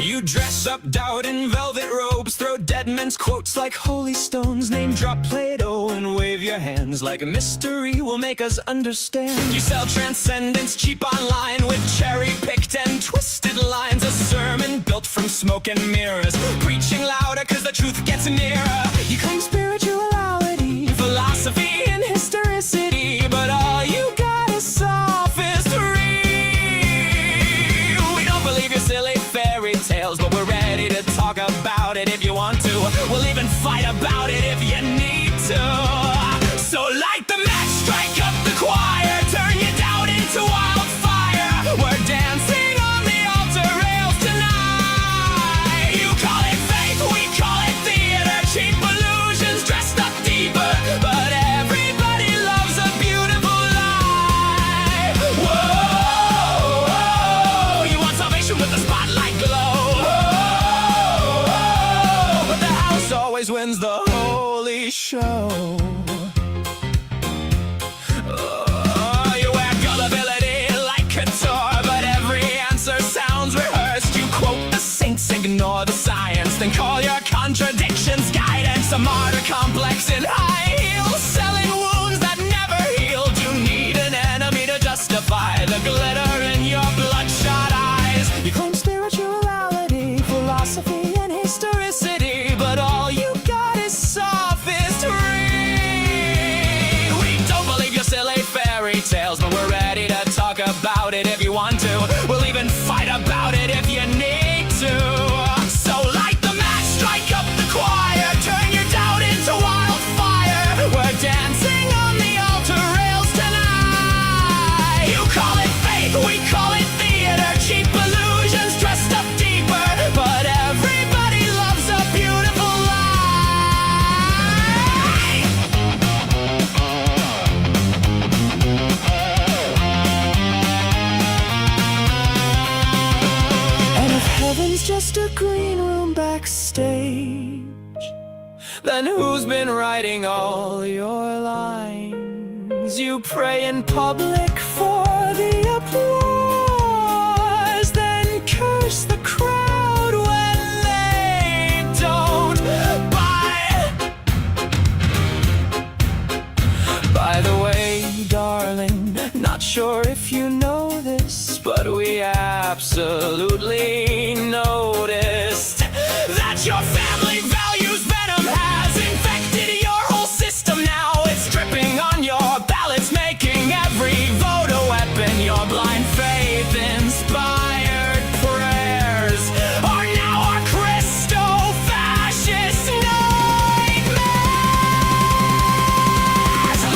You dress up doubt in velvet robes, throw dead men's quotes like holy stones, name drop Plato and wave your hands like a mystery will make us understand. You sell transcendence cheap online with cherry-picked and twisted lines, a sermon built from smoke and mirrors, preaching louder cause the truth gets nearer. You claim spirituality, philosophy and historicity, but all you got is sophistry. We don't believe your silly fairy tales, but we're ready to talk about it if you want to. We'll even fight about it if you need to. So light the match, strike up the choir, turn your doubt into wildfire. We're dancing on the altar rails tonight. You call it faith, we call it theater, cheap illusions dressed up deeper, but everybody loves a beautiful lie. Whoa, whoa, you want salvation with the spotlight glow. Whoa, but the house always wins the holy show. You wear gullibility like couture, but every answer sounds rehearsed. You quote the saints, ignore the science, then call your contradictions guidance. A martyr complex in high heels, selling wounds that never healed. You need an enemy to justify the glitter in your bloodshot eyes. You claim spirituality, philosophy and historicity, but all you got is sophistry. We don't believe your silly fairy tales, but we're ready to talk about it if you want to. We'll even fight about it if you need to. So light the match, strike up the choir, turn your doubt into wildfire. We're dancing on the altar rails tonight. You call it faith, we call it theater, cheap illusions dressed up deeper, but everybody loves a beautiful lie. And if heaven's just a green room backstage, then who's been writing all your lines? You pray in public for the applause, then curse the crowd when they don't buy. By the way, darling, not sure if you know this, but we absolutely noticed that your family values venom has infected your whole system now. It's dripping on your ballots, making every vote a weapon. Your blind faith inspired prayers are now our Christo-fascist nightmares.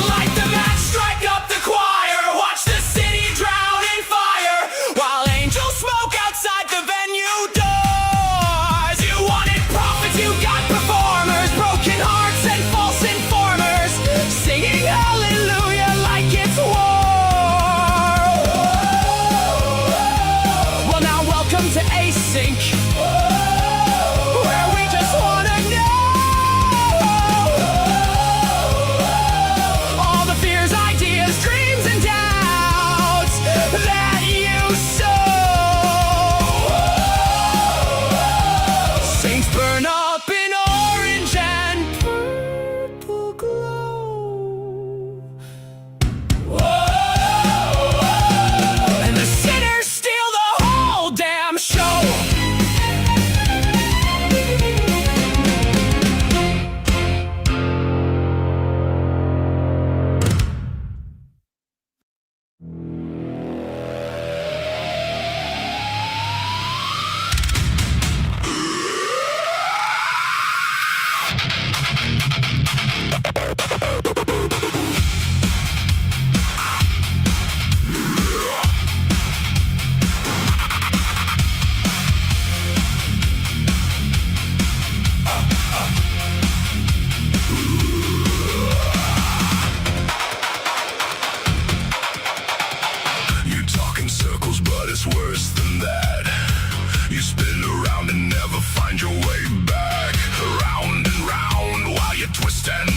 Light the match, strike up the choir, watch the city drown in fire, while angels smoke outside the venue doors. You wanted prophets, you got performers, broken hearts and false informers, singing hallelujah like it's war. Well, now welcome to Async, where we just wanna know all the fears, ideas, dreams, and doubts that you sow. Saints burn up in orange and purple glow. Whoa, and the sinners steal the whole damn show. You talk in circles, but it's worse than that. You spin around and never find your way back, round and round while you twist and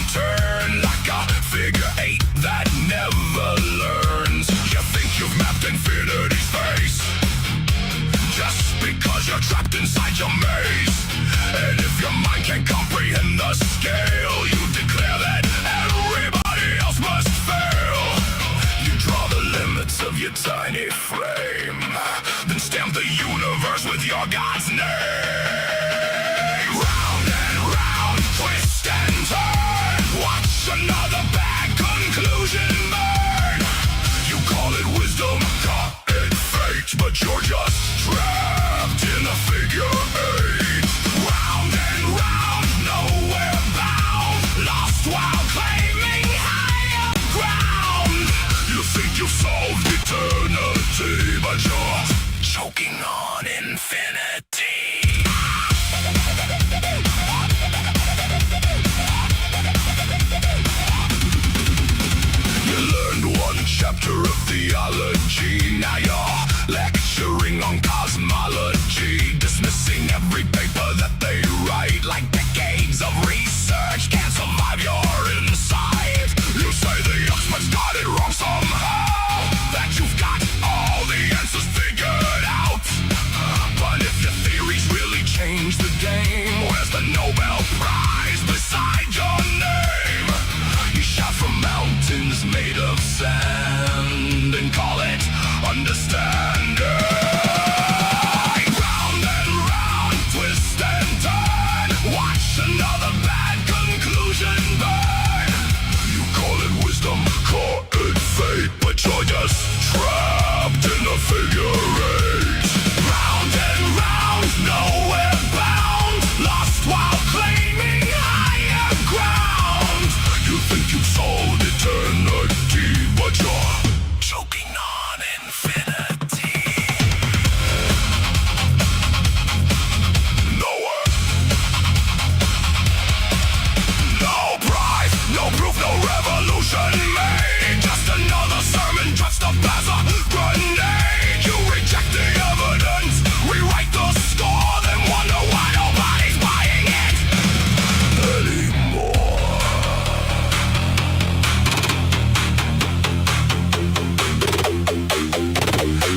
theology. Now you're lecturing on cosmology, dismissing every paper that they write like decades of research can't survive your insight. You say the experts got it wrong somehow, that you've got all the answers figured out. But if your theories really change the game, where's the Nobel Prize beside your name? You shout from mountains made of sand and call it understanding. Round and round, twist and turn, watch another bad conclusion burn. You call it wisdom, call it fate, but you're just trapped in a figure eight. Round and round, nowhere bound, lost while claiming higher ground. You think you've solved eternity, but you're choking on infinity. Nowhere. No prize, no proof, no revolution made. Just another sermon dressed up as a grenade. You reject the evidence, rewrite the score, then wonder why nobody's buying it anymore.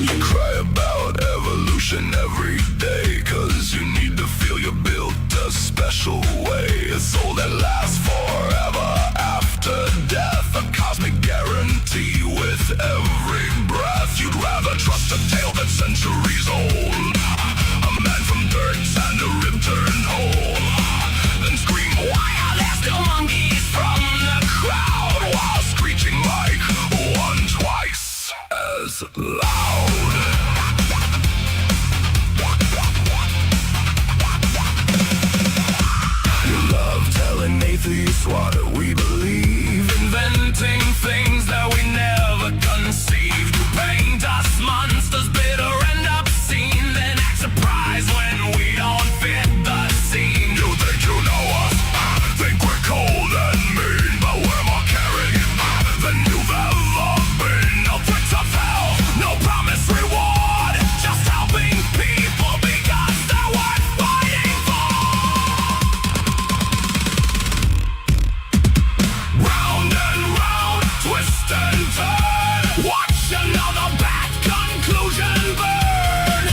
You cry about evolution every day, 'cause you need to feel you're built a special way. A soul that lasts forever after death, a cosmic guarantee with every breath. You'd rather trust a tale that's centuries old, a man from dirt and a rib turned whole, than scream, why are there still monkeys from the crowd, while screeching like one twice as loud. You love telling atheists what we believe, inventing things that we never conceived. You paint us monsters, bitter and obscene, then act surprised when we don't fit the scene. You think you know us, think we're cold and mean, but we're more caring than you've ever been. No threats of hell, no promised reward, just helping people because they're worth fighting for. Round and round, twist and turn, watch another bad conclusion burn.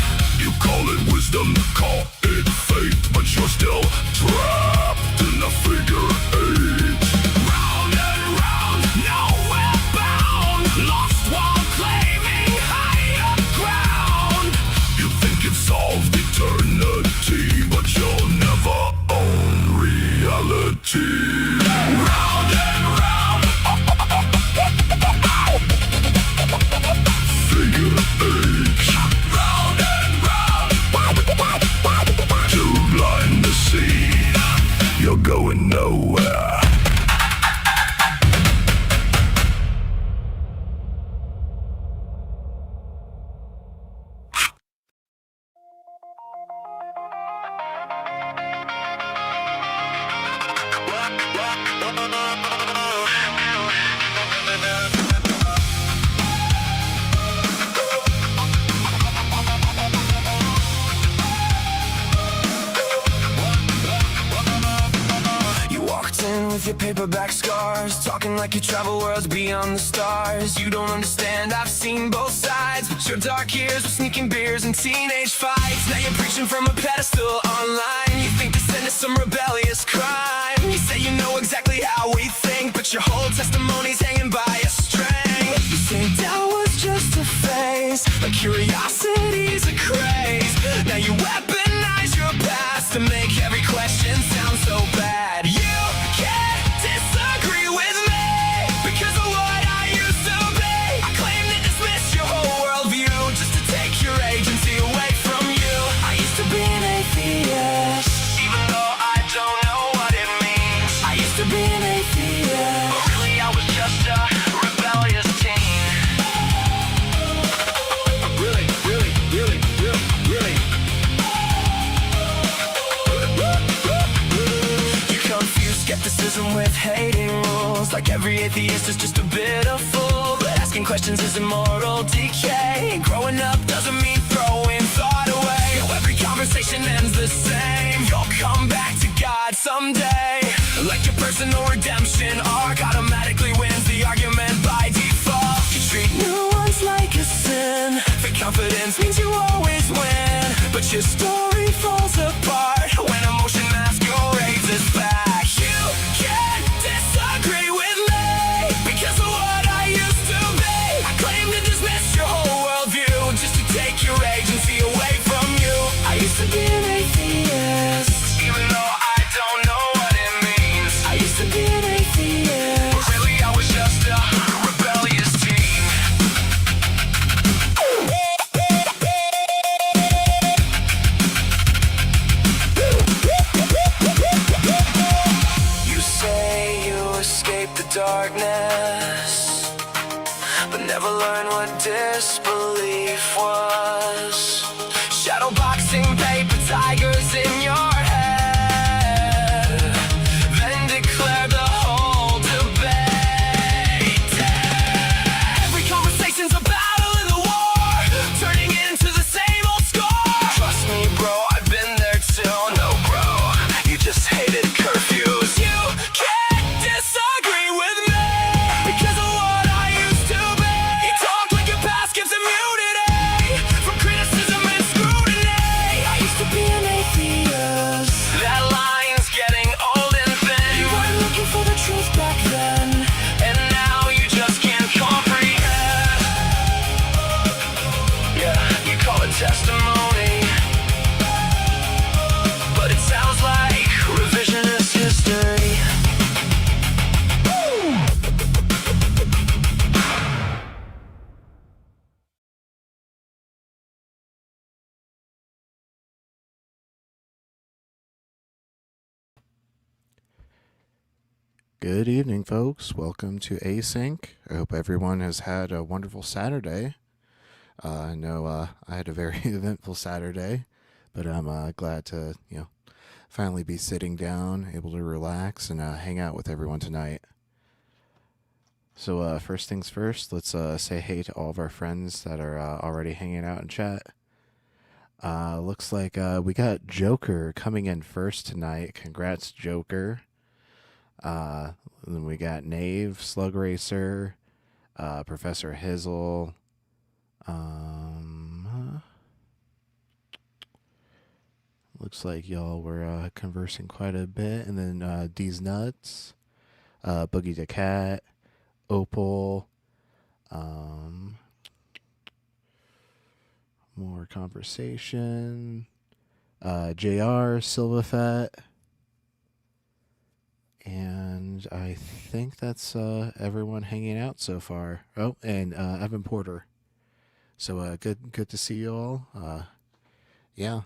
You call it wisdom, call it fate, but you're still trapped in a figure eight. Round and round, nowhere bound, lost while claiming higher ground. You think you've solved eternity, but you'll never own reality. Round and round, figure eight. Round and round, too blind to see, you're going nowhere. You walked in with your paperback scars, talking like you travel worlds beyond the stars. You don't understand, I've seen both sides, but your dark years were sneaking beers and teenage fights. Now you're preaching from a pedestal online. You think to send us some rebellious crime. You say you know exactly how we think, but your whole testimony's hanging by a string. You say doubt was just a phase, but curiosity's a craze. Now you weaponize your past to make every question sound so bad. You can't disagree with me because of what I used to be. I claim to dismiss your whole worldview just to take your agency away from you. I used to be an atheist, even though I don't know what it means. I used to be an atheist, but really I was just a rebellious teen. Really, really, really, really, really. skepticism with hating rules, like every atheist is just a bit of fool. But ask Asking questions is immoral decay. Growing up doesn't mean throwing thought away. Every conversation ends the same. You'll come back to God someday. Like your personal redemption arc automatically wins the argument by default. You treat nuance like a sin. Fake confidence means you always win. But your story falls apart when emotion masquerades as fact. You can't disagree with me because of what I used to be. I claim to dismiss your whole worldview just to take your agency away from you. I used to be an atheist, even though I don't know what it means. I used to be an atheist, but really I was just a rebellious teen. You say you escaped the darkness, but never learned what disbelief was. Shadow boxing paper tigers in your head, then declare the whole debate dead. Every conversation's a battle in the war, turning into the same old score. Trust me, bro, I've been there too. No, bro, you just hated curfews. You can't disagree with me because of what I used to be. You talk like your past gives immunity from criticism and scrutiny. I used to be an atheist. That line's getting old and thin. You weren't looking for the truth back then, and now you just can't comprehend. Yeah, you call it testimony, but it sounds like revisionist history. Good evening, folks. Welcome to Async. I hope everyone has had a wonderful Saturday. I know I had a very eventful Saturday, but I'm glad to, finally be sitting down, able to relax, and hang out with everyone tonight. So first things first, let's say hey to all of our friends that are already hanging out in chat. Looks like we got Joker coming in first tonight. Congrats, Joker. Then we got Nave, Slug Racer, Professor Hizzle. Looks like y'all were conversing quite a bit. And then D's Nuts, Boogie the Cat, Opal, more conversation, JR, Silvafet. And I think that's everyone hanging out so far. Oh, and Evan Porter. So good to see you all. Yeah,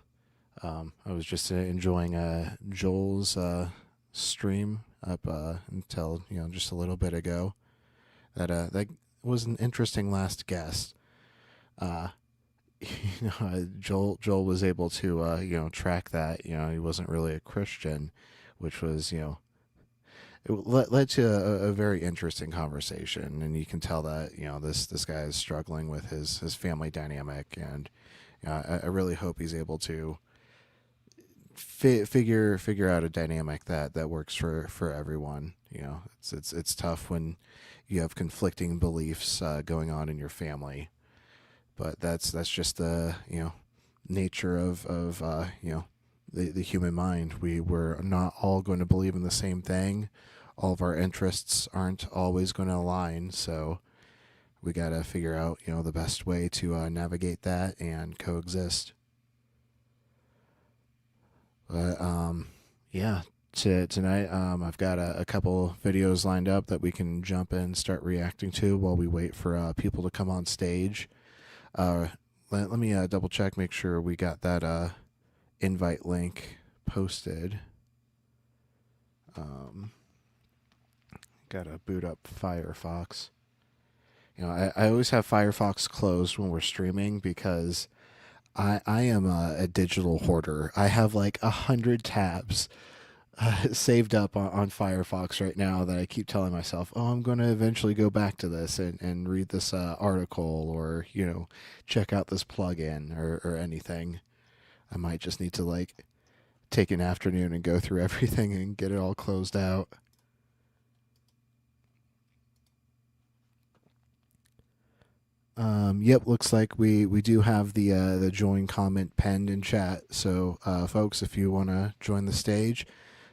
I was just enjoying Joel's stream up until just a little bit ago. That was an interesting last guest. Joel was able to track that. He wasn't really a Christian, which was it led to a very interesting conversation, and you can tell that this guy is struggling with his family dynamic, and I really hope he's able to figure out a dynamic that works for everyone. It's tough when you have conflicting beliefs going on in your family, but that's just the nature of the human mind. We're not all going to believe in the same thing. All of our interests aren't always going to align, so we got to figure out, the best way to navigate that and coexist. But yeah, tonight I've got a couple videos lined up that we can jump in and start reacting to while we wait for people to come on stage. Let me double check, make sure we got that invite link posted. Gotta boot up Firefox. I always have Firefox closed when we're streaming because I am a digital hoarder. I have like 100 tabs saved up on Firefox right now that I keep telling myself, oh, I'm going to eventually go back to this and read this article, or, check out this plugin, or anything. I might just need to, like, take an afternoon and go through everything and get it all closed out. Yep, looks like we do have the join comment penned in chat. So, folks, if you want to join the stage,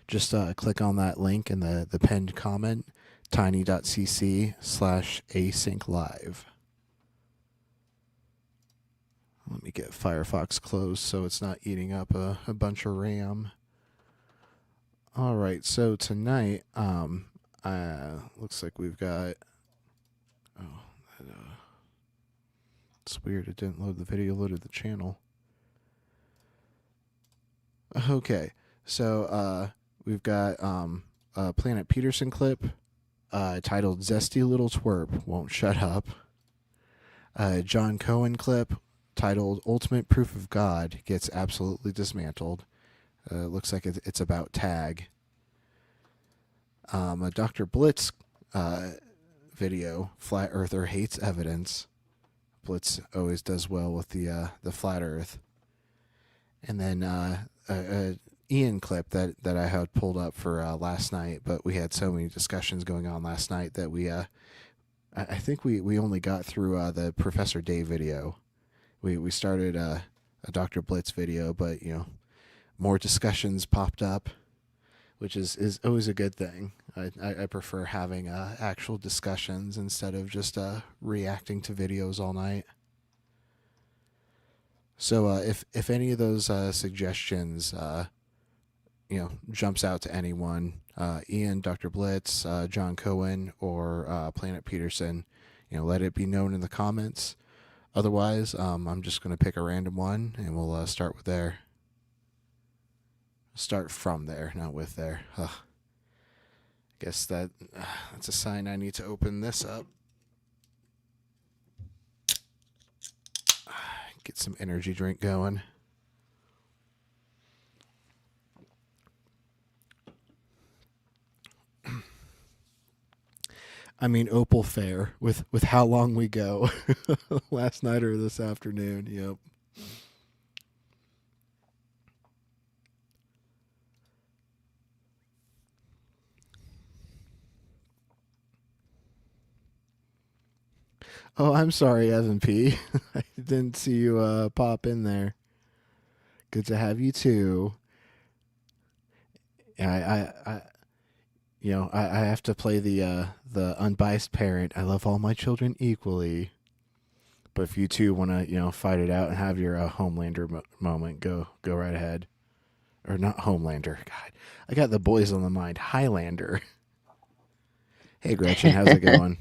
just click on that link in the pinned comment, tiny.cc/async live. Let me get Firefox closed so it's not eating up a bunch of RAM. All right, so tonight, looks like we've got. Oh, it's weird. It didn't load the video. Loaded the channel. Okay, so we've got a Planet Peterson clip titled "Zesty Little Twerp Won't Shut Up." John Cohen clip titled "Ultimate Proof of God Gets Absolutely Dismantled." Looks like it's about tag. A Dr. Blitz video, "Flat Earther Hates Evidence." Blitz always does well with the flat Earth. And then a Ian clip that I had pulled up for last night, but we had so many discussions going on last night that I think we only got through the Professor Dave video. We started a Dr. Blitz video, but more discussions popped up, which is always a good thing. I prefer having actual discussions instead of just reacting to videos all night. So if any of those suggestions jumps out to anyone, Ian, Dr. Blitz, John Cohen, or Planet Peterson, let it be known in the comments. Otherwise, I'm just going to pick a random one, and we'll start with there. Start from there, not with there. Ugh. Guess that's a sign I need to open this up. Get some energy drink going. I mean, Opal Fair with how long we go. Last night or this afternoon. Yep. Oh, I'm sorry, Evan P. I didn't see you pop in there. Good to have you too. I I have to play the unbiased parent. I love all my children equally. But if you two want to fight it out and have your Homelander moment, go right ahead. Or not Homelander. God, I got the boys on the mind. Highlander. Hey Gretchen, how's it going?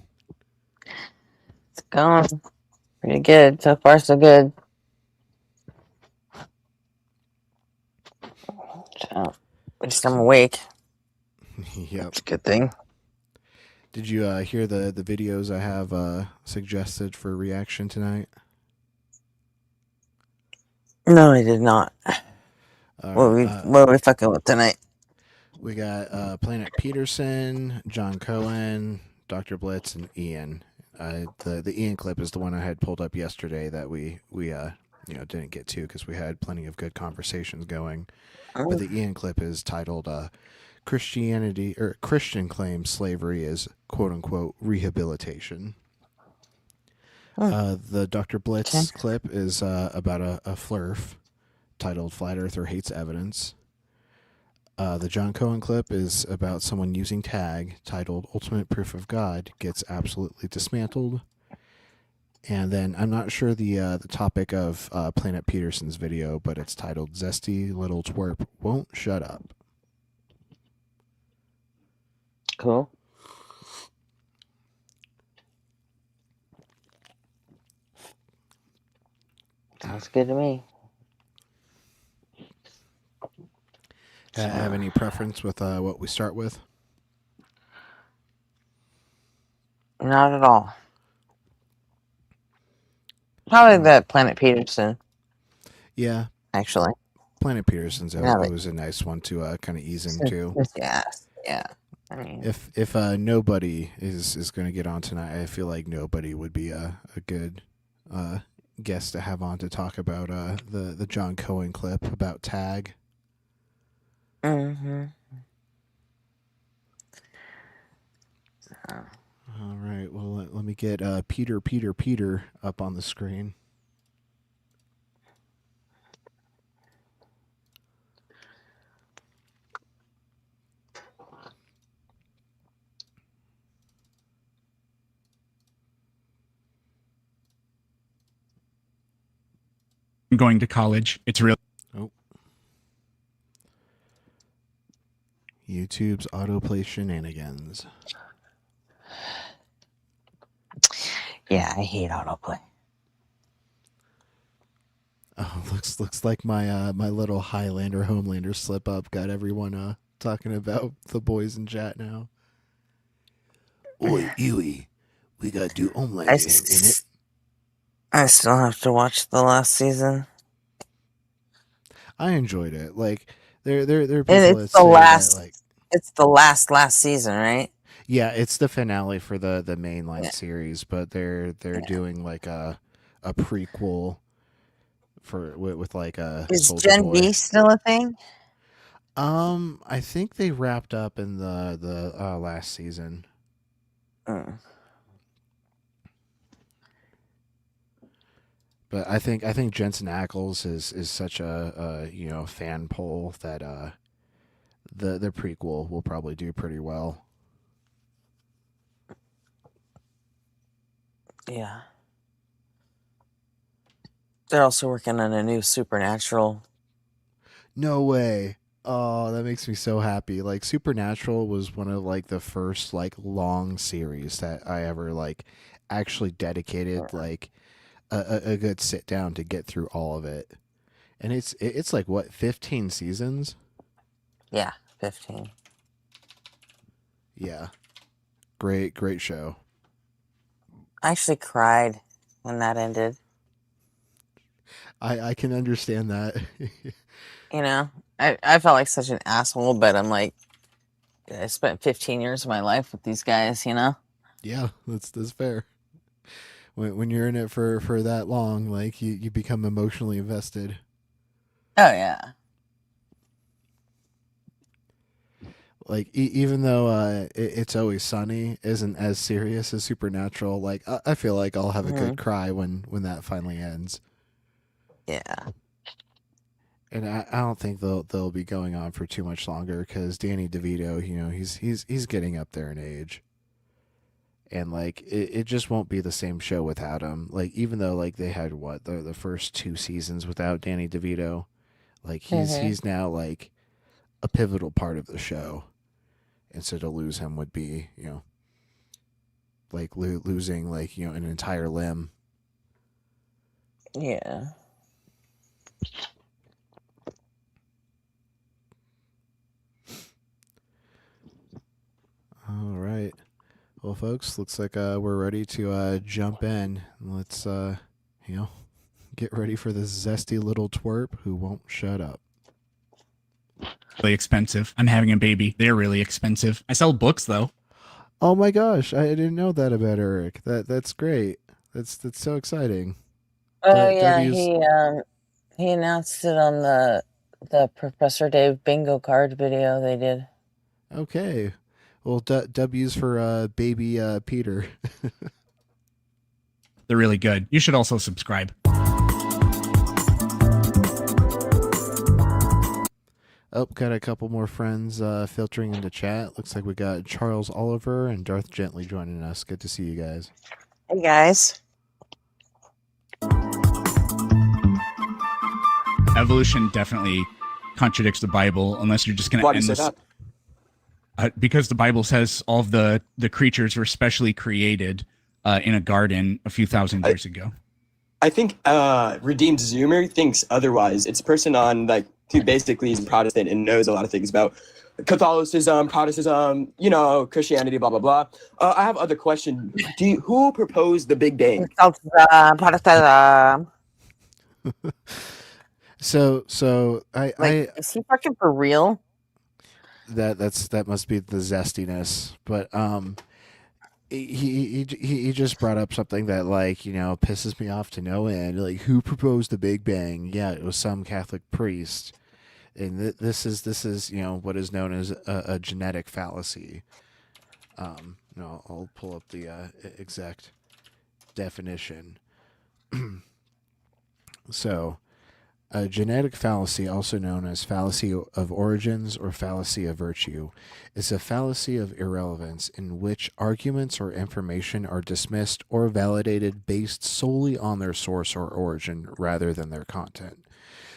It's going pretty good. So far, so good. So, at least I'm awake. Yep. That's a good thing. Did you hear the videos I have suggested for reaction tonight? No, I did not. What are we fucking with tonight? We got Planet Peterson, John Cohen, Dr. Blitz, and Ian. The Ian clip is the one I had pulled up yesterday that we didn't get to because we had plenty of good conversations going. But the Ian clip is titled Christianity or Christian claims slavery is quote unquote rehabilitation. The Dr. Blitz clip is about a flurf titled "Flat Earther Hates Evidence." The John Cohen clip is about someone using tag titled "Ultimate Proof of God Gets Absolutely Dismantled." And then I'm not sure the topic of Planet Peterson's video, but it's titled "Zesty Little Twerp Won't Shut Up." Cool. Sounds good to me. Have any preference with what we start with? Not at all. Probably the Planet Peterson. Yeah. Actually. Planet Peterson's Now always a nice one to kind of ease into. yeah. I mean, If nobody is going to get on tonight, I feel like nobody would be a good guest to have on to talk about the John Cohen clip about Tag. mm-hmm. All right. Well, let me get Peter up on the screen. I'm going to college. It's real. Oh. YouTube's autoplay shenanigans. Yeah, I hate autoplay. Oh, looks like my my little Highlander Homelander slip up got everyone talking about the boys in chat now. Oi, Huey, we gotta do Homelander in it. I still have to watch the last season. I enjoyed it. Like there are people And that it's the say last. that like It's the last season, right? yeah, it's the finale for the mainline Yeah. series, but they're doing like a prequel for with like a Is Soldier Gen Boy. V still a thing? I think they wrapped up in the last season. Mm. But I think Jensen Ackles is such a fan poll that the prequel will probably do pretty well. Yeah. They're also working on a new Supernatural. No way. Oh, that makes me so happy. Like Supernatural was one of like the first like long series that I ever like actually dedicated like a good sit down to get through all of it. And it's like what, 15 seasons? Yeah, 15. Yeah. Great show. I actually cried when that ended. I can understand that. You know, I felt like such an asshole, but I'm like, I spent 15 years of my life with these guys, you know? Yeah, that's fair. When you're in it for that long, like you become emotionally invested. Oh, yeah. Like even though It's Always Sunny isn't as serious as Supernatural, like I feel like I'll have a good cry when that finally ends. Yeah. And I don't think they'll be going on for too much longer because Danny DeVito, he's getting up there in age, and like it just won't be the same show without him. Like even though like they had the first 2 seasons without Danny DeVito, like he's now like a pivotal part of the show, and so to lose him would be like losing like an entire limb. Yeah. All right. Well, folks, looks like we're ready to jump in. Let's get ready for this zesty little twerp who won't shut up. Really expensive. I'm having a baby. They're really expensive. I sell books though. Oh my gosh, I didn't know that about Eric. That's great. That's so exciting. Oh, yeah, he announced it on the Professor Dave bingo card video they did. Okay. Well, W's for baby Peter. They're really good. You should also subscribe. Oh, got a couple more friends filtering into chat. Looks like we got Charles Oliver and Darth Gently joining us. Good to see you guys. Hey, guys. Evolution definitely contradicts the Bible unless you're just going to end this. Because the Bible says all of the creatures were specially created in a garden a few thousand years ago. I think Redeemed Zoomer thinks otherwise. It's a person on who basically is Protestant and knows a lot of things about Catholicism, Protestantism, Christianity, blah blah blah. I have other question. Who proposed the Big Bang? Protestant. So Like, I is he fucking for real? that must be the zestiness, but he just brought up something that, like, pisses me off to no end. Like, who proposed the Big Bang? Yeah, it was some Catholic priest, and this is what is known as a genetic fallacy. No, I'll pull up the exact definition. So, a genetic fallacy, also known as fallacy of origins or fallacy of virtue, is a fallacy of irrelevance in which arguments or information are dismissed or validated based solely on their source or origin rather than their content.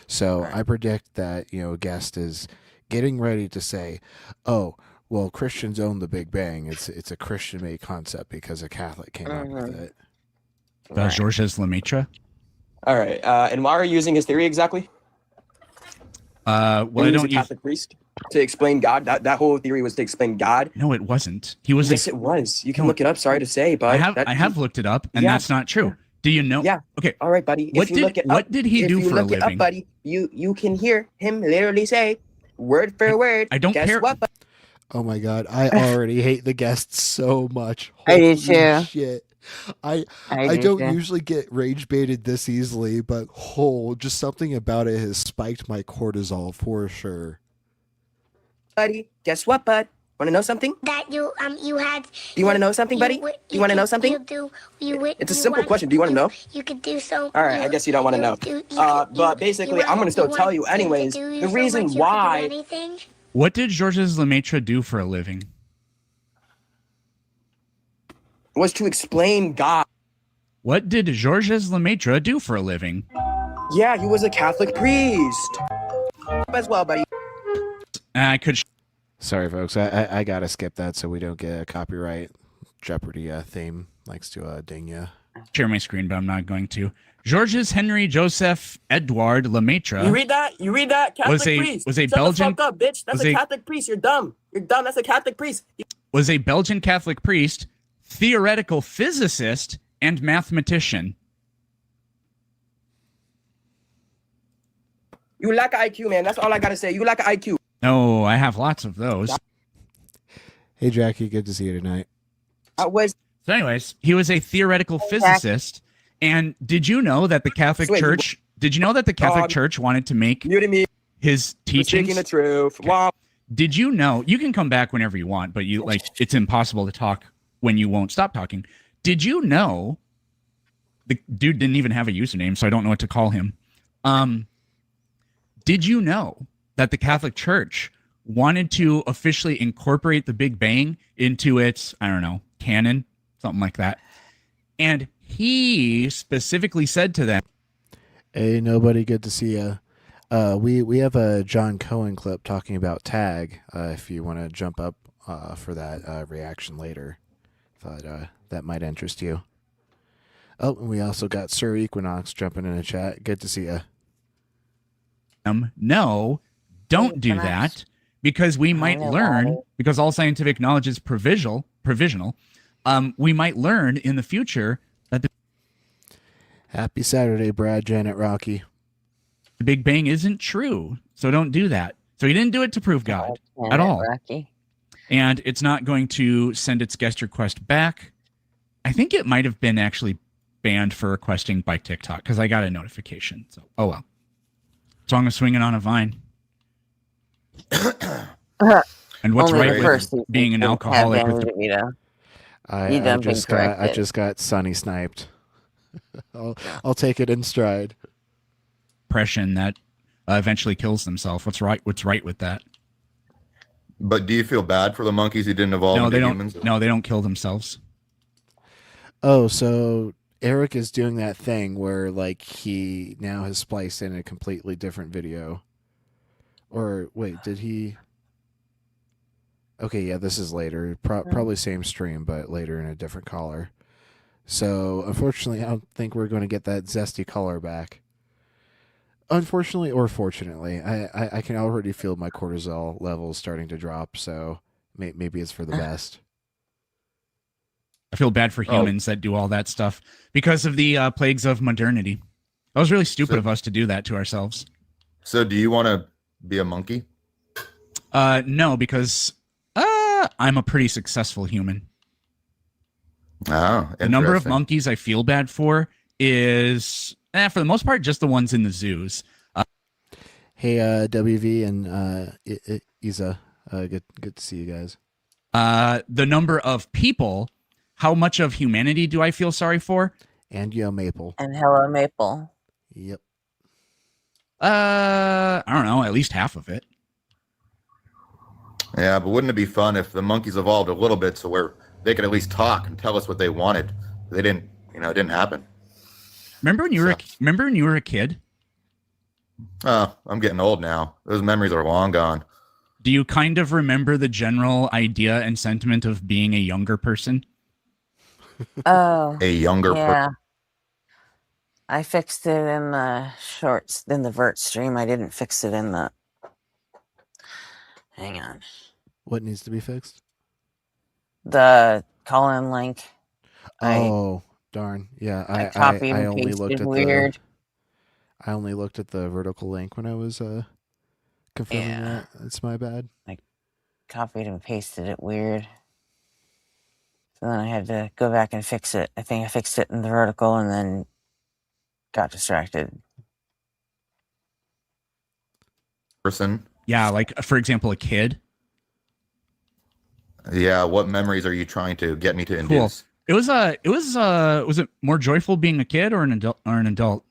So I predict that, Guest is getting ready to say, oh, well, Christians own the Big Bang. It's a Christian-made concept because a Catholic came up with it. Georges Lemaitre. All right. And why are you using his theory exactly? Well, He I was don't a Catholic priest to explain God. That whole theory was to explain God. No, it wasn't. He was. Yes, it was. You can look it up. Sorry to say, but I have looked it up, and Yeah. that's not true. Do you know? Yeah. Okay. All right, buddy. What did he do for a If you look it living? up, buddy, you can hear him literally say, word for word. I don't Guess care. what? Oh my God, I already hate the Guests so much. I do Holy too. shit. I I do don't too. usually get rage baited this easily, but just something about it has spiked my cortisol for sure. Buddy, guess what, bud? Want to know something? That you had. Do you want to know something, buddy? You want to know something? It's a simple question. Do you want to know? You could do so. All right, I guess you don't want to know. But basically, I'm going to still tell you anyways. The reason why. What did Georges Lemaitre do for a living? Was to explain God. What did Georges Lemaitre do for a living? Yeah, he was a Catholic priest. As well, buddy. I could. Sorry, folks. I gotta skip that so we don't get a copyright Jeopardy theme. Likes to ding ya. Share my screen, but I'm not going to. Georges Henry Joseph Edouard Lemaitre. You read that? Catholic priest. Was a Shut Belgian. the fuck up, bitch. That's a Catholic priest. You're dumb. You're dumb. That's a Catholic priest. Was a Belgian Catholic priest, theoretical physicist, and mathematician. You lack an IQ, man. That's all I gotta say. You lack an IQ. No, I have lots of those. Hey, Jackie. Good to see you tonight. I was. So, anyways, he was a theoretical physicist. And did you know that the Catholic Church? Did you know that the Catholic Church wanted to make muting me. His teachings? Speaking the truth. Okay. Wow. Did you know? You can come back whenever you want, but it's impossible to talk when you won't stop talking. Did you know? The dude didn't even have a username, so I don't know what to call him. Did you know that the Catholic Church wanted to officially incorporate the Big Bang into its, I don't know, canon, something like that? And he specifically said to them, "Hey, nobody, good to see ya. We have a John Cohen clip talking about tag. If you want to jump up for that reaction later, thought that might interest you. Oh, and we also got Sir Equinox jumping in the chat. Good to see ya. No, don't do that, because we might learn, because all scientific knowledge is provisional. We might learn in the future that Happy Saturday, Brad, Janet, Rocky. The Big Bang isn't true, so don't do that. So he didn't do it to prove God at all. Rocky. And it's not going to send its guest request back. I think it might have been actually banned for requesting by TikTok, because I got a notification. So, oh well. Song of Swinging on a Vine. And what's right with being an alcoholic? I just got Sunny sniped. I'll take it in stride. Depression that eventually kills themselves. What's right with that? But do you feel bad for the monkeys who didn't evolve into humans? No, they don't kill themselves. Oh, so Eric is doing that thing where, like, he now has spliced in a completely different video. Or wait, did he? Okay, yeah, this is later. Probably same stream, but later in a different color. So unfortunately, I don't think we're going to get that zesty color back. Unfortunately or fortunately, I can already feel my cortisol levels starting to drop. So maybe it's for the best. I feel bad for humans that do all that stuff because of the plagues of modernity. That was really stupid of us to do that to ourselves. So do you want to be a monkey? No, because I'm a pretty successful human. Oh, The number of interesting. monkeys I feel bad for is, for the most part, just the ones in the zoos. Hey, WV and Isa, good to see you guys. The number of people, how much of humanity do I feel sorry for? And Maple. And hello, Maple. Yep. I don't know, at least half of it. Yeah, but wouldn't it be fun if the monkeys evolved a little bit so where they could at least talk and tell us what they wanted? They didn't, it didn't happen. Remember when you were a kid? Oh, I'm getting old now. Those memories are long gone. Do you kind of remember the general idea and sentiment of being a younger person? Oh, A younger yeah. I fixed it in the shorts, in the vert stream. I didn't fix it in the. Hang on. What needs to be fixed? The call-in link. Oh, darn. Yeah, I copied I and only looked pasted at weird. I only looked at the vertical link when I was confirming Yeah. that. It's my bad. Copied and pasted it weird. So then I had to go back and fix it. I think I fixed it in the vertical and then got distracted. person. Yeah, like for example, a kid. Yeah, what memories are you trying to get me to induce? Was it more joyful being a kid or an adult?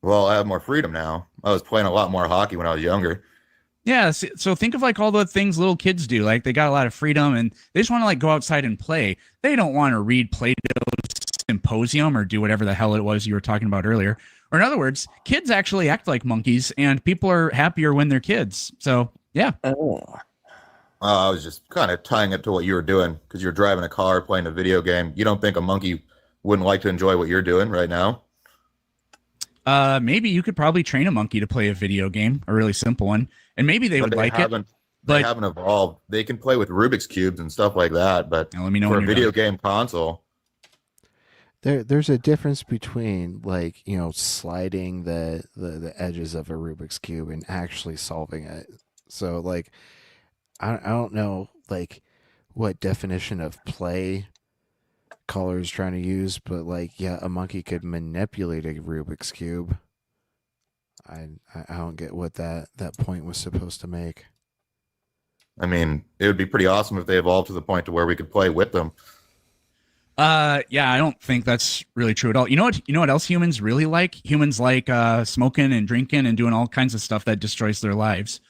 Well, I have more freedom now. I was playing a lot more hockey when I was younger. Yeah, so think of like all the things little kids do. Like they got a lot of freedom and they just want to like go outside and play. They don't want to read Plato's Symposium or do whatever the hell it was you were talking about earlier. Or in other words, kids actually act like monkeys and people are happier when they're kids. So, yeah. Oh. I was just kind of tying it to what you were doing because you're driving a car, playing a video game. You don't think a monkey wouldn't like to enjoy what you're doing right now? Maybe you could probably train a monkey to play a video game, a really simple one, and maybe they would like it. They haven't evolved. They can play with Rubik's cubes and stuff like that, but Now, let me know for a when you're video done. game console, There's a difference between like sliding the edges of a Rubik's cube and actually solving it. So like I don't know like what definition of play Caller is trying to use, but like yeah, a monkey could manipulate a Rubik's cube. I don't get what that point was supposed to make. I mean, it would be pretty awesome if they evolved to the point to where we could play with them. Yeah, I don't think that's really true at all. You know what else humans really like? Humans like smoking and drinking and doing all kinds of stuff that destroys their lives.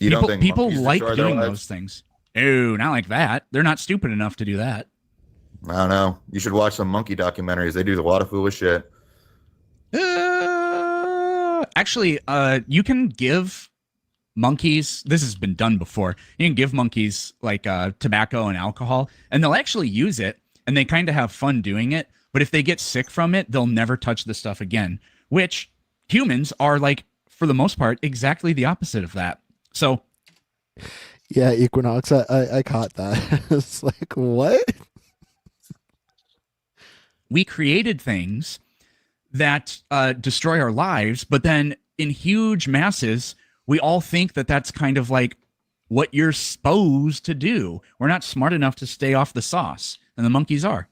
You don't think people monkeys like destroy their doing lives? those things? No, not like that. They're not stupid enough to do that. I don't know. You should watch some monkey documentaries. They do a lot of foolish shit. Actually, you can give monkeys, this has been done before, you can give monkeys like tobacco and alcohol and they'll actually use it and they kind of have fun doing it, but if they get sick from it they'll never touch the stuff again, which humans are like for the most part exactly the opposite of that. So yeah, Equinox, I caught that. It's like, what? we created things that destroy our lives, but then in huge masses we all think that that's kind of like what you're supposed to do. We're not smart enough to stay off the sauce, and the monkeys are.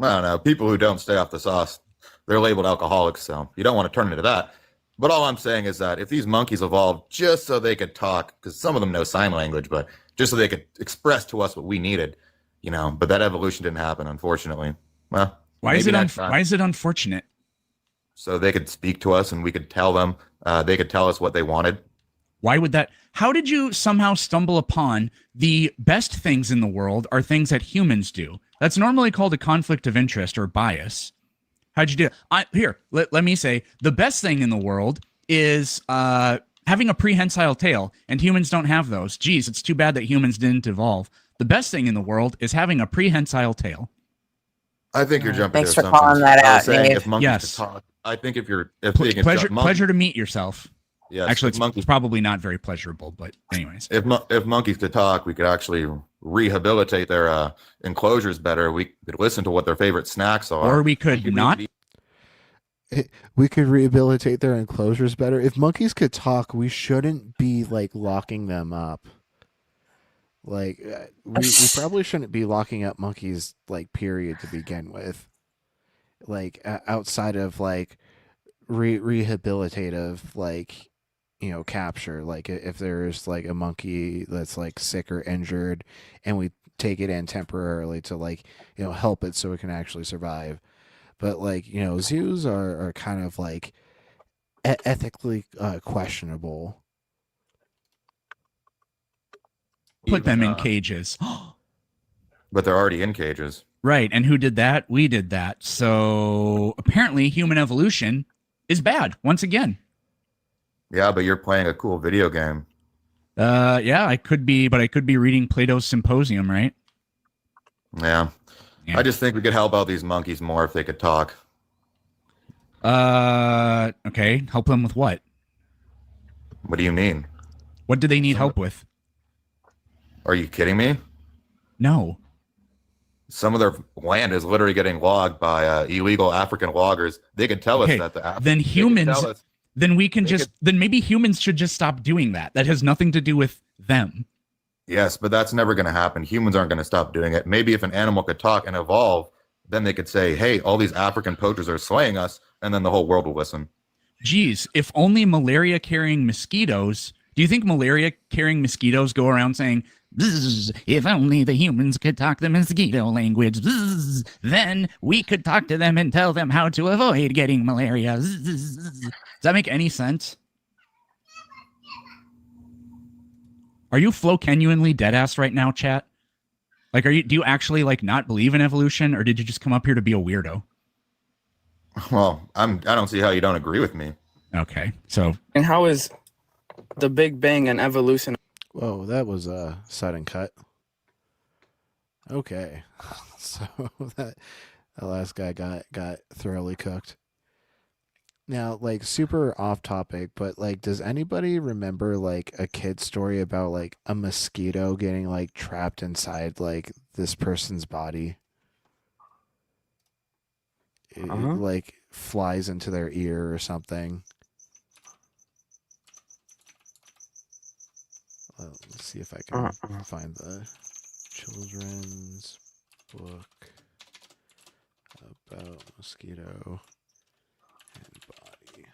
I don't know. People who don't stay off the sauce, they're labeled alcoholics, so you don't want to turn into that. But all I'm saying is that if these monkeys evolved just so they could talk, because some of them know sign language, but just so they could express to us what we needed, but that evolution didn't happen, unfortunately. Well, Why is maybe it next time. why is it unfortunate? So they could speak to us and we could tell them, they could tell us what they wanted. Why would that? How did you somehow stumble upon the best things in the world are things that humans do? That's normally called a conflict of interest or bias. How'd you do it? Let me say, the best thing in the world is having a prehensile tail, and humans don't have those. Geez, it's too bad that humans didn't evolve. The best thing in the world is having a prehensile tail. I think you're jumping Thanks to for assumptions. calling that I was out, saying Dave. if monkeys Yes. could talk, I think if they can Pleasure to meet yourself. Yes, Actually, if it's monkeys probably not very pleasurable, but anyways. if monkeys could talk, we could actually rehabilitate their enclosures better. We could listen to what their favorite snacks are. Or we could We not. could We could rehabilitate their enclosures better. If monkeys could talk, we shouldn't be like locking them up. Like we probably shouldn't be locking up monkeys like period to begin with. Like outside of like rehabilitative like capture, like if there's like a monkey that's like sick or injured and we take it in temporarily to like help it so it can actually survive. But like zoos are kind of like ethically questionable. Put them Even, in cages. but they're already in cages. Right. And who did that? We did that. So apparently human evolution is bad once again. Yeah, but you're playing a cool video game. Yeah, I could be, but I could be reading Plato's Symposium, right? Yeah. Yeah. I just think we could help out these monkeys more if they could talk. Okay. Help them with what? What do you mean? What do they need help with? Are you kidding me? No. Some of their land is literally getting logged by illegal African loggers. They can tell Okay, us that the then they can humans, tell us- then we can they just, then maybe humans should just stop doing that. That has nothing to do with them. Yes, but that's never going to happen. Humans aren't going to stop doing it. Maybe if an animal could talk and evolve, then they could say, hey, all these African poachers are slaying us, and then the whole world will listen. Geez, if only malaria carrying mosquitoes, do you think malaria carrying mosquitoes go around saying, "Bzzz, if only the humans could talk the mosquito language, bzzz, then we could talk to them and tell them how to avoid getting malaria." Bzzz. Does that make any sense? Are you Flo genuinely deadass right now, chat? Like, do you actually like not believe in evolution, or did you just come up here to be a weirdo? Well, I don't see how you don't agree with me. Okay, so And how is the Big Bang and evolution? Whoa, that was a sudden cut. Okay, so that last guy got thoroughly cooked. Now, like super off topic, but like, does anybody remember like a kid story about like a mosquito getting like trapped inside like this person's body? It, like flies into their ear or something. Let's see if I can find the children's book about mosquito and body.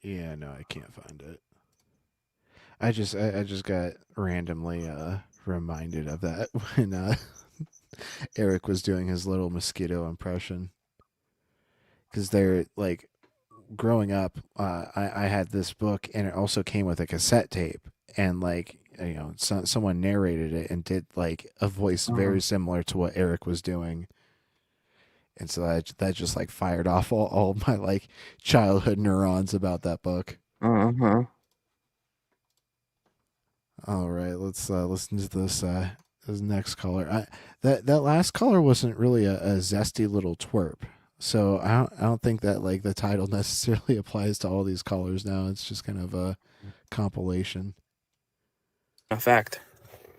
Yeah, no, I can't find it. I just got randomly reminded of that when Eric was doing his little mosquito impression. Because they're like growing up, I had this book and it also came with a cassette tape, and like someone narrated it and did like a voice very similar to what Eric was doing. And so that just like fired off all my like childhood neurons about that book. Uh-huh. All right, let's listen to this next caller. That last caller wasn't really a zesty little twerp, so I don't think that like the title necessarily applies to all these callers now. It's just kind of a compilation. A fact.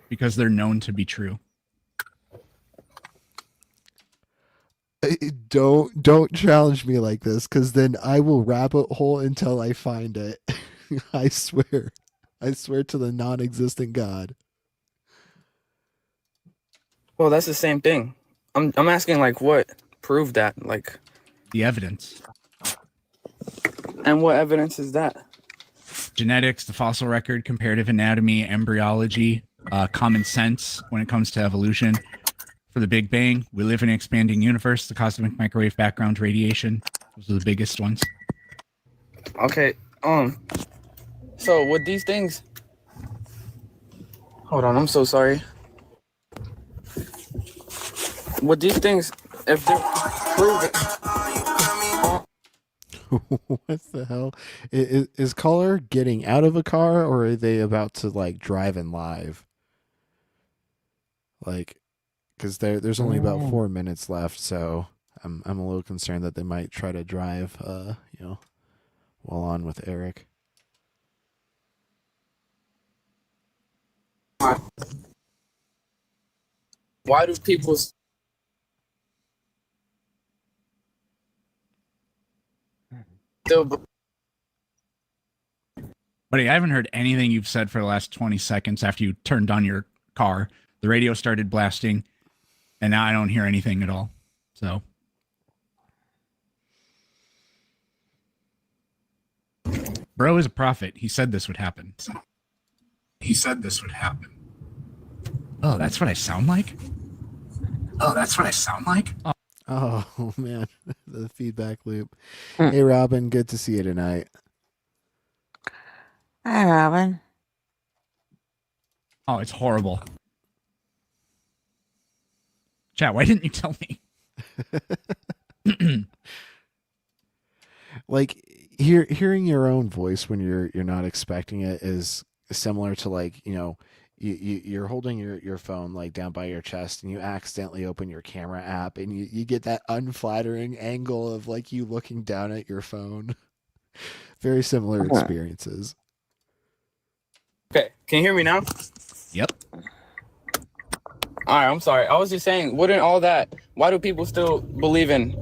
because they're known to be true. Don't challenge me like this, because then I will rabbit hole until I find it. I swear to the non-existent God. Well, that's the same thing. I'm asking like what proved that, like The evidence. And what evidence is that? Genetics, the fossil record, comparative anatomy, embryology, common sense when it comes to evolution. For the Big Bang, we live in an expanding universe, the cosmic microwave background radiation. Those are the biggest ones. Okay, so with these things, hold on, I'm so sorry. With these things, if they're proven, What the hell? Is caller getting out of a car, or are they about to like drive in live? Like, because there's only about 4 minutes left, so I'm a little concerned that they might try to drive Well, on with Eric. Why do people still? Buddy, I haven't heard anything you've said for the last 20 seconds after you turned on your car. The radio started blasting, and now I don't hear anything at all. So, bro is a prophet. He said this would happen. He said this would happen. Oh, that's what I sound like? Oh, that's what I sound like? Oh, Oh man, the feedback loop. Hmm. Hey Robin, good to see you tonight. Hi, Robin. oh, it's horrible. Chat, why didn't you tell me? Like hearing your own voice when you're not expecting it is similar to, like, you know, you're holding your phone like down by your chest and you accidentally open your camera app and you get that unflattering angle of like you looking down at your phone. Very similar experiences. Okay, can you hear me now? Yep. All right, I'm sorry. I was just saying, wouldn't all that? Why do people still believe in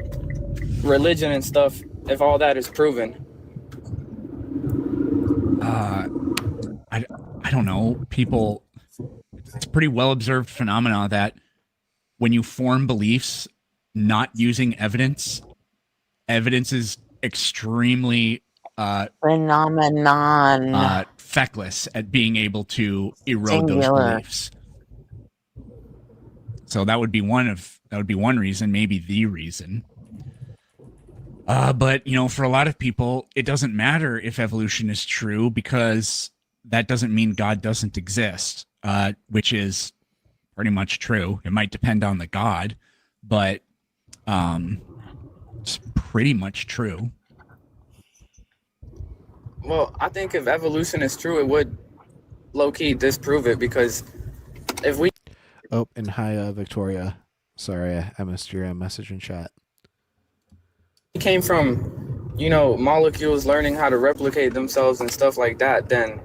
religion and stuff if all that is proven? I don't know. People, it's a pretty well observed phenomena that when you form beliefs not using evidence, evidence is extremely Phenomenon. feckless at being able to erode those Singular. beliefs. So that would be one reason, maybe the reason. But you know, for a lot of people, it doesn't matter if evolution is true because that doesn't mean God doesn't exist, which is pretty much true. It might depend on the God, but it's pretty much true. Well, I think if evolution is true, it would low-key disprove it, because if we Oh, and hi Victoria. Sorry, I missed your message in chat. came from, you know, molecules learning how to replicate themselves and stuff like that, then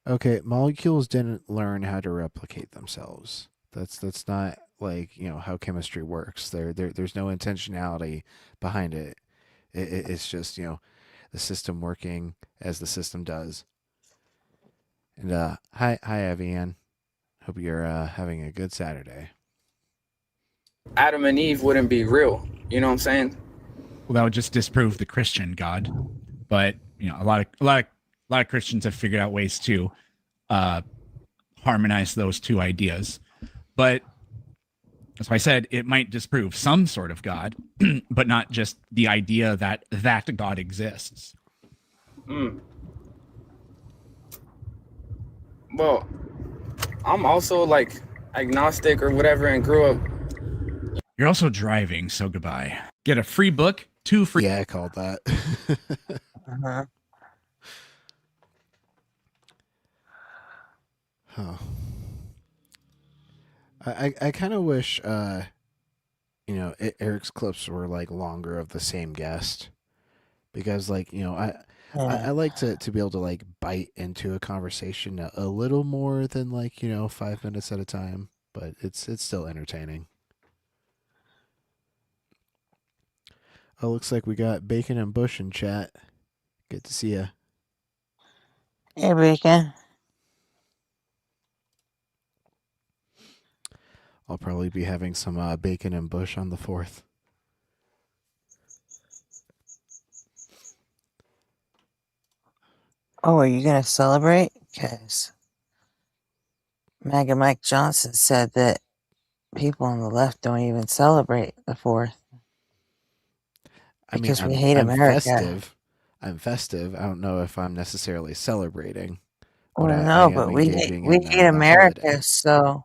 Okay, molecules didn't learn how to replicate themselves. That's not, like, you know, how chemistry works. There's no intentionality behind it. It's just, you know, the system working as the system does. And hi Evian. Hope you're having a good Saturday. Adam and Eve wouldn't be real. You know what I'm saying? Well, that would just disprove the Christian God. But you know, a lot of Christians have figured out ways to harmonize those two ideas. But as I said, it might disprove some sort of God, but not just the idea that God exists. Well, I'm also like agnostic or whatever and grew up. You're also driving, so goodbye. Get a free book, 2 free. Yeah, I called that. Uh-huh. Huh. I kind of wish, you know, Eric's clips were like longer of the same guest, because, like, you know, I like to be able to like bite into a conversation a little more than, like, you know, 5 minutes at a time, but it's still entertaining. Oh, looks like we got Bacon and Bush in chat. Good to see ya. Hey, Bacon. I'll probably be having some Bacon and Bush on the 4th. Oh, are you going to celebrate? Because MAGA Mike Johnson said that people on the left don't even celebrate the 4th. I mean, Because we hate I'm America. festive. I'm festive. I don't know if I'm necessarily celebrating, but Well, I no, am but we engaging hate in the America, holiday. so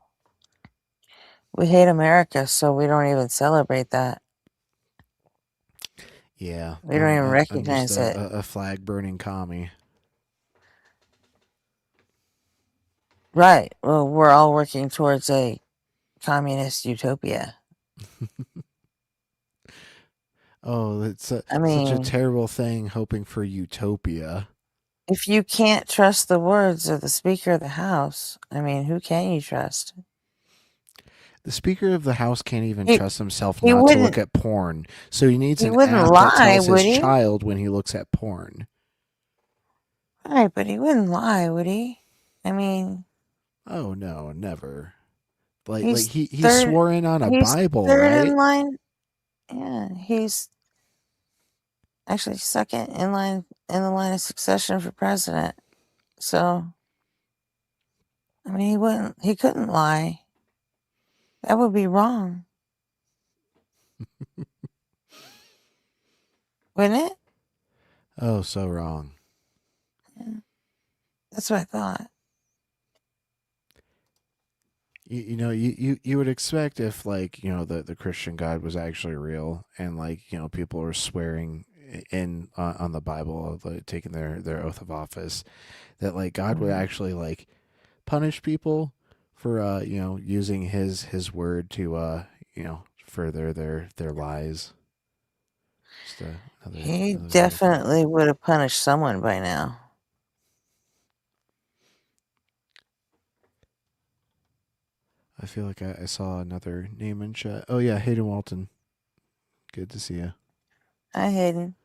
we hate America, so we don't even celebrate that. Yeah, We don't even I'm just recognize it. a flag burning commie. Right. Well, we're all working towards a communist utopia. Oh, it's I such a mean, terrible thing hoping for utopia. if you can't trust the words of the Speaker of the House, I mean, who can you trust? The Speaker of the House can't even He trust himself he not to look wouldn't at porn. So he needs he an wouldn't app that lie, tells would his he? child when he looks at porn. Right, but he wouldn't lie, would he? I mean, Oh no, never. Like he's he third swore in on a he's Bible, third right? in line. Yeah, he's actually second in the line of succession for president. So, I mean, he couldn't lie. That would be wrong, wouldn't it? Oh, so wrong. Yeah, that's what I thought. You know, you would expect if like, you know, the Christian God was actually real and like, you know, people were swearing in on the Bible, like, taking their oath of office, that like God would Mhm. actually like punish people for you know, using his word to you know, further their lies. Just He another way to put it. definitely would have punished someone by now. I feel like I saw another name in chat. Oh yeah, Hayden Walton. Good to see you. Hi, Hayden.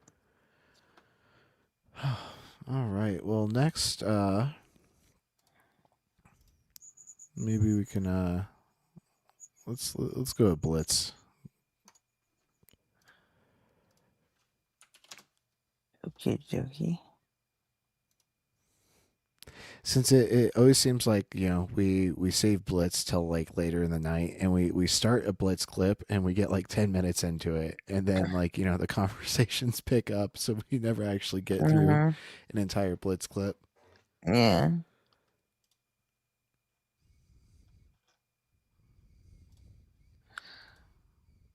All right. Well, next, maybe we can let's go with Blitz. Okie dokie. Since it always seems like, you know, we save Blitz till like later in the night, and we start a Blitz clip and we get like 10 minutes into it, and then like, you know, the conversations pick up, so we never actually get through Mm-hmm. an entire Blitz clip. Yeah.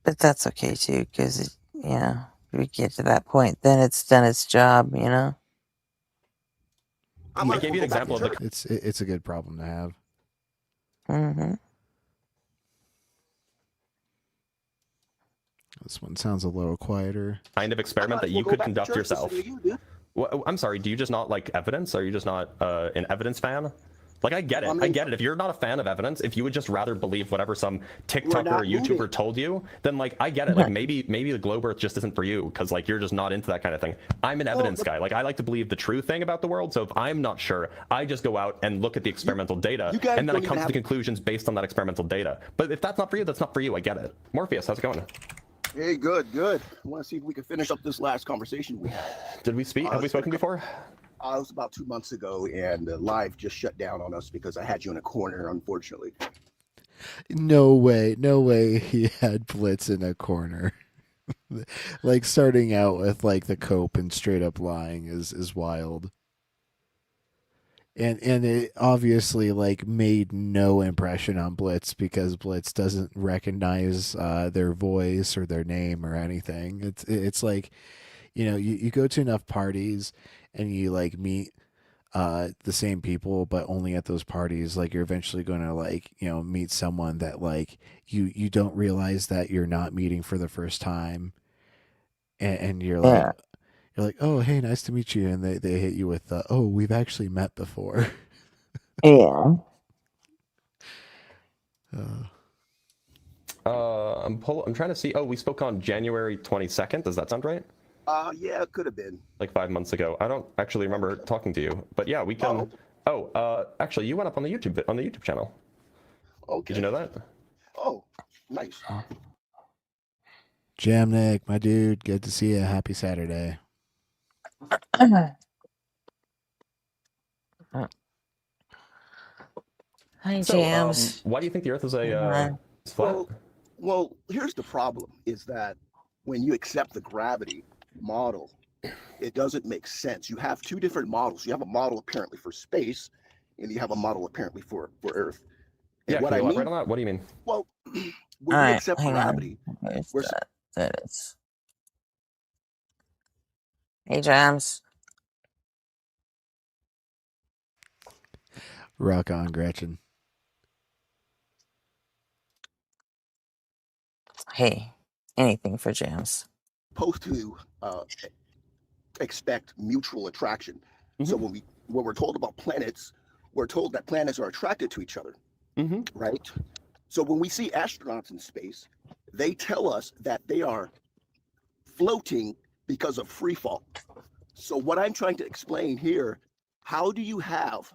But that's okay too, because you know, if we get to that point, then it's done its job, you know. I gave you an example of the It's a good problem to have. Mm-hmm. This one sounds a little quieter. kind of experiment that you could conduct yourself. Well, I'm sorry, do you just not like evidence? Are you just not an evidence fan? Like, I get it. I get it. If you're not a fan of evidence, if you would just rather believe whatever some TikToker or YouTuber told you, then like, I get it. Like, maybe the globe Earth just isn't for you because like you're just not into that kind of thing. I'm an evidence guy. Like, I like to believe the true thing about the world. So if I'm not sure, I just go out and look at the experimental data, and then I come to the conclusions based on that experimental data. But if that's not for you, that's not for you. I get it. Morpheus, how's it going? Hey, good. I want to see if we can finish up this last conversation we had. Did we speak? Have we spoken before? It was about 2 months ago, and live just shut down on us because I had you in a corner, unfortunately. No way he had Blitz in a corner. Like starting out with like the cope and straight up lying is wild. And it obviously like made no impression on Blitz because Blitz doesn't recognize their voice or their name or anything. It's like, you know, you go to enough parties and you like meet the same people, but only at those parties, like you're eventually going to like, you know, meet someone that like you don't realize that you're not meeting for the first time, and you're like, Yeah. you're like, oh hey, nice to meet you, and they hit you with oh, we've actually met before. Yeah. I'm trying to see. Oh, we spoke on January 22nd. Does that sound right? Yeah, it could have been. Like 5 months ago. I don't actually remember talking to you, but yeah, we can. Actually, you went up on the YouTube channel. Okay. Did you know that? Oh, nice. Jam Nick, my dude, good to see you. Happy Saturday. Hi, So, Jams. why do you think the Earth is a flat? Well, here's the problem: is that when you accept the gravity model, it doesn't make sense. You have two different models. You have a model apparently for space, and you have a model apparently for Earth. And Yeah, what can you I mean, elaborate on that? What do you mean? well, when we All right, accept hang gravity, on. Where's we're that? There it is. Hey, Jams. Rock on, Gretchen. Hey, anything for Jams. supposed to expect mutual attraction. So when we're told about planets, we're told that planets are attracted to each other, right? So when we see astronauts in space, they tell us that they are floating because of free fall. So what I'm trying to explain here, how do you have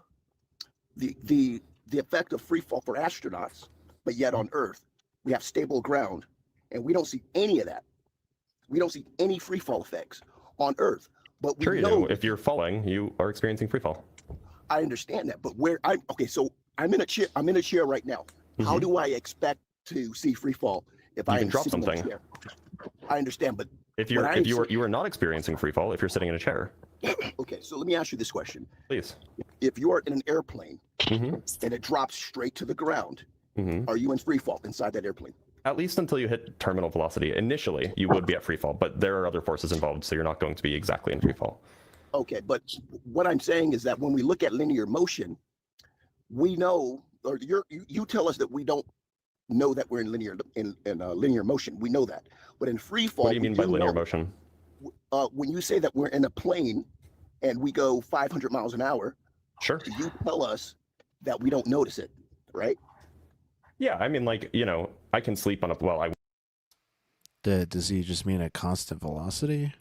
the effect of free fall for astronauts, but yet on Earth we have stable ground, and we don't see any of that. We don't see any free fall effects on Earth. But we Sure you know do. If you're falling, you are experiencing free fall. I understand that, but where I'm okay, so I'm in a chair. I'm in a chair right now. How do I expect to see free fall if I can drop sitting in a something. chair? I understand, but If you are not experiencing free fall, if you're sitting in a chair. okay, so let me ask you this question. Please. If you are in an airplane and it drops straight to the ground, are you in free fall inside that airplane? At least until you hit terminal velocity. Initially, you would be at free fall, but there are other forces involved, so you're not going to be exactly in free fall. Okay, but what I'm saying is that when we look at linear motion, we know, or you tell us that we don't know that we're in linear motion. We know that, but in free fall, What do you mean by linear motion? When you say that we're in a plane and we go 500 miles an hour, sure, you tell us that we don't notice it, right? Yeah, I mean, like, you know, I can sleep on a Does he just mean a constant velocity?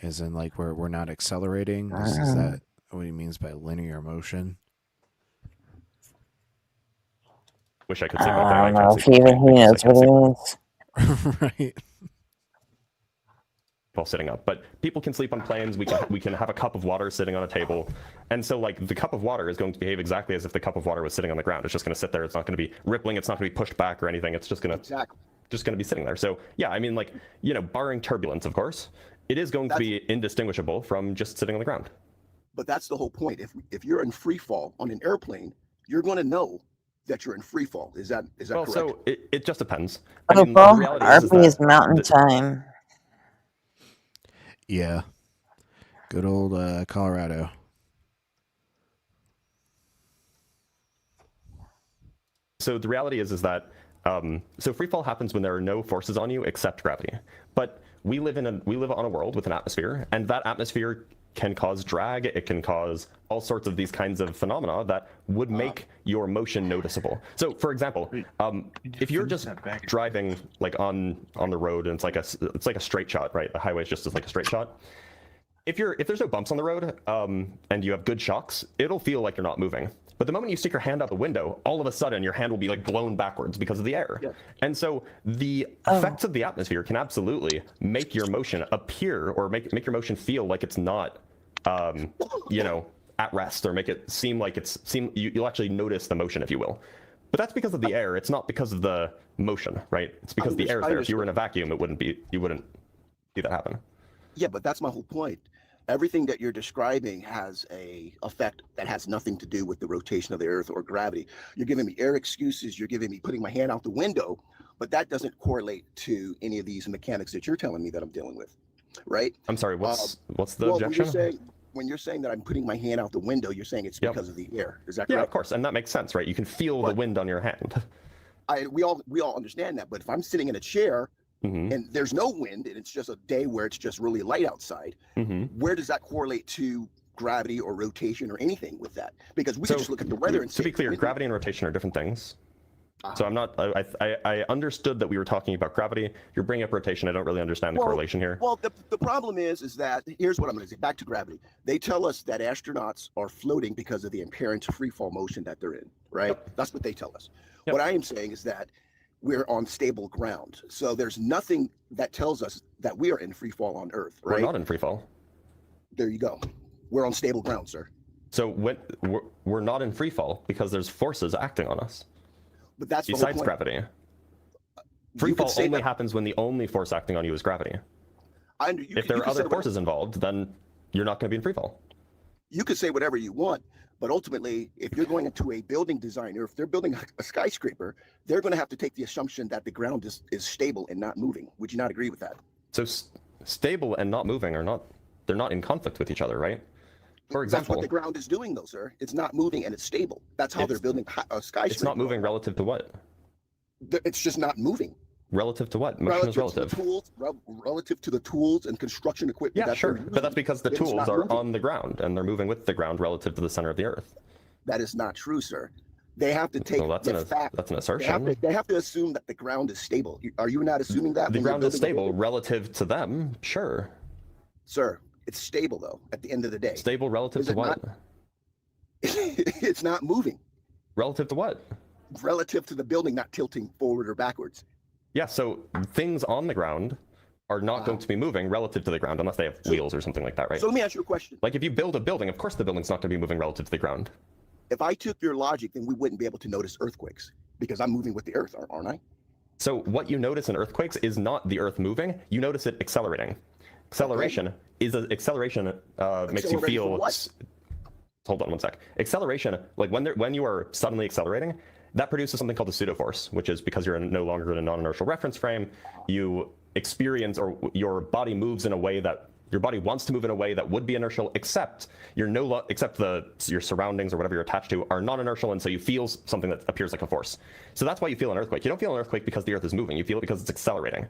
As in, like, we're not accelerating? Is that what he means by linear motion? Wish I could sleep up I there. don't I know can't if sleep even he knows because I can't what it means. Right. while sitting up, but people can sleep on planes. We can have a cup of water sitting on a table, and so like the cup of water is going to behave exactly as if the cup of water was sitting on the ground. It's just going to sit there. It's not going to be rippling. It's not going to be pushed back or anything. It's just going to be sitting there. So yeah, I mean, like, you know, barring turbulence, of course, it is going to be indistinguishable from just sitting on the ground. But that's the whole point. If you're in free fall on an airplane, you're going to know that you're in free fall. Is that well, correct? So it just depends. I mean, RP is mountain time. Yeah. Good old Colorado. So the reality is that so free fall happens when there are no forces on you except gravity. But we live on a world with an atmosphere, and that atmosphere can cause drag. It can cause all sorts of these kinds of phenomena that would make your motion noticeable. So, for example, if you're just driving like on the road and it's like a straight shot, right? The highway is just like a straight shot. If there's no bumps on the road and you have good shocks, it'll feel like you're not moving. But the moment you stick your hand out the window, all of a sudden your hand will be like blown backwards because of the air. Yeah. And so the effects of the atmosphere can absolutely make your motion appear or make your motion feel like it's not, you know, at rest, or make it seem like you'll actually notice the motion, if you will. But that's because of the air. It's not because of the motion, right? It's because the air is there. If you were in a vacuum, you wouldn't see that happen. Yeah, but that's my whole point. Everything that you're describing has a effect that has nothing to do with the rotation of the Earth or gravity. You're giving me air excuses. You're giving me putting my hand out the window, but that doesn't correlate to any of these mechanics that you're telling me that I'm dealing with, right? I'm sorry. What's the objection? When you're saying that I'm putting my hand out the window, you're saying it's because of the air. Is that correct? Yeah, of course, and that makes sense, right? You can feel the wind on your hand. We all understand that, but if I'm sitting in a chair and there's no wind and it's just a day where it's just really light outside, where does that correlate to gravity or rotation or anything with that? Because we can just look at the weather and to be clear, gravity and rotation are different things. So I'm not. I understood that we were talking about gravity. You're bringing up rotation. I don't really understand the correlation here. Well, the problem is that here's what I'm going to say. Back to gravity. They tell us that astronauts are floating because of the apparent free fall motion that they're in. Right. Yep. That's what they tell us. Yep. What I am saying is that we're on stable ground. So there's nothing that tells us that we are in free fall on Earth. Right. We're not in free fall. There you go. We're on stable ground, sir. So when we're not in free fall because there's forces acting on us. But that's besides gravity. Free fall only happens when the only force acting on you is gravity. If there are other forces involved, then you're not going to be in free fall. You could say whatever you want, but ultimately, if you're going into a building designer, if they're building a skyscraper, they're going to have to take the assumption that the ground is stable and not moving. Would you not agree with that? So stable and not moving they're not in conflict with each other, right? For example, that's what the ground is doing, though, sir. It's not moving and it's stable. That's how they're building a skyscraper. It's not moving relative to what? It's just not moving. Relative to what? Motion is relative. To the tools, relative to the tools and construction equipment. Yeah, sure. But that's because the It's tools not are moving. on the ground and they're moving with the ground relative to the center of the earth. That is not true, sir. They have to take Well, that's the an fact. that's an assertion. They have to assume that the ground is stable. Are you not assuming that? The when you're ground is building a stable building? relative to them, sure. Sir, it's stable though, at the end of the day. Stable relative Is to it what? It's not moving. Relative to what? Relative to the building not tilting forward or backwards. Yeah, so things on the ground are not going to be moving relative to the ground unless they have wheels or something like that, right? So let me ask you a question. Like if you build a building, of course the building's not going to be moving relative to the ground. If I took your logic, then we wouldn't be able to notice earthquakes because I'm moving with the earth, aren't I? So what you notice in earthquakes is not the earth moving, you notice it accelerating. Acceleration makes you Accelerating feel from what? Hold on one sec. Acceleration, like when you are suddenly accelerating, that produces something called a pseudoforce, which is because you're no longer in a non-inertial reference frame, you experience, or your body moves in a way that your body wants to move in a way that would be inertial, except your surroundings or whatever you're attached to are non-inertial, and so you feel something that appears like a force. So that's why you feel an earthquake. You don't feel an earthquake because the earth is moving. You feel it because it's accelerating.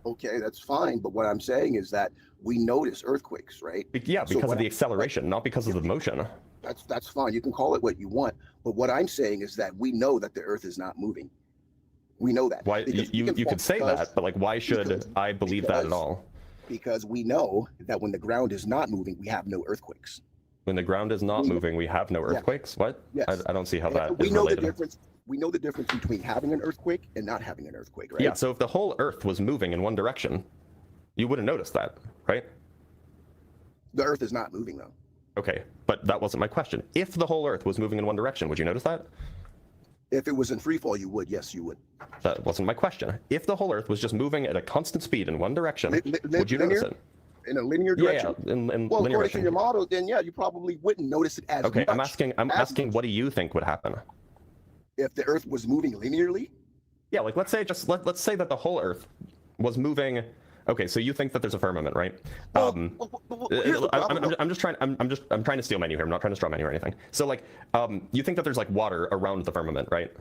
Okay, that's fine. But what I'm saying is that we notice earthquakes, right? Yeah, because of the acceleration, not because of the motion. That's fine. You can call it what you want. But what I'm saying is that we know that the earth is not moving. We know that. Why you could say that, but like, why should I believe that at all? Because we know that when the ground is not moving, we have no earthquakes. When the ground is not moving, we have no earthquakes? What? Yes. I don't see how that we is know related. the difference. We know the difference between having an earthquake and not having an earthquake, right? Yeah, so if the whole earth was moving in one direction, you wouldn't notice that, right? The earth is not moving though. Okay, but that wasn't my question. If the whole earth was moving in one direction, would you notice that? If it was in free fall, you would. Yes, you would. That wasn't my question. If the whole earth was just moving at a constant speed in one direction, would you notice it? In a linear direction? Yeah, in Well, linear according to direction. your model, then yeah, you probably wouldn't notice it as Okay, much. I'm asking what do you think would happen? If the earth was moving linearly? Yeah, like let's say that the whole earth was moving. Okay, so you think that there's a firmament, right? Here's the problem, I'm trying to steal menu here. I'm not trying to straw menu or anything. So like, you think that there's like water around the firmament, right?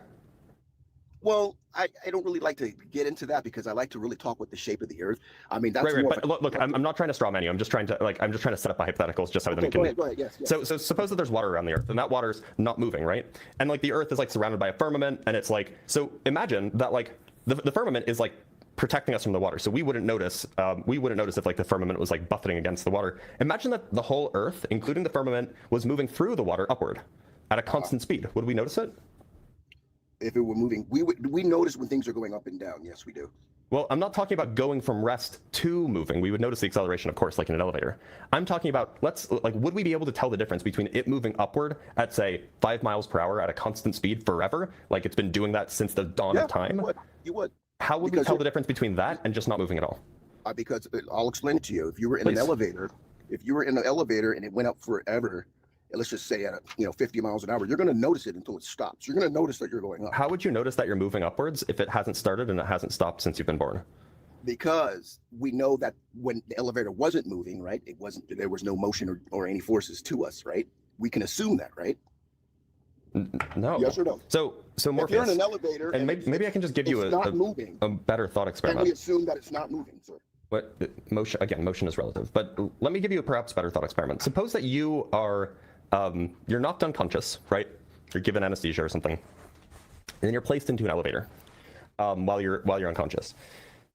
Well, I don't really like to get into that because I like to really talk with the shape of the earth. I mean, that's Right. more But look, I'm not trying to straw menu. I'm just trying to set up a hypotheticals just so that we can. Go ahead. Yes. So suppose that there's water around the earth and that water's not moving, right? And like the earth is like surrounded by a firmament, and it's like, so imagine that like the firmament is like protecting us from the water, so we wouldn't notice if like the firmament was like buffeting against the water. Imagine that the whole earth, including the firmament, was moving through the water upward at a constant speed. Would we notice it? If it were moving, we notice when things are going up and down. Yes, we do. Well, I'm not talking about going from rest to moving. We would notice the acceleration, of course, like in an elevator. I'm talking about, would we be able to tell the difference between it moving upward at, say, 5 miles per hour at a constant speed forever, like it's been doing that since the dawn of time? You would. How would we tell the difference between that and just not moving at all? Because I'll explain it to you. If you were in an elevator, and it went up forever, let's just say at 50 miles an hour, you're going to notice it until it stops. You're going to notice that you're going up. How would you notice that you're moving upwards if it hasn't started and it hasn't stopped since you've been born? Because we know that when the elevator wasn't moving, right, there was no motion or any forces to us, right? We can assume that, right? No. Yes or no? So Morpheus, if you're in an elevator and maybe I can just give you a better thought experiment. And we assume that it's not moving, sir. What motion is relative, but let me give you a perhaps better thought experiment. Suppose that you are you're knocked unconscious, right? You're given anesthesia or something, and then you're placed into an elevator while you're unconscious.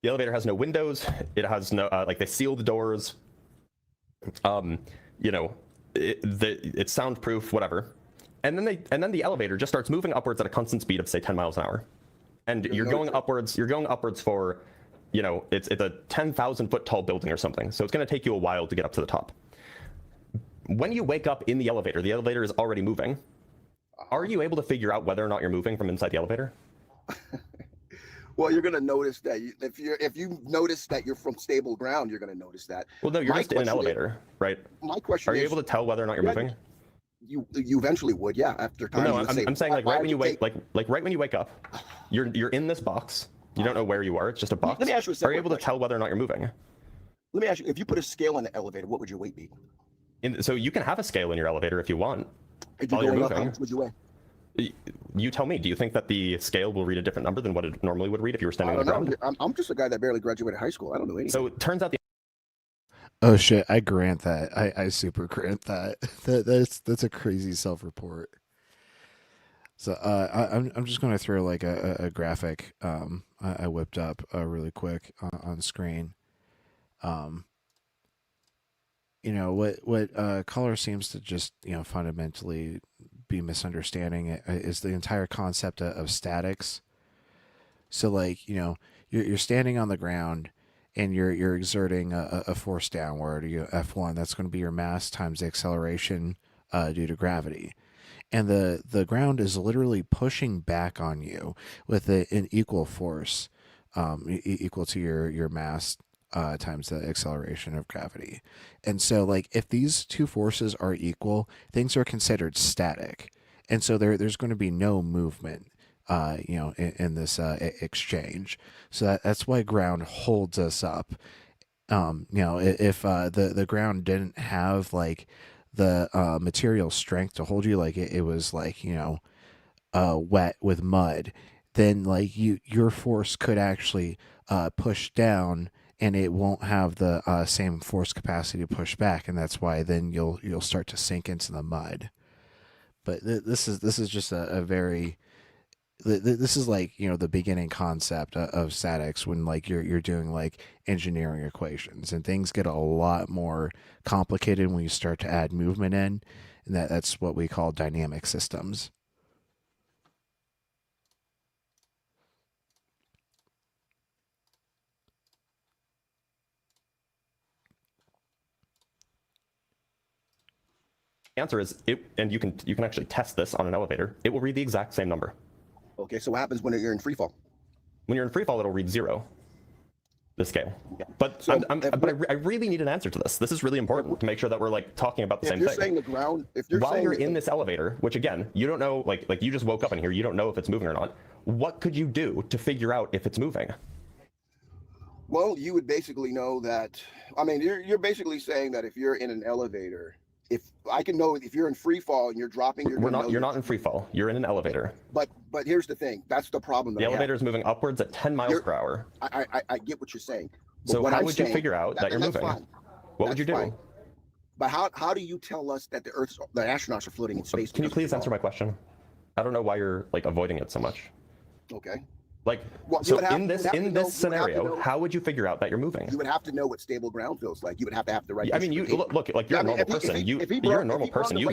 The elevator has no windows. It has no they seal the doors. It's soundproof, whatever. And then the elevator just starts moving upwards at a constant speed of say 10 miles an hour, and you're going upwards for, it's a 10,000 foot tall building or something. So it's going to take you a while to get up to the top. When you wake up in the elevator is already moving. Are you able to figure out whether or not you're moving from inside the elevator? Well, you're going to notice that if you notice that you're from stable ground, you're going to notice that. Well, no, you're just in an elevator, right? My question is, are you able to tell whether or not you're moving? You eventually would, yeah. After time. No, I'm saying like right when you wake right when you wake up, you're in this box. You don't know where you are. It's just a box. Let me ask you a Are you able to tell whether or not you're moving? Let me ask you, if you put a scale on the elevator, what would your weight be? So you can have a scale in your elevator if you want. If you're going up, how much would you weigh? You tell me. Do you think that the scale will read a different number than what it normally would read if you were standing I on the don't ground? know. I'm just a guy that barely graduated high school. I don't know anything. So it turns out the Oh shit! I grant that. I super grant that. That's a crazy self-report. So I'm just gonna throw like a graphic I whipped up really quick on screen. Um, what color seems to just fundamentally be misunderstanding is the entire concept of statics. So like you're standing on the ground and you're exerting a force downward. F1, that's going to be your mass times the acceleration due to gravity. And the ground is literally pushing back on you with an equal force, equal to your mass times the acceleration of gravity. And so, like, if these two forces are equal, things are considered static. And so there's going to be no movement, in this exchange. So that's why ground holds us up. If the ground didn't have like the material strength to hold you, like it was like wet with mud, then like your force could actually push down, and it won't have the same force capacity to push back, and that's why then you'll start to sink into the mud. But this is just a very this is like the beginning concept of statics, when like you're doing like engineering equations, and things get a lot more complicated when you start to add movement in, and that's what we call dynamic systems. answer is it, and you can actually test this on an elevator. It will read the exact same number. Okay, so what happens when you're in free fall? When you're in free fall, it'll read 0. The scale. Okay. But So I really need an answer to this. This is really important to make sure that we're like talking about the if same you're thing. saying the ground, if you're While saying you're that in this elevator, which again, you don't know, like you just woke up in here, you don't know if it's moving or not. What could you do to figure out if it's moving? well, you would basically know that. I mean, you're basically saying that if you're in an elevator, if I can know if you're in free fall and you're dropping, You're not in free fall. You're in an elevator. But here's the thing. That's the problem. The elevator is moving upwards at 10 miles per hour. I get what you're saying. But So what how I'm would you saying- figure out that you're that's moving? fine. What would you do? That's fine. But how do you tell us that the astronauts are floating in space? Can you please answer my question? I don't know why you're like avoiding it so much. Okay. Like, Well, you so would have- in you would this have to know- you would have to scenario, know- how would you figure out that you're moving? You would have to know what stable ground feels like. You would have to have the right. I mean, you look like you're Yeah, a normal if he- person. if he You're a brought- normal if he brought person. the You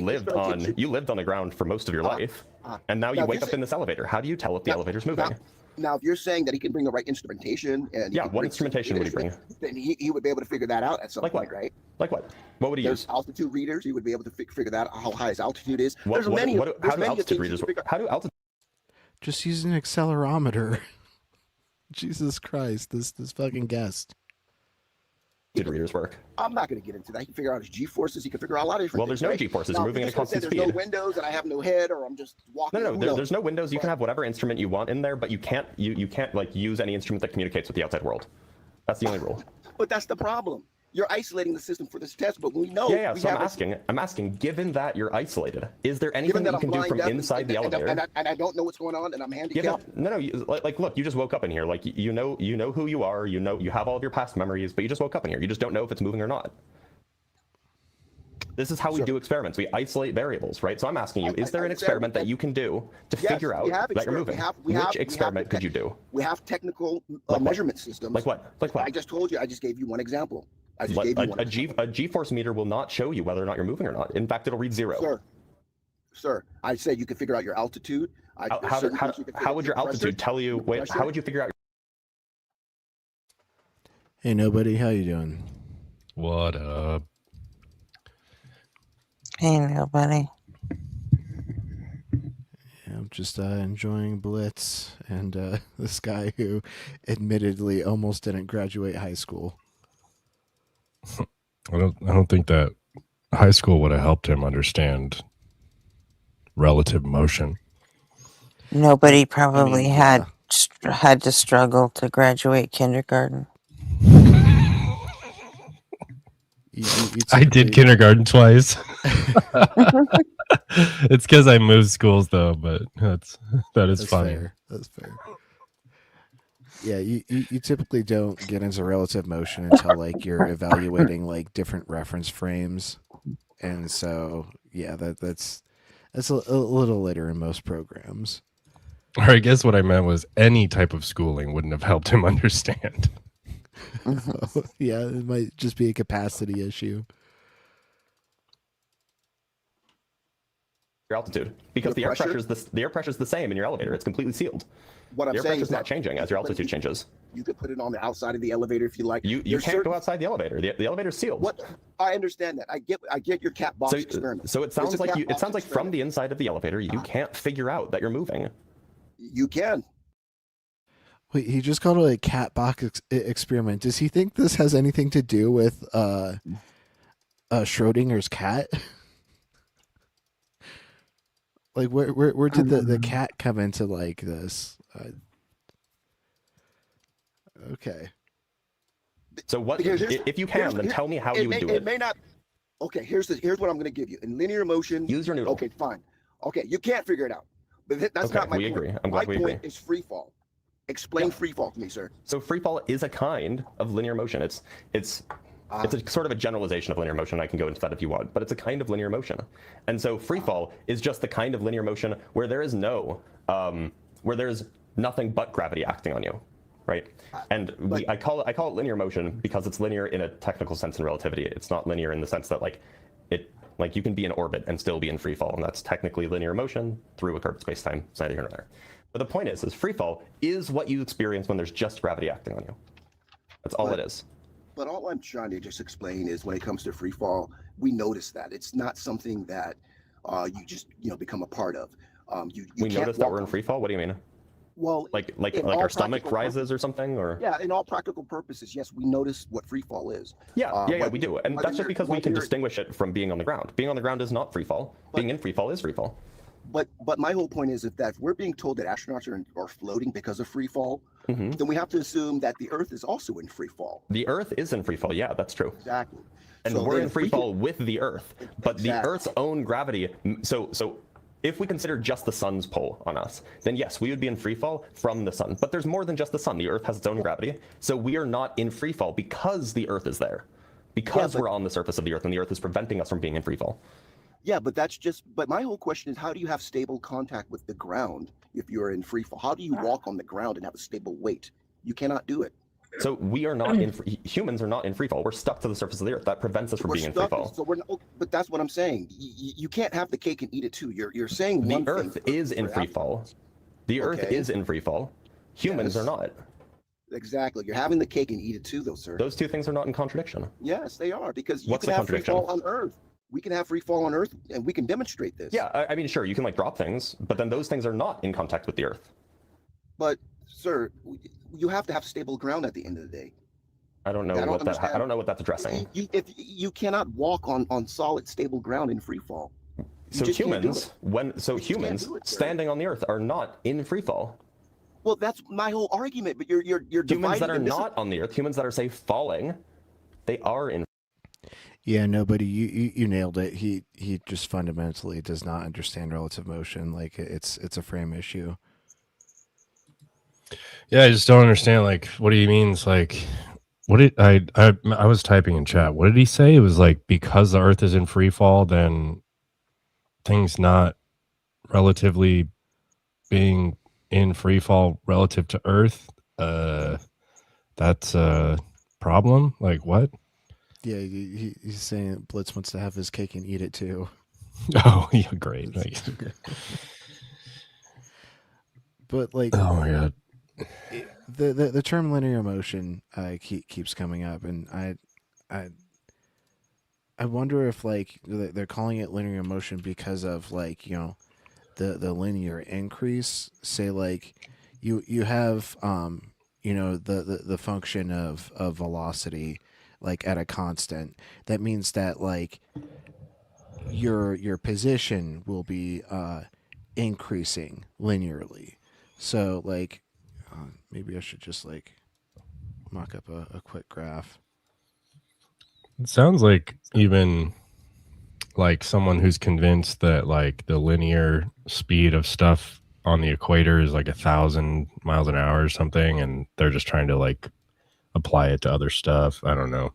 right lived on the ground for most of your life, and now you now wake if up you're in this elevator. How do you tell if the elevator's moving? Now, if you're saying that he can bring the right instrumentation, and Yeah, what instrumentation would he bring? Then he would be able to figure that out at some Like point, what? right? Like what? What would he There's use? altitude readers. He would be able to figure that out, how high his altitude is. How do altitude readers work? How do altitude Just use an accelerometer. Jesus Christ, this fucking guest. readers work? I'm not going to get into that. He can figure out his G forces. He can figure out a lot of different Well, things. there's no right? G forces. Now, You're moving if at a you're just gonna constant say there's speed. no windows and I have no head, or I'm just walking. No, there's no windows. You can have whatever instrument you want in there, but you can't like use any instrument that communicates with the outside world. That's the only rule. But that's the problem. You're isolating the system for this test, but we know. Yeah. we So have I'm asking, given that you're isolated, is there given anything that that you I'm can do blind, from deaf, inside the elevator? and I don't know what's going on, and I'm handicapped. Like, look, you just woke up in here. Like, you know who you are. You have all of your past memories, but you just woke up in here. You just don't know if it's moving or not. This is how we do experiments. We isolate variables, right? So I'm asking you, is there an experiment that you can do to figure out that you're moving? Which experiment could you do? We have technical Like what? measurement systems. Like what? Like what? I just told you. I just gave you one example. I just gave you one. A G-force meter will not show you whether or not you're moving or not. In fact, it'll read 0. Sir, I said you could figure out your altitude. How would your altitude tell you? Wait, how would you figure out? Hey, nobody, how you doing? What up? Hey, nobody. Yeah, I'm just enjoying Blitz and this guy who admittedly almost didn't graduate high school. I don't think that high school would have helped him understand relative motion. Nobody probably had to struggle to graduate kindergarten. I did kindergarten twice. It's because I moved schools though, but that is That's funny. fair. That's fair. Yeah, you typically don't get into relative motion until like you're evaluating like different reference frames, and so yeah, that's a little later in most programs. Or I guess what I meant was any type of schooling wouldn't have helped him understand. Yeah, it might just be a capacity issue. Your altitude, because the air pressure is the same in your elevator. It's completely sealed. What I'm the air saying pressure is is not changing as your altitude changes. You could put it on the outside of the elevator if you like. You can't go outside the elevator. The elevator's sealed. What? I understand that. I get your cat box experiment. So it sounds like from the inside of the elevator, you can't figure out that you're moving. You can. Wait, he just called it a cat box experiment. Does he think this has anything to do with Schrodinger's cat? Like where did the cat come into like this? Okay. So what if you can, then tell me how you would do it. It may not. Okay, here's what I'm going to give you. In linear motion, use your noodle. Okay, fine. Okay, you can't figure it out. But that's okay, not my we point. agree. I'm glad we agree. My point is free fall. Explain free fall to me, sir. So free fall is a kind of linear motion. It's a sort of a generalization of linear motion. I can go into that if you want, but it's a kind of linear motion. And so free fall is just the kind of linear motion where there is where there's nothing but gravity acting on you, right? And I call it linear motion because it's linear in a technical sense in relativity. It's not linear in the sense that you can be in orbit and still be in free fall, and that's technically linear motion through a curved spacetime. It's neither here nor there. But the point is free fall is what you experience when there's just gravity acting on you. That's all it is. But all I'm trying to just explain is when it comes to free fall, we notice that it's not something that you just become a part of. We notice that we're in free fall. What do you mean? Well, like our stomach rises or something, or yeah, in all practical purposes, yes, we notice what free fall is. Yeah, we do, and that's just because we can distinguish it from being on the ground. Being on the ground is not free fall. Being in free fall is free fall. But my whole point is if we're being told that astronauts are floating because of free fall, then we have to assume that the Earth is also in free fall. The Earth is in free fall. Yeah, that's true. Exactly. And so we're in free fall with the Earth, but the Earth's own gravity. So if we consider just the sun's pull on us, then yes, we would be in free fall from the sun. But there's more than just the sun. The Earth has its own gravity. So we are not in free fall because the Earth is there. Because we're on the surface of the Earth and the Earth is preventing us from being in free fall. Yeah, but my whole question is, how do you have stable contact with the ground if you're in free fall? How do you walk on the ground and have a stable weight? You cannot do it. So we are not humans are not in free fall. We're stuck to the surface of the Earth. That prevents us from being in free fall. So but that's what I'm saying. You can't have the cake and eat it too. You're saying the Earth is in free fall. The Earth is in free fall. Humans are not. Exactly. You're having the cake and eat it too, though, sir. Those two things are not in contradiction. Yes, they are, because you can have free fall on Earth. We can have free fall on Earth, and we can demonstrate this. Yeah, I mean, sure, you can drop things, but then those things are not in contact with the Earth. But, sir, you have to have stable ground at the end of the day. I don't know what that's addressing. You cannot walk on solid, stable ground in free fall. So humans, standing on the Earth are not in free fall. Well, that's my whole argument. But you're humans that are not on the Earth, humans that are say falling, they are in. Yeah, nobody. You nailed it. He just fundamentally does not understand relative motion. Like it's a frame issue. Yeah, I just don't understand. Like, what do you mean? It's like, what did I was typing in chat. What did he say? It was like, because the Earth is in free fall, then things not relatively being in free fall relative to Earth. That's a problem. Like what? Yeah, he's saying Blitz wants to have his cake and eat it too. Oh, yeah, great. But like, oh my god, the term linear motion keeps coming up, and I wonder if like they're calling it linear motion because of like the linear increase. Say like you have the function of velocity like at a constant. That means that like your position will be increasing linearly. So like maybe I should just like mock up a quick graph. it sounds like even like someone who's convinced that like the linear speed of stuff on the equator is like 1,000 miles an hour or something, and they're just trying to like apply it to other stuff. I don't know.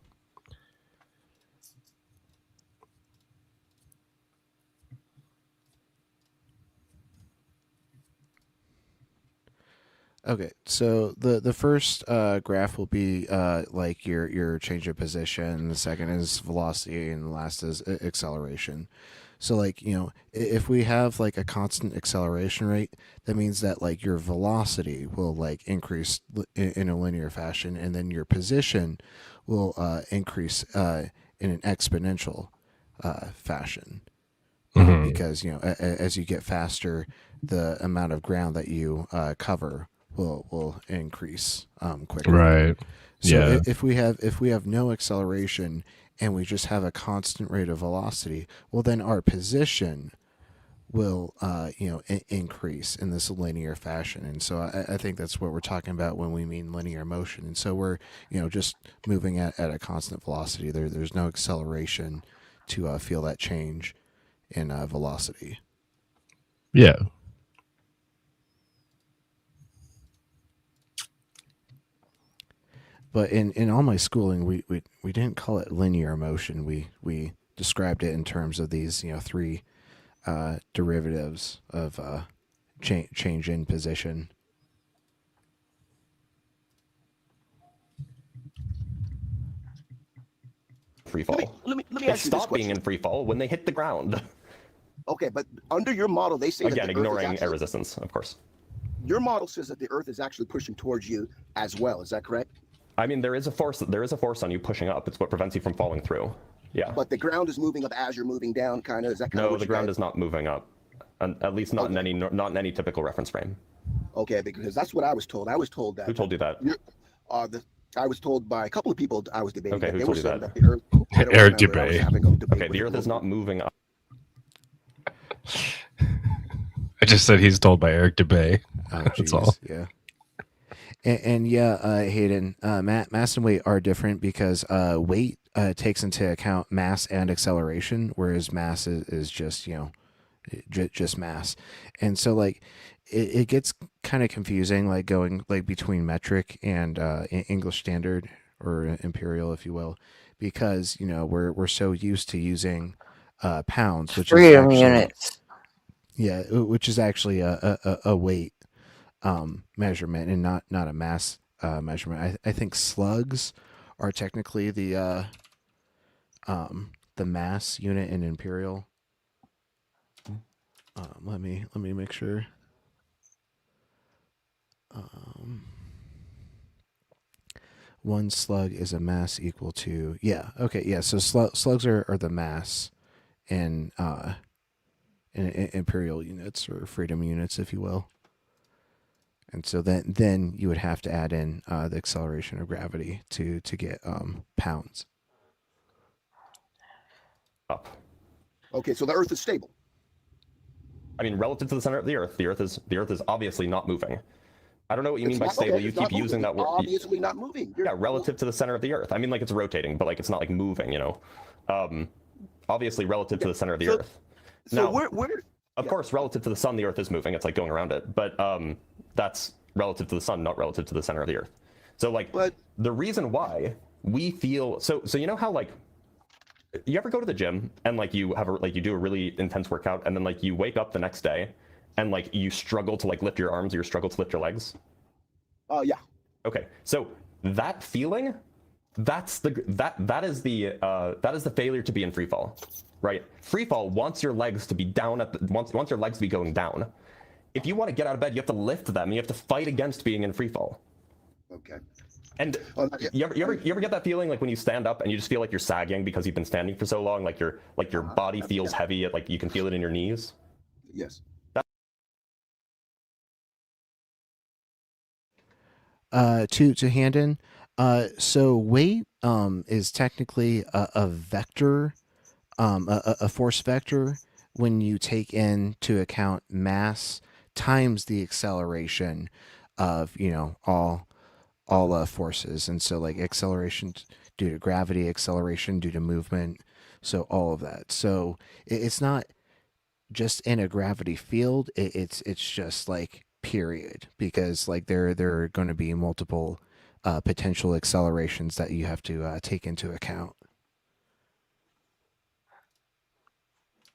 Okay, so the first graph will be like your change of position. The second is velocity, and the last is acceleration. So like if we have like a constant acceleration rate, that means that like your velocity will like increase in a linear fashion, and then your position will increase in an exponential fashion. Because as you get faster, the amount of ground that you cover will increase quicker. Right. So Yeah. if we have no acceleration and we just have a constant rate of velocity, well then our position will increase in this linear fashion. And so I think that's what we're talking about when we mean linear motion. And so we're just moving at a constant velocity. There's no acceleration to feel that change in velocity. Yeah. But in all my schooling, we didn't call it linear motion. We described it in terms of these three derivatives of change in position. Free fall. Let me It ask you this stopped being question. in free fall when they hit the ground. Okay, but under your model, they say Again, that the Earth is ignoring actually, air resistance, of course. your model says that the Earth is actually pushing towards you as well. Is that correct? I mean, there is a force. There is a force on you pushing up. It's what prevents you from falling through. Yeah. But the ground is moving up as you're moving down, kind of. Is that kind of No, what the you ground guys- is not moving up, at least not in any typical reference frame. Okay, because that's what I was told. I was told that. Who told you that? I was told by a couple of people I was debating. Okay, that who they told were you saying that? the Earth. I don't Eric remember. I was Dubay. having a debate Okay, with the a Earth is couple not moving up. I just said he's told by Eric Dubay. Oh, That's all. Yeah. And Hayden, mass and weight are different because weight takes into account mass and acceleration, whereas mass is just just mass. And so like it gets kind of confusing, like going like between metric and English standard or imperial, if you will, because we're so used to using pounds, which Freedom is actually, units. yeah, which is actually a weight measurement and not a mass measurement. I think slugs are technically the mass unit in imperial. Let me make sure. One slug is a mass equal to, yeah, okay, yeah. So slugs are the mass in imperial units or freedom units, if you will. And so then you would have to add in the acceleration of gravity to get pounds. Up. Okay, so the Earth is stable. I mean, relative to the center of the Earth is obviously not moving. I don't know what you mean by It's not- stable. okay, You it's not keep using moving. that word. Obviously not moving. Yeah, relative to the center of the Earth. I mean, like it's rotating, but like it's not like moving. Obviously relative to the center of the Earth. So Now, where of course, relative to the sun, the Earth is moving. It's like going around it, but that's relative to the sun, not relative to the center of the Earth. So like the reason why we feel so you know how like you ever go to the gym and like you do a really intense workout and then like you wake up the next day and like you struggle to like lift your arms or you struggle to lift your legs? yeah. Okay, so that feeling, that is the failure to be in free fall, right? Free fall wants your legs to be down wants your legs to be going down. If you want to get out of bed, you have to lift them. You have to fight against being in free fall. Okay. And you ever get that feeling like when you stand up and you just feel like you're sagging because you've been standing for so long, like your body feels heavy, like you can feel it in your knees? Yes. To hand in, so weight is technically a vector, a force vector when you take into account mass times the acceleration of all forces. And so like acceleration due to gravity, acceleration due to movement, So all of that. So it's not just in a gravity field. It's just like period, because like there are going to be multiple potential accelerations that you have to take into account.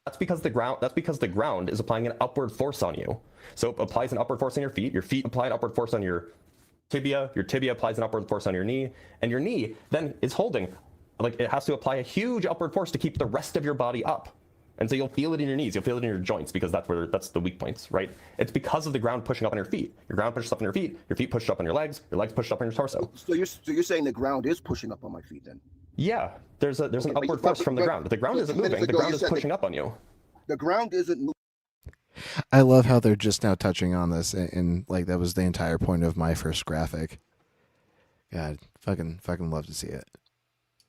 That's because the ground is applying an upward force on you. So it applies an upward force on your feet apply an upward force on your tibia applies an upward force on your knee, and your knee then is holding, like, it has to apply a huge upward force to keep the rest of your body up. And so you'll feel it in your knees, you'll feel it in your joints, because that's the weak points, right? It's because of the ground pushing up on your feet. Your ground pushes up on your feet push up on your legs push up on your torso. So you're saying the ground is pushing up on my feet then? Yeah, there's an upward force from the ground. The ground isn't moving, the ground is pushing up on you. The ground isn't moving. I love how they're just now touching on this, and like that was the entire point of my first graphic. God, fucking love to see it.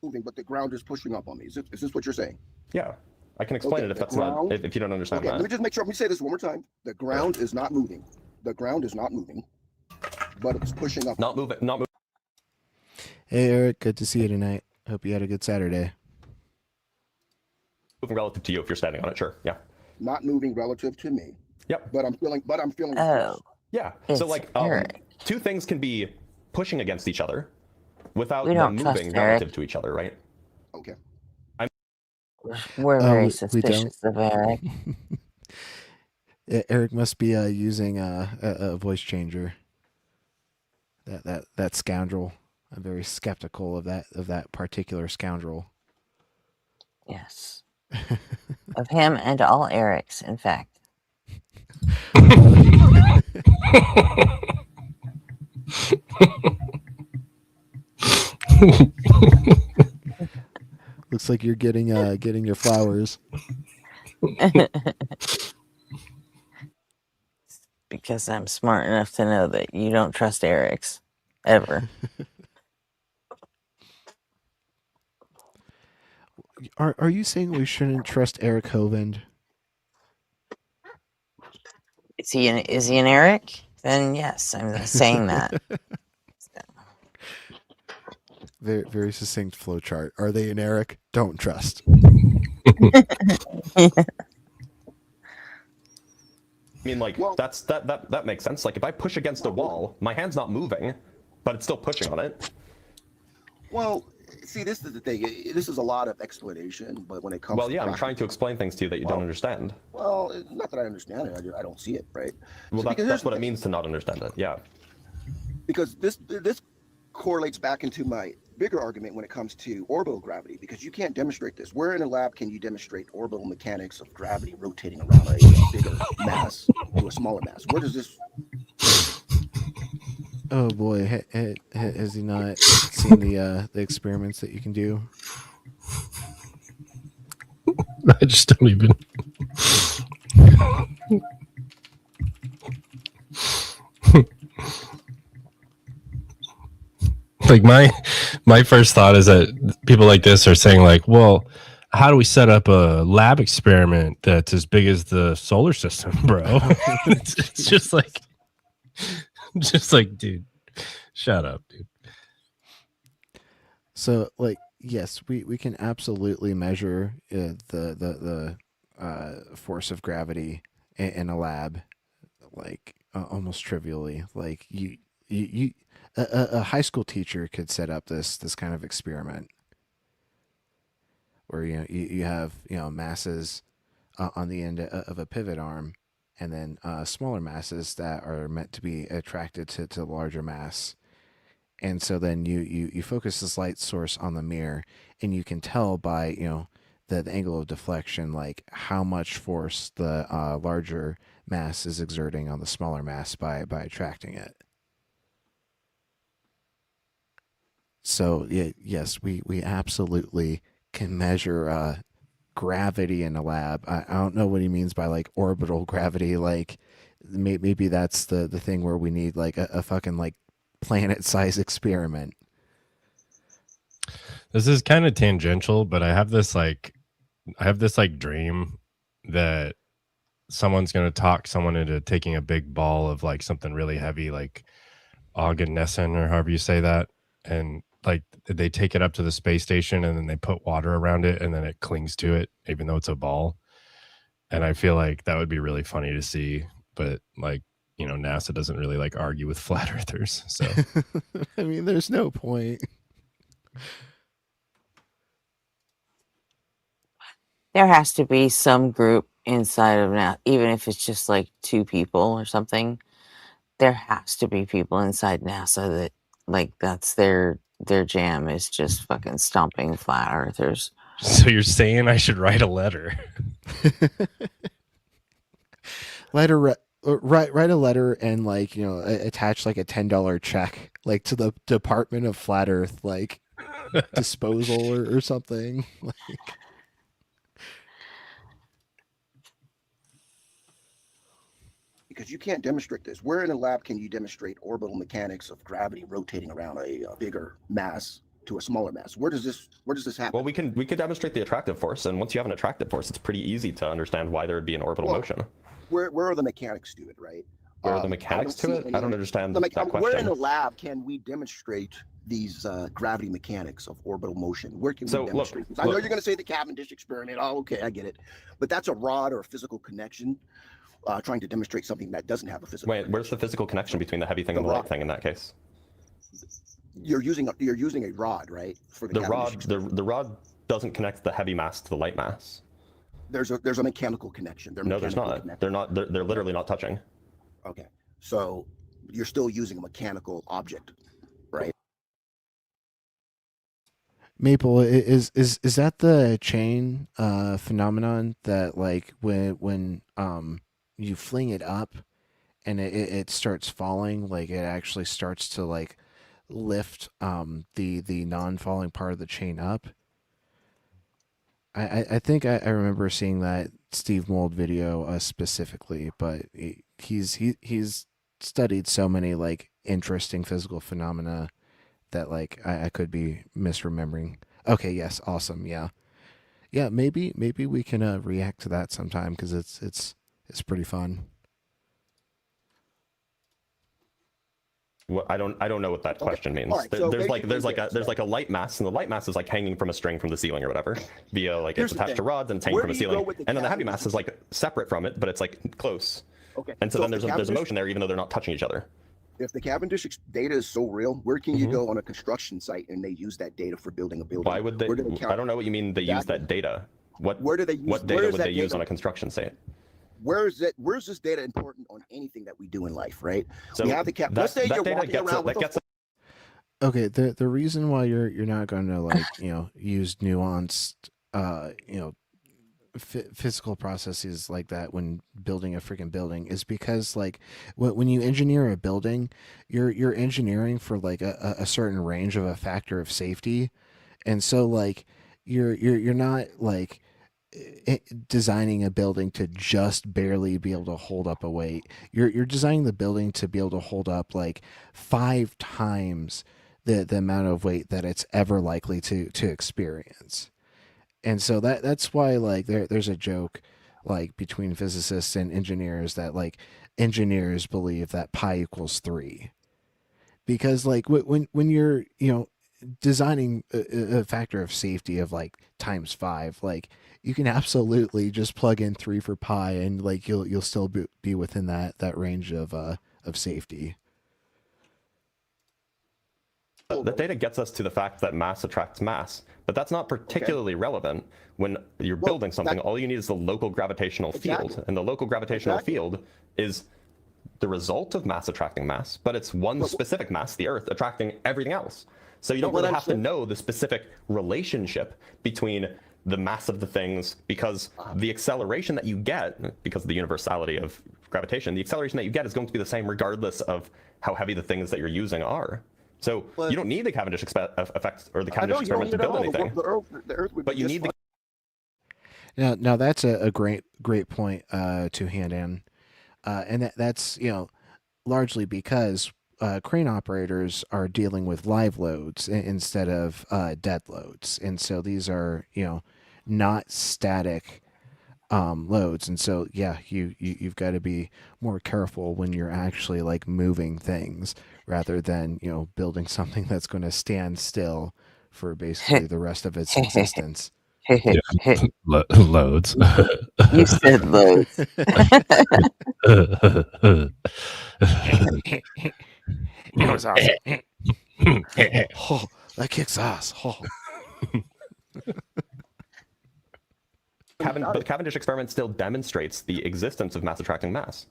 Moving, but the ground is pushing up on me. Is this what you're saying? Yeah, I can explain it if that's not if you don't understand that. Let me just make sure. Let me say this one more time. The ground is not moving. The ground is not moving, but it's pushing up. Not moving. Hey Eric, good to see you tonight. Hope you had a good Saturday. Moving relative to you if you're standing on it, sure. Yeah. Not moving relative to me. Yep. But I'm feeling. Oh. Yeah. So like two things can be pushing against each other without them moving relative to each other, right? Okay. We're very suspicious of Eric. Eric must be using a voice changer. That scoundrel. I'm very skeptical of that particular scoundrel. Yes. Of him and all Erics, in fact. Looks like you're getting your flowers. Because I'm smart enough to know that you don't trust Erics. Ever. Are you saying we shouldn't trust Eric Hovind? Is he an Eric? Then yes, I'm saying that. Very, very succinct flow chart. Are they an Eric? Don't trust. I mean, like, that makes sense. Like, if I push against a wall, my hand's not moving, but it's still pushing on it. Well, see, this is the thing. This is a lot of explanation, but when it comes to I'm trying to explain things to you that you don't understand. Well, not that I understand it. I don't see it, right? Well, so that's what it means to not understand it, yeah. Because this correlates back into my bigger argument when it comes to orbital gravity, because you can't demonstrate this. Where in a lab can you demonstrate orbital mechanics of gravity rotating around a bigger mass to a smaller mass? Where does this... Oh boy, has he not seen the experiments that you can do? I just don't even. Like my first thought is that people like this are saying like, well, how do we set up a lab experiment that's as big as the solar system, bro? it's just like, dude, shut up, dude. So, like, yes, we can absolutely measure the force of gravity in a lab, like almost trivially. Like a high school teacher could set up this kind of experiment where you have masses on the end of a pivot arm, and then smaller masses that are meant to be attracted to the larger mass. And so then you focus this light source on the mirror, and you can tell by the angle of deflection, like how much force the larger mass is exerting on the smaller mass by attracting it. So yes, we absolutely can measure gravity in a lab. I don't know what he means by like orbital gravity. Like maybe that's the thing where we need like a fucking like planet-sized experiment. This is kind of tangential, but I have this dream that someone's going to talk someone into taking a big ball of like something really heavy, like Ogden or however you say that, and like they take it up to the space station and then they put water around it and then it clings to it, even though it's a ball. And I feel like that would be really funny to see, but like, you know, NASA doesn't really like argue with flat earthers. So, I mean, there's no point. There has to be some group inside of NASA, even if it's just like 2 people or something. There has to be people inside NASA that like that's their jam is just fucking stomping flat earthers. so you're saying I should write a letter? Write a letter and like, you know, attach like a $10 check like to the Department of Flat Earth like disposal or something. Like, because you can't demonstrate this. Where in a lab can you demonstrate orbital mechanics of gravity rotating around a bigger mass to a smaller mass? Where does this happen? Well, we could demonstrate the attractive force, and once you have an attractive force, it's pretty easy to understand why there would be an orbital motion. Where are the mechanics to it, right? Where are the mechanics to it? I don't understand that question. Where in a lab can we demonstrate these gravity mechanics of orbital motion? Where can we demonstrate this? I know you're going to say the Cavendish experiment. Oh, okay, I get it. But that's a rod or a physical connection. Trying to demonstrate something that doesn't have a physical. Wait, where's the physical connection between the heavy thing and the light thing in that case? You're using a rod, right? For the rod, the rod doesn't connect the heavy mass to the light mass. There's a mechanical connection. No, there's not. They're literally not touching. Okay, so you're still using a mechanical object, right? Maple, is that the chain phenomenon that like when you fling it up and it starts falling, like it actually starts to like lift the non-falling part of the chain up? I think I remember seeing that Steve Mold video specifically, but he's studied so many like interesting physical phenomena that like I could be misremembering. Okay, yes, awesome, yeah, maybe we can react to that sometime because it's pretty fun. Well, I don't know what that question means. Right, so there's like a light mass, and the light mass is like hanging from a string from the ceiling or whatever, via like it's attached to rods and it's hanging from a ceiling. And then the heavy mass is like separate from it, but it's like close. Okay. And so then there's a motion there, even though they're not touching each other. If the Cavendish data is so real, where can you go on a construction site and they use that data for building a building? Why would they? I don't know what you mean. They use that data. What data would they use on a construction site? Where's this data important on anything that we do in life, right? So we have the let's say you're walking around with Okay, the reason why you're not going to like use nuanced physical processes like that when building a freaking building is because like when you engineer a building, you're engineering for like a certain range of a factor of safety, and so like you're not like designing a building to just barely be able to hold up a weight. You're designing the building to be able to hold up like 5 times the amount of weight that it's ever likely to experience. And so that's why like there's a joke like between physicists and engineers that like engineers believe that pi equals 3, because like when you're designing a factor of safety of like times 5, like you can absolutely just plug in 3 for pi and like you'll still be within that range of safety. The data gets us to the fact that mass attracts mass, but that's not particularly relevant when you're building something. All you need is the local gravitational field, and the local gravitational field is the result of mass attracting mass, but it's one specific mass, the Earth, attracting everything else. So you don't really have to know the specific relationship between the mass of the things, because the acceleration that you get, because of the universality of gravitation, the acceleration that you get is going to be the same regardless of how heavy the things that you're using are. So you don't need the Cavendish effect or the Cavendish experiment to build anything. The Earth would but you need the... Now that's a great point to hand in, and that's largely because crane operators are dealing with live loads instead of dead loads, and so these are not static loads, and so you've got to be more careful when you're actually like moving things rather than, you know, building something that's going to stand still for basically the rest of its existence. Loads. You said loads. That was awesome. Oh, that kicks ass. Oh. But the Cavendish experiment still demonstrates the existence of mass attracting mass.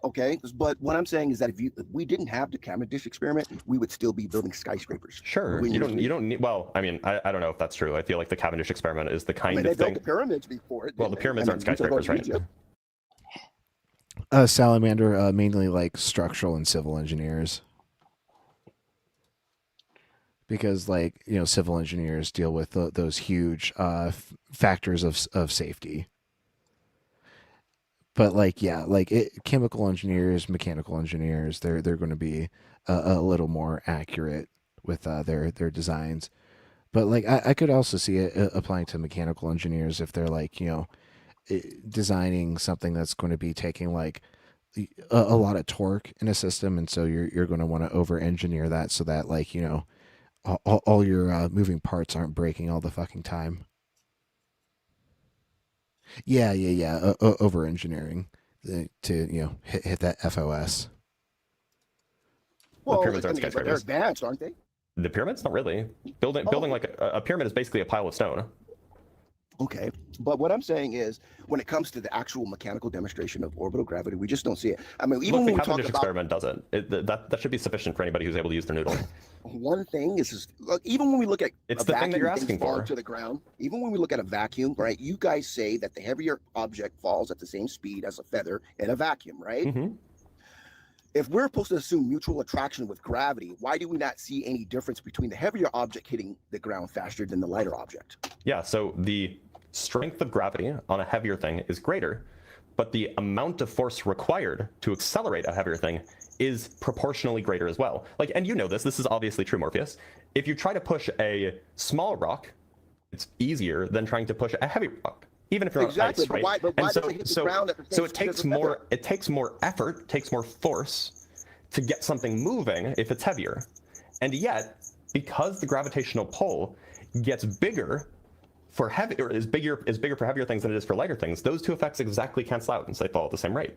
Okay, but what I'm saying is that if we didn't have the Cavendish experiment, we would still be building skyscrapers. Sure, you don't need. Well, I mean, I don't know if that's true. I feel like the Cavendish experiment is the kind of they thing. built the pyramids before it. Well, the pyramids aren't skyscrapers, right? Salamander, mainly like structural and civil engineers. Because, like, you know, civil engineers deal with those huge factors of safety. But, like, yeah, like chemical engineers, mechanical engineers, they're going to be a little more accurate with their designs. But, like, I could also see it applying to mechanical engineers if they're, like, you know, designing something that's going to be taking, like, a lot of torque in a system, and so you're going to want to over-engineer that so that, like, you know, all your moving parts aren't breaking all the fucking time. Yeah. Over engineering to, you know, hit that FOS. Well, the pyramids aren't they're skyscrapers. advanced, aren't they? The pyramids, not really. Building like a pyramid is basically a pile of stone. Okay, but what I'm saying is, when it comes to the actual mechanical demonstration of orbital gravity, we just don't see it. I mean, even Look, when the we talk Cavendish about experiment doesn't. That should be sufficient for anybody who's able to use their noodle. one thing is look, even when we look at It's a the thing that vacuum you're and things asking falling for. to the ground, even when we look at a vacuum, right? You guys say that the heavier object falls at the same speed as a feather in a vacuum, right? Mm-hmm. If we're supposed to assume mutual attraction with gravity, why do we not see any difference between the heavier object hitting the ground faster than the lighter object? Yeah, so the strength of gravity on a heavier thing is greater, but the amount of force required to accelerate a heavier thing is proportionally greater as well. Like, and you know this is obviously true, Morpheus. If you try to push a small rock, it's easier than trying to push a heavy rock, even if you're Exactly, on ice, right? but why does it hit the ground at the same so it speed as takes a feather? more effort, takes more force to get something moving if it's heavier. And yet, because the gravitational pull gets bigger for heavy, or is bigger for heavier things than it is for lighter things, those two effects exactly cancel out, and so they fall at the same rate.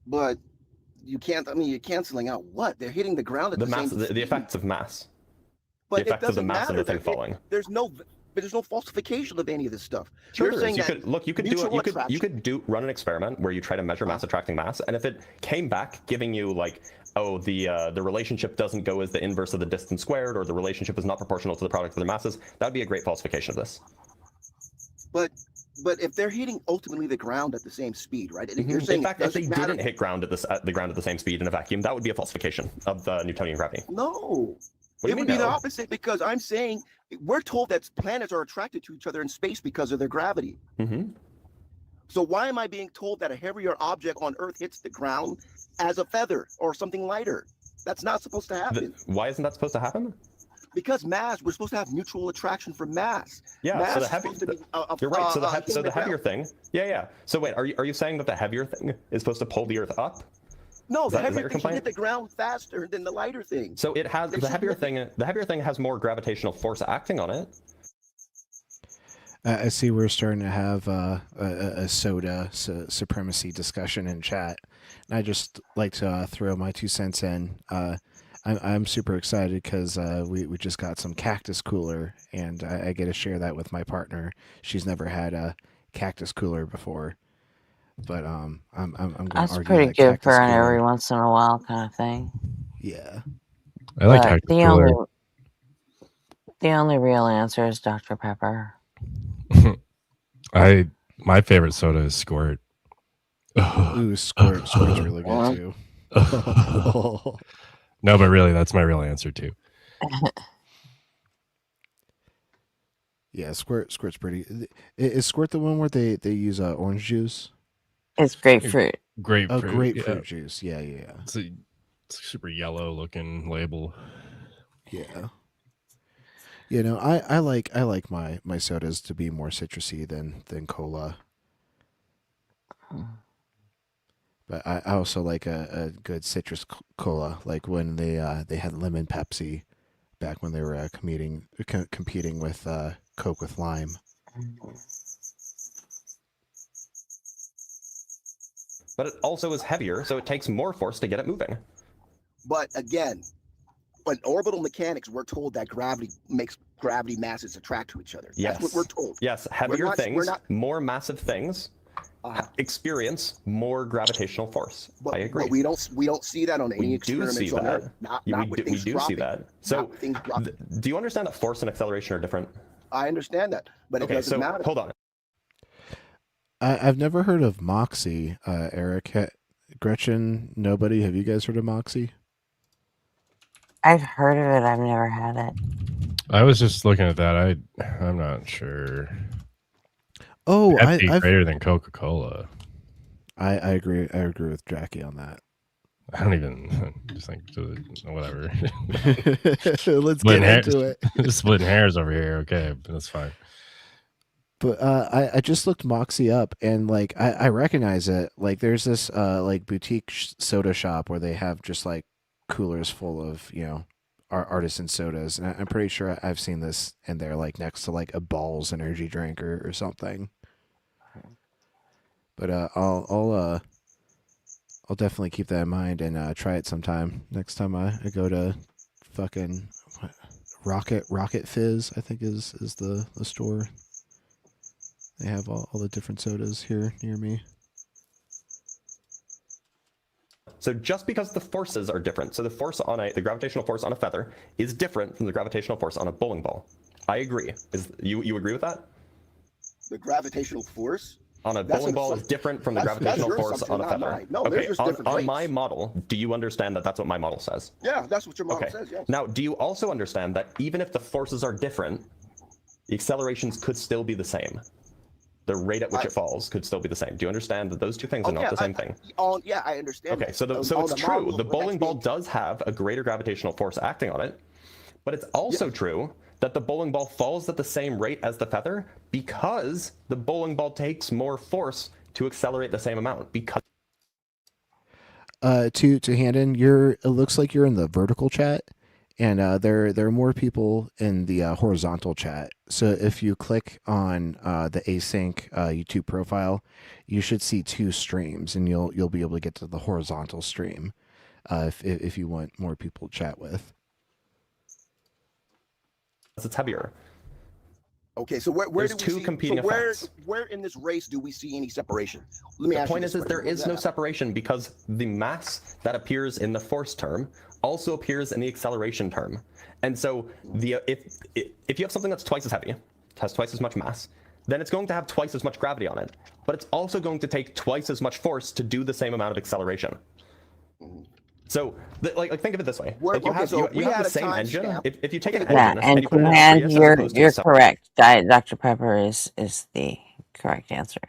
But you can't. I mean, you're canceling out what? They're hitting the ground at the mass, same the speed. effects of mass. But The it effects of the doesn't mass of the matter. thing falling. There's no falsification of any of this stuff. Sure, You're there is. saying You could run an experiment where you try to measure mass attracting mass, and if it came back giving you like, oh, the relationship doesn't go as the inverse of the distance squared, or the relationship is not proportional to the product of their masses, that would be a great falsification of this. But if they're hitting ultimately the ground at the same speed, right? And you're saying in fact, if they didn't hit the ground at the same speed in a vacuum, that would be a falsification of the Newtonian gravity. No. What do you it would mean be the no? opposite, because I'm saying we're told that planets are attracted to each other in space because of their gravity. Mm-hmm. So why am I being told that a heavier object on Earth hits the ground as a feather or something lighter? That's not supposed to happen. Why isn't that supposed to happen? Because mass, we're supposed to have mutual attraction for mass. Yeah, mass so the is heavy, supposed to be, you're right. So the heavier ground. thing, yeah. So wait, are you saying that the heavier thing is supposed to pull the Earth up? No, the Is that heavier your thing should complaint? hit the ground faster than the lighter thing. So it has the heavier thing. The heavier thing has more gravitational force acting on it. I see we're starting to have a soda supremacy discussion in chat. And I just like to throw my 2 cents in. I'm super excited because we just got some cactus cooler, and I get to share that with my partner. She's never had a cactus cooler before, but I'm going to That's argue pretty that good cactus for an cooler. every once in a while kind of thing. Yeah, I like But cactus the cooler. only real answer is Dr. Pepper. My favorite soda is Squirt. Ooh, Squirt's really good too. No, but really, that's my real answer too. Yeah, Squirt's pretty. Is Squirt the one where they use orange juice? It's grapefruit. Grapefruit. Oh, grapefruit juice. Yeah. It's a super yellow looking label. Yeah. You know, I like my sodas to be more citrusy than cola. But I also like a good citrus cola, like when they had lemon Pepsi back when they were competing with Coke with lime. But it also is heavier, so it takes more force to get it moving. But again, in orbital mechanics, we're told that gravity makes gravity masses attract to each other. Yes. That's what we're told. Yes, heavier not- things, we're not- more massive things experience more gravitational force. I agree. But we don't see that on any We do experiments see on that. Earth. Not we with do things see dropping. that. So, Not with things dropping. do you understand that force and acceleration are different? I understand that, but it Okay, doesn't so matter. hold on. I've never heard of Moxie, Eric. Gretchen, nobody. Have you guys heard of Moxie? I've heard of it. I've never had it. I was just looking at that. I'm not sure. Oh, Pepsi greater than Coca-Cola. I agree. I agree with Jackie on that. I don't even just think whatever. Let's get into it. Splitting hairs over here. Okay, that's fine. But I just looked Moxie up, and like I recognize it. Like there's this like boutique soda shop where they have just like coolers full of artisan sodas, and I'm pretty sure I've seen this in there, like next to like a Balls energy drink or something. But I'll definitely keep that in mind and try it sometime. Next time I go to fucking Rocket Fizz, I think is the store. They have all the different sodas here near me. So just because the forces are different, so the gravitational force on a feather is different from the gravitational force on a bowling ball. I agree. You agree with that? The gravitational force on a bowling ball is different from the gravitational force on a feather. No, okay, just different on rates. my model, do you understand that that's what my model says? Yeah, that's what your model says, yes. Now, do you also understand that even if the forces are different, the accelerations could still be the same? The rate at which it falls could still be the same. Do you understand that those two things are not the same thing? Yeah, I understand. Okay, so it's true. The bowling ball does have a greater gravitational force acting on it, but it's also true that the bowling ball falls at the same rate as the feather because the bowling ball takes more force to accelerate the same amount. Because to Handon, it looks like you're in the vertical chat, and there are more people in the horizontal chat. So if you click on the async YouTube profile, you should see 2 streams, and you'll be able to get to the horizontal stream if you want more people to chat with. it's heavier. Okay, so where There's do we two see, competing so effects. where in this race do we see any separation? Let me The ask you point this is there question. is no separation because the mass that appears in the force term also appears in the acceleration term. And so if you have something that's twice as heavy, has twice as much mass, then it's going to have twice as much gravity on it. But it's also going to take twice as much force to do the same amount of acceleration. So, like think of it this way: like you have the same engine. If you take an engine and you put it in a Prius, as opposed to you're a correct. Diet Dr. Pepper is the correct answer.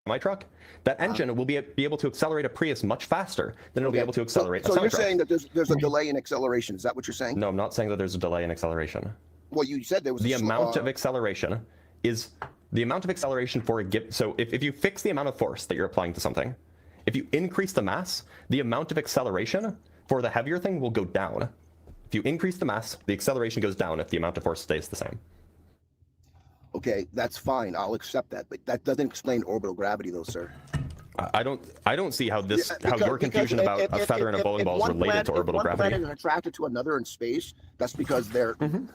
my truck, that engine will be able to accelerate a Prius much faster than it'll be able to accelerate a So semi you're truck. saying that there's a delay in acceleration? Is that what you're saying? No, I'm not saying that there's a delay in acceleration. Well, you said there was The amount of acceleration is the amount of acceleration for a given. So if you fix the amount of force that you're applying to something, if you increase the mass, the amount of acceleration for the heavier thing will go down. If you increase the mass, the acceleration goes down if the amount of force stays the same. Okay, that's fine. I'll accept that, but that doesn't explain orbital gravity, though, sir. I don't see how your confusion about a feather and a bowling ball is related to orbital gravity. If one planet is attracted to another in space, that's because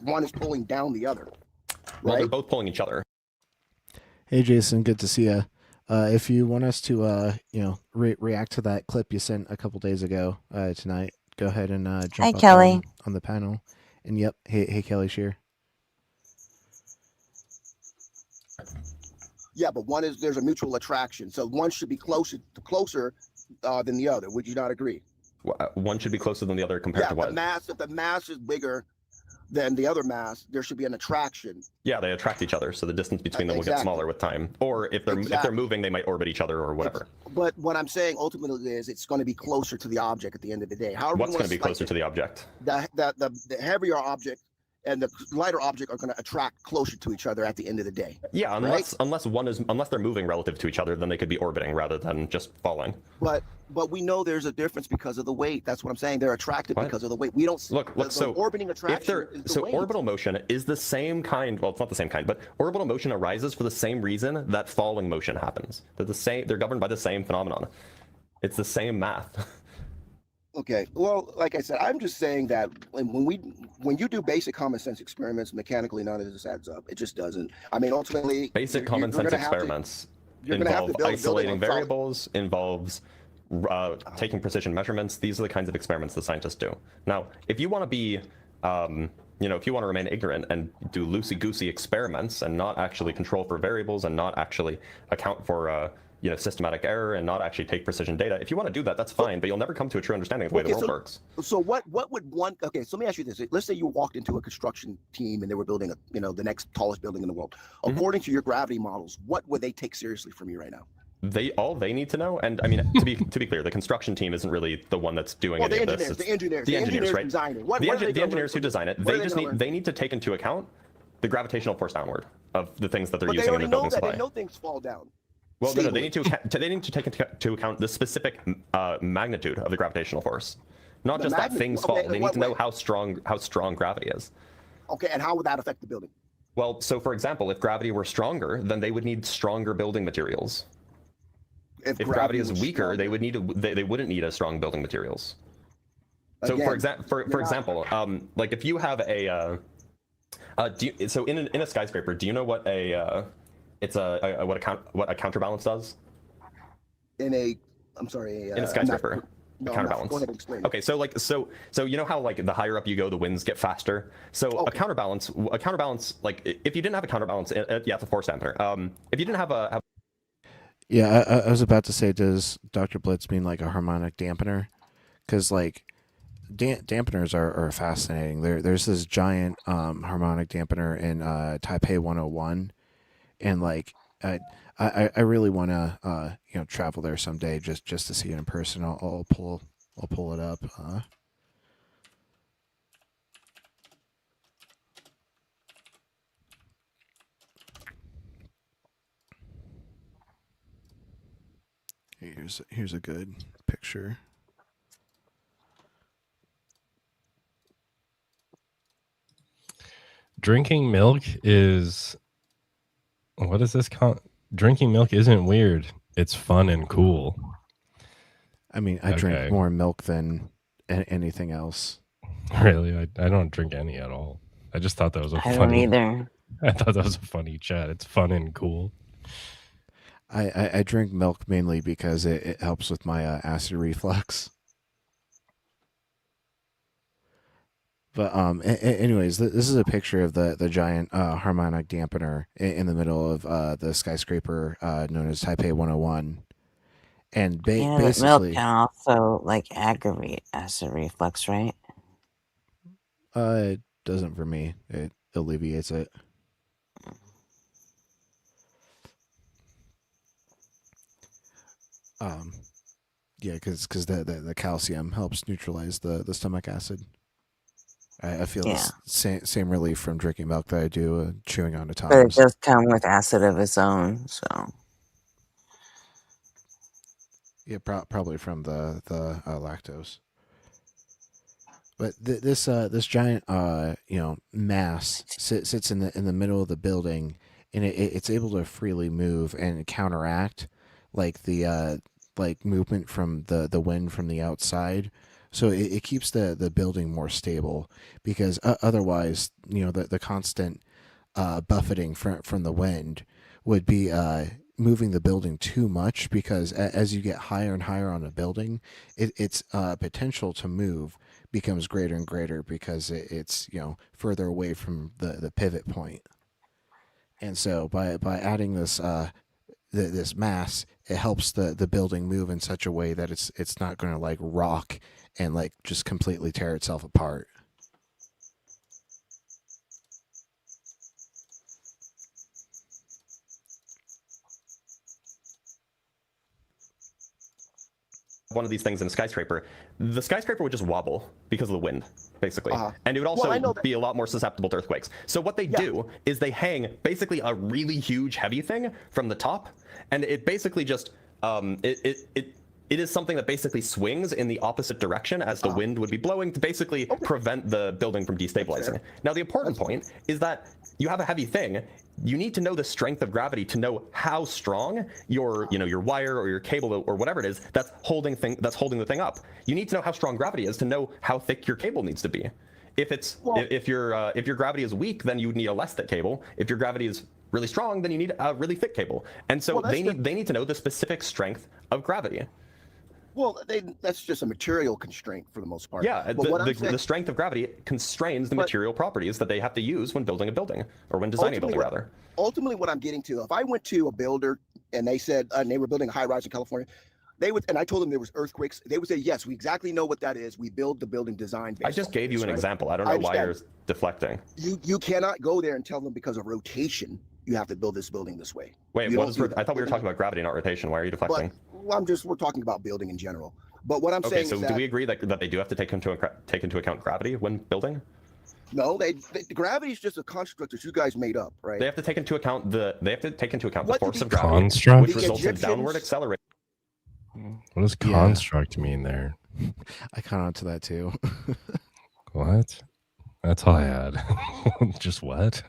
one is pulling down the other. Well, Right? they're both pulling each other. Hey Jason, good to see you. If you want us to react to that clip you sent a couple days ago tonight, go ahead and jump up Kelly. on the panel. And yep, hey Kelly Shear. Yeah, but there's a mutual attraction, so one should be closer than the other. Would you not agree? One should be closer than the other compared to what? If the mass is bigger than the other mass, there should be an attraction. Yeah, they attract each other, so the distance between them will get smaller with time. Or if they're moving, they might orbit each other or whatever. But what I'm saying ultimately is it's going to be closer to the object at the end of the day. However, what's going to be closer to the object? The heavier object and the lighter object are going to attract closer to each other at the end of the day. Yeah, right? unless they're moving relative to each other, then they could be orbiting rather than just falling. But we know there's a difference because of the weight. That's what I'm saying. They're attracted because of the weight. We don't look. So orbiting attraction. Is the weight. Orbital motion is the same kind. Well, it's not the same kind, but orbital motion arises for the same reason that falling motion happens. They're the same. They're governed by the same phenomenon. It's the same math. Okay. Well, like I said, I'm just saying that when you do basic common sense experiments, mechanically none of this adds up. It just doesn't. I mean, ultimately, basic common sense experiments involve isolating variables, involves taking precision measurements. These are the kinds of experiments the scientists do. Now, if you want to be, if you want to remain ignorant and do loosey-goosey experiments and not actually control for variables and not actually account for systematic error and not actually take precision data. If you want to do that, that's fine, but you'll never come to a true understanding of the way the world works. So what would one? Okay, so let me ask you this: let's say you walked into a construction team and they were building the next tallest building in the world. According to your gravity models, what would they take seriously from you right now? All they need to know, and I mean to be clear, the construction team isn't really the one that's doing any of this. The engineers, right? The engineers who design it, they need to take into account the gravitational force downward of the things that they're using in the building supply. They know things fall down. Well, no, they need to take into account the specific magnitude of the gravitational force, not just that things fall. They need to know how strong gravity is. Okay, and how would that affect the building? Well, so for example, if gravity were stronger, then they would need stronger building materials. If gravity is weaker, they wouldn't need as strong building materials. So, for example, like if you have a, in a skyscraper, do you know what what a counterbalance does? In a skyscraper. No, counterbalance. Go ahead and explain. Okay, so you know how like the higher up you go, the winds get faster. So a counterbalance, like if you didn't have a counterbalance, it's a force dampener. If you didn't have a Yeah, I was about to say, does Dr. Blitz mean like a harmonic dampener? Because like dampeners are fascinating. There's this giant harmonic dampener in Taipei 101, and like I really want to travel there someday just to see it in person. I'll pull it up. Here's a good picture. Drinking milk is what is this? Drinking milk isn't weird. It's fun and cool. I mean, I drink more milk than anything else. Really, I don't drink any at all. I just thought that was I don't either. I thought that was a funny chat. It's fun and cool. I drink milk mainly because it helps with my acid reflux. But anyways, this is a picture of the giant harmonic dampener in the middle of the skyscraper known as Taipei 101. And basically, milk can also like aggravate acid reflux, right? It doesn't for me. It alleviates it. Yeah, because the calcium helps neutralize the stomach acid. I feel the same relief from drinking milk that I do chewing on a Tums. But it does come with acid of its own, so. Yeah, probably from the lactose. But this giant mass sits in the middle of the building, and it's able to freely move and counteract like the movement from the wind from the outside. So it keeps the building more stable, because otherwise, the constant buffeting from the wind would be moving the building too much, because as you get higher and higher on a building, its potential to move becomes greater and greater, because it's further away from the pivot point. And so by adding this this mass, it helps the building move in such a way that it's not going to like rock and like just completely tear itself apart. one of these things in a skyscraper, the skyscraper would just wobble because of the wind, basically. And it would also be a lot more susceptible to earthquakes. So what they do is they hang basically a really huge heavy thing from the top, and it basically just, it is something that basically swings in the opposite direction as the wind would be blowing to basically prevent the building from destabilizing. Now, the important point is that you have a heavy thing. You need to know the strength of gravity to know how strong your, your wire or your cable or whatever it is that's holding the thing up. You need to know how strong gravity is to know how thick your cable needs to be. If your gravity is weak, then you would need a less thick cable. If your gravity is really strong, then you need a really thick cable. And so they need to know the specific strength of gravity. Well, that's just a material constraint for the most part. Yeah, the strength of gravity constrains the material properties that they have to use when building a building, or when designing a building, rather. Ultimately, what I'm getting to, if I went to a builder and they said, and they were building a high-rise in California, and I told them there was earthquakes, they would say, yes, we exactly know what that is. We build the building design based I just gave you an example. I don't know why you're deflecting. You cannot go there and tell them because of rotation, you have to build this building this way. Wait, I thought we were talking about gravity, not rotation. Why are you deflecting? We're talking about building in general. But what I'm saying is do we agree that they do have to take into account gravity when building? No, gravity is just a construct that you guys made up, right? They have to take into account the force of gravity, construct? which results in downward acceleration. What does construct mean there? I caught on to that too. What? That's all I had. Just what?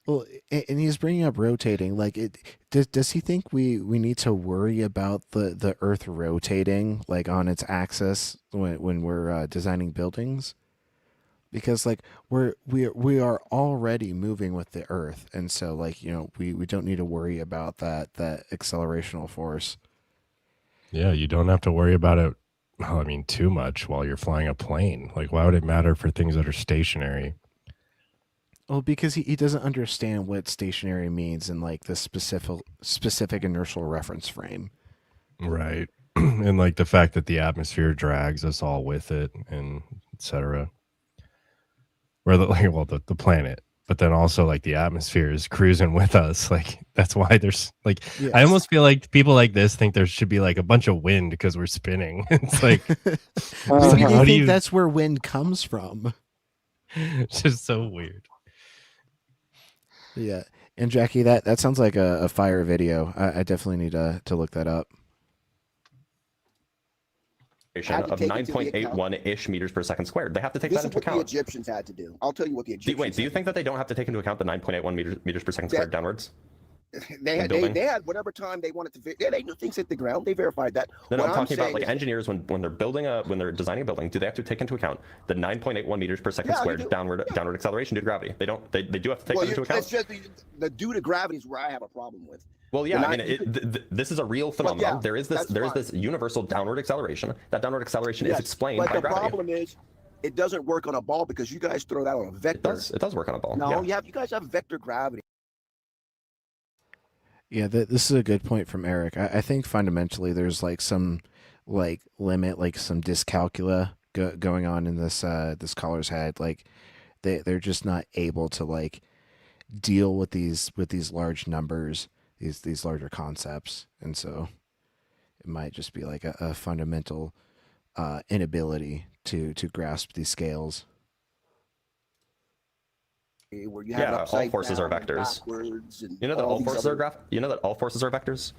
Well, and he's bringing up rotating. Like, does he think we need to worry about the Earth rotating like on its axis when we're designing buildings? Because like we are already moving with the Earth, and so like we don't need to worry about that accelerational force. Yeah, you don't have to worry about it. Well, I mean, too much while you're flying a plane. Like, why would it matter for things that are stationary? Well, because he doesn't understand what stationary means in like the specific inertial reference frame. Right. And like the fact that the atmosphere drags us all with it, and etc. Or the planet, but then also like the atmosphere is cruising with us. Like that's why there's like, yes. I almost feel like people like this think there should be like a bunch of wind because we're spinning. It's like, I think that's where wind comes from. It's just so weird. Yeah, and Jackie, that sounds like a fire video. I definitely need to look that up. Of 9.81-ish meters per second squared. They have to take that into account. This is what the Egyptians had to do. I'll tell you what the Egyptians Wait, do you think that they don't have to take into account the 9.81 meters per second squared downwards? They had whatever time they wanted to. They knew things hit the ground. They verified that. No, I'm talking about like engineers when they're designing a building. Do they have to take into account the 9.81 meters per second squared downward acceleration due to gravity? They don't. They do have to take that into account. It's just the due to gravity is where I have a problem with. Well, yeah, I mean, this is a real phenomenon. Yeah, there is this universal downward acceleration. That downward acceleration is explained by gravity. But the problem is, it doesn't work on a ball because you guys throw that on a vector. It does work on a ball. No, you guys have vector gravity. Yeah, this is a good point from Eric. I think fundamentally there's like some like limit, like some dyscalculia going on in this caller's head. Like they're just not able to like deal with these large numbers, these larger concepts, and so it might just be like a fundamental inability to grasp these scales. Where you have all forces are vectors. You know that all forces are You know that all forces are vectors.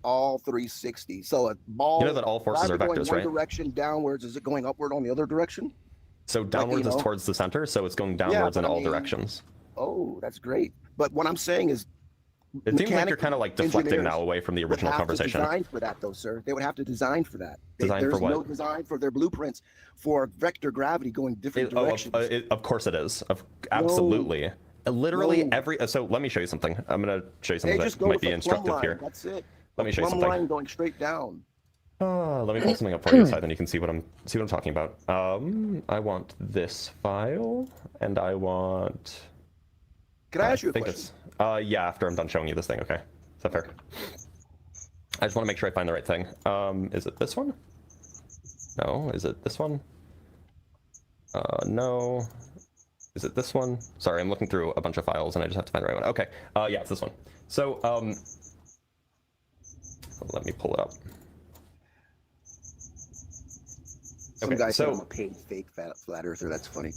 All 360. So a ball. You know that all forces are vectors, right? One direction downwards. Is it going upward on the other direction? So downwards is towards the center, so it's going downwards in all directions. Oh, that's great. But what I'm saying is, it seems like you're kind of like deflecting now away from the original conversation. They would have to design for that, though, sir. They would have to design for that. There's no design for their blueprints for vector gravity going different directions. Of course it is. Absolutely. Literally every. So let me show you something. I'm going to show you something that might be instructive here. That's it. Let me show you something. Line going straight down. Let me pull something up for you, so then you can see what I'm talking about. I want this file, and I want. Can I ask you a question? Yeah, after I'm done showing you this thing, okay? Is that fair? I just want to make sure I find the right thing. Is it this one? No. Is it this one? No. Is it this one? Sorry, I'm looking through a bunch of files and I just have to find the right one. Okay. Yeah, it's this one. So, let me pull it up. Some guy said I'm a paid fake flat earther. That's funny.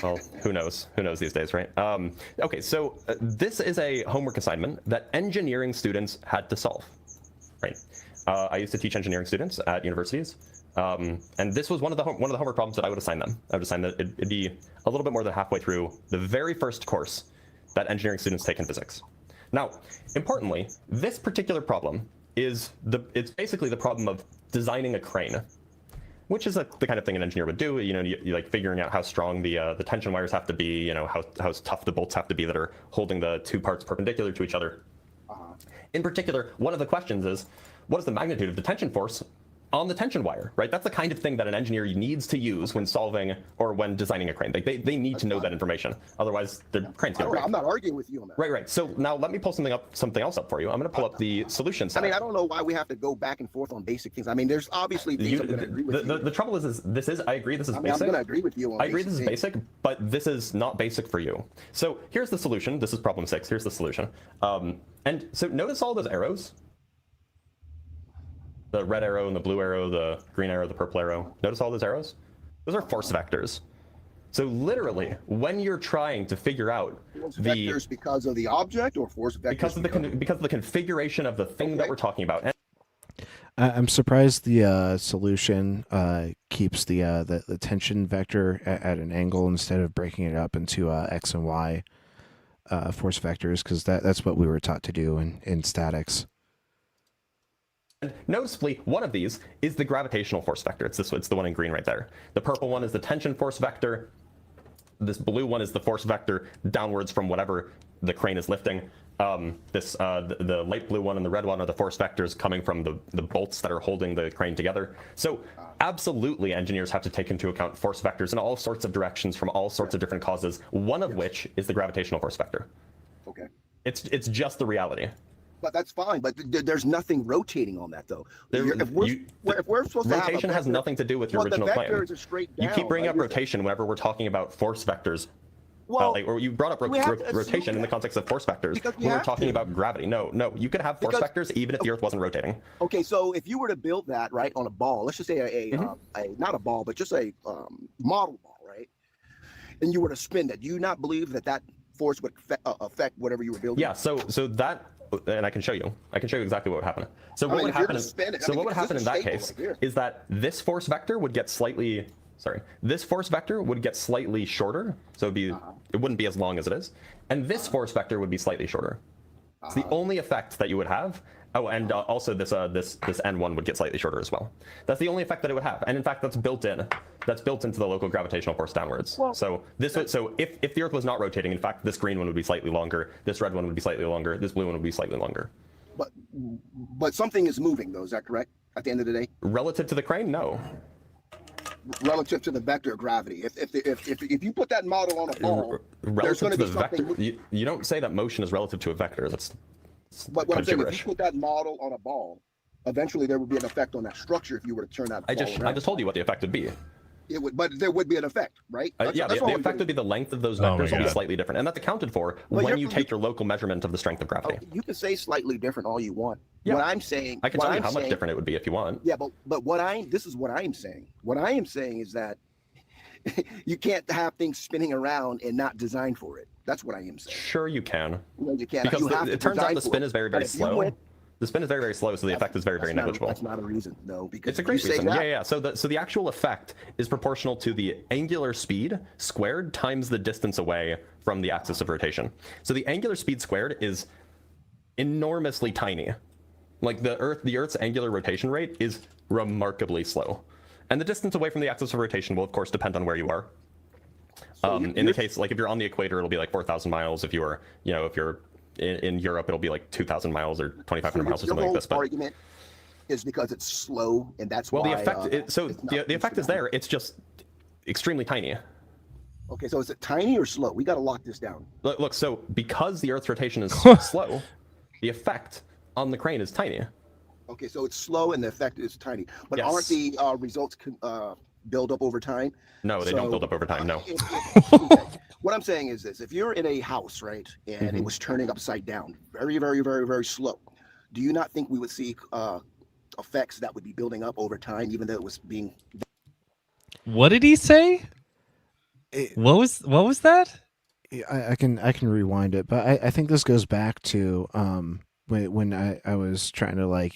Well, who knows? Who knows these days, right? Okay, so this is a homework assignment that engineering students had to solve, right? I used to teach engineering students at universities, and this was one of the homework problems that I would assign them. I would assign that it'd be a little bit more than halfway through the very first course that engineering students take in physics. Now, importantly, this particular problem it's basically the problem of designing a crane, which is the kind of thing an engineer would do. You know, you like figuring out how strong the tension wires have to be. You know, how tough the bolts have to be that are holding the two parts perpendicular to each other. In particular, one of the questions is, what is the magnitude of the tension force on the tension wire, right? That's the kind of thing that an engineer needs to use when solving or when designing a crane. They need to know that information. Otherwise, the crane's going to break. I'm not arguing with you on that. Right. So now let me pull something else up for you. I'm going to pull up the solution set. I mean, I don't know why we have to go back and forth on basic things. I mean, there's obviously things I'm going to agree with you. The trouble is I agree this is basic. I'm going to agree with you on I agree this is basic, but this is not basic for you. So here's the solution. This is problem 6. Here's the solution. And so notice all those arrows. The red arrow and the blue arrow, the green arrow, the purple arrow. Notice all those arrows? Those are force vectors. So literally, when you're trying to figure out force vectors because of the object or force vectors because of the configuration of the thing that we're talking about. I'm surprised the solution keeps the tension vector at an angle instead of breaking it up into x and y force vectors, because that's what we were taught to do in statics. And noticeably, one of these is the gravitational force vector. It's the one in green right there. The purple one is the tension force vector. This blue one is the force vector downwards from whatever the crane is lifting. The light blue one and the red one are the force vectors coming from the bolts that are holding the crane together. So absolutely, engineers have to take into account force vectors in all sorts of directions from all sorts of different causes, one of which is the gravitational force vector. Okay. It's just the reality. But that's fine. But there's nothing rotating on that, though. If we're supposed to have rotation has nothing to do with your original claim. You keep bringing up rotation whenever we're talking about force vectors. Well, or you brought up rotation in the context of force vectors when we're talking about gravity. No, you could have force vectors even if the Earth wasn't rotating. Okay, so if you were to build that right on a ball, let's just say not a ball, but just a model ball, right? And you were to spin that, do you not believe that force would affect whatever you were building? Yeah. So that. And I can show you exactly what would happen. So what would happen in that case is that this force vector would get slightly shorter. So it wouldn't be as long as it is. And this force vector would be slightly shorter. It's the only effect that you would have. Oh, and also this N1 would get slightly shorter as well. That's the only effect that it would have. And in fact, that's built into the local gravitational force downwards. Well, so if the Earth was not rotating, in fact, this green one would be slightly longer, this red one would be slightly longer, this blue one would be slightly longer. But something is moving, though. Is that correct? At the end of the day, relative to the crane, no. Relative to the vector of gravity, if you put that model on a ball, there's going to be something. Vector, you don't say that motion is relative to a vector. But what I'm saying, if you put that model on a ball, eventually there would be an effect on that structure if you were to turn that ball around. I just told you what the effect would be. It would, but there would be an effect, right? The effect would be the length of those vectors will be slightly different, and that's accounted for when you take your local measurement of the strength of gravity. You can say slightly different all you want. Yeah. What I'm saying, I can tell you how much different it would be if you want. Yeah, but this is what I am saying. What I am saying is that you can't have things spinning around and not design for it. That's what I am saying. Sure, you can. No, you can't. Because it turns out the spin is very, very slow. The spin is very, very slow, so the effect is very, very negligible. That's not a reason, though. Because it's a great reason. Yeah. So the actual effect is proportional to the angular speed squared times the distance away from the axis of rotation. So the angular speed squared is enormously tiny. Like the Earth's angular rotation rate is remarkably slow, and the distance away from the axis of rotation will, of course, depend on where you are. In the case, like if you're on the equator, it'll be like 4,000 miles. If you're in Europe, it'll be like 2,000 miles or 2,500 miles or something like this. But argument is because it's slow, and that's why. The effect. The effect is there. It's just extremely tiny. Okay, so is it tiny or slow? We got to lock this down. Look. So because the Earth's rotation is slow, the effect on the crane is tiny. Okay, so it's slow and the effect is tiny. But aren't the results build up over time? No, they don't build up over time. No. What I'm saying is this: if you're in a house, right, and it was turning upside down, very, very, very, very slow, do you not think we would see effects that would be building up over time, even though it was being? What did he say? What was that? I can rewind it, but I think this goes back to when I was trying to like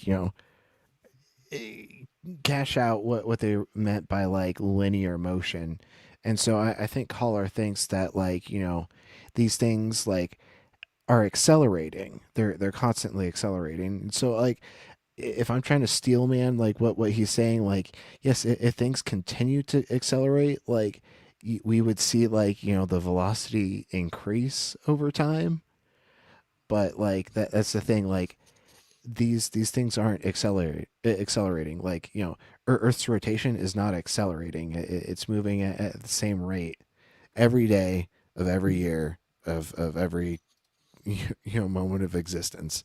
cash out what they meant by like linear motion, and so I think Collar thinks that like these things like are accelerating. They're constantly accelerating. So like if I'm trying to steel man like what he's saying, like yes, if things continue to accelerate, like we would see like the velocity increase over time. But like that's the thing, like these things aren't accelerating. Like Earth's rotation is not accelerating. It's moving at the same rate every day of every year of every moment of existence.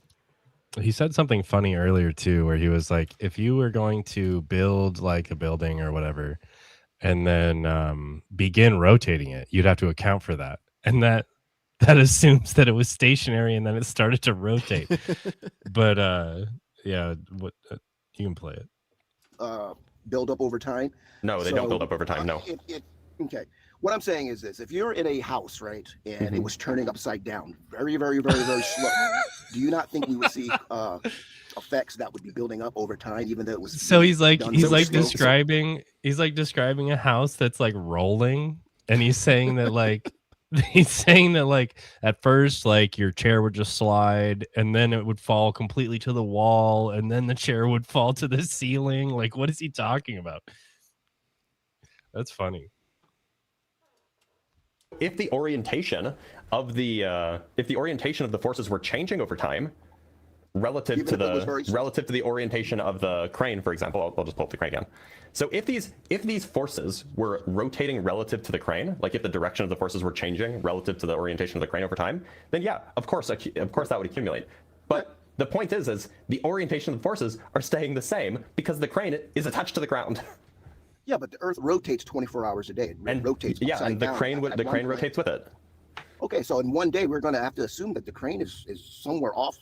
He said something funny earlier too, where he was like, if you were going to build like a building or whatever, and then begin rotating it, you'd have to account for that, and that assumes that it was stationary and then it started to rotate. But yeah, what you can play it. Build up over time. No, they don't build up over time. No. Okay. What I'm saying is this: if you're in a house, right, and it was turning upside down, very, very, very, very slow, do you not think we would see effects that would be building up over time, even though it was? So he's like describing a house that's like rolling, and he's saying that like at first like your chair would just slide, and then it would fall completely to the wall, and then the chair would fall to the ceiling. Like, what is he talking about? That's funny. If the orientation of the forces were changing over time, relative to the orientation of the crane, for example, I'll just pull up the crane again. So if these forces were rotating relative to the crane, like if the direction of the forces were changing relative to the orientation of the crane over time, then yeah, of course that would accumulate. But the point is the orientation of the forces are staying the same because the crane is attached to the ground. Yeah, but the Earth rotates 24 hours a day. It rotates. Yeah, and the crane rotates with it. Okay, so in one day we're going to have to assume that the crane is somewhere off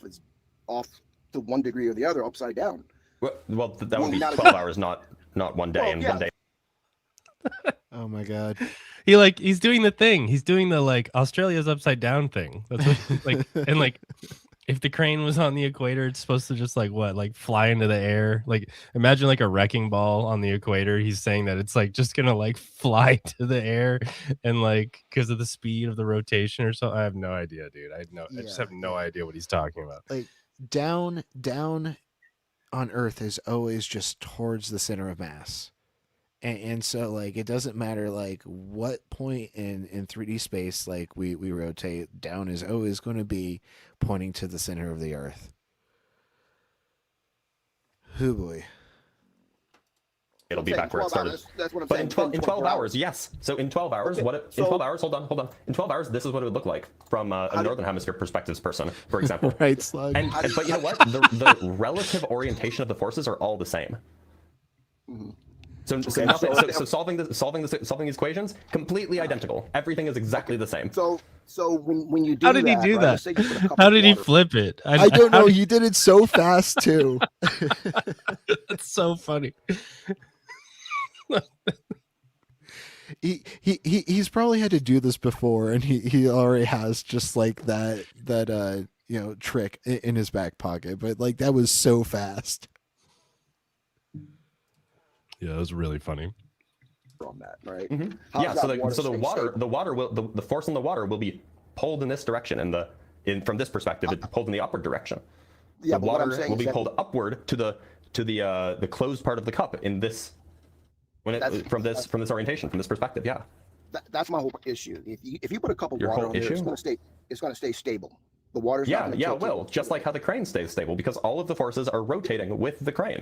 to 1 degree or the other, upside down. Well, that would be 12 hours, not 1 day. Well, 1 day. Oh my god. He's doing the thing. He's doing the like Australia's upside down thing. That's what like and like if the crane was on the equator, it's supposed to just like fly into the air. Like imagine like a wrecking ball on the equator. He's saying that it's like just gonna like fly to the air and like because of the speed of the rotation or so. I have no idea, dude. I just have no idea what he's talking about. Like down on Earth is always just towards the center of mass. And so like it doesn't matter like what point in 3D space like we rotate, down is always going to be pointing to the center of the Earth. Oh boy. It'll be back where it started. That's what I'm but saying. in 12 hours, yes. So in 12 hours, Okay, in 12 hours, hold on. In 12 hours, this is what it would look like from a Northern Hemisphere perspectives person, for example. Right, Slug. But you know what? The relative orientation of the forces are all the same. Mm-hmm. So solving these equations, completely identical. Everything is exactly the same. So when you do How did he do that? How did he flip it? I don't know. He did it so fast too. That's so funny. He's probably had to do this before, and he already has just like that trick in his back pocket. But like that was so fast. Yeah, it was really funny. From that, right? Mm-hmm. Yeah. So the force in the water will be pulled in this direction, and from this perspective, it's pulled in the upward direction. Yeah, the water will be pulled upward to the closed part of the cup in this from this orientation, from this perspective. Yeah. That's my whole issue. If you put a cup of water on there, it's going to stay stable. The water's not going to it will. Just like how the crane stays stable, because all of the forces are rotating with the crane.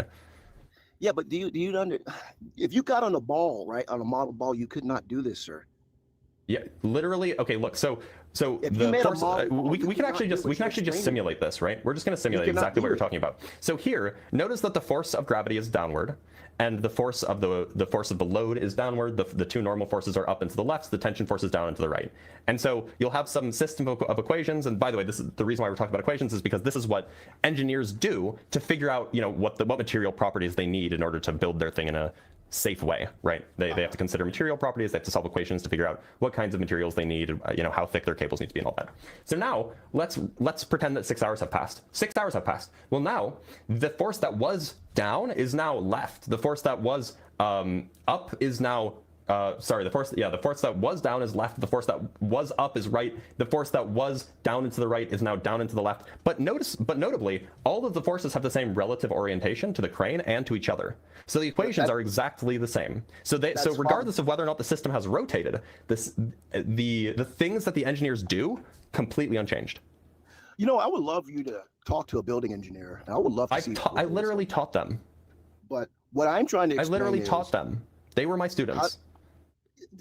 Yeah, but if you got on a ball, right, on a model ball, you could not do this, sir. Yeah, literally. Okay, look. So the force, we can actually just simulate this, right? We're just going to simulate exactly what you're talking about. So here, notice that the force of gravity is downward, and the force of the load is downward. The two normal forces are up and to the left. The tension force is down and to the right. And so you'll have some system of equations. And by the way, this is the reason why we're talking about equations, is because this is what engineers do to figure out what material properties they need in order to build their thing in safe way, right? They have to consider material properties, they have to solve equations to figure out what kinds of materials they need, you know, how thick their cables need to be and all that. So now let's pretend that 6 hours have passed. 6 hours have passed. Well, now the force that was down is now left. The force that was up is now the force that was down is left. The force that was up is right. The force that was down and to the right is now down and to the left. But notably, all of the forces have the same relative orientation to the crane and to each other. So the equations are exactly the same. So regardless of whether or not the system has rotated, the things that the engineers do completely unchanged. You know, I would love you to talk to a building engineer, and I would love to see. I literally taught them. But what I'm trying to explain literally taught them. They were my students.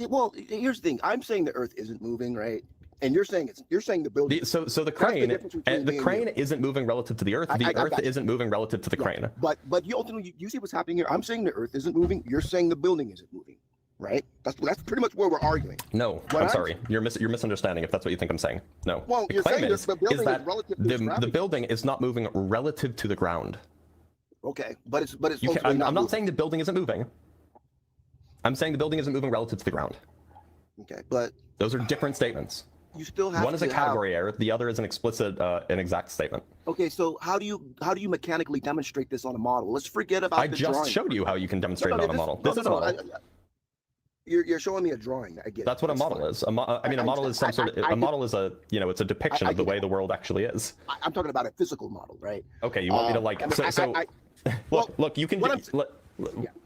Well, here's the thing. I'm saying the Earth isn't moving, right? And you're saying the building. So the crane isn't moving relative to the Earth. The Earth isn't moving relative to the crane. But you ultimately, you see what's happening here. I'm saying the Earth isn't moving. You're saying the building isn't moving, right? That's pretty much where we're arguing. No, I'm sorry. You're misunderstanding if that's what you think I'm saying. No. Well, you're saying the building is relative to the building is not moving relative to the ground. Okay, but it's I'm not saying the building isn't moving. I'm saying the building isn't moving relative to the ground. Okay, but those are different statements. You still have one is a category error, the other is an explicit, an exact statement. Okay, so how do you mechanically demonstrate this on a model? Let's forget about. I just showed you how you can demonstrate it on a model. This is a model. You're showing me a drawing. I get. That's what a model is. I mean, a model is some sort of. A model is a, you know, it's a depiction of the way the world actually is. I'm talking about a physical model, right? Okay, you want me to like? Look, you can.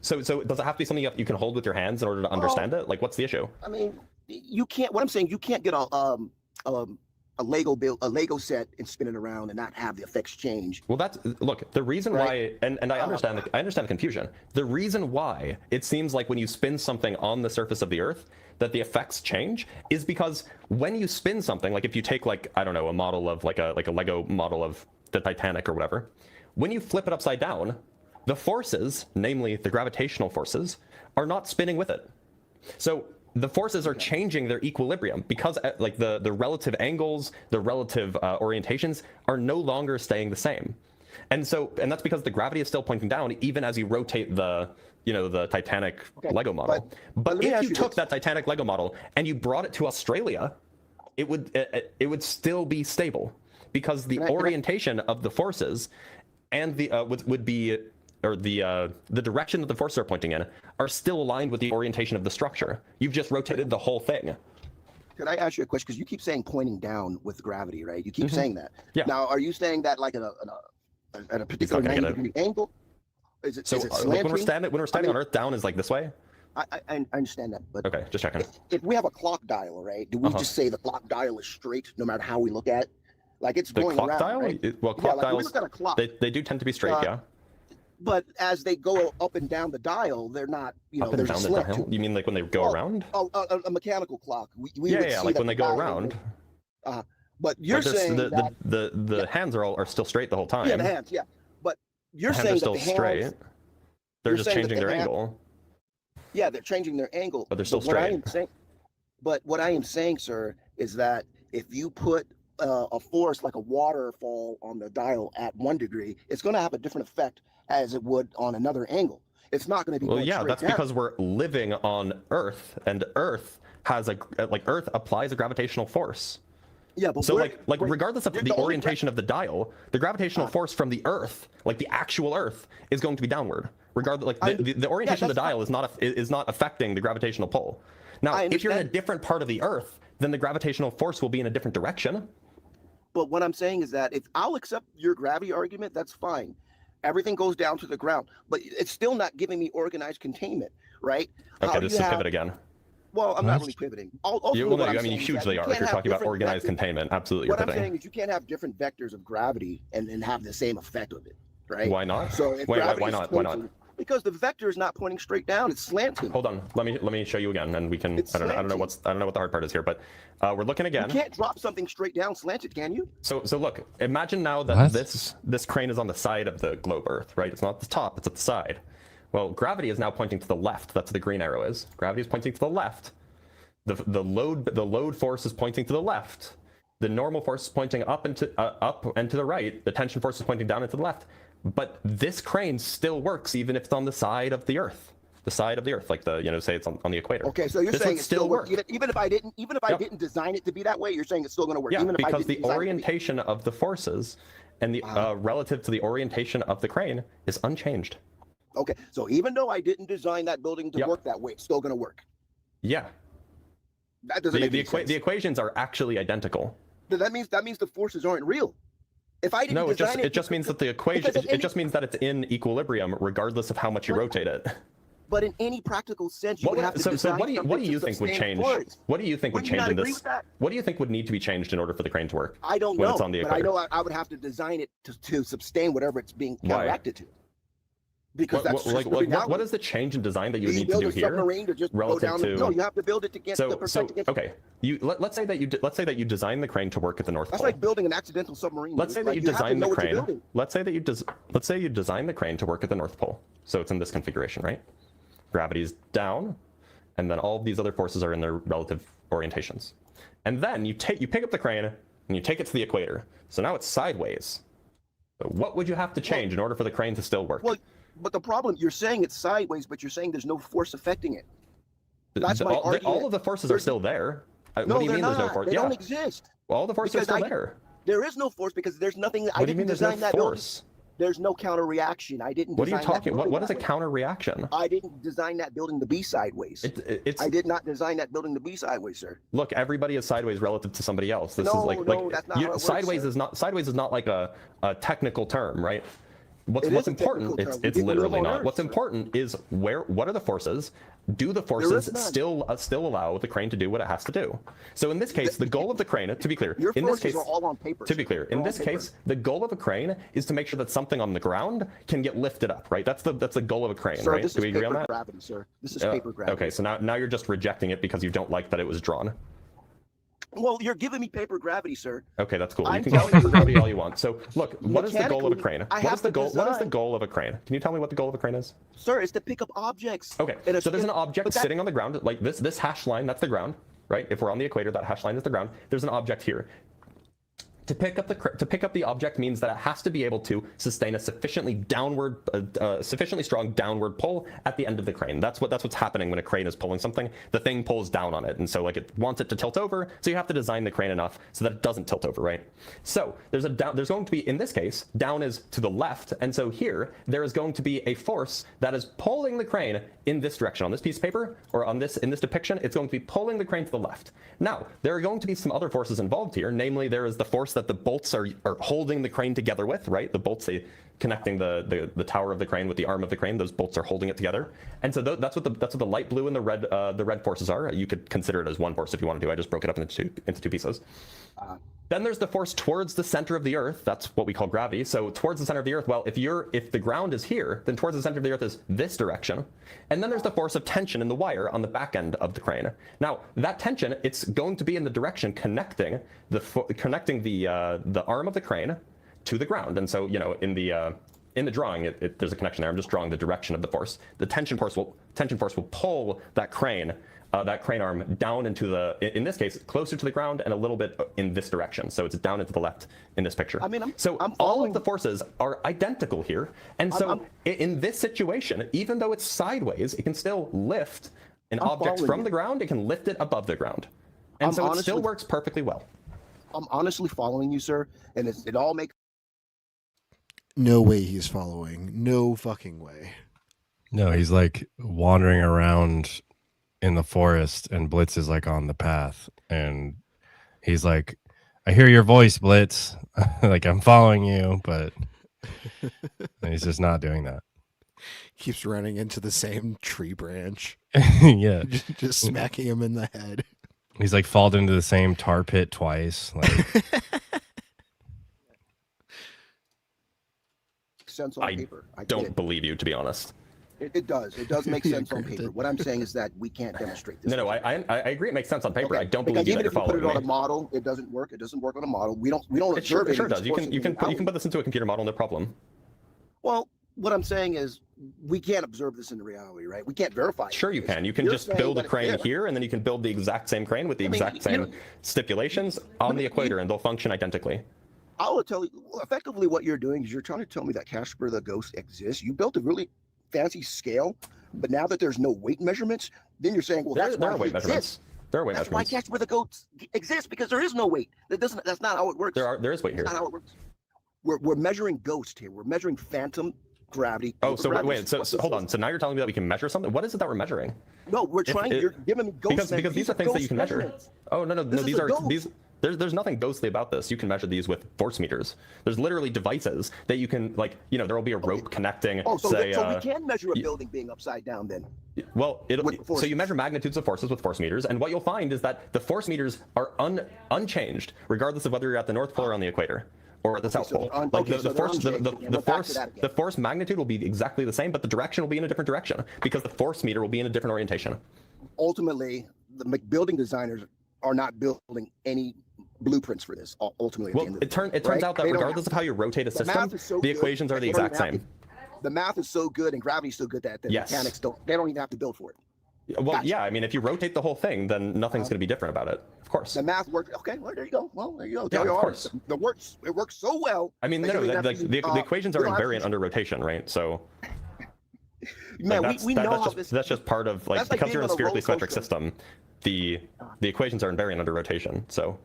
So does it have to be something you can hold with your hands in order to understand it? Like, what's the issue? I mean, you can't. What I'm saying, you can't get a Lego set and spin it around and not have the effects change. Well, look, the reason why, and I understand the confusion. The reason why it seems like when you spin something on the surface of the Earth that the effects change is because when you spin something, like if you take, like, I don't know, a model of like a Lego model of the Titanic or whatever, when you flip it upside down, the forces, namely the gravitational forces, are not spinning with it. So the forces are changing their equilibrium because like the relative angles, the relative orientations are no longer staying the same. And that's because the gravity is still pointing down even as you rotate the Titanic Lego model. But if you took that Titanic Lego model and you brought it to Australia, it would still be stable because the orientation of the forces and the would be, or the direction that the forces are pointing in are still aligned with the orientation of the structure. You've just rotated the whole thing. Could I ask you a question? Because you keep saying pointing down with gravity, right? You keep saying that. Yeah. Now, are you saying that like at a particular 90-degree angle? Is it slanting? Like when we're standing on Earth, down is like this way? I understand that, but okay, just checking. If we have a clock dial, right? Do we just say the clock dial is straight no matter how we look at it? Like it's going around, dial? Right? Well, clock dials, they do tend to be straight, yeah. But as they go up and down the dial, they're not, up and down the dial? You mean like when they go around? A mechanical clock. Like when they go around. But you're saying that the hands are still straight the whole time. Yeah, the hands, yeah. But you're saying that the hands are still straight. They're just changing their angle. Yeah, they're changing their angle. But they're still straight. But what I am saying, sir, is that if you put a force like a waterfall on the dial at 1 degree, it's going to have a different effect as it would on another angle. It's not going to be. Well, yeah, that's because we're living on Earth, and Earth has Earth applies a gravitational force. Yeah, but so regardless of the orientation of the dial, the gravitational force from the Earth, like the actual Earth, is going to be downward. Regardless, the orientation of the dial is not affecting the gravitational pull. Now, if you're in a different part of the Earth, then the gravitational force will be in a different direction. But what I'm saying is that if I'll accept your gravity argument, that's fine. Everything goes down to the ground, but it's still not giving me organized containment, right? Okay, this is a pivot again. Well, I'm not really pivoting. You hugely are. If you're talking about organized containment, absolutely you're pivoting. What I'm saying is you can't have different vectors of gravity and have the same effect of it, right? Why not? So why not? Why not? Because the vector is not pointing straight down; it's slanting. Hold on, let me show you again, and we can. I don't know what the hard part is here, but we're looking again. You can't drop something straight down slanted, can you? So look, imagine now that this crane is on the side of the globe Earth, right? It's not at the top; it's at the side. Well, gravity is now pointing to the left. That's what the green arrow is. Gravity is pointing to the left. The load force is pointing to the left. The normal force is pointing up and to the right. The tension force is pointing down and to the left. But this crane still works even if it's on the side of the Earth. the side of the Earth, like the say it's on the equator. Okay, so you're this saying would it still work. even if I didn't design it to be that way, you're saying it's still going to work. Yeah, even if I because didn't the design it to be- orientation of the forces and the relative to the orientation of the crane is unchanged. Okay, so even though I didn't design that building to work that way, it's still going to work. Yeah. That doesn't make any sense. The equations are actually identical. That means the forces aren't real. If I didn't design it just means that the equation it just means that it's in equilibrium regardless of how much you rotate it. But in any practical sense, you would have to design so what do you something think would to change? sustain force. What do you think would Would you change not in agree this? with that? What do you think would need to be changed in order for the crane to work? I don't when know, it's on the but I equator? know I would have to design it to sustain whatever it's being Why? counteracted to. Because that's just what is the change in design that you need to do here? Submarine to just go down. No, you have to build it to get the protect against. Okay, let's say that you design the crane to work at the North That's Pole. like building an accidental submarine. Let's say that you design the crane. Let's say you design the crane to work at the North Pole. So it's in this configuration, right? Gravity's down, and then all of these other forces are in their relative orientations. And then you pick up the crane and you take it to the equator. So now it's sideways. So what would you have to change in order for the crane to still work? Well, but the problem, you're saying it's sideways, but you're saying there's no force affecting it. That's my argument. All of the forces are still there. No, what do you they're mean not. there's no force? They don't exist. Well, all the forces are still there. There is no force because there's nothing. What I do you mean didn't there's design no that force? building. There's no counter reaction. I didn't. What are you design that talking? building What is a that way. counter reaction? I didn't design that building to be sideways. I did not design that building to be sideways, sir. Look, everybody is sideways relative to somebody else. This No, is like that's not how it works, sideways sir. is not like a technical term, right? What's It is a important? technical term. It's We live literally on not. Earth, What's sir. important is what are the forces? Do the forces none. still allow the crane to do what it has to do? So in this case, the goal of the crane, to be clear, Your in this forces case, are all on paper. to be sir. clear, They're in all this on paper. case, the goal of a crane is to make sure that something on the ground can get lifted up, right? That's the goal of a crane, Sir, right? this Do we is agree on paper that? gravity, sir. This is paper gravity. Okay, so now you're just rejecting it because you don't like that it was drawn. Well, you're giving me paper gravity, sir. Okay, that's cool. You I'm can go telling you gravity all you want. So look, what is the goal of a Mechanically, crane? I What have is the to goal? What is the design- goal of a crane? Can you tell me what the goal of a crane is? Sir, it's to pick up objects. Okay, so there's an object sitting on the ground, like this hash line. That's the ground, right? If we're on the equator, that hash line is the ground. There's an object here. To pick up the object means that it has to be able to sustain a sufficiently strong downward pull at the end of the crane. That's what's happening when a crane is pulling something. The thing pulls down on it, and so like it wants it to tilt over. So you have to design the crane enough so that it doesn't tilt over, right? So there's going to be, in this case, down is to the left, and so here there is going to be a force that is pulling the crane in this direction. On this piece of paper, or in this depiction, it's going to be pulling the crane to the left. Now there are going to be some other forces involved here. Namely, there is the force that the bolts are holding the crane together with, right? The bolts, connecting the tower of the crane with the arm of the crane. Those bolts are holding it together. And so that's what the light blue and the red forces are. You could consider it as one force if you wanted to. I just broke it up into two pieces. Then there's the force towards the center of the Earth. That's what we call gravity. So towards the center of the Earth, well, if the ground is here, then towards the center of the Earth is this direction. And then there's the force of tension in the wire on the back end of the crane. Now, that tension, it's going to be in the direction connecting the arm of the crane to the ground. And so, in the drawing, there's a connection there. I'm just drawing the direction of the force. The tension force will pull that crane arm down into in this case, closer to the ground and a little bit in this direction. So it's down into the left in this picture. I mean, all of the forces are identical here. And so in this situation, even though it's sideways, it can still lift an object from the ground. It can lift it above the ground. And so it still works perfectly well. I'm honestly following you, sir, and it all makes. No way he's following. No fucking way. No, he's like wandering around in the forest, and Blitz is like on the path, and he's like, I hear your voice, Blitz. Like, I'm following you, but he's just not doing that. Keeps running into the same tree branch. Yeah. Just smacking him in the head. He's like fallen into the same tar pit twice. Like, sense on paper. I don't believe you, to be honest. It does. It does make sense on paper. What I'm saying is that we can't demonstrate this. No, I agree. It makes sense on paper. Okay. I don't Because believe you even that if you're you put following it on me. a model, it doesn't work. It doesn't work on a model. We don't It sure observe does. You can forces put this into a computer model, no problem. Well, what I'm saying is we can't observe this in reality, right? We can't verify it. Sure you can. You can You're just saying build a that crane it's there. here, and then you can build the exact same crane with the exact same stipulations on the equator, and they'll function identically. I will tell you, effectively what you're doing is you're trying to tell me that Casper the Ghost exists. You built a really fancy scale But now that there's no weight measurements, then you're saying, well, There that's are why weight he measurements. exists. There are weight That's why measurements. Catch with the Goats exists, because there is no weight. That's not how it works. There is weight here. That's not how it works. We're measuring ghost here. We're measuring phantom gravity. Oh, so gravity. wait, so hold on. So now you're telling me that we can measure something? What is it that we're measuring? No, we're trying. You're giving me ghost because these are things that you can measure. Oh no, This is these a are ghost. these. There's nothing ghostly about this. You can measure these with force meters. There's literally devices that you can, like, you know, there will be a rope connecting. Oh, so, say, so we can measure a building being upside down then. Well, so you measure magnitudes of forces with force meters, and what you'll find is that the force meters are unchanged, regardless of whether you're at the North Pole or on the equator, or at the South Pole. Like the force magnitude will be exactly the same, but the direction will be in a different direction because the force meter will be in a different orientation. Ultimately, the building designers are not building any blueprints for this. Ultimately, well, it turns out that regardless of how you rotate a system, the equations are the exact same. The math is so good and gravity's so good that the mechanics don't even have to build for it. Well, yeah, I mean, if you rotate the whole thing, then nothing's going to be different about it. Of course. The math works. Okay, well, there you go. Well, there you go. Yeah, of course. It works so well. I mean, the equations are invariant under rotation, right? So, man, we know how this. That's just part of, like, because you're in a spherically symmetric system, the equations are invariant under rotation. So,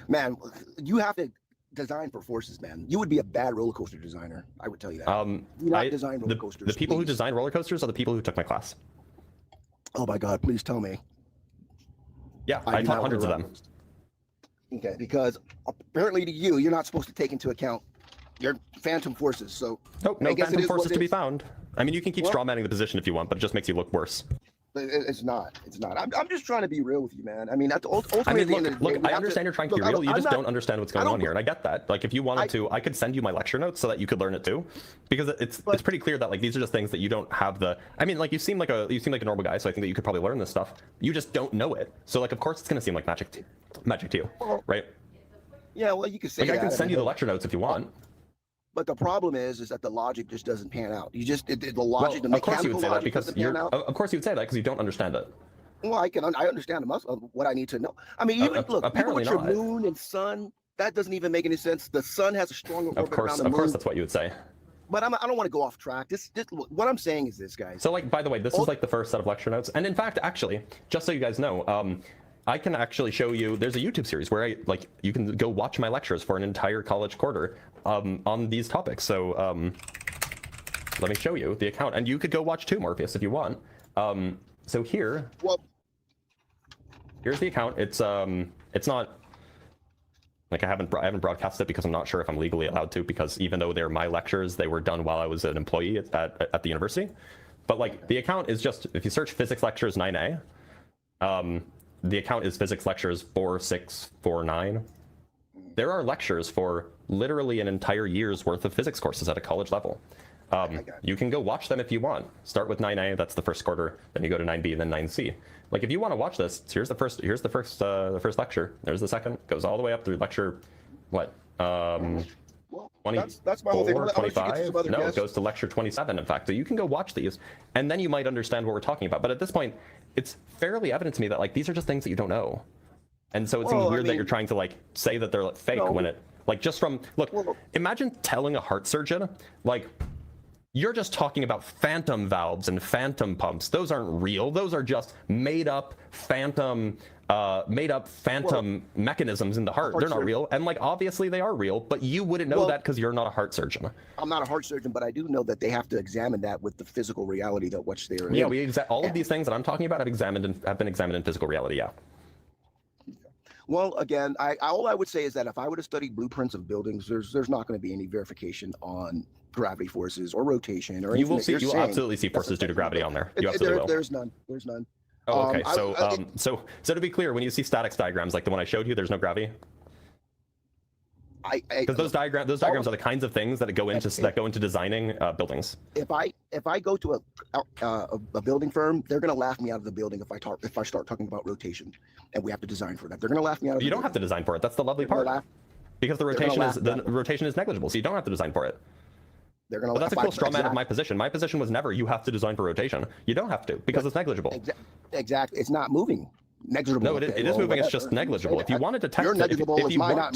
man, you have to design for forces, man. You would be a bad roller coaster designer. I would tell you that. Do not design roller coasters. The people who design roller coasters are the people who took my class. Oh my God! Please tell me. Yeah, I taught hundreds of them. Okay, because apparently to you, you're not supposed to take into account your phantom forces. So no phantom forces to be found. I mean, you can keep strawmanning the position if you want, but it just makes you look worse. It's not. I'm just trying to be real with you, man. I mean, ultimately, I mean, look, I understand you're trying to be real. You just don't understand what's going on here, and I get that. Like, if you wanted to, I could send you my lecture notes so that you could learn it too, because it's pretty clear that, like, these are just things that you don't have the. I mean, like, you seem like a normal guy, so I think that you could probably learn this stuff. You just don't know it, so, like, of course it's gonna seem like magic to you, right? Yeah, well, you can say like, that. I can send you the lecture notes if you want. But the problem is that the logic just doesn't pan out. You just the logic, the of course you would say that because of course you would say that because you don't understand it. Well, I understand most of what I need to know. I mean, even look, apparently even with your moon and sun, that doesn't even make any sense. The sun has a stronger orbit around the moon. Of course, that's what you would say. But I don't want to go off track. What I'm saying is this, guys. So, like, by the way, this is like the first set of lecture notes, and in fact, actually, just so you guys know, I can actually show you. There's a YouTube series where you can go watch my lectures for an entire college quarter on these topics. So let me show you the account, and you could go watch too, Morpheus, if you want. So here, here's the account. It's not like I haven't broadcast it because I'm not sure if I'm legally allowed to, because even though they're my lectures, they were done while I was an employee at the university. But like the account is just, if you search physics lectures 9A, the account is physics lectures 4649. There are lectures for literally an entire year's worth of physics courses at a college level. You can go watch them if you want. Start with 9A, that's the first quarter. Then you go to 9B, and then 9C. Like, if you want to watch this, here's the first lecture. There's the second. Goes all the way up through lecture, what? 24, that's my whole thing. 25? No, it goes to lecture 27, in fact. So you can go watch these, and then you might understand what we're talking about. But at this point, it's fairly evident to me that, like, these are just things that you don't know. And so it seems weird that you're trying to, like, say that they're, like, fake when it, like, just from, look, imagine telling a heart surgeon, like, you're just talking about phantom valves and phantom pumps. Those aren't real. Those are just made up phantom mechanisms in the heart. They're not real. And, like, obviously they are real, but you wouldn't know that because you're not a heart surgeon. I'm not a heart surgeon, but I do know that they have to examine that with the physical reality that which they're in. Yeah, all of these things that I'm talking about have been examined in physical reality, yeah. Well, again, all I would say is that if I were to study blueprints of buildings, there's not going to be any verification on gravity forces or rotation or anything. You will absolutely see forces due to gravity on there. You absolutely will. There's none. There's none. Oh, okay. So to be clear, when you see statics diagrams like the one I showed you, there's no gravity. Because those diagrams are the kinds of things that go into designing buildings. If I go to a building firm, they're going to laugh me out of the building if I start talking about rotation, and we have to design for that. They're going to laugh me out of the building. You don't have to design for it. That's the lovely part. Because the rotation is negligible, so you don't have to design for it. They're going to. But that's a cool straw man of my position. My position was never you have to design for rotation. You don't have to because it's negligible. Exactly. It's not moving. Negligible. No, it is moving. It's just negligible. If you wanted to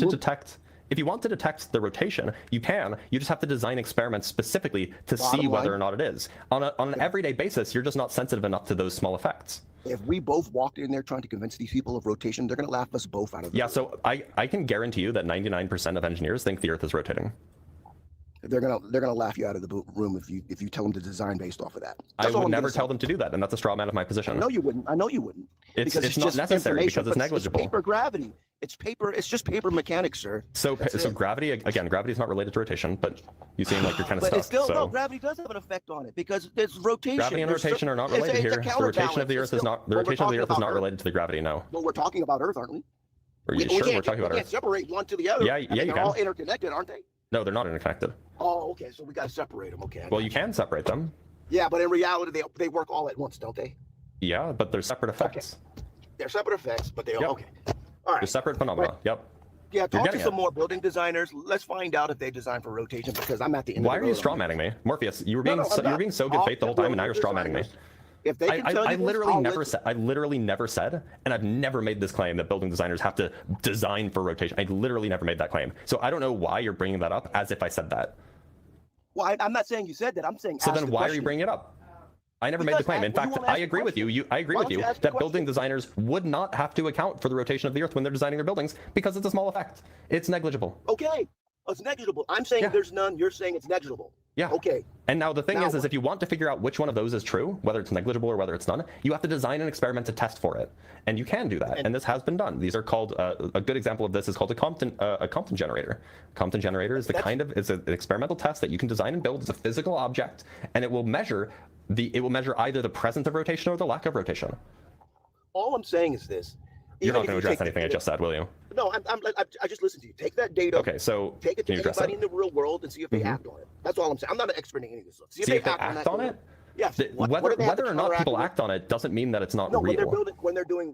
detect, If you want to detect the rotation, you can. You just have to design experiments specifically to see whether or not it is. On an everyday basis, you're just not sensitive enough to those small effects. If we both walked in there trying to convince these people of rotation, they're going to laugh us both out of the room. So I can guarantee you that 99% of engineers think the Earth is rotating. They're gonna laugh you out of the room if you tell them to design based off of that. I would never tell them to do that, and that's a straw man of my position. I know you wouldn't. It's not necessary because it's negligible. It's paper gravity. It's paper. It's just paper mechanics, sir. So gravity, again, gravity is not related to rotation, but you seem like you're kind of stuck. But it's still, so. no, gravity does have an effect on it because there's rotation. Gravity and rotation are not related here. The rotation of the Earth is not related to the gravity. No. Well, we're talking about Earth, aren't we? Are you sure we're talking about Earth? We can't separate one to the other. Yeah, you they're can. all interconnected, aren't they? No, they're not interconnected. Oh, okay. So we got to separate them. Okay. Well, you can separate them. Yeah, but in reality, they work all at once, don't they? Yeah, but they're separate effects. Okay. They're separate effects, but they all okay. All right. They're separate phenomena. Yep. Yeah, talk to some more building designers. Let's find out if they design for rotation because I'm at the end. Why are you straw manning me, Morpheus? You were being so good faith the whole time, and now you're straw manning me. If they can tell I literally never said, and I've never made this claim that building designers have to design for rotation. I literally never made that claim. So I don't know why you're bringing that up as if I said that. Well, I'm not saying you said that. I'm saying. So then why are you bringing it up? I never made the claim. In fact, I agree with you. I agree with you that building designers would not have to account for the rotation of the Earth when they're designing their buildings because it's a small effect. It's negligible. Okay. It's negligible. I'm saying there's none. You're saying it's negligible. Yeah. Okay. And now the thing is if you want to figure out which one of those is true, whether it's negligible or whether it's none, you have to design an experiment to test for it. And you can do that. And this has been done. These are called, a good example of this is called a Compton generator. Compton generator is it's an experimental test that you can design and build. It's a physical object, and it will measure either the presence of rotation or the lack of rotation. All I'm saying is this. You're not going to address anything I just said, will you? No, I just listened to you. Take that data. Okay, so take it to anybody in the real world and see if they act on it. That's all I'm saying. I'm not an expert in any of this stuff. See if they act on it. Yeah. Whether or not people act on it doesn't mean that it's not real. When they're doing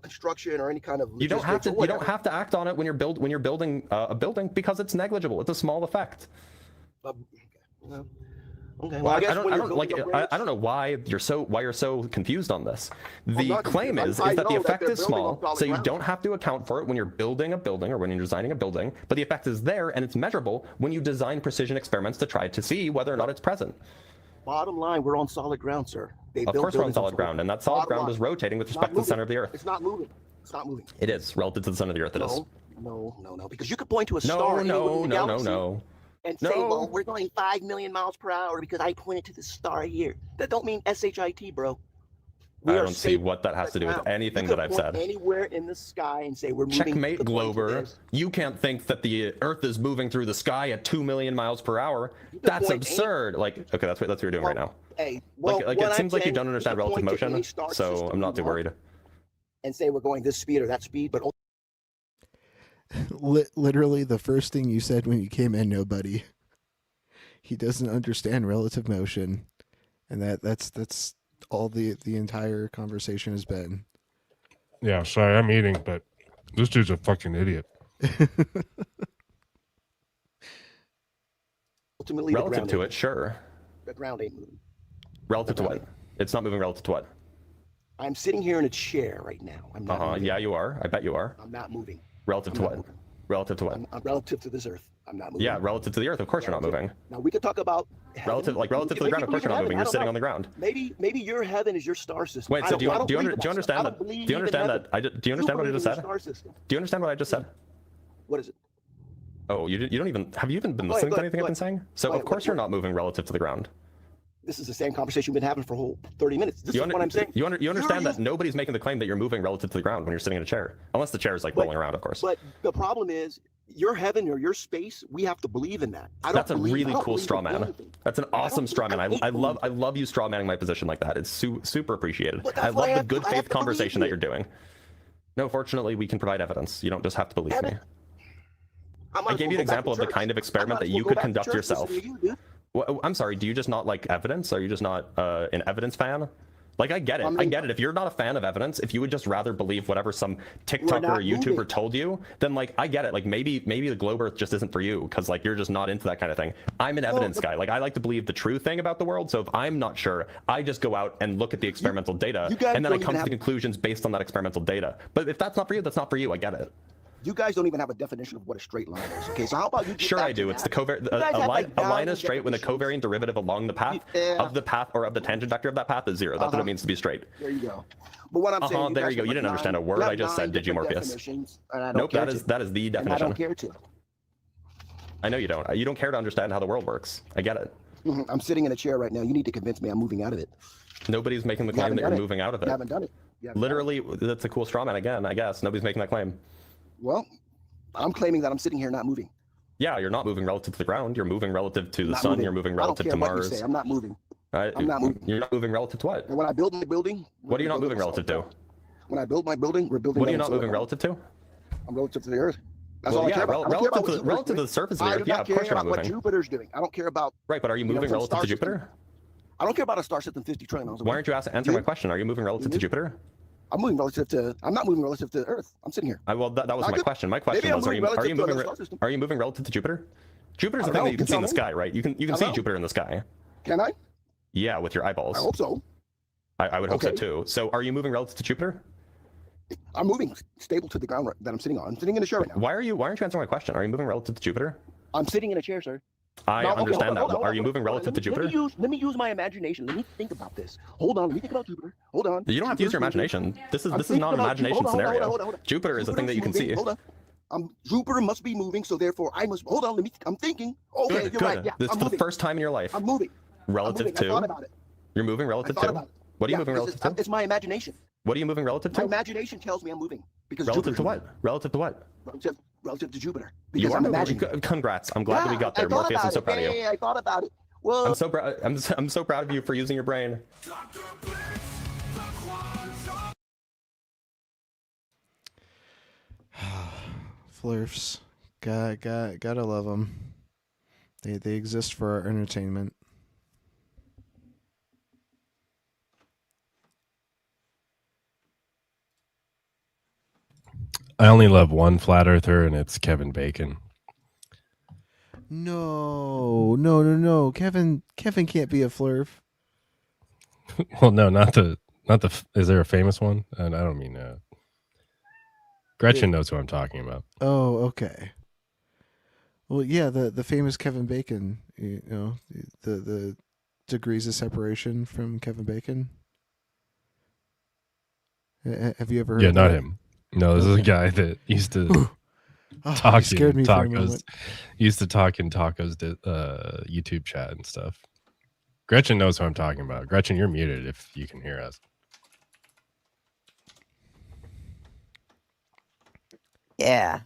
construction or any kind of you don't have to act on it when you're building a building because it's negligible. It's a small effect. Okay. Well, I don't know why you're so confused on this. The claim is that the effect is small, so you don't have to account for it when you're building a building or when you're designing a building, but the effect is there and it's measurable when you design precision experiments to try to see whether or not it's present. Bottom line, we're on solid ground, sir. Of course we're on solid ground, and that solid ground is rotating with respect to the center of the Earth. It's not moving. It's not moving. It is relative to the center of the Earth. It is. No, because you could point to a star. No. And say, well, we're going 5 million miles per hour because I pointed to the star here. That don't mean SHIT, bro. I don't see what that has to do with anything that I've said. Anywhere in the sky and say we're moving. Checkmate, Glober. You can't think that the Earth is moving through the sky at 2 million miles per hour. That's absurd. Okay, that's what you're doing right now. Hey, it seems like you don't understand relative motion, so I'm not too worried. And say we're going this speed or that speed, but literally the first thing you said when you came in, nobody. He doesn't understand relative motion, and that's all the entire conversation has been. Yeah, sorry, I'm eating, but this dude's a fucking idiot. Ultimately, relative to it, sure. The ground ain't moving. Relative to what? It's not moving relative to what? I'm sitting here in a chair right now. I'm not moving. Yeah, you are. I bet you are. I'm not moving. Relative to what? Relative to what? Relative to this Earth, I'm not moving. Yeah, relative to the Earth, of course you're not moving. Now we could talk about relative to the ground. Of course you're not moving. You're sitting on the ground. Maybe your heaven is your star system. Wait, so do you understand that? Do you understand what I just said? Do you understand what I just said? What is it? Oh, you don't even have you even been listening to anything I've been saying? So of course you're not moving relative to the ground. This is the same conversation we've been having for a whole 30 minutes. This is what I'm saying. You understand that nobody's making the claim that you're moving relative to the ground when you're sitting in a chair, unless the chair is like rolling around, of course. But the problem is, your heaven or your space, we have to believe in that. That's a really cool straw man. That's an awesome straw man. I love you straw manning my position like that. It's super appreciated. I love the good faith conversation that you're doing. No, fortunately, we can provide evidence. You don't just have to believe me. I gave you an example of the kind of experiment that you could conduct yourself. Well, I'm sorry, do you just not like evidence? Are you just not an evidence fan? Like, I get it. I get it. If you're not a fan of evidence, if you would just rather believe whatever some TikToker or YouTuber told you, then, like, I get it. Like, maybe the globe Earth just isn't for you because, like, you're just not into that kind of thing. I'm an evidence guy. Like, I like to believe the true thing about the world. So if I'm not sure, I just go out and look at the experimental data, and then I come to the conclusions based on that experimental data. But if that's not for you, that's not for you. I get it. You guys don't even have a definition of what a straight line is. Okay, so how about you? Sure, I do. It's the covariant. A line is straight when the covariant derivative along the path of the path or of the tangent vector of that path is 0. That's what it means to be straight. There you go. But what I'm saying, there you go. You didn't understand a word I just said, did you, Morpheus? Nope, that is the definition. I don't care to. I know you don't. You don't care to understand how the world works. I get it. I'm sitting in a chair right now. You need to convince me I'm moving out of it. Nobody's making the claim that you're moving out of it. You haven't done it. Literally, that's a cool straw man again, I guess. Nobody's making that claim. Well, I'm claiming that I'm sitting here not moving. Yeah, you're not moving relative to the ground. You're moving relative to the sun. You're moving relative to Mars. What you say. I'm not moving. I'm not moving. You're not moving relative to what? And when I build my building, what are you not moving relative to? When I build my building, we're building. What are you not moving relative to? I'm relative to the Earth. That's all I care about. Relative to the surface of the Earth, yeah, of course you're not moving. What Jupiter's doing. I don't care about. Right, but are you moving relative to Jupiter? I don't care about a star system 50 trillion miles away. Why aren't you answering my question? Are you moving relative to Jupiter? I'm moving relative to. I'm not moving relative to Earth. I'm sitting here. Well, that was my question. My question was, are you moving relative to Jupiter? Jupiter's the thing that you can see in the sky, right? You can see Jupiter in the sky. Can I? Yeah, with your eyeballs. I hope so. I would hope so too. So, are you moving relative to Jupiter? I'm moving stable to the ground that I'm sitting on. I'm sitting in a chair right now. Why aren't you answering my question? Are you moving relative to Jupiter? I'm sitting in a chair, sir. I understand that. Are you moving relative to Jupiter? Let me use my imagination. Let me think about this. Hold on. Let me think about Jupiter. Hold on. You don't have to use your imagination. This is not an imagination scenario. Jupiter is a thing that you can see. Hold on. Jupiter must be moving, so therefore I must. Hold on. I'm thinking. Okay, you're right. Yeah, this is for the first time in your life. I'm moving. Relative to. I thought about it. You're moving relative to. What are you moving relative to? It's my imagination. What are you moving relative to? My imagination tells me I'm moving because relative to what? Relative to what? Relative to Jupiter. Because I'm imagining. Congrats! I'm glad that we got there, Morpheus. I'm so proud of you. Yeah, I thought about it. Well, I'm so proud of you for using your brain. Flurfs, gotta love them. They exist for our entertainment. I only love one flat earther, and it's Kevin Bacon. No. Kevin can't be a flurf. Well, no, not the. Is there a famous one? And I don't mean Gretchen knows who I'm talking about. Oh, okay. Well, yeah, the famous Kevin Bacon. You know, the degrees of separation from Kevin Bacon. Have you ever heard? Yeah, not him. No, this is a guy that used to talk in tacos. Used to talk in tacos YouTube chat and stuff. Gretchen knows who I'm talking about. Gretchen, you're muted if you can hear us. Yeah.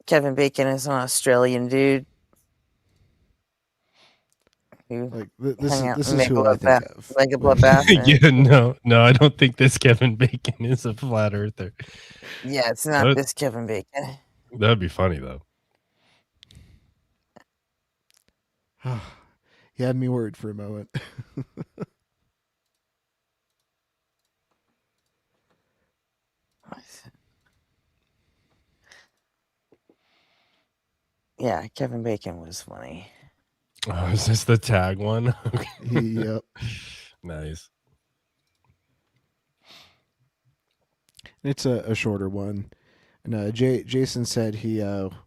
Kevin Bacon is an Australian dude. Like this is who I think of. Like a bloodbath. Yeah, no, I don't think this Kevin Bacon is a flat earther. Yeah, it's not this Kevin Bacon. That'd be funny though. You had me worried for a moment. Yeah, Kevin Bacon was funny. Oh, is this the tag one? Yep. Nice. It's a shorter one. And Jason said he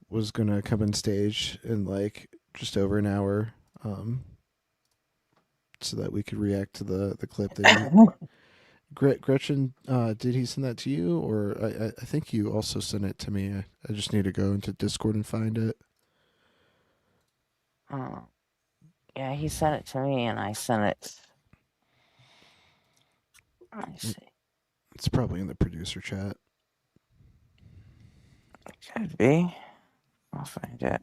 was going to come on stage in like just over an hour so that we could react to the clip that Gretchen, did he send that to you? Or I think you also sent it to me. I just need to go into Discord and find it. Yeah, he sent it to me and I sent it. Let me see. It's probably in the producer chat. It could be. I'll find it.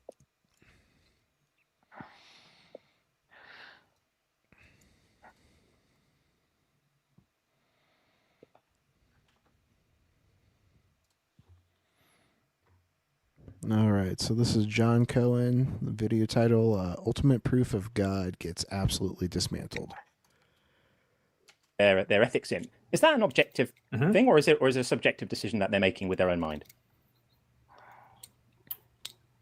All right, so this is John Cohen. The video title, Ultimate Proof of God Gets Absolutely Dismantled. Their ethics in. Is that an objective thing, or is it a subjective decision that they're making with their own mind?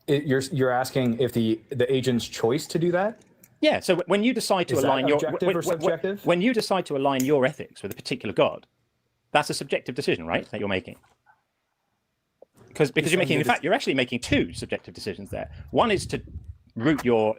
You're asking if the agent's choice to do that? Yeah. So when you decide to align your when you decide to align your ethics with a particular god, that's a subjective decision, right? That you're making. because you're making, in fact, you're actually making two subjective decisions there. One is to root your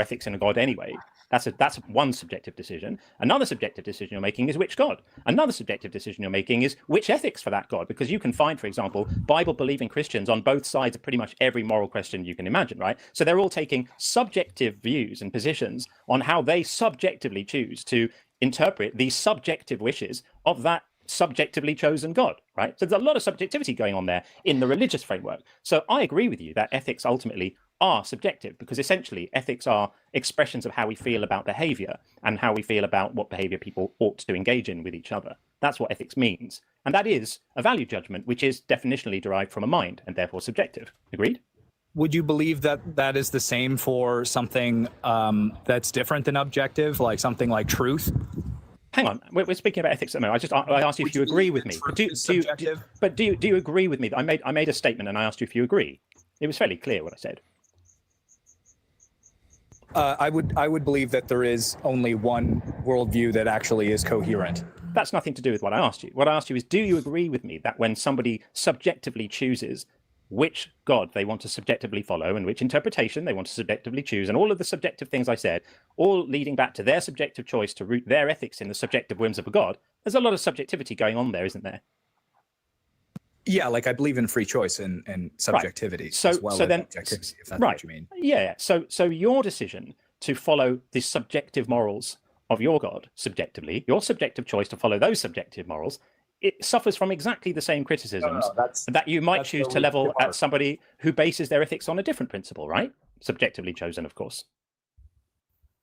ethics in a god anyway. That's one subjective decision. Another subjective decision you're making is which god. Another subjective decision you're making is which ethics for that god, because you can find, for example, Bible-believing Christians on both sides of pretty much every moral question you can imagine, right? So they're all taking subjective views and positions on how they subjectively choose to interpret the subjective wishes of that subjectively chosen God, right? So there's a lot of subjectivity going on there in the religious framework. So I agree with you that ethics ultimately are subjective, because essentially ethics are expressions of how we feel about behavior and how we feel about what behavior people ought to engage in with each other. That's what ethics means. And that is a value judgment, which is definitionally derived from a mind and therefore subjective. Agreed? Would you believe that that is the same for something that's different than objective, like something like truth? Hang on, we're speaking about ethics at the moment. I asked you if you agree with me. But do you agree with me that I made a statement and I asked you if you agree? It was fairly clear what I said. I would believe that there is only one worldview that actually is coherent. That's nothing to do with what I asked you. What I asked you is, do you agree with me that when somebody subjectively chooses which God they want to subjectively follow and which interpretation they want to subjectively choose, and all of the subjective things I said, all leading back to their subjective choice to root their ethics in the subjective whims of a God, there's a lot of subjectivity going on there, isn't there? Yeah, like I believe in free choice and subjectivity right. as well as objectivity, if that's right. what you mean. Yeah, so your decision to follow the subjective morals of your God subjectively, your subjective choice to follow those subjective morals, it suffers from exactly the same criticisms that you might choose to level at somebody who bases their ethics on a different principle, right? Subjectively chosen, of course.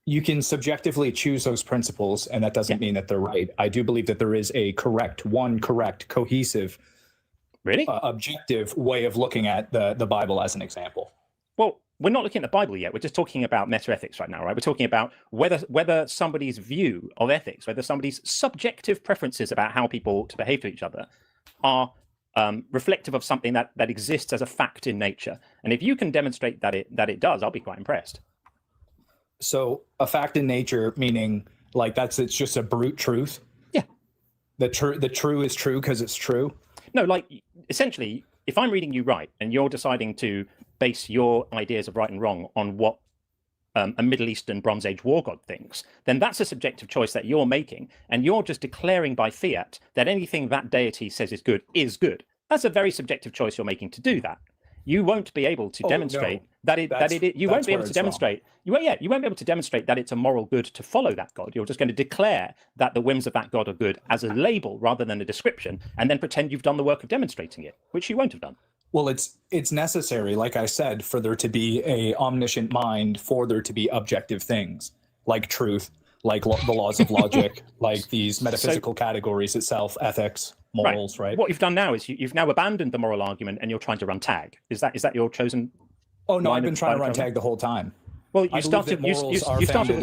You can subjectively choose those principles, and that doesn't mean that they're right. I do believe that there is a correct, cohesive, objective way of looking at the Bible as an example. Well, we're not looking at the Bible yet. We're just talking about meta-ethics right now, right? We're talking about whether somebody's view of ethics, whether somebody's subjective preferences about how people ought to behave to each other are reflective of something that exists as a fact in nature. And if you can demonstrate that it does, I'll be quite impressed. So a fact in nature, meaning like it's just a brute truth? Yeah. The true is true because it's true? No, like essentially, if I'm reading you right and you're deciding to base your ideas of right and wrong on what a Middle Eastern Bronze Age war god thinks, then that's a subjective choice that you're making, and you're just declaring by fiat that anything that deity says is good is good. That's a very subjective choice you're making to do that. You won't be able to demonstrate you won't be able to demonstrate you won't be able to demonstrate that it's a moral good to follow that god. You're just going to declare that the whims of that god are good as a label rather than a description, and then pretend you've done the work of demonstrating it, which you won't have done. Well, it's necessary, like I said, for there to be a omniscient mind, for there to be objective things like truth, like the laws of logic, like these metaphysical categories itself, ethics, morals, right? What you've done now is you've now abandoned the moral argument and you're trying to run tag. Is that your chosen? Oh no, I've been trying to run tag the whole time. Well, you started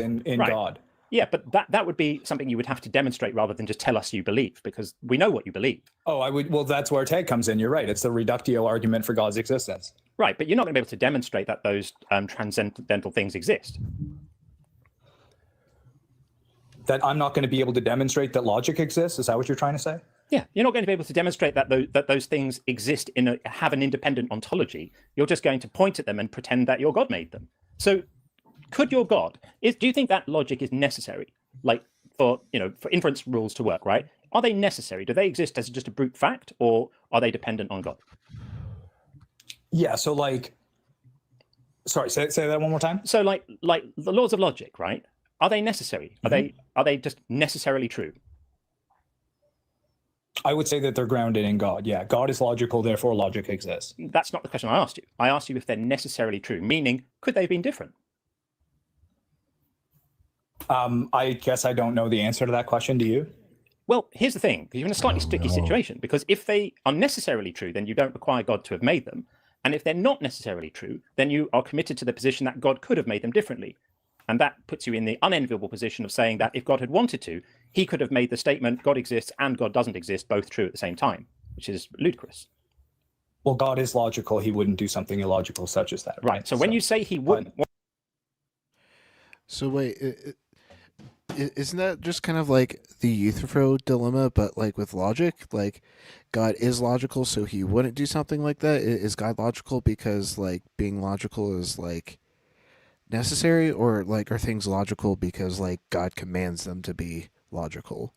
in God. Yeah, but that would be something you would have to demonstrate rather than just tell us you believe, because we know what you believe. Oh, I would. Well, that's where tag comes in. You're right. It's the reductio argument for God's existence. Right, but you're not going to be able to demonstrate that those transcendental things exist. That I'm not going to be able to demonstrate that logic exists? Is that what you're trying to say? Yeah, you're not going to be able to demonstrate that those things exist have an independent ontology. You're just going to point at them and pretend that your God made them. So, could your God do you think that logic is necessary, like for inference rules to work? Right? Are they necessary? Do they exist as just a brute fact, or are they dependent on God? Yeah. So, sorry, say that one more time. So, like the laws of logic, right? Are they necessary? Are they just necessarily true? I would say that they're grounded in God. Yeah, God is logical, therefore logic exists. That's not the question I asked you. I asked you if they're necessarily true, meaning could they have been different? I guess I don't know the answer to that question. Do you? Well, here's the thing. You're in a slightly sticky situation, because if they are necessarily true, then you don't require God to have made them. And if they're not necessarily true, then you are committed to the position that God could have made them differently. And that puts you in the unenviable position of saying that if God had wanted to, he could have made the statement God exists and God doesn't exist both true at the same time, which is ludicrous. Well, God is logical. He wouldn't do something illogical such as that. Right. So when you say he wouldn't... So wait, isn't that just kind of like the Euthyphro dilemma, but like with logic? Like, God is logical, so he wouldn't do something like that. Is God logical because like being logical is like necessary, or like are things logical because like God commands them to be logical?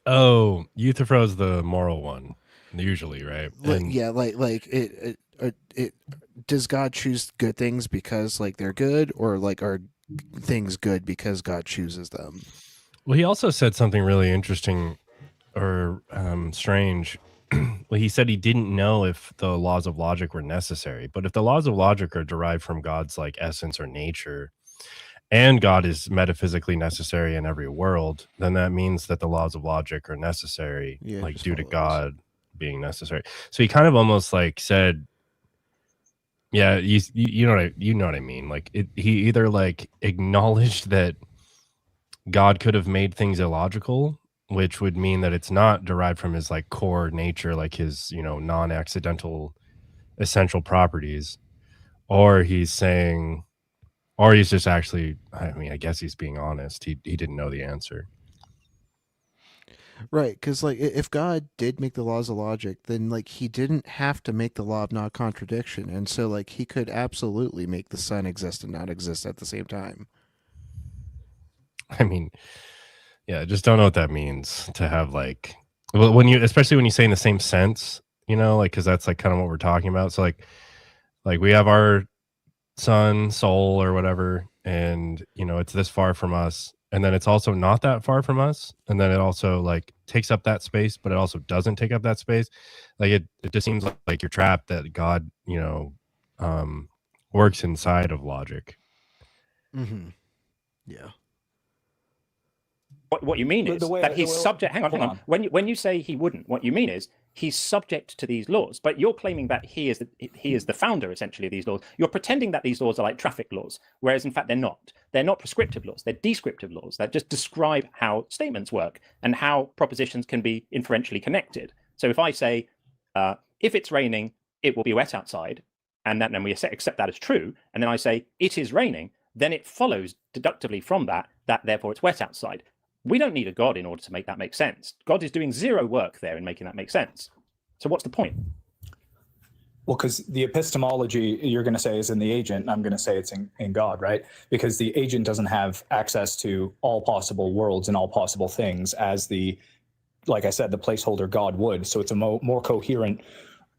Oh, Euthyphro is the moral one, usually, right? And Yeah, like it does God choose good things because like they're good, or like are things good because God chooses them? well, he also said something really interesting or strange. Well, he said he didn't know if the laws of logic were necessary, but if the laws of logic are derived from God's like essence or nature, and God is metaphysically necessary in every world, then that means that the laws of logic are necessary, Yeah, like just due to follows. God being necessary. So he kind of almost like said, yeah, you know what I mean. Like he either like acknowledged that God could have made things illogical, which would mean that it's not derived from his like core nature, like his, non-accidental essential properties, or he's saying, or he's just actually, I mean, I guess he's being honest. He didn't know the answer. Right, because like if God did make the laws of logic, then like he didn't have to make the law of non-contradiction, and so like he could absolutely make the sun exist and not exist at the same time. I mean, yeah, I just don't know what that means to have like, well, especially when you say in the same sense, like, because that's like kind of what we're talking about. So like we have our sun, soul, or whatever, and it's this far from us, and then it's also not that far from us, and then it also like takes up that space, but it also doesn't take up that space. Like it just seems like you're trapped, that God, works inside of logic. Mm-hmm. Yeah. What you mean is that he's subject. Hang on. When you say he wouldn't, what you mean is he's subject to these laws. But you're claiming that he is the founder essentially of these laws. You're pretending that these laws are like traffic laws, whereas in fact they're not. They're not prescriptive laws. They're descriptive laws that just describe how statements work and how propositions can be inferentially connected. So if I say, if it's raining, it will be wet outside, and then we accept that as true, and then I say it is raining, then it follows deductively from that therefore it's wet outside. We don't need a God in order to make that make sense. God is doing zero work there in making that make sense. So what's the point? Well, because the epistemology you're going to say is in the agent, and I'm going to say it's in God, right? Because the agent doesn't have access to all possible worlds and all possible things as like I said, the placeholder God would. So it's a more coherent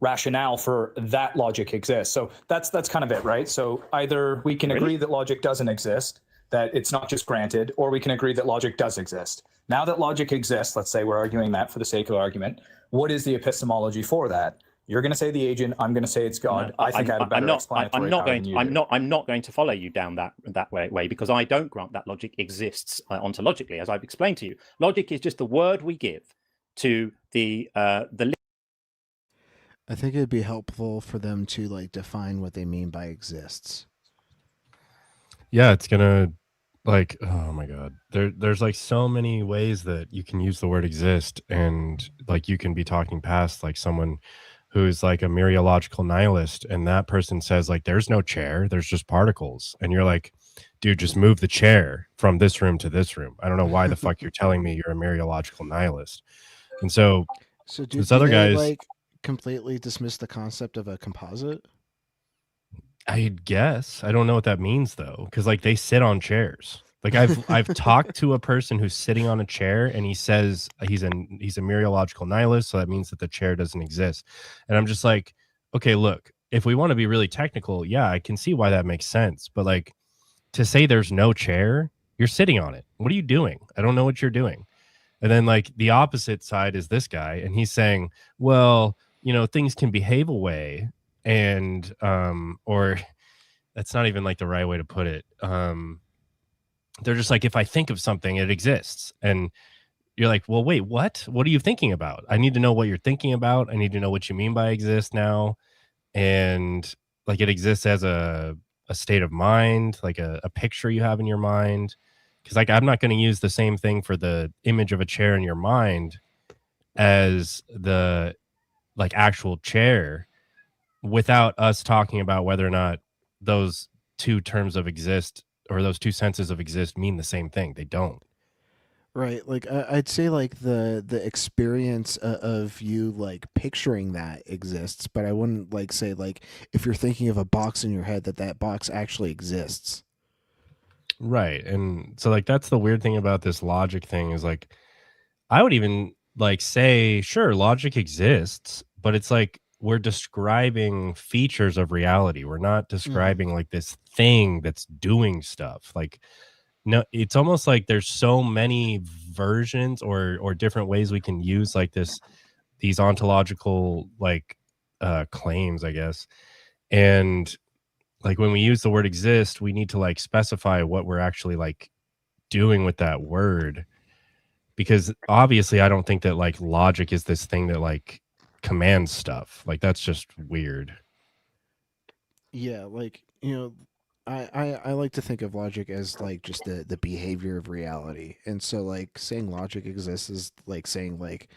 rationale for that logic exists. So that's kind of it, right? So either we can agree that logic doesn't exist, that it's not just granted, or we can agree that logic does exist. Now that logic exists, let's say we're arguing that for the sake of argument, what is the epistemology for that? You're going to say the agent, I'm going to say it's God. No, I think I have a better explanatory power than you do. I'm not going to follow you down that way because I don't grant that logic exists ontologically, as I've explained to you. Logic is just the word we give to the I think it'd be helpful for them to like define what they mean by exists. Yeah, it's gonna like, oh my god, there's like so many ways that you can use the word exist, and like you can be talking past like someone who's like a mereological nihilist, and that person says like there's no chair, there's just particles, and you're like, dude, just move the chair from this room to this room. I don't know why the fuck you're telling me you're a mereological nihilist. And so these other guys like completely dismiss the concept of a composite. I guess I don't know what that means though, because like they sit on chairs. Like I've talked to a person who's sitting on a chair, and he says he's a mereological nihilist, so that means that the chair doesn't exist. And I'm just like, okay, look, if we want to be really technical, yeah, I can see why that makes sense. But like to say there's no chair, you're sitting on it. What are you doing? I don't know what you're doing. And then like the opposite side is this guy, and he's saying, well, things can behave a way, and or that's not even like the right way to put it. They're just like, if I think of something, it exists. And you're like, well, wait, what are you thinking about? I need to know what you're thinking about. I need to know what you mean by exist now. And like it exists as a state of mind, like a picture you have in your mind. Because like I'm not going to use the same thing for the image of a chair in your mind as the like actual chair, without us talking about whether or not those two terms of exist or those two senses of exist mean the same thing. They don't. Right, like I'd say like the experience of you like picturing that exists, but I wouldn't like say like if you're thinking of a box in your head that that box actually exists. Right. And so like that's the weird thing about this logic thing is like I would even like say sure logic exists, but it's like we're describing features of reality. We're not describing like this thing that's doing stuff. Like no, it's almost like there's so many versions or different ways we can use like these ontological like claims, I guess. And like when we use the word exist, we need to like specify what we're actually like doing with that word, because obviously I don't think that like logic is this thing that like commands stuff. Like that's just weird. Yeah, like I like to think of logic as like just the behavior of reality, and so like saying logic exists is like saying like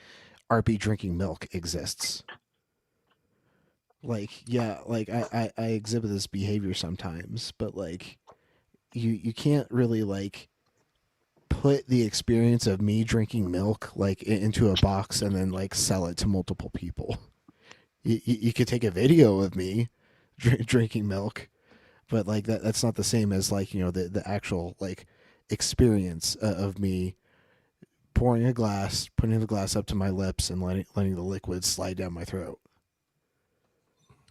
RP drinking milk exists. Like yeah, like I exhibit this behavior sometimes, but like you can't really like put the experience of me drinking milk like into a box and then like sell it to multiple people. You could take a video of me drinking milk, but like that's not the same as like the actual like experience of me pouring a glass, putting the glass up to my lips, and letting the liquid slide down my throat.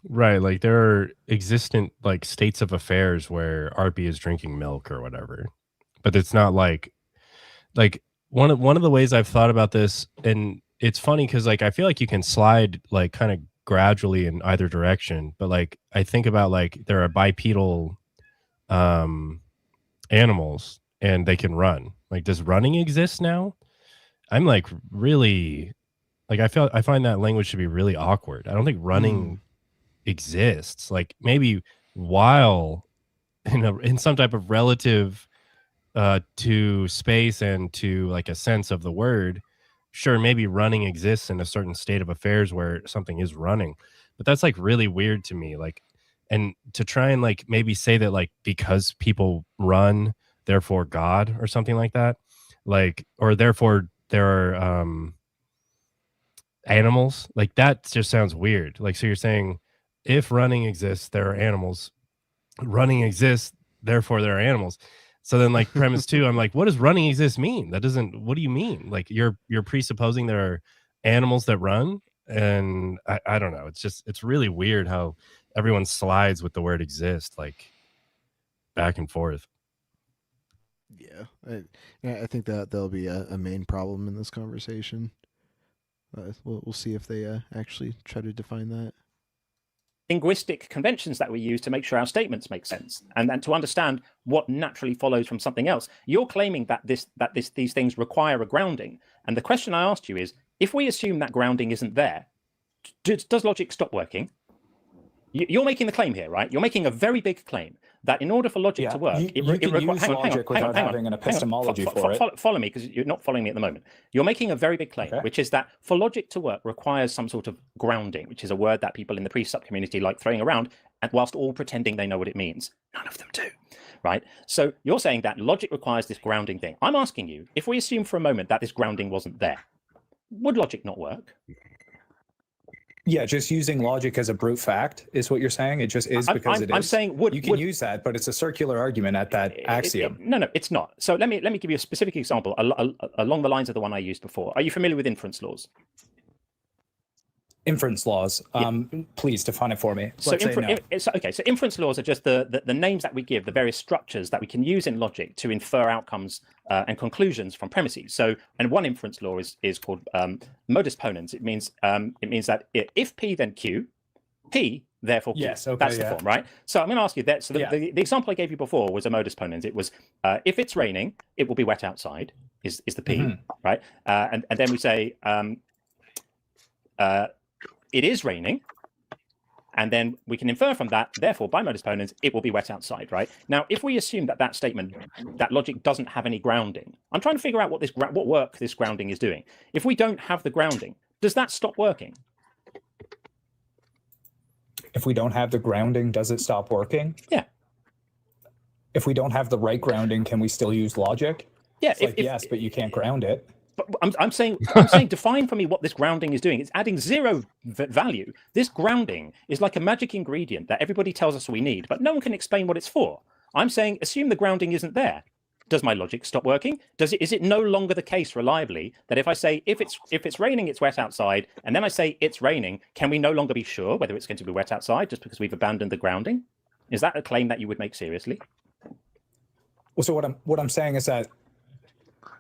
Right. Like there are existent like states of affairs where RP is drinking milk or whatever. But it's not like one of the ways I've thought about this, and it's funny because like I feel like you can slide like kind of gradually in either direction, but like I think about like there are bipedal animals and they can run. Like does running exist now? I'm like really like I find that language to be really awkward. I don't think running exists. Like maybe while in some type of relative to space and to like a sense of the word, sure, maybe running exists in a certain state of affairs where something is running, but that's like really weird to me. Like, and to try and like maybe say that like because people run, therefore God or something like that, like, or therefore there are animals, like that just sounds weird. Like, so you're saying if running exists, there are animals. Running exists, therefore there are animals. So then like premise two, I'm like, what does running exist mean? That doesn't, what do you mean? Like you're presupposing there are animals that run, and I don't know. It's really weird how everyone slides with the word exist, like back and forth. Yeah, I think that there'll be a main problem in this conversation. We'll see if they actually try to define that. Linguistic conventions that we use to make sure our statements make sense, and to understand what naturally follows from something else. You're claiming that these things require a grounding, and the question I asked you is, if we assume that grounding isn't there, does logic stop working? You're making the claim here, right? You're making a very big claim that in order for logic to work, you can use logic without having an epistemology for it. Follow me, because you're not following me at the moment. You're making a very big claim, which is that for logic to work requires some sort of grounding, which is a word that people in the pre-sup community like throwing around, and whilst all pretending they know what it means. None of them do, right? So you're saying that logic requires this grounding thing. I'm asking you, if we assume for a moment that this grounding wasn't there, would logic not work? Yeah, just using logic as a brute fact is what you're saying. It just is because it is. I'm saying you can use that, but it's a circular argument at that axiom. No, it's not. So let me give you a specific example along the lines of the one I used before. Are you familiar with inference laws? Inference laws. Please define it for me. So inference laws are just the names that we give, the various structures that we can use in logic to infer outcomes and conclusions from premises. So, and one inference law is called modus ponens. It means that if P then Q, P therefore Q. Yes, okay, that's the form, right? So I'm going to ask you that. So the example I gave you before was a modus ponens. It was if it's raining, it will be wet outside. Is the P, right? And then we say it is raining, and then we can infer from that, therefore, by modus ponens, it will be wet outside, right? Now, if we assume that statement, that logic doesn't have any grounding, I'm trying to figure out what work this grounding is doing. If we don't have the grounding, does that stop working? If we don't have the grounding, does it stop working? Yeah. If we don't have the right grounding, can we still use logic? Yeah, It's yes, but you can't ground it. But I'm saying define for me what this grounding is doing. It's adding zero value. This grounding is like a magic ingredient that everybody tells us we need, but no one can explain what it's for. I'm saying assume the grounding isn't there. Does my logic stop working? Is it no longer the case reliably that if I say if it's raining, it's wet outside, and then I say it's raining, can we no longer be sure whether it's going to be wet outside just because we've abandoned the grounding? Is that a claim that you would make seriously? Well, so what I'm saying is that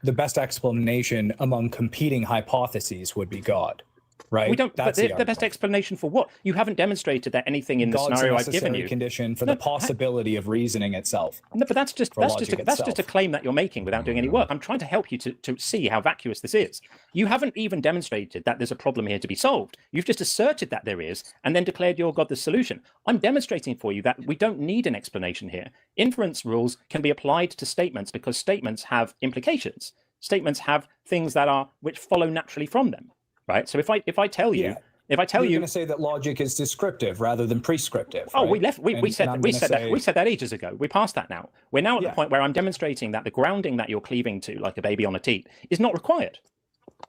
the best explanation among competing hypotheses would be God, right? We don't. That's but the best explanation for what? You haven't demonstrated that anything in the God's scenario I've given you. Condition for the possibility of reasoning itself. No, but that's just a claim that you're making without doing any work. I'm trying to help you to see how vacuous this is. You haven't even demonstrated that there's a problem here to be solved. You've just asserted that there is, and then declared you're God the solution. I'm demonstrating for you that we don't need an explanation here. Inference rules can be applied to statements because statements have implications. Statements have things which follow naturally from them, right? So if I tell you, you're going to say that logic is descriptive rather than prescriptive. Oh, right? we said that ages ago. We're past that now. We're now at the point where I'm demonstrating that the grounding that you're cleaving to, like a baby on a teat, is not required.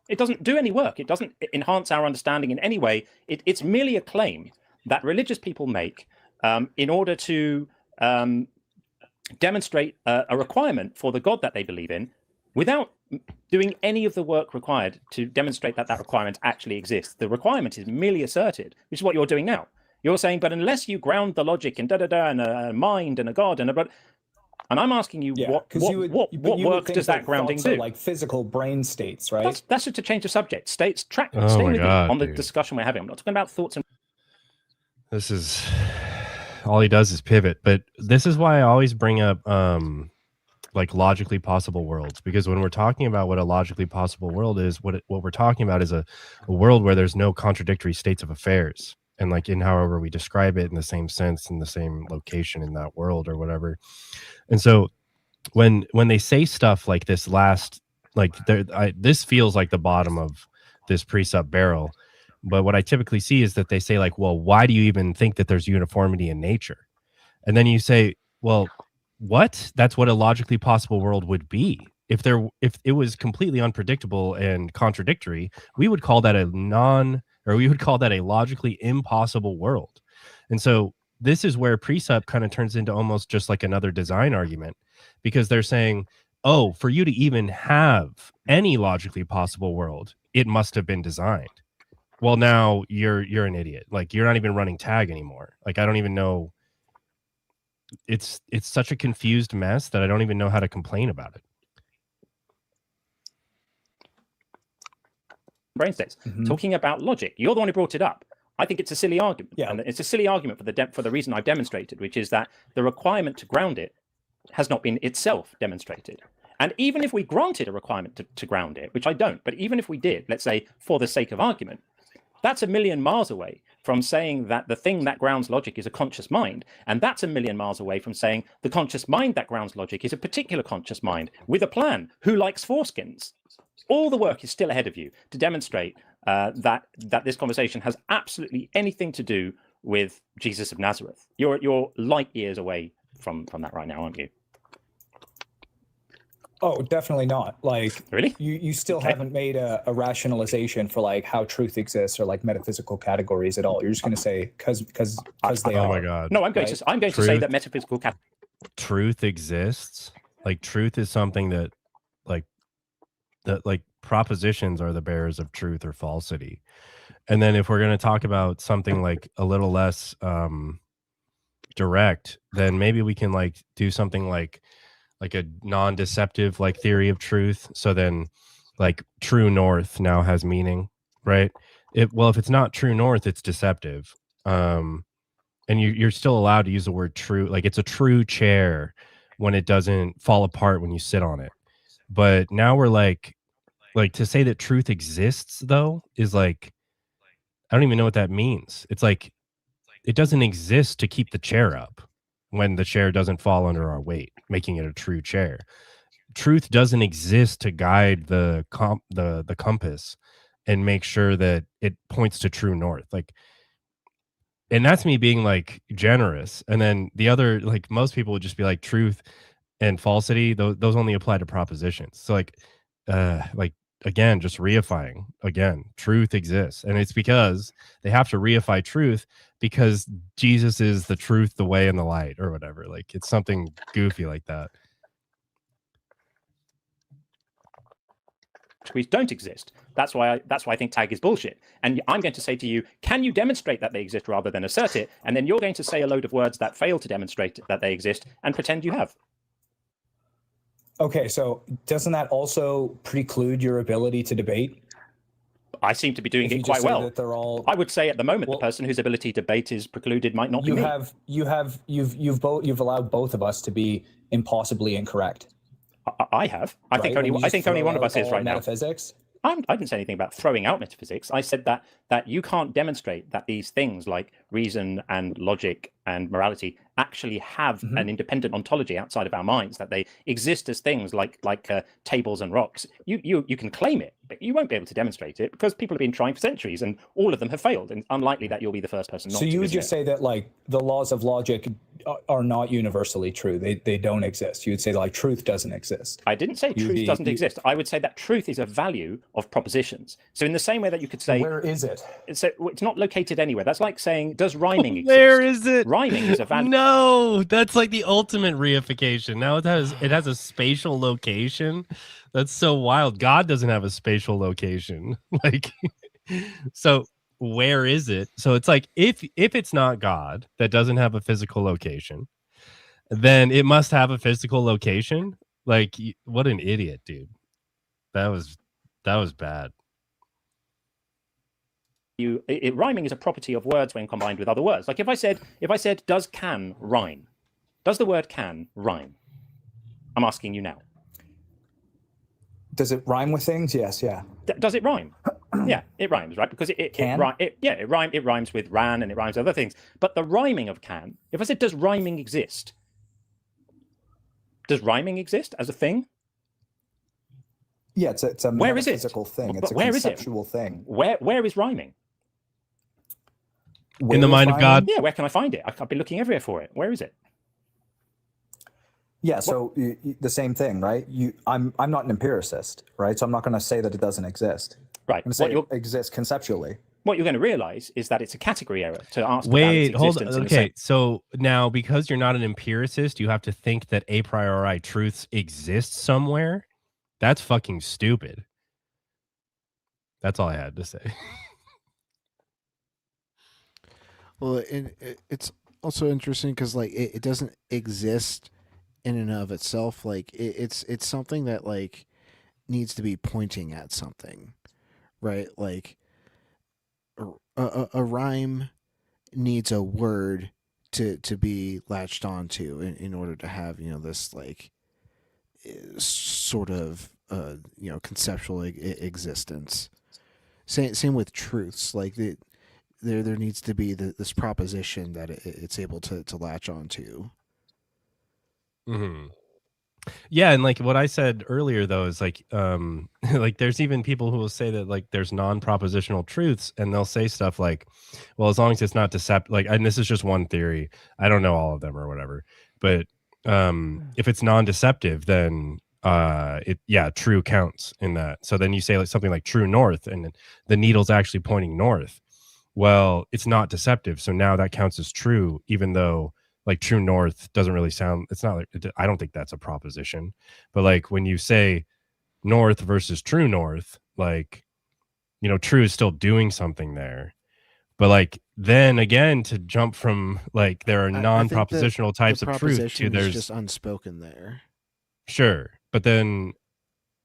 It doesn't do any work. It doesn't enhance our understanding in any way. It's merely a claim that religious people make in order to demonstrate a requirement for the God that they believe in, without doing any of the work required to demonstrate that requirement actually exists. The requirement is merely asserted, which is what you're doing now. You're saying, but unless you ground the logic in and a mind and a God and I'm asking you, what work does that grounding do? Like physical brain states, right? That's just a change of subject. Stay with me on the discussion we're having. I'm not talking about thoughts and. This is all he does is pivot, but this is why I always bring up like logically possible worlds, because when we're talking about what a logically possible world is, what we're talking about is a world where there's no contradictory states of affairs, and like in however we describe it in the same sense, in the same location in that world or whatever. And so when they say stuff like this this feels like the bottom of this precept barrel, but what I typically see is that they say like, well, why do you even think that there's uniformity in nature? And then you say, well, what? That's what a logically possible world would be. If it was completely unpredictable and contradictory, we would call that a logically impossible world. And so this is where precept kind of turns into almost just like another design argument, because they're saying, oh, for you to even have any logically possible world, it must have been designed. Well, now you're an idiot. Like, you're not even running tag anymore. Like, I don't even know. It's such a confused mess that I don't even know how to complain about it. Brain states. Talking about logic, you're the one who brought it up. I think it's a silly argument. Yeah. And it's a silly argument for the reason I've demonstrated, which is that the requirement to ground it has not been itself demonstrated. And even if we granted a requirement to ground it, which I don't, but even if we did, let's say for the sake of argument, that's a million miles away from saying that the thing that grounds logic is a conscious mind. And that's a million miles away from saying the conscious mind that grounds logic is a particular conscious mind with a plan who likes foreskins. All the work is still ahead of you to demonstrate that this conversation has absolutely anything to do with Jesus of Nazareth. You're light years away from that right now, aren't you? Oh, definitely not. Like, really, you still haven't made a rationalization for like how truth exists or like metaphysical categories at all. You're just going to say because they are. Oh my God! No, I'm going to say that metaphysical truth exists. Like, truth is something that propositions are the bearers of truth or falsity. And then if we're going to talk about something like a little less direct, then maybe we can like do something like a non-deceptive like theory of truth. So then like true north now has meaning, right? If it's not true north, it's deceptive. And you're still allowed to use the word true. Like, it's a true chair when it doesn't fall apart when you sit on it. But now we're like to say that truth exists though is like, I don't even know what that means. It's like, it doesn't exist to keep the chair up when the chair doesn't fall under our weight, making it a true chair. Truth doesn't exist to guide the compass and make sure that it points to true north. Like, and that's me being like generous. And then the other, like, most people would just be like, truth and falsity, those only apply to propositions. So like again, just reifying again, truth exists, and it's because they have to reify truth because Jesus is the truth, the way, and the light, or whatever. Like it's something goofy like that. Categories don't exist. That's why I think tag is bullshit. And I'm going to say to you, can you demonstrate that they exist rather than assert it? And then you're going to say a load of words that fail to demonstrate that they exist and pretend you have. Okay, so doesn't that also preclude your ability to debate? I seem to be doing it quite well. They're all... I would say at the moment, the person whose ability to debate is precluded might not be me. You've allowed both of us to be impossibly incorrect. I have. I think only one of us is right now. Metaphysics. I didn't say anything about throwing out metaphysics. I said that you can't demonstrate that these things like reason and logic and morality actually have an independent ontology outside of our minds, that they exist as things like tables and rocks. You can claim it, but you won't be able to demonstrate it because people have been trying for centuries and all of them have failed. And unlikely that you'll be the first person not to. So you would just say that like the laws of logic are not universally true. They don't exist. You would say like truth doesn't exist. I didn't say truth doesn't exist. I would say that truth is a value of propositions. So in the same way that you could say, where is it? So it's not located anywhere. That's like saying, does rhyming exist? Where is it? Rhyming is a value. No, that's like the ultimate reification. Now it has a spatial location. That's so wild. God doesn't have a spatial location. Like, so where is it? So it's like if it's not God that doesn't have a physical location, then it must have a physical location. Like, what an idiot, dude. That was bad. Rhyming is a property of words when combined with other words. Like if I said, does can rhyme? Does the word can rhyme? I'm asking you now. Does it rhyme with things? Yes, yeah. Does it rhyme? Yeah, it rhymes, right? Because it rhymes with ran and it rhymes with other things. But the rhyming of can, if I said, does rhyming exist? Does rhyming exist as a thing? Yeah, it's a metaphysical thing. It's a conceptual thing. Where is rhyming? In the mind of God? Yeah, where can I find it? I've been looking everywhere for it. Where is it? Yeah, so the same thing, right? I'm not an empiricist, right? So I'm not going to say that it doesn't exist. Right. I'm going to say it exists conceptually. What you're going to realize is that it's a category error to ask Wait, about its hold existence. on. Okay, so now because you're not an empiricist, you have to think that a priori truths exist somewhere. That's fucking stupid. That's all I had to say. Well, it's also interesting because like it doesn't exist in and of itself. Like it's something that like needs to be pointing at something, right? Like a rhyme needs a word to be latched onto in order to have, you know, this like sort of conceptual existence. Same with truths. Like there needs to be this proposition that it's able to latch onto. Mm-hmm. Yeah, and like what I said earlier though is like like there's even people who will say that like there's non-propositional truths, and they'll say stuff like, well, as long as it's not deceptive, like, and this is just one theory, I don't know all of them or whatever, but if it's non-deceptive, then true counts in that. So then you say like something like true north, and the needle's actually pointing north. Well, it's not deceptive, so now that counts as true, even though like true north doesn't really sound, it's not like, I don't think that's a proposition. But like when you say north versus true north, like, you know, true is still doing something there. But like then again, to jump from like there are non-propositional types of truth to there's just unspoken there. Sure. But then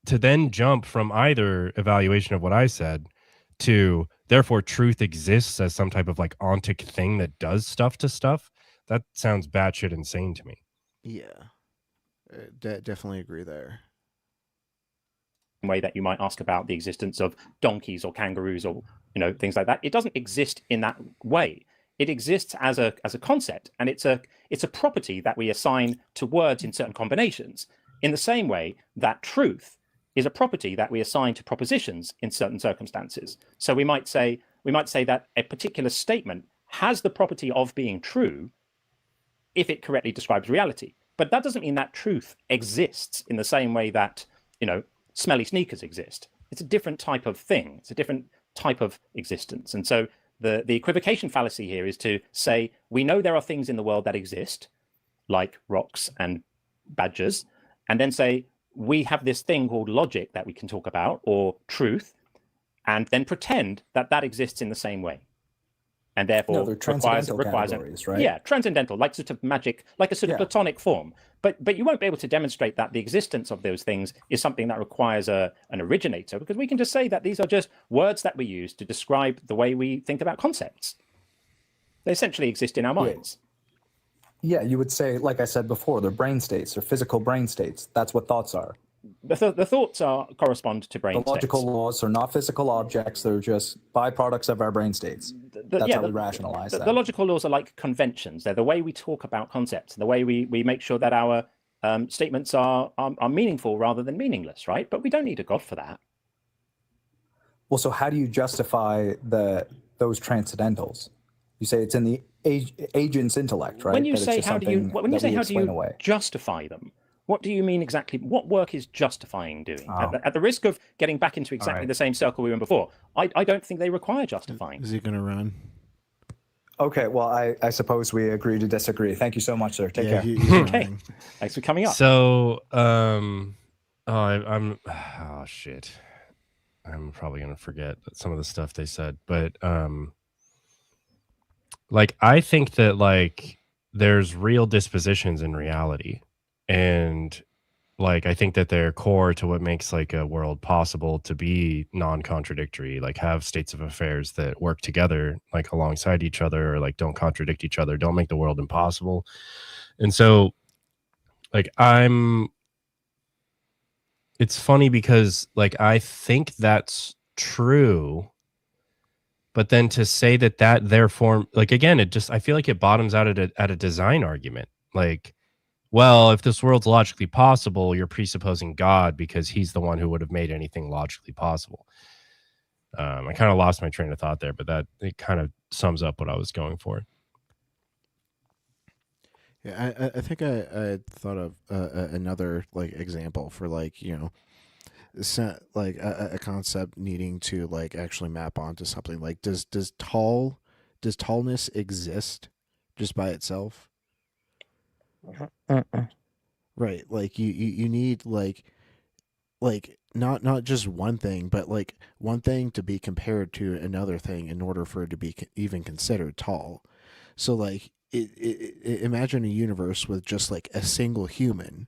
to then jump from either evaluation of what I said to therefore truth exists as some type of like ontic thing that does stuff to stuff, that sounds batshit insane to me. Yeah, definitely agree there. Way that you might ask about the existence of donkeys or kangaroos or, you know, things like that. It doesn't exist in that way. It exists as a concept, and it's a property that we assign to words in certain combinations. In the same way that truth is a property that we assign to propositions in certain circumstances. So we might say that a particular statement has the property of being true if it correctly describes reality. But that doesn't mean that truth exists in the same way that, smelly sneakers exist. It's a different type of thing. It's a different type of existence. And so the equivocation fallacy here is to say, we know there are things in the world that exist, like rocks and badgers, and then say, we have this thing called logic that we can talk about, or truth, and then pretend that that exists in the same way. And therefore they're transcendental categories, right? Yeah, transcendental, like sort of magic, like a sort of platonic form. But you won't be able to demonstrate that the existence of those things is something that requires an originator, because we can just say that these are just words that we use to describe the way we think about concepts. They essentially exist in our minds. Yeah, you would say, like I said before, they're brain states, they're physical brain states. That's what thoughts are. The thoughts correspond to brain states. The logical laws are not physical objects, they're just byproducts of our brain states. That's how we rationalize that. The logical laws are like conventions. They're the way we talk about concepts, the way we make sure that our statements are meaningful rather than meaningless, right? But we don't need a God for that. Well, so how do you justify those transcendentals? You say it's in the agent's intellect, right? When you say how do you justify them, what do you mean exactly? What work is justifying doing? At the risk of getting back into exactly the same circle we were in before, I don't think they require justifying. Is he going to run? Okay, well, I suppose we agree to disagree. Thank you so much, sir. Take care. Okay, thanks for coming up. So, I'm oh shit, I'm probably gonna forget some of the stuff they said, but like I think that like there's real dispositions in reality. And like I think that they're core to what makes like a world possible to be non-contradictory, like have states of affairs that work together like alongside each other, or like don't contradict each other, don't make the world impossible. And so like it's funny because like I think that's true, but then to say that therefore, like again, I feel like it bottoms out at a design argument. Like, well, if this world's logically possible, you're presupposing God because he's the one who would have made anything logically possible. I kind of lost my train of thought there, but it kind of sums up what I was going for. Yeah, I think I thought of another like example for like like a concept needing to like actually map onto something. Like does tallness exist just by itself? Right, like you need like not just one thing, but like one thing to be compared to another thing in order for it to be even considered tall. So like imagine a universe with just like a single human.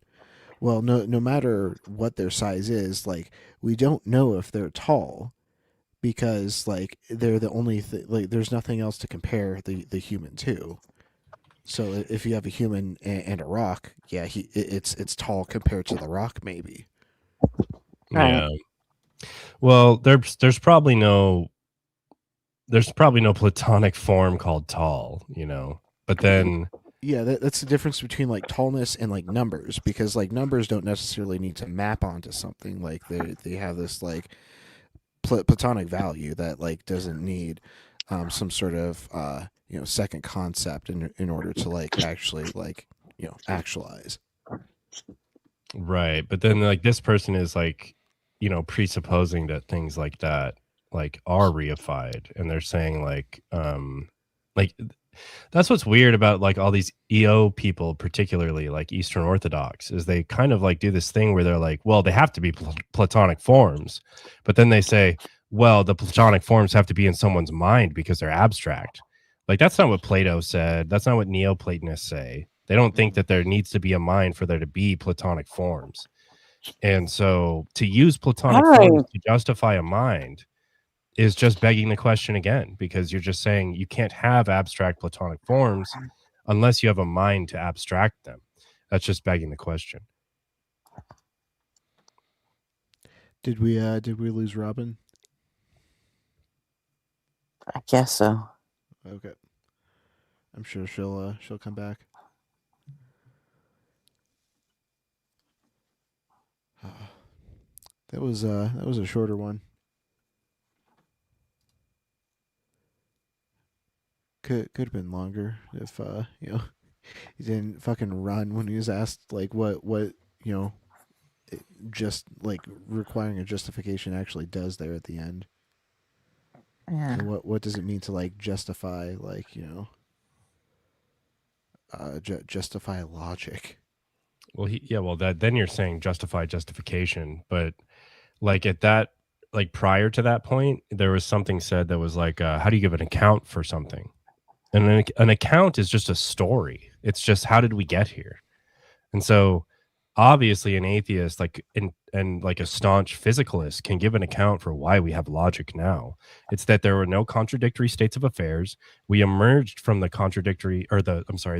Well, no matter what their size is, like we don't know if they're tall because like they're the only like there's nothing else to compare the human to. So if you have a human and a rock, yeah, it's tall compared to the rock, maybe. Yeah. Well, there's probably no platonic form called tall, But then yeah, that's the difference between like tallness and like numbers, because like numbers don't necessarily need to map onto something. Like they have this like platonic value that like doesn't need some sort of second concept in order to like actually like actualize. Right, but then like this person is like presupposing that things like that like are reified, and they're saying like that's what's weird about like all these EO people, particularly like Eastern Orthodox, is they kind of like do this thing where they're like, well, they have to be platonic forms, but then they say, well, the platonic forms have to be in someone's mind because they're abstract. Like that's not what Plato said. That's not what Neoplatonists say. They don't think that there needs to be a mind for there to be platonic forms. And so to use platonic forms to justify a mind is just begging the question again, because you're just saying you can't have abstract platonic forms unless you have a mind to abstract them. That's just begging the question. Did we lose Robin? I guess so. Okay. I'm sure she'll come back. That was a shorter one. Could have been longer if he didn't fucking run when he was asked like what just like requiring a justification actually does there at the end. Yeah. And what does it mean to like justify justify logic? Well, then you're saying justify justification, but like at that, like prior to that point, there was something said that was like, how do you give an account for something? And an account is just a story. It's just, how did we get here? And so obviously an atheist and like a staunch physicalist can give an account for why we have logic now. It's that there were no contradictory states of affairs. We emerged from the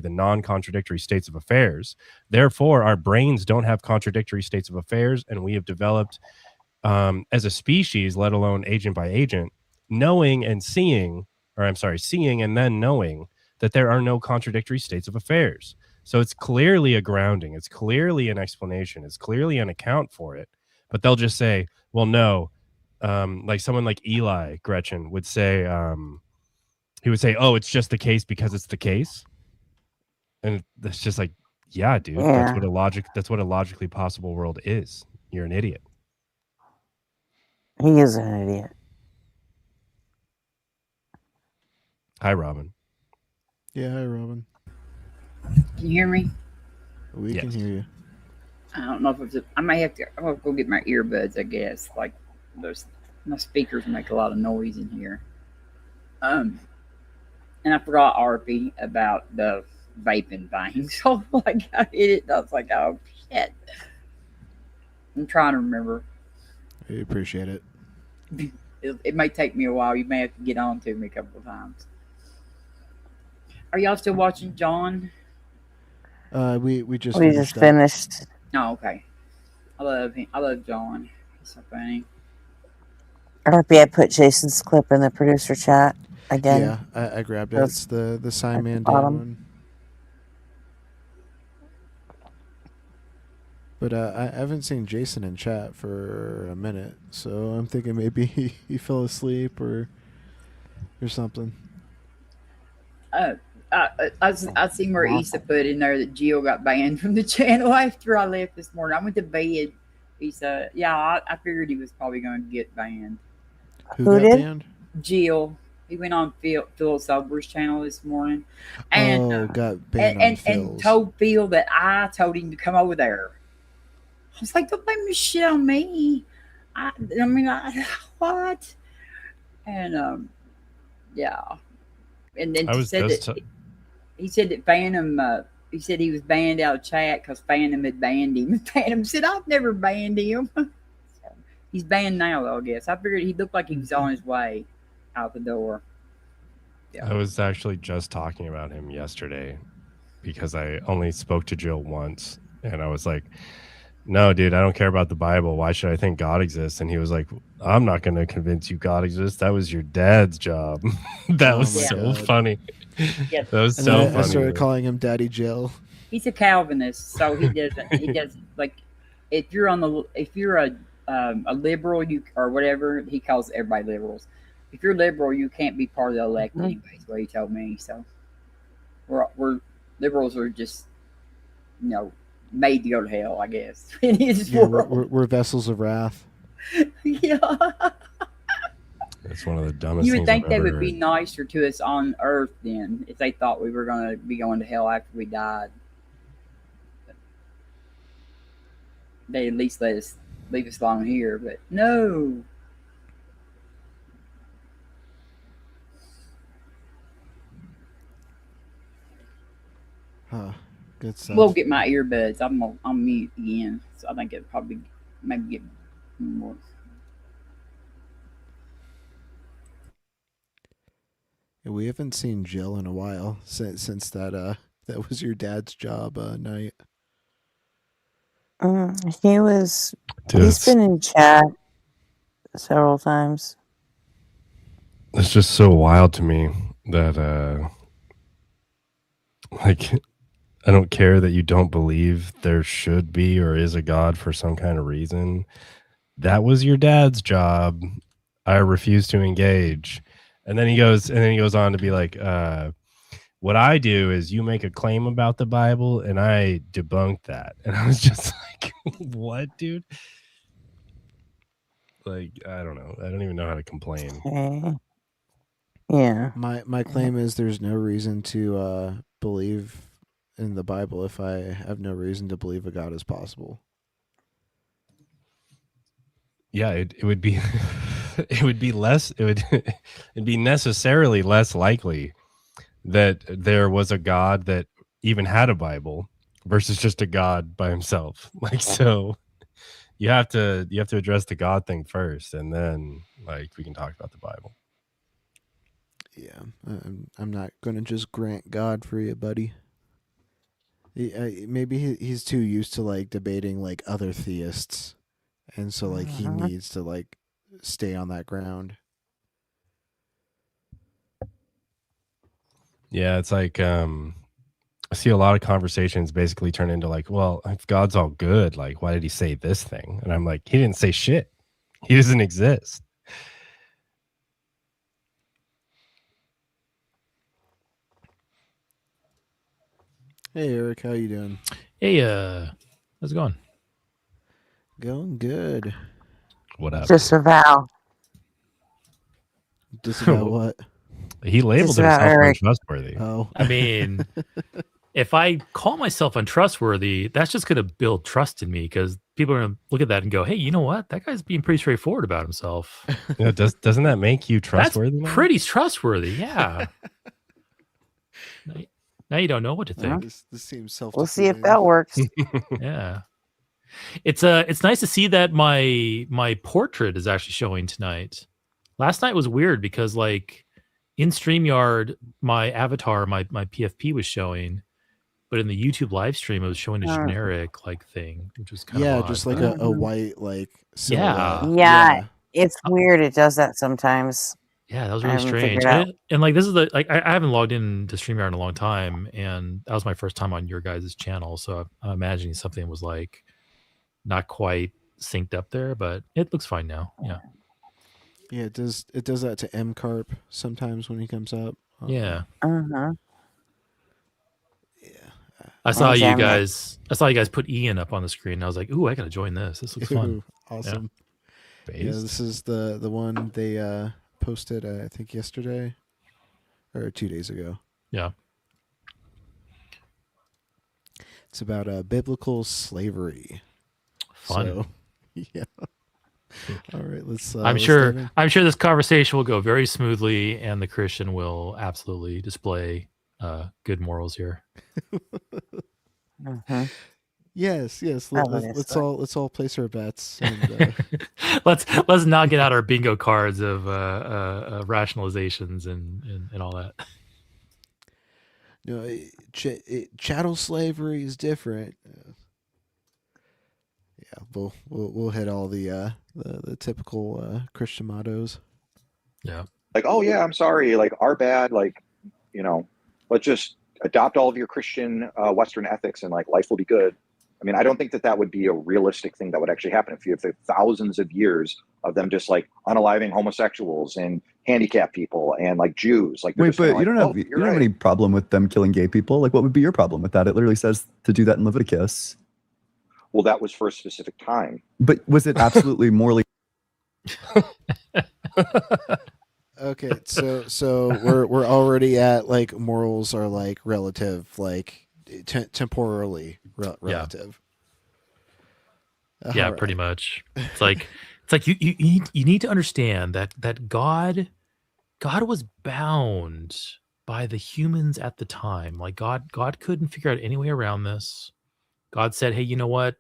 non-contradictory states of affairs. Therefore, our brains don't have contradictory states of affairs, and we have developed as a species, let alone agent by agent, seeing and then knowing that there are no contradictory states of affairs. So it's clearly a grounding. It's clearly an explanation. It's clearly an account for it. But they'll just say, well, no. Like someone like Eli Gretchen would say, he would say, oh, it's just the case because it's the case. And that's just like, yeah, dude, Yeah. that's what a logically possible world is. You're an idiot. He is an idiot. Hi, Robin. Yeah, hi, Robin. Can you hear me? We can hear you. I don't know if it's. I may have to. I'll go get my earbuds. I guess like my speakers make a lot of noise in here. And I forgot RP about the vaping thing. So like I hit it. I was like, oh shit. I'm trying to remember. I appreciate it. It may take me a while. You may have to get on to me a couple of times. Are y'all still watching John? We just finished. Oh, okay. I love him. I love John. He's so funny. RP, I put Jason's clip in the producer chat again. Yeah, I grabbed it. It's the Simon Dan one. But I haven't seen Jason in chat for a minute, so I'm thinking maybe he fell asleep or something. I seen where Issa put in there that Jill got banned from the channel after I left this morning. I went to bed. Issa, yeah, I figured he was probably going to get banned. Who got banned? Jill. He went on Phil Sober's channel this morning, and got banned and told Phil that I told him to come over there. I was like, don't blame this shit on me. What? And yeah. And then he said that Phantom, he said he was banned out of chat because Phantom had banned him. Phantom said, I've never banned him. So he's banned now, though, I guess. I figured he looked like he was on his way out the door. Yeah. I was actually just talking about him yesterday because I only spoke to Jill once. And I was like, no, dude, I don't care about the Bible. Why should I think God exists? And he was like, I'm not going to convince you God exists. That was your dad's job. That was so funny. Yes. That was so funny. I started calling him Daddy Jill. He's a Calvinist, so he doesn't like if you're a liberal, or whatever, he calls everybody liberals. If you're liberal, you can't be part of the elect anyway, is what he told me. So we're liberals are just, made to go to hell, I guess. In his world. We're vessels of wrath. Yeah. That's one of the dumbest. You would think they would be nicer to us on Earth then, if they thought we were going to be going to hell after we died. They at least leave us alone here, but no. Huh. Good stuff. We'll get my earbuds. I'm on mute again, so I think it'll probably maybe get more. We haven't seen Jill in a while since that was your dad's job night. He's been in chat several times. It's just so wild to me that I don't care that you don't believe there should be or is a God for some kind of reason. That was your dad's job. I refuse to engage. And then he goes on to be like, What I do is you make a claim about the Bible and I debunk that. And I was just like, what, dude? Like, I don't know. I don't even know how to complain. Okay. Yeah. My claim is there's no reason to believe in the Bible if I have no reason to believe a God is possible. Yeah, it would be it'd be necessarily less likely that there was a God that even had a Bible versus just a God by himself. Like, so you have to address the God thing first, and then like we can talk about the Bible. Yeah, I'm not going to just grant God for you, buddy. Maybe he's too used to like debating like other theists, and so like he needs to like stay on that ground. Yeah, it's like I see a lot of conversations basically turn into like, well, if God's all good, like why did he say this thing? And I'm like, he didn't say shit. He doesn't exist. Hey Eric, how you doing? Hey, how's it going? Going good. What up? Disavow. Disavow what? He labeled Disavow himself Eric. untrustworthy. Oh, I mean, if I call myself untrustworthy, that's just going to build trust in me because people are going to look at that and go, "Hey, you know what? That guy's being pretty straightforward about himself." You know, doesn't that make you trustworthy? That's pretty trustworthy, yeah. Now you don't know what to think. This seems self. We'll see if that works. Yeah, it's nice to see that my portrait is actually showing tonight. Last night was weird because like in StreamYard, my avatar, my PFP was showing, but in the YouTube live stream, it was showing a generic like thing, which was kind of odd. just like a white like Yeah. silhouette. Yeah, it's weird. It does that sometimes. Yeah, that was I really haven't strange. figured out. And like this is the like I haven't logged into StreamYard in a long time, and that was my first time on your guys' channel. So I'm imagining something was like not quite synced up there, but it looks fine now. Yeah. Yeah, it does that to M Carp sometimes when he comes up. Yeah. Yeah. I saw you guys put Ian up on the screen. And I was like, "Ooh, I gotta join this. This looks fun." Awesome. Yeah. Yeah, this is the one they posted I think yesterday or 2 days ago. Yeah. It's about biblical slavery. Fun. So, yeah. All right, let's. I'm sure this conversation will go very smoothly, and the Christian will absolutely display good morals here. Yes. Let's all place our bets. And, let's not get out our bingo cards of rationalizations and all that. No, chattel slavery is different. Yeah, we'll hit all the typical Christian mottos. Yeah. Like, oh yeah, I'm sorry. Like, our bad. Like, let's just adopt all of your Christian Western ethics and like life will be good. I mean, I don't think that would be a realistic thing that would actually happen if you have thousands of years of them just like unaliving homosexuals and handicapped people and like Jews. Like, wait, but you don't have any problem with them killing gay people. Like, what would be your problem with that? It literally says to do that in Leviticus. Well, that was for a specific time. But was it absolutely morally? Okay, so we're already at like morals are like relative, like temporally relative. Yeah, pretty much. It's like you need to understand that God was bound by the humans at the time. Like God couldn't figure out any way around this. God said, "Hey, you know what?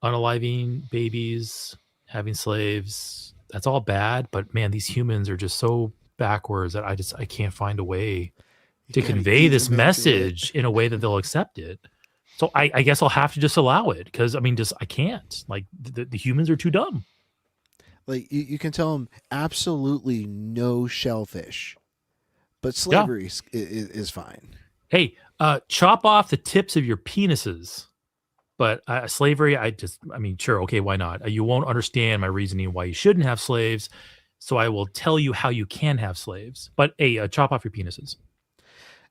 Unaliving babies, having slaves, that's all bad. But man, these humans are just so backwards that I can't find a way to convey this message in a way that they'll accept it. So I guess I'll have to just allow it because I mean, I can't. Like the humans are too dumb. Like you can tell them absolutely no shellfish, but slavery is fine. Hey, chop off the tips of your penises. But slavery, I mean, sure, okay, why not? You won't understand my reasoning why you shouldn't have slaves, so I will tell you how you can have slaves. But hey, chop off your penises.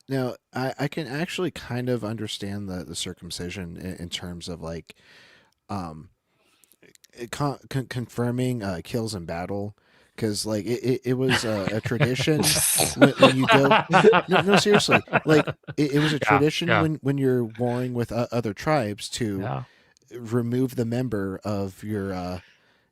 Now, I can actually kind of understand the circumcision in terms of like um, confirming kills in battle, because like it was a tradition when you go. No, seriously, like it was a tradition yeah. when you're warring with other tribes to Yeah. remove the member of your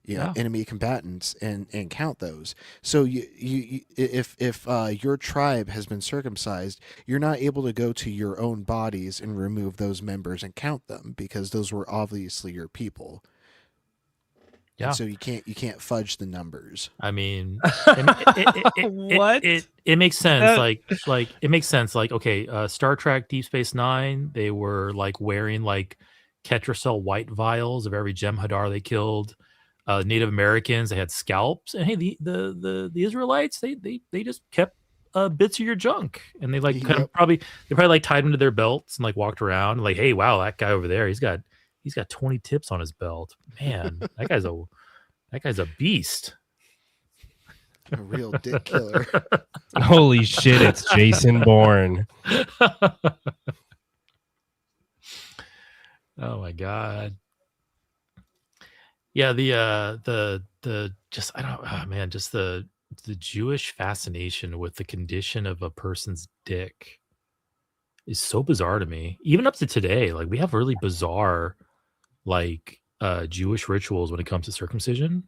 Yeah. enemy combatants and count those. So if your tribe has been circumcised, you're not able to go to your own bodies and remove those members and count them, because those were obviously your people. Yeah. And so you can't fudge the numbers. I mean, What? it makes sense. Like it makes sense. Like, okay, Star Trek Deep Space Nine, they were like wearing like Ketracel white vials of every Jem'Hadar they killed. Native Americans, they had scalps, and hey, the Israelites, they just kept bits of your junk, and they like kind of probably like tied them to their belts and like walked around like, hey, wow, that guy over there, he's got 20 tips on his belt. Man, that guy's a beast. A real dick killer. Holy shit, it's Jason Bourne. Oh my god. Yeah, the just I don't man, just the Jewish fascination with the condition of a person's dick is so bizarre to me. Even up to today, like we have really bizarre like Jewish rituals when it comes to circumcision.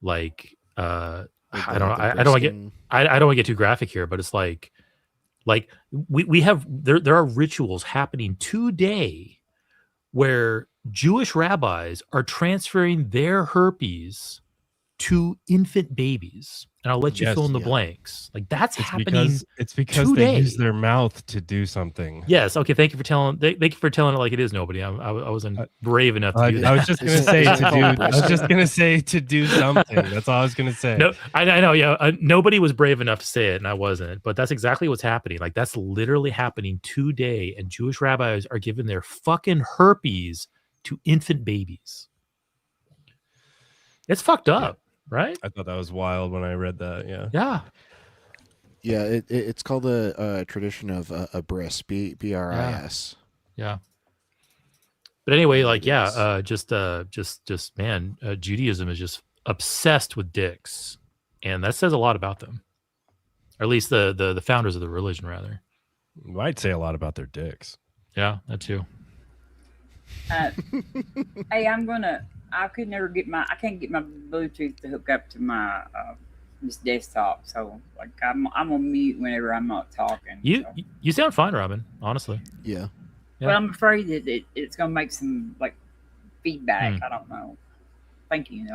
Like I don't want to get too graphic here, but it's like we have there are rituals happening today where Jewish rabbis are transferring their herpes to infant babies. And I'll let you fill in the blanks. Like that's happening. It's because today. they use their mouth to do something. Yes. Okay. Thank you for telling it like it is. Nobody. I wasn't brave enough to do that. I was just gonna say to do. I was just gonna say to do something. That's all I was gonna say. No, I know. Yeah. Nobody was brave enough to say it, and I wasn't. But that's exactly what's happening. Like that's literally happening today, and Jewish rabbis are giving their fucking herpes to infant babies. It's fucked up, right? I thought that was wild when I read that. Yeah. Yeah, it's called a tradition of a bris, BRIS. Yeah. But anyway, like just man, Judaism is just obsessed with dicks, and that says a lot about them, or at least the founders of the religion, rather. Might say a lot about their dicks. Yeah, that too. Hey, I can't get my Bluetooth to hook up to my this desktop, so like I'm on mute whenever I'm not talking. You sound fine, Robin. Honestly. Yeah. But I'm afraid that it's gonna make some like feedback. I don't know. Thank you.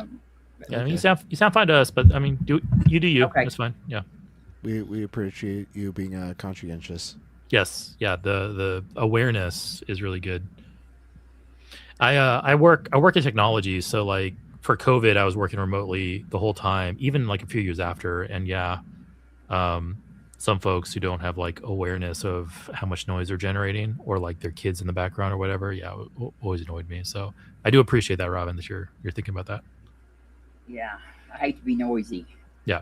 Yeah, I mean, you sound fine to us, but I mean, do you? Okay. That's fine. Yeah. We appreciate you being conscientious. Yes. Yeah. The awareness is really good. I work in technology, so like for COVID, I was working remotely the whole time, even like a few years after. And some folks who don't have like awareness of how much noise they're generating, or like their kids in the background or whatever, it always annoyed me. So I do appreciate that, Robin, that you're thinking about that. Yeah, I hate to be noisy. Yeah.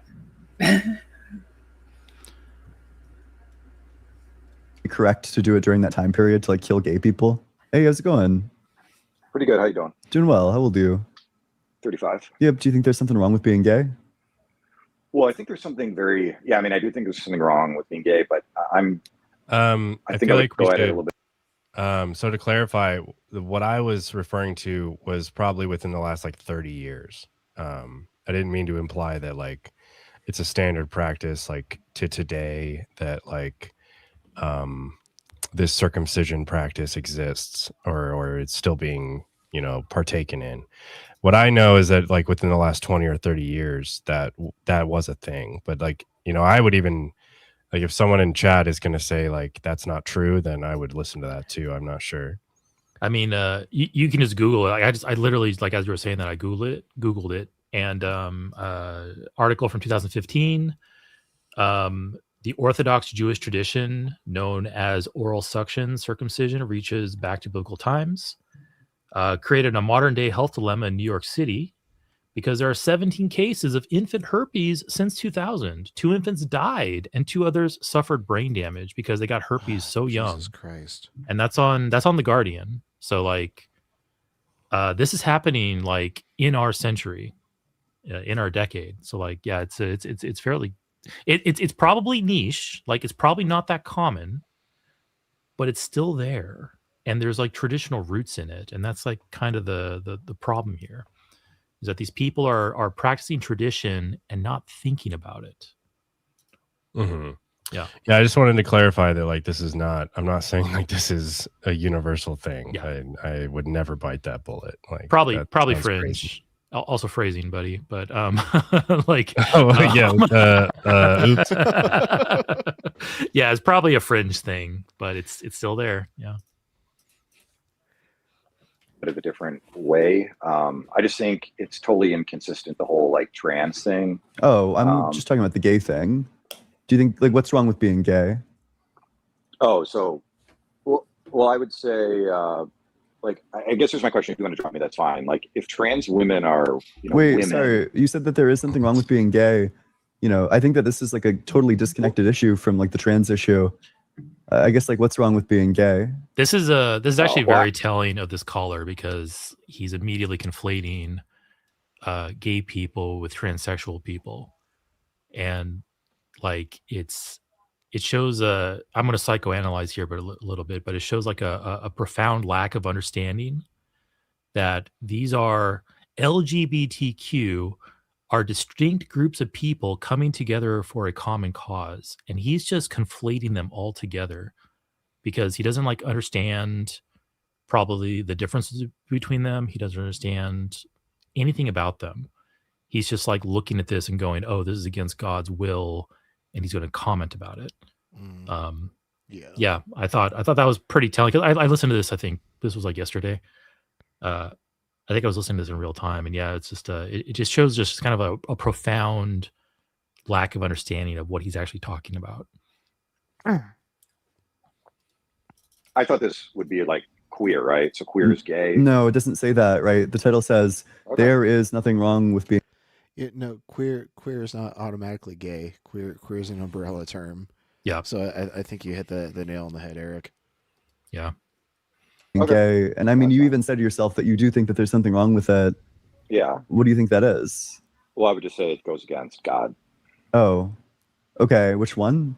Correct to do it during that time period to like kill gay people. Hey, how's it going? Pretty good. How you doing? Doing well. How old are you? 35. Yep. Do you think there's something wrong with being gay? Well, I think there's something I mean, I do think there's something wrong with being gay, but I think feel I would like we go at it a should. little bit. So to clarify, what I was referring to was probably within the last like 30 years. I didn't mean to imply that like it's a standard practice like to today that like this circumcision practice exists or it's still being, partaken in. What I know is that like within the last 20 or 30 years that was a thing. But like, I would even like if someone in chat is going to say like that's not true, then I would listen to that too. I'm not sure. I mean, you can just Google it. Like I literally, like as you were saying that, I Googled it, and article from 2015. The Orthodox Jewish tradition known as oral suction circumcision reaches back to biblical times. Created a modern day health dilemma in New York City because there are 17 cases of infant herpes since 2000. 2 infants died and 2 others suffered brain damage because they got herpes so young. Jesus Christ. And that's on The Guardian. So like this is happening like in our century, in our decade. So like yeah, it's fairly it's probably niche, like it's probably not that common, but it's still there. And there's like traditional roots in it, and that's like kind of the problem here. Is that these people are practicing tradition and not thinking about it. Mm-hmm. Yeah. Yeah. I just wanted to clarify that, like, this is not, I'm not saying like this is a universal thing. Yeah. I would never bite that bullet. Like Probably that sounds fringe. crazy. Also phrasing, buddy. But like yeah. Oops. yeah, it's probably a fringe thing, but it's still there. Yeah. Bit of a different way. I just think it's totally inconsistent, the whole like trans thing. Oh, I'm just talking about the gay thing. Do you think, like, what's wrong with being gay? Oh, so, well, I would say, like, I guess here's my question. If you want to drop me, that's fine. Like, if trans women are, Wait, women, sorry. You said that there is something wrong with being gay. I think that this is like a totally disconnected issue from like the trans issue. I guess, like, what's wrong with being gay? This is actually very telling of this caller, because he's immediately conflating gay people with transsexual people, and like it shows I'm going to psychoanalyze here, but a little bit, but it shows like a profound lack of understanding that these are LGBTQ are distinct groups of people coming together for a common cause, and he's just conflating them all together because he doesn't like understand probably the differences between them. He doesn't understand anything about them. He's just like looking at this and going, oh, this is against God's will, and he's going to comment about it. Yeah, I thought that was pretty telling, because I listened to this. I think this was like yesterday. I think I was listening to this in real time, and yeah, it's just it just shows just kind of a profound lack of understanding of what he's actually talking about. I thought this would be like queer, right? So queer is gay. No, it doesn't say that, right? The title says there is nothing wrong with being. No, queer is not automatically gay. Queer is an umbrella term. Yeah. So I think you hit the nail on the head, Eric. Yeah. Gay, and I mean, you even said to yourself that you do think that there's something wrong with it. Yeah. What do you think that is? Well, I would just say it goes against God, Oh, okay. Which one?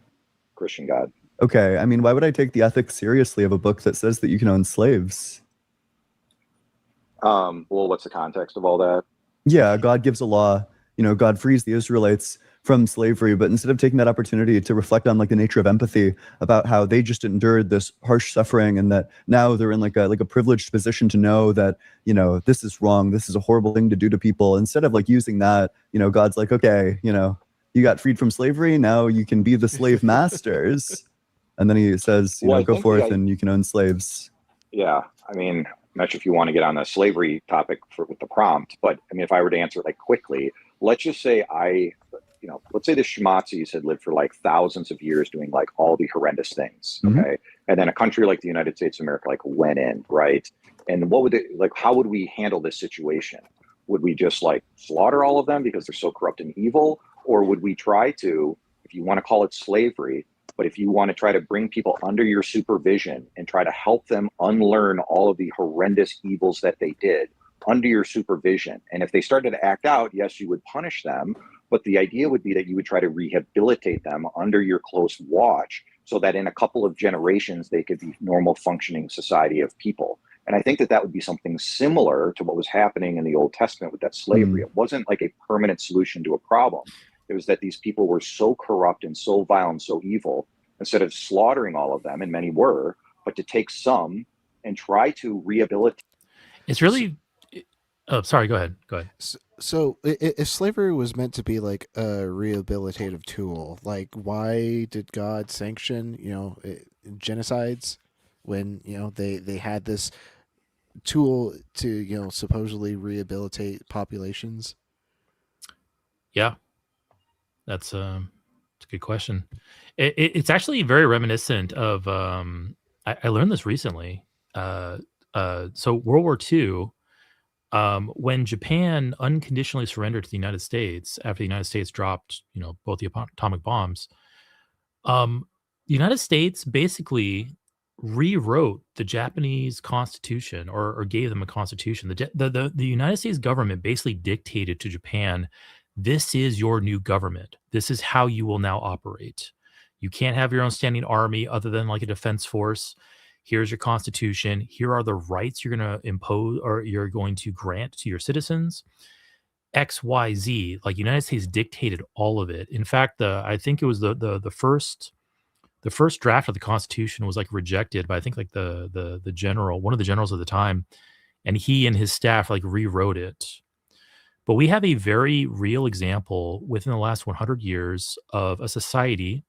Christian God. Okay. I mean, why would I take the ethics seriously of a book that says that you can own slaves? Well, what's the context of all that? Yeah, God gives a law. God frees the Israelites from slavery, but instead of taking that opportunity to reflect on like the nature of empathy about how they just endured this harsh suffering, and that now they're in like a privileged position to know that this is wrong, this is a horrible thing to do to people, instead of like using that, God's like, okay, you got freed from slavery, now you can be the slave masters. And then he says, go forth and you can own slaves. Yeah, I mean, I'm not sure if you want to get on the slavery topic with the prompt, but I mean, if I were to answer it like quickly, let's just say let's say the Schmatzis had lived for like thousands of years doing like all the horrendous things, okay? And then a country like the United States of America like went in, right? And how would we handle this situation? Would we just like slaughter all of them because they're so corrupt and evil? Or would we try to, if you want to call it slavery, but if you want to try to bring people under your supervision and try to help them unlearn all of the horrendous evils that they did under your supervision, and if they started to act out, yes, you would punish them, but the idea would be that you would try to rehabilitate them under your close watch so that in a couple of generations, they could be normal functioning society of people. And I think that would be something similar to what was happening in the Old Testament with that slavery. It wasn't like a permanent solution to a problem. It was that these people were so corrupt and so vile and so evil, instead of slaughtering all of them, and many were, but to take some and try to rehabilitate. It's really... Oh, sorry. Go ahead. So if slavery was meant to be like a rehabilitative tool, like why did God sanction, genocides when, they had this tool to, supposedly rehabilitate populations? Yeah, that's a good question. It's actually very reminiscent of, I learned this recently. So World War II, when Japan unconditionally surrendered to the United States after the United States dropped, both the atomic bombs, the United States basically rewrote the Japanese constitution, or gave them a constitution. The United States government basically dictated to Japan, this is your new government. This is how you will now operate. You can't have your own standing army other than like a defense force. Here's your constitution. Here are the rights you're going to impose or you're going to grant to your citizens. X, Y, Z. Like, United States dictated all of it. In fact, I think it was the first draft of the Constitution was like rejected by, I think, like the general, one of the generals at the time, and he and his staff like rewrote it. But we have a very real example within the last 100 years of a society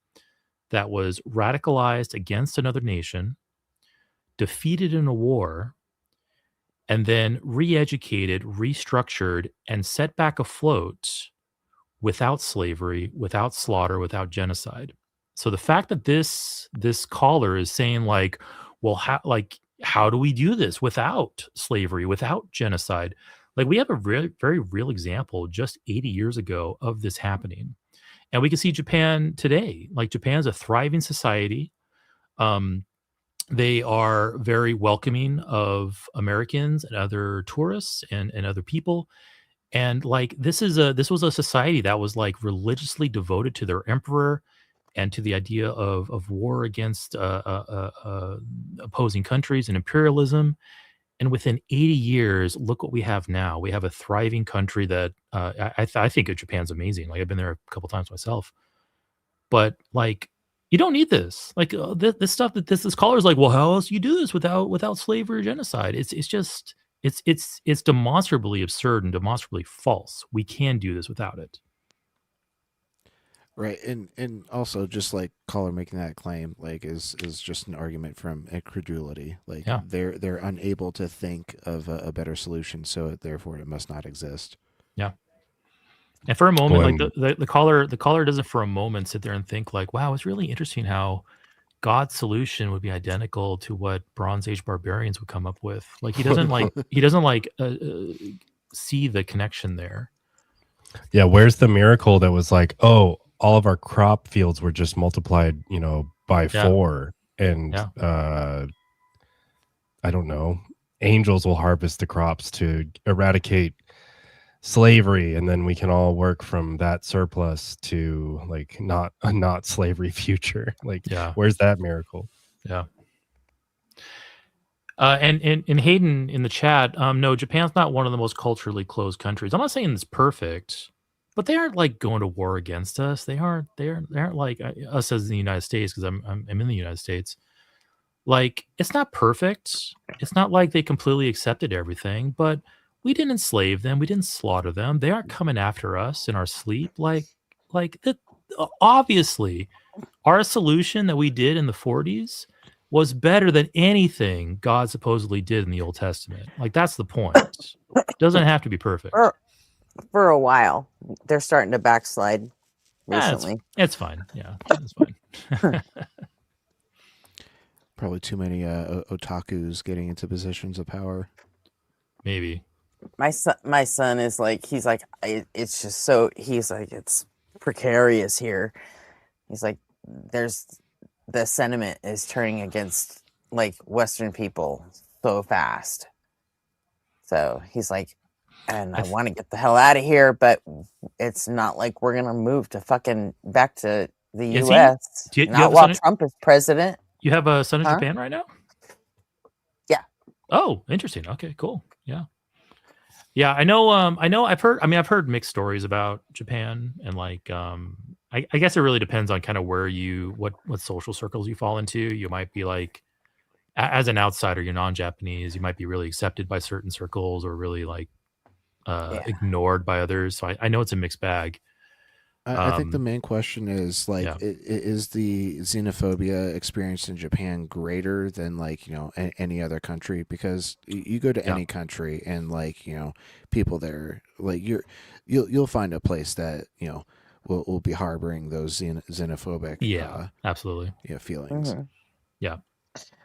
that was radicalized against another nation, defeated in a war, and then re-educated, restructured, and set back afloat without slavery, without slaughter, without genocide. So the fact that this caller is saying like, well, how do we do this without slavery, without genocide? Like, we have a very real example just 80 years ago of this happening. And we can see Japan today. Like, Japan's a thriving society. They are very welcoming of Americans and other tourists and other people. And like, this was a society that was like religiously devoted to their emperor and to the idea of war against opposing countries and imperialism. And within 80 years, look what we have now. We have a thriving country that I think of Japan's amazing. Like, I've been there a couple times myself. But like, you don't need this. Like, this stuff that this caller is like, well, how else do you do this without slavery or genocide? It's demonstrably absurd and demonstrably false. We can do this without it. Right, and also just like caller making that claim like is just an argument from incredulity. Like, Yeah. they're unable to think of a better solution, so therefore it must not exist. Yeah. And for a moment, When- like the caller doesn't for a moment sit there and think like, wow, it's really interesting how God's solution would be identical to what Bronze Age barbarians would come up with. Like, he doesn't see the connection there. Yeah, where's the miracle that was like, oh, all of our crop fields were just multiplied, by 4, and I don't know, angels will harvest the crops to eradicate slavery, and then we can all work from that surplus to like not a not slavery future. Like, where's that miracle? Yeah. And Hayden in the chat, no, Japan's not one of the most culturally closed countries. I'm not saying it's perfect, but they aren't like going to war against us. They aren't like us as in the United States, because I'm in the United States. Like, it's not perfect. It's not like they completely accepted everything, but we didn't enslave them. We didn't slaughter them. They aren't coming after us in our sleep. Like that. Obviously, our solution that we did in the 40s was better than anything God supposedly did in the Old Testament. Like, that's the point. It doesn't have to be perfect. For a while, they're starting to backslide recently. It's fine. Yeah, it's fine. Probably too many otakus getting into positions of power. Maybe. My son is like, he's like, it's just so, he's like, it's precarious here. He's like, the sentiment is turning against like Western people so fast. So he's like, and I want to get the hell out of here, but it's not like we're gonna move to fucking back to the U.S. Not while Trump is president. You have a son in Japan right now? Yeah. Oh, interesting. Okay, cool. Yeah. Yeah, I know. I've heard mixed stories about Japan, and like, I guess it really depends on kind of where what social circles you fall into. You might be like, as an outsider, you're non-Japanese, you might be really accepted by certain circles, or really like ignored by others. So I know it's a mixed bag. I think the main question is like, is the xenophobia experienced in Japan greater than like, any other country? Because you go to any country and like, people there, like you'll find a place that, will be harboring those xenophobic absolutely feelings. Mm-hmm. Yeah.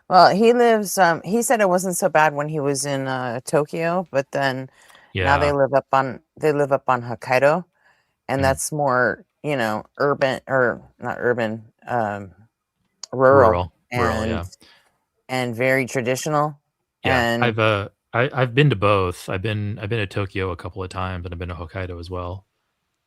Well, he lives, he said it wasn't so bad when he was in Tokyo, but then Now they Yeah. live up on Hokkaido, and that's more, urban, or not urban, rural, Rural, yeah. and very traditional. Yeah. And I've been to both. I've been to Tokyo a couple of times, and I've been to Hokkaido as well.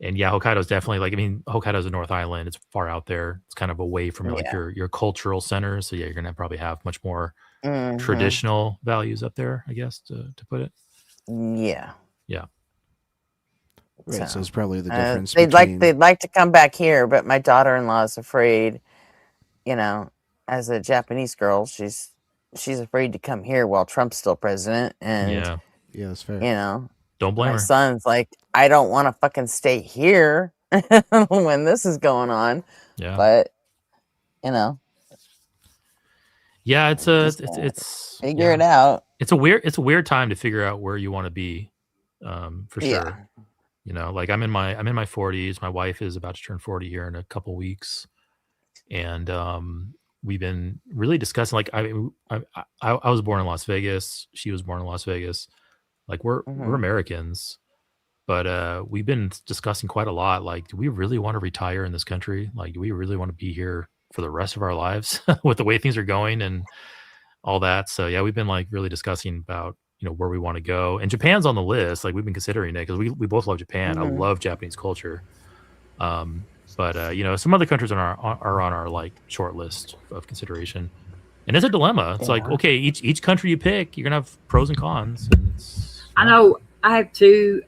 And yeah, Hokkaido's definitely like, I mean, Hokkaido's a North Island. It's far out there. It's kind of away from like Yeah. your cultural centers. So yeah, you're gonna probably have much more Mhm. traditional values up there, I guess, to put it. Yeah. Yeah. Right, so it's probably the uh, difference they'd between like to come back here, but my daughter-in-law is afraid, as a Japanese girl, she's afraid to come here while Trump's still president. And Yeah. Yeah, that's fair. Don't blame my her. son's like, I don't want to fucking stay here when this is going on. Yeah. But Yeah, it's figure yeah. it out. It's a weird time to figure out where you want to be, for sure. Yeah. Like I'm in my 40s. My wife is about to turn 40 here in a couple weeks, and we've been really discussing. Like I was born in Las Vegas. She was born in Las Vegas. Like we're Americans, but we've been discussing quite a lot. Like, do we really want to retire in this country? Like, do we really want to be here for the rest of our lives with the way things are going and all that? So yeah, we've been like really discussing about where we want to go. And Japan's on the list. Like we've been considering it because we both love Japan. I love Japanese culture. But some other countries are on our like short list of consideration. And it's a dilemma. It's like, okay, each country you pick, you're gonna have pros and cons. And I know I have two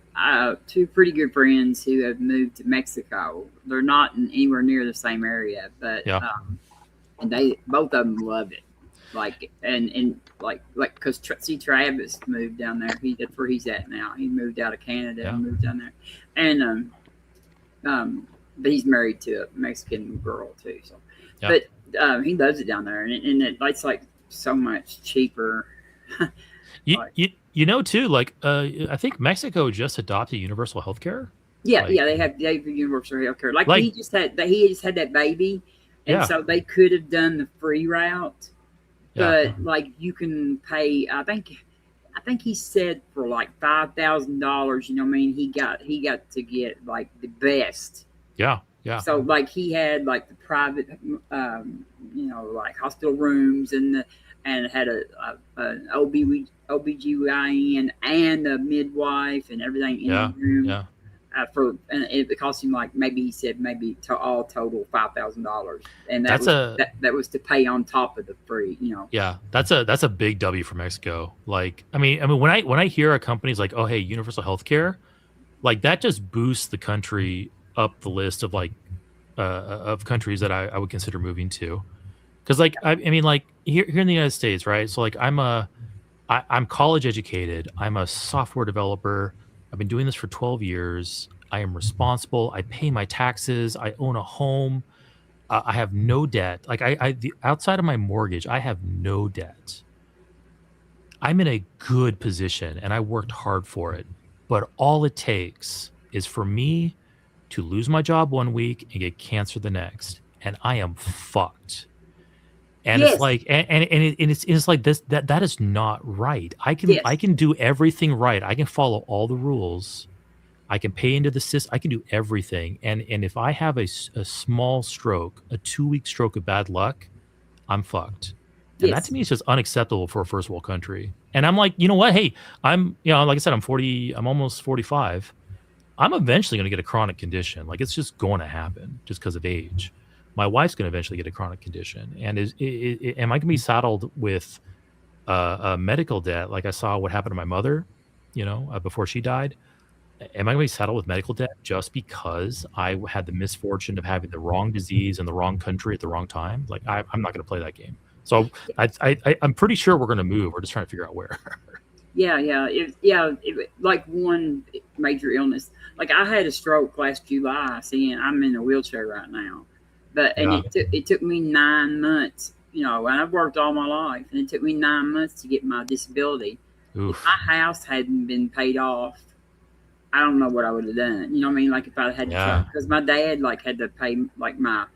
pretty good friends who have moved to Mexico. They're not anywhere near the same area, but and they both of them love it. Like and like because Travis moved down there. That's where he's at now. He moved out of Canada and moved down there, and but he's married to a Mexican girl too. So, but he loves it down there, and it's like so much cheaper. Too. Like I think Mexico just adopted universal health care. Yeah, they have universal health care. Like he just had that baby, and so they could have done the free route. But like you can pay, I think he said for like $5,000. He got to get like the best. Yeah. So like he had like the private, like hospital rooms and had an OBGYN and a midwife and everything in the room. Yeah. And it cost him like he said all total $5,000, and that was to pay on top of the free. Yeah, that's a big W for Mexico. Like, I mean, when I hear a company's like, oh hey, universal healthcare, like that just boosts the country up the list of like of countries that I would consider moving to, because like I mean like here in the United States, right? So like I'm college educated. I'm a software developer. I've been doing this for 12 years. I am responsible. I pay my taxes. I own a home. I have no debt. Like outside of my mortgage, I have no debt. I'm in a good position and I worked hard for it. But all it takes is for me to lose my job one week and get cancer the next. And I am fucked. And it's like, it's like this, that is not right. I can do everything right. I can follow all the rules. I can pay into the system. I can do everything. And if I have a small stroke, a 2-week stroke of bad luck, I'm fucked. And that to me is just unacceptable for a first world country. And I'm like, you know what? Hey, I'm, like I said, I'm almost 45. I'm eventually going to get a chronic condition. Like it's just going to happen just because of age. My wife's going to eventually get a chronic condition. And am I going to be saddled with a medical debt? Like I saw what happened to my mother, before she died. Am I going to be saddled with medical debt just because I had the misfortune of having the wrong disease in the wrong country at the wrong time? Like I'm not going to play that game. So I'm pretty sure we're going to move. We're just trying to figure out where. Like one major illness. Like I had a stroke last July. And I'm in a wheelchair right now. But it took me 9 months, and I've worked all my life, and it took me 9 months to get my disability. Oof. If my house hadn't been paid off, I don't know what I would have done. You know what I mean? Like if I had to, because my dad had to pay like my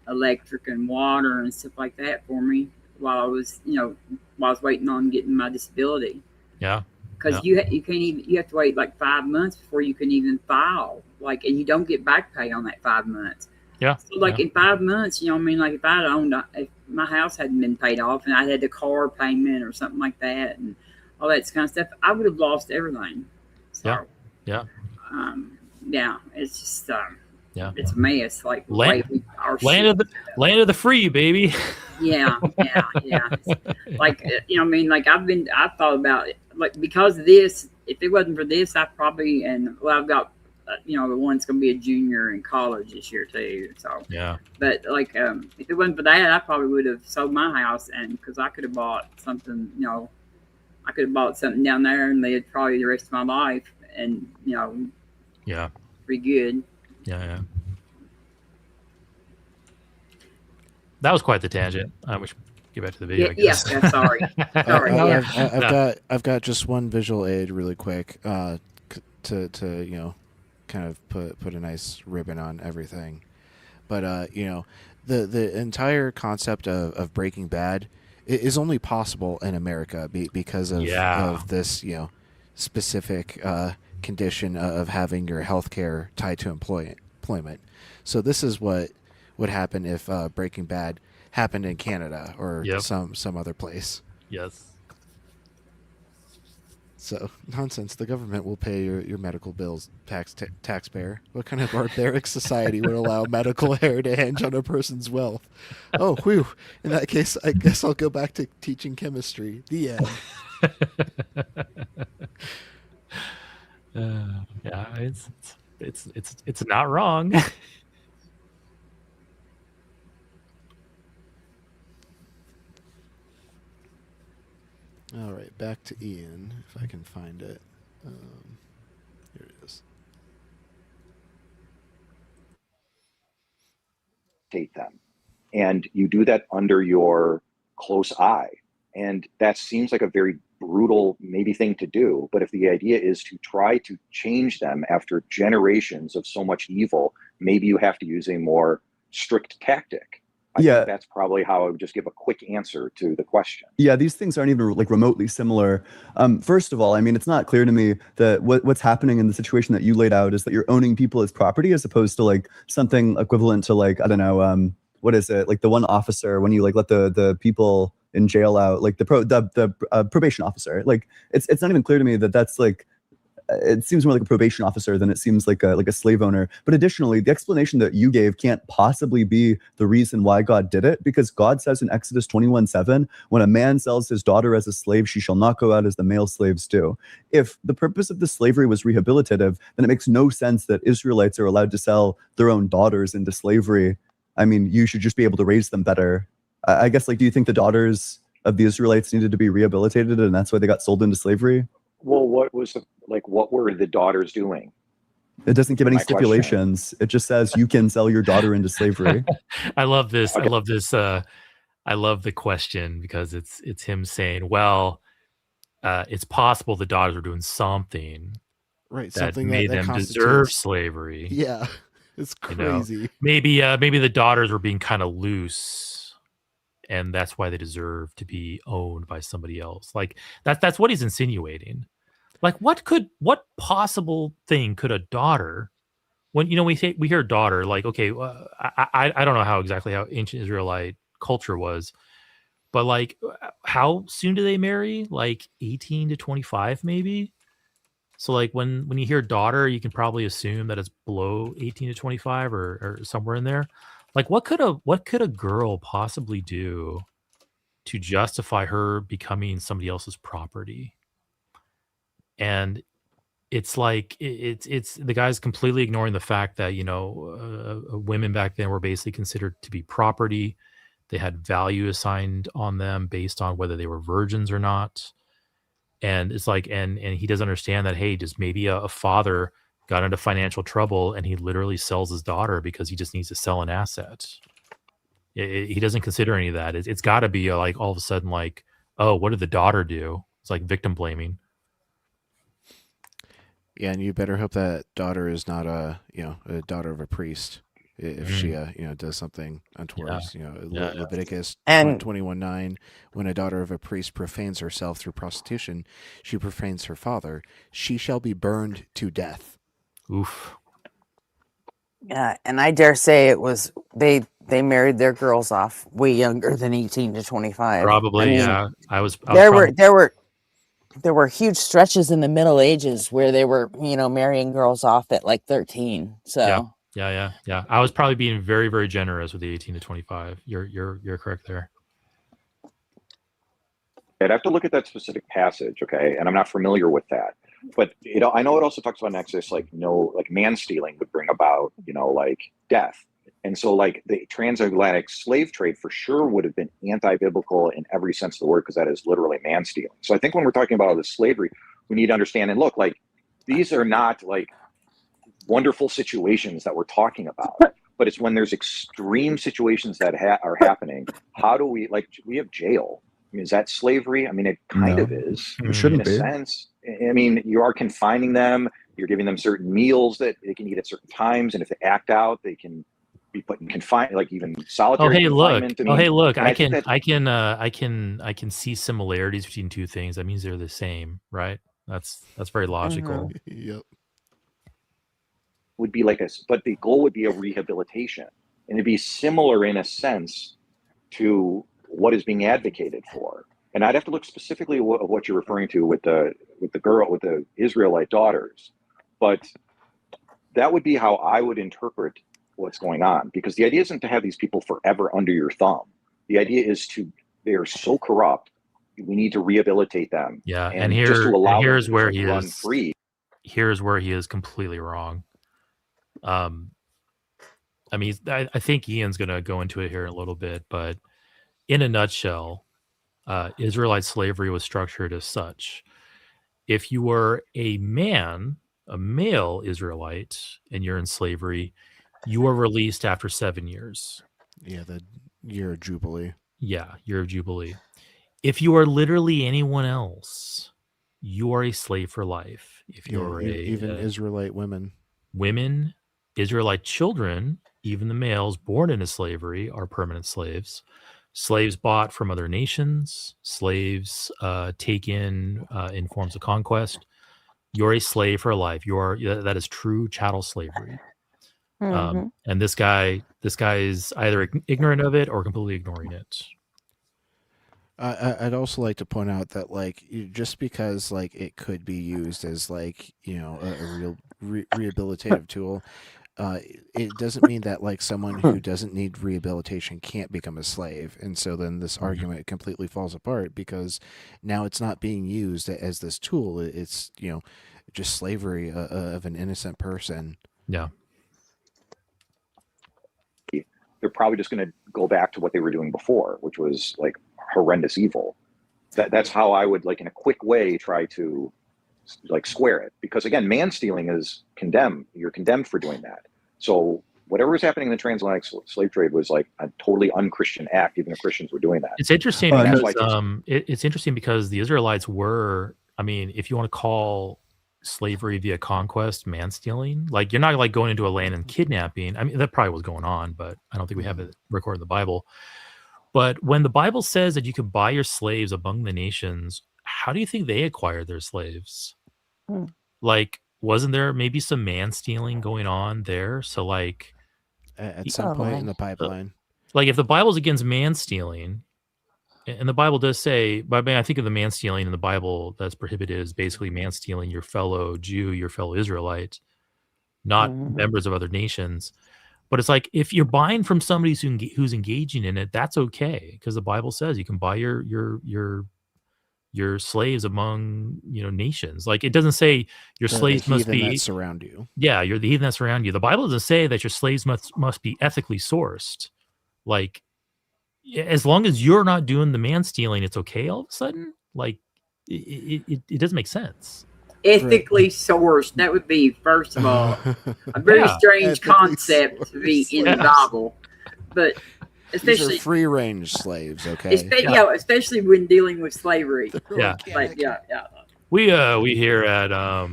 electric and water and stuff like that for me while I was, while I was waiting on getting my disability. Yeah. because you can't even, you have to wait like 5 months before you can even file, like, and you don't get back pay on that 5 months. Yeah. So like in 5 months, you know what I mean? Like if I'd owned, if my house hadn't been paid off and I had the car payment or something like that and all that kind of stuff, I would have lost everything. So, yeah. Yeah, it's just, yeah, it's a mess. Like land, our land of the free, baby. Yeah. Like, you know what I mean? Like I thought about it, like, because of this, if it wasn't for this, I probably, I've got, you know, the one's going to be a junior in college this year too. So, yeah. But like, if it wasn't for that, I probably would have sold my house, and because I could have bought something, you know, I could have bought something down there and lived probably the rest of my life, and, you know, yeah, pretty good. Yeah. That was quite the tangent. We should get back to the video. I guess. Yeah, sorry. I've got just one visual aid really quick to you know, kind of put a nice ribbon on everything. But you know, the entire concept of Breaking Bad is only possible in America because of this, you know, specific condition of having your health care tied to employment. So this is what would happen if Breaking Bad happened in Canada or some other place. Yes. So nonsense. The government will pay your medical bills, taxpayer. What kind of barbaric society would allow medical error to hinge on a person's wealth? Oh, whew. In that case, I guess I'll go back to teaching chemistry. The end. Yeah, it's not wrong. All right, back to Ian, if I can find it. Here it is. Date them, and you do that under your close eye, and that seems like a very brutal maybe thing to do, but if the idea is to try to change them after generations of so much evil, maybe you have to use a more strict tactic. I think that's probably how I would just give a quick answer to the question. Yeah, these things aren't even like remotely similar. First of all, I mean, it's not clear to me that what's happening in the situation that you laid out is that you're owning people as property as opposed to like something equivalent to like, I don't know, what is it? Like the one officer when you like let the people in jail out, like the probation officer. Like it's not even clear to me that that's like, it seems more like a probation officer than it seems like a slave owner. But additionally, the explanation that you gave can't possibly be the reason why God did it, because God says in Exodus 21:7, when a man sells his daughter as a slave, she shall not go out as the male slaves do. If the purpose of the slavery was rehabilitative, then it makes no sense that Israelites are allowed to sell their own daughters into slavery. I mean, you should just be able to raise them better. I guess, like, do you think the daughters of the Israelites needed to be rehabilitated and that's why they got sold into slavery? Well, what were the daughters doing? It doesn't give any stipulations. It just says you can sell your daughter into slavery. I love this. Okay. I love this. I love the question because it's him saying, well, it's possible the daughters are doing something right, that something made that them deserve slavery. Yeah, it's crazy. You know? Maybe the daughters were being kind of loose, and that's why they deserve to be owned by somebody else. Like that's what he's insinuating. Like what possible thing could a daughter, when, you know, we hear daughter, like, okay, I don't know how ancient Israelite culture was, but like how soon do they marry? Like 18 to 25 maybe. So like when you hear daughter, you can probably assume that it's below 18 to 25 or somewhere in there. Like what could a girl possibly do to justify her becoming somebody else's property? And it's like it's the guy's completely ignoring the fact that, you know, women back then were basically considered to be property. They had value assigned on them based on whether they were virgins or not. And it's like, and he doesn't understand that, hey, just maybe a father got into financial trouble and he literally sells his daughter because he just needs to sell an asset. He doesn't consider any of that. It's got to be like all of a sudden like, oh, what did the daughter do? It's like victim blaming. Yeah, and you better hope that daughter is not a daughter of a priest. if she does something untoward. Leviticus And 21:9, when a daughter of a priest profanes herself through prostitution, she profanes her father. She shall be burned to death. Oof. yeah, and I dare say it was they married their girls off way younger than 18 to 25. Probably, I mean, yeah. I was there were huge stretches in the Middle Ages where they were, marrying girls off at like 13. So Yeah. I was probably being very, very generous with the 18 to 25. You're correct there. I'd have to look at that specific passage, okay? And I'm not familiar with that. But I know it also talks about in Exodus, like man stealing would bring about, like death. And so like the transatlantic slave trade for sure would have been anti-biblical in every sense of the word, because that is literally man stealing. So I think when we're talking about all this slavery, we need to understand and look, like these are not like wonderful situations that we're talking about, but it's when there's extreme situations that are happening. How do we, like, we have jail. I mean, is that slavery? I mean, it kind of is. It shouldn't in a be. sense. I mean, you are confining them. You're giving them certain meals that they can eat at certain times, and if they act out, they can be put in confinement, like even solitary confinement. I can see similarities between two things. That means they're the same, right? That's very logical. Yep. Would be like but the goal would be a rehabilitation, and it'd be similar in a sense to what is being advocated for. And I'd have to look specifically at what you're referring to with the Israelite daughters, but that would be how I would interpret what's going on, because the idea isn't to have these people forever under your thumb. The idea is they are so corrupt, we need to rehabilitate them. Yeah, and just to allow here's them where to he run is free. Here's where he is completely wrong. I mean, I think Ian's going to go into it here in a little bit, but in a nutshell, Israelite slavery was structured as such. If you were a male Israelite, and you're in slavery, you are released after 7 years. Yeah, the year of Jubilee. Yeah, year of Jubilee. If you are literally anyone else, you are a slave for life. If you're even Israelite women, Israelite children, even the males born into slavery, are permanent slaves. Slaves bought from other nations, slaves taken in forms of conquest. You're a slave for life. That is true chattel slavery. And this guy is either ignorant of it or completely ignoring it. I'd also like to point out that, like, just because like it could be used as like a real rehabilitative tool, it doesn't mean that like someone who doesn't need rehabilitation can't become a slave. And so then this argument completely falls apart, because now it's not being used as this tool. It's just slavery of an innocent person. Yeah. They're probably just going to go back to what they were doing before, which was like horrendous evil. That's how I would, like, in a quick way, try to like square it, because again, man stealing is condemned. You're condemned for doing that. So whatever was happening in the transatlantic slave trade was like a totally unchristian act. Even the Christians were doing that. It's interesting because it's interesting because the Israelites were, I mean, if you want to call slavery via conquest man stealing, like, you're not like going into a land and kidnapping. I mean, that probably was going on, but I don't think we have it recorded in the Bible. But when the Bible says that you can buy your slaves among the nations, how do you think they acquired their slaves? Like, wasn't there maybe some man stealing going on there? So like at some point in the pipeline, like if the Bible's against man stealing, and the Bible does say, but I mean, I think of the man stealing in the Bible that's prohibited is basically man stealing your fellow Jew, your fellow Israelite, not members of other nations. But it's like, if you're buying from somebody who's engaging in it, that's okay, because the Bible says you can buy your slaves among nations. Like, it doesn't say your slaves must be that surround you. Yeah, you're the heathen that surround you. The Bible doesn't say that your slaves must be ethically sourced. Like, as long as you're not doing the man stealing, it's okay all of a sudden. Like, it doesn't make sense. Ethically sourced, that would be, first of all, a very strange concept to be in the Bible. But especially these are free range slaves, okay? Especially when dealing with slavery. Yeah. Like, yeah. We here at I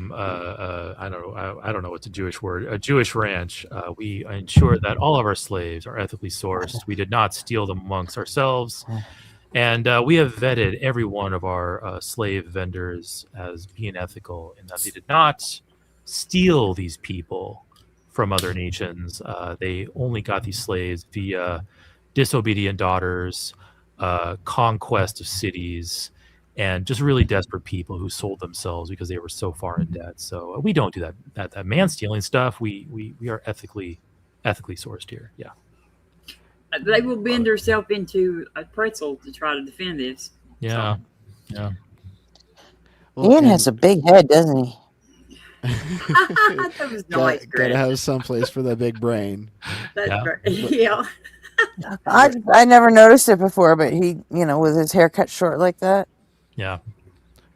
don't know what's a Jewish word, a Jewish ranch. We ensure that all of our slaves are ethically sourced. We did not steal them amongst ourselves, and we have vetted every one of our slave vendors as being ethical in that they did not steal these people from other nations. They only got these slaves via disobedient daughters, conquest of cities, and just really desperate people who sold themselves because they were so far in debt. So we don't do that man stealing stuff. We are ethically sourced here. Yeah. They will bend themselves into a pretzel to try to defend this. Yeah. Yeah. Well, Ian has a big head, doesn't he? That was nice, gotta Greg. have some place for that big brain. That's right. Yeah. I never noticed it before, but he, with his hair cut short like that. Yeah.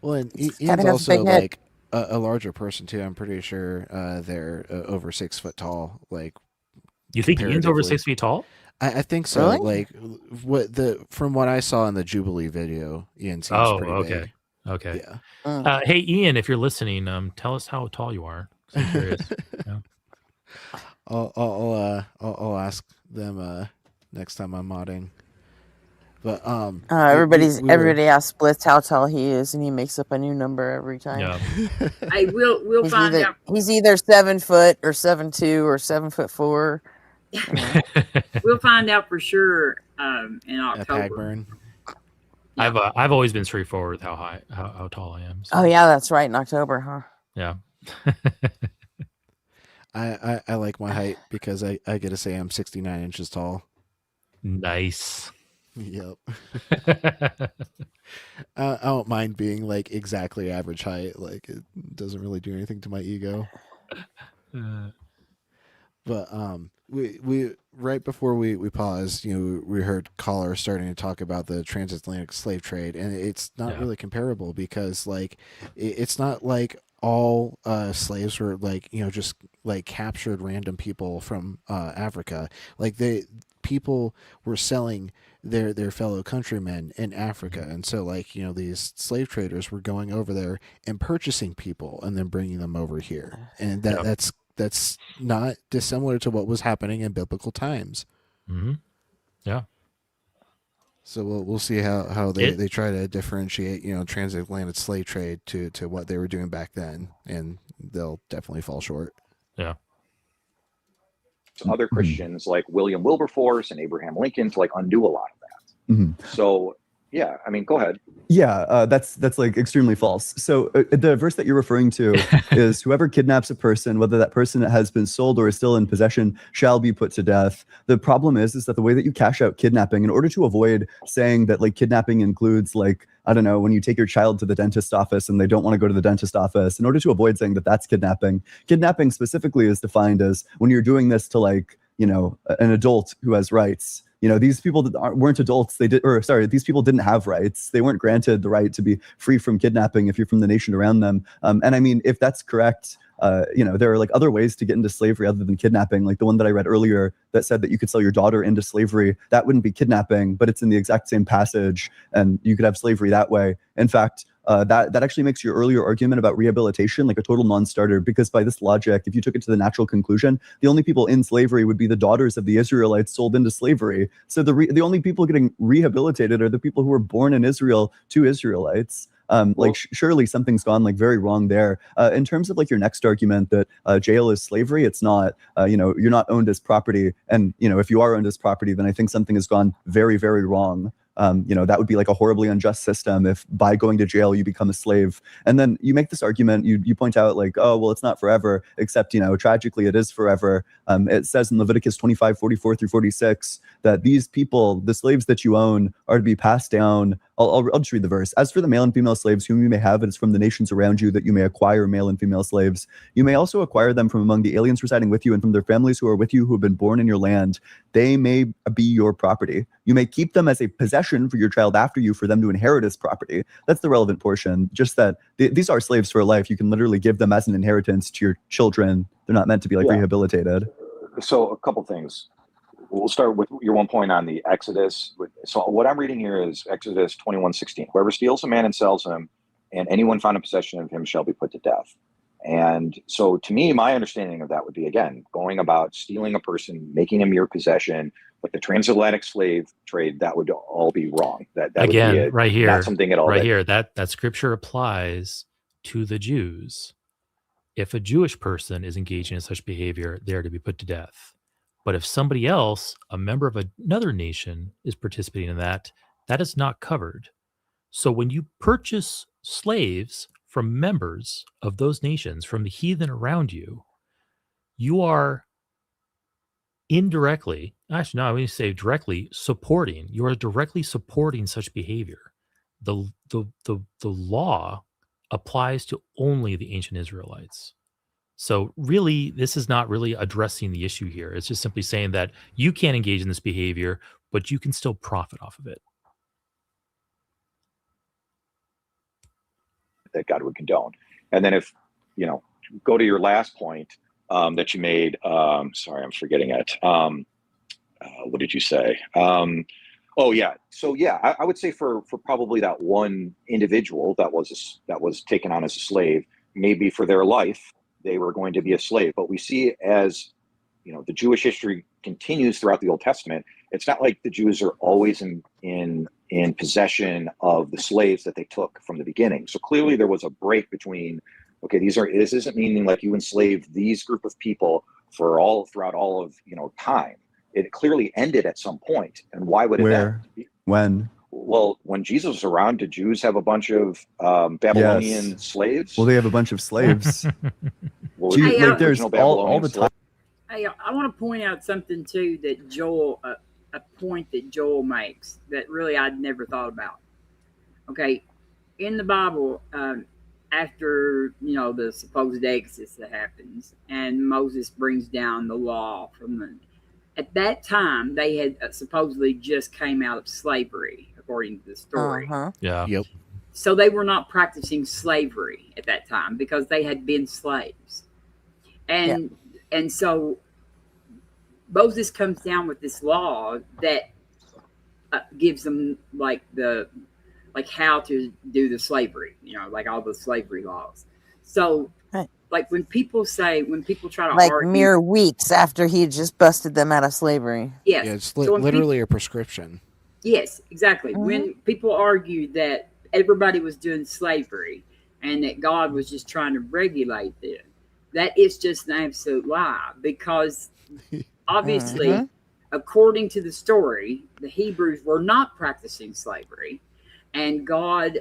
Well, and Kinda Ian's has a also big head. like a larger person too. I'm pretty sure they're over 6 foot tall. Like, You think Ian's over comparatively. 6 feet tall? I think so. Really? Like from what I saw in the Jubilee video, Ian seems Oh, pretty okay. big. Okay. Yeah. Hey, Ian, if you're listening, tell us how tall you are. 'Cause I'm curious. Yeah. I'll ask them next time I'm modding. But everybody asks Blitz how tall he is, and he makes up a new number every time. Yeah. Hey, we'll find out. He's either 7 foot or 7'2" or 7'4". We'll find out for sure in At October. Hagburn. I've always been straightforward with how tall I am. So. Oh yeah, that's right, in October, huh? Yeah. I like my height because I get to say I'm 69 inches tall. Nice. Yep. I don't mind being like exactly average height. Like, it doesn't really do anything to my ego. But we right before we paused, we heard callers starting to talk about the transatlantic slave trade, and it's not really comparable because like it's not like all slaves were like just like captured random people from Africa. Like people were selling their fellow countrymen in Africa, and so like these slave traders were going over there and purchasing people and then bringing them over here, and that's not dissimilar to what was happening in biblical times. Mm-hmm. Yeah. So we'll see how they try to differentiate transatlantic slave trade to what they were doing back then, and they'll definitely fall short. Yeah. Other Christians like William Wilberforce and Abraham Lincoln to like undo a lot of that. Mm-hmm. So yeah, I mean, go ahead. Yeah, that's like extremely false. So the verse that you're referring to is whoever kidnaps a person, whether that person has been sold or is still in possession, shall be put to death. The problem is that the way that you cash out kidnapping, in order to avoid saying that like kidnapping includes like, I don't know, when you take your child to the dentist office and they don't want to go to the dentist office, in order to avoid saying that that's kidnapping specifically is defined as when you're doing this to like, an adult who has rights. These people weren't adults. These people didn't have rights. They weren't granted the right to be free from kidnapping if you're from the nation around them. And I mean, if that's correct, there are like other ways to get into slavery other than kidnapping. Like the one that I read earlier that said that you could sell your daughter into slavery. That wouldn't be kidnapping, but it's in the exact same passage, and you could have slavery that way. In fact, that actually makes your earlier argument about rehabilitation like a total non-starter, because by this logic, if you took it to the natural conclusion, the only people in slavery would be the daughters of the Israelites sold into slavery. So the only people getting rehabilitated are the people who were born in Israel to Israelites. Surely something's gone like very wrong there. In terms of like your next argument that jail is slavery, it's not. You're not owned as property, and if you are owned as property, then I think something has gone very, very wrong. That would be like a horribly unjust system if by going to jail you become a slave. And then you make this argument, you point out like, oh, well, it's not forever, except, tragically it is forever. It says in Leviticus 25:44 through 46 that these people, the slaves that you own, are to be passed down. I'll just read the verse. As for the male and female slaves whom you may have, it is from the nations around you that you may acquire male and female slaves. You may also acquire them from among the aliens residing with you and from their families who are with you, who have been born in your land. They may be your property. You may keep them as a possession for your child after you, for them to inherit as property. That's the relevant portion. Just that these are slaves for life. You can literally give them as an inheritance to your children. They're not meant to be like rehabilitated. So a couple things. We'll start with your one point on the Exodus. So what I'm reading here is Exodus 21:16. Whoever steals a man and sells him and anyone found in possession of him shall be put to death. And so to me, my understanding of that would be, again, going about stealing a person, making him your possession, like the transatlantic slave trade, that would all be wrong. That Again, would be right here, not something at all. right here, that scripture applies to the Jews. If a Jewish person is engaging in such behavior, they're to be put to death. But if somebody else, a member of another nation, is participating in that, that is not covered. So when you purchase slaves from members of those nations, from the heathen around you, you are indirectly, actually, no, I mean to say directly supporting, you are directly supporting such behavior. The law applies to only the ancient Israelites. So really, this is not really addressing the issue here. It's just simply saying that you can't engage in this behavior, but you can still profit off of it. That God would condone. And then if, go to your last point that you made, sorry, I'm forgetting it. What did you say? Oh yeah. So yeah, I would say for probably that one individual that was taken on as a slave, maybe for their life, they were going to be a slave. But we see as, the Jewish history continues throughout the Old Testament, it's not like the Jews are always in possession of the slaves that they took from the beginning. So clearly there was a break between, okay, this isn't meaning like you enslaved these group of people throughout all of, time. It clearly ended at some point. And why would it Where? end? When? Well, when Jesus was around, did Jews have a bunch of Babylonian slaves? Well, they have a bunch of slaves. Well, There's all the time. I want to point out something too that Joel, a point that Joel makes that really I'd never thought about. Okay, in the Bible, after the supposed Exodus that happens, and Moses brings down the law at that time they had supposedly just came out of slavery, according to the story. Yeah. Yep. So they were not practicing slavery at that time because they had been slaves. And so Moses comes down with this law that gives them how to do the slavery, like all the slavery laws. So like when people try to argue, mere weeks after he just busted them out of slavery. Yes. Yeah, it's So when literally a prescription. Yes, exactly. When people argue that everybody was doing slavery and that God was just trying to regulate them, that is just an absolute lie, because obviously, according to the story, the Hebrews were not practicing slavery, and God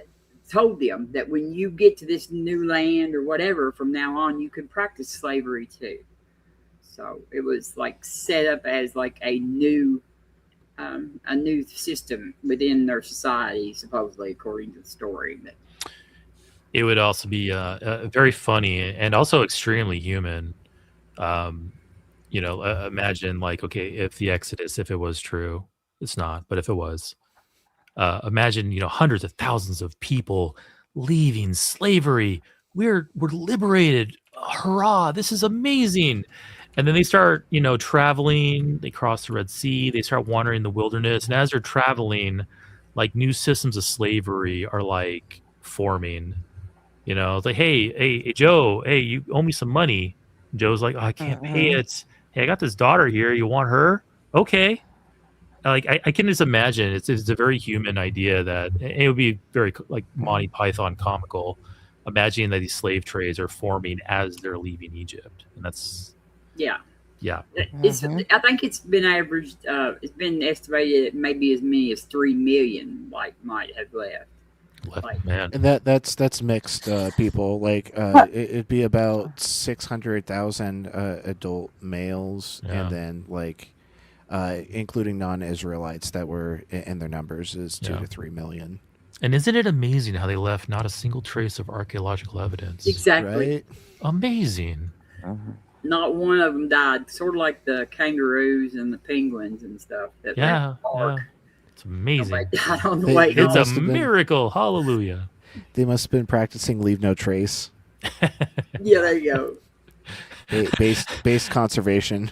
told them that when you get to this new land or whatever, from now on, you can practice slavery too. So it was set up as a new system within their society, supposedly, according to the story. But It would also be very funny and also extremely human. Imagine if the Exodus, if it was true, it's not, but if it was, imagine, hundreds of thousands of people leaving slavery. We're liberated. Hurrah. This is amazing. And then they start, traveling, they cross the Red Sea, they start wandering in the wilderness. And as they're traveling, new systems of slavery are forming. It's like, hey, Joe, hey, you owe me some money. Joe's like, oh, I can't pay it. Hey, I got this daughter here. You want her? Okay. I can just imagine it's a very human idea that it would be very Monty Python comical, imagining that these slave trades are forming as they're leaving Egypt. And that's, yeah. I think it's been averaged. It's been estimated maybe as many as 3 million might have left. Man, and that's mixed people. It'd be about 600,000 adult males, and then including non-Israelites that were in their numbers is 2 to 3 million. And isn't it amazing how they left not a single trace of archaeological evidence? Exactly. Right? Amazing. Not one of them died. Sort of like the kangaroos and the penguins and stuff. Yeah. It's amazing. I don't know. It's a miracle. Hallelujah. They must have been practicing leave no trace. Yeah, there you go. Based conservation.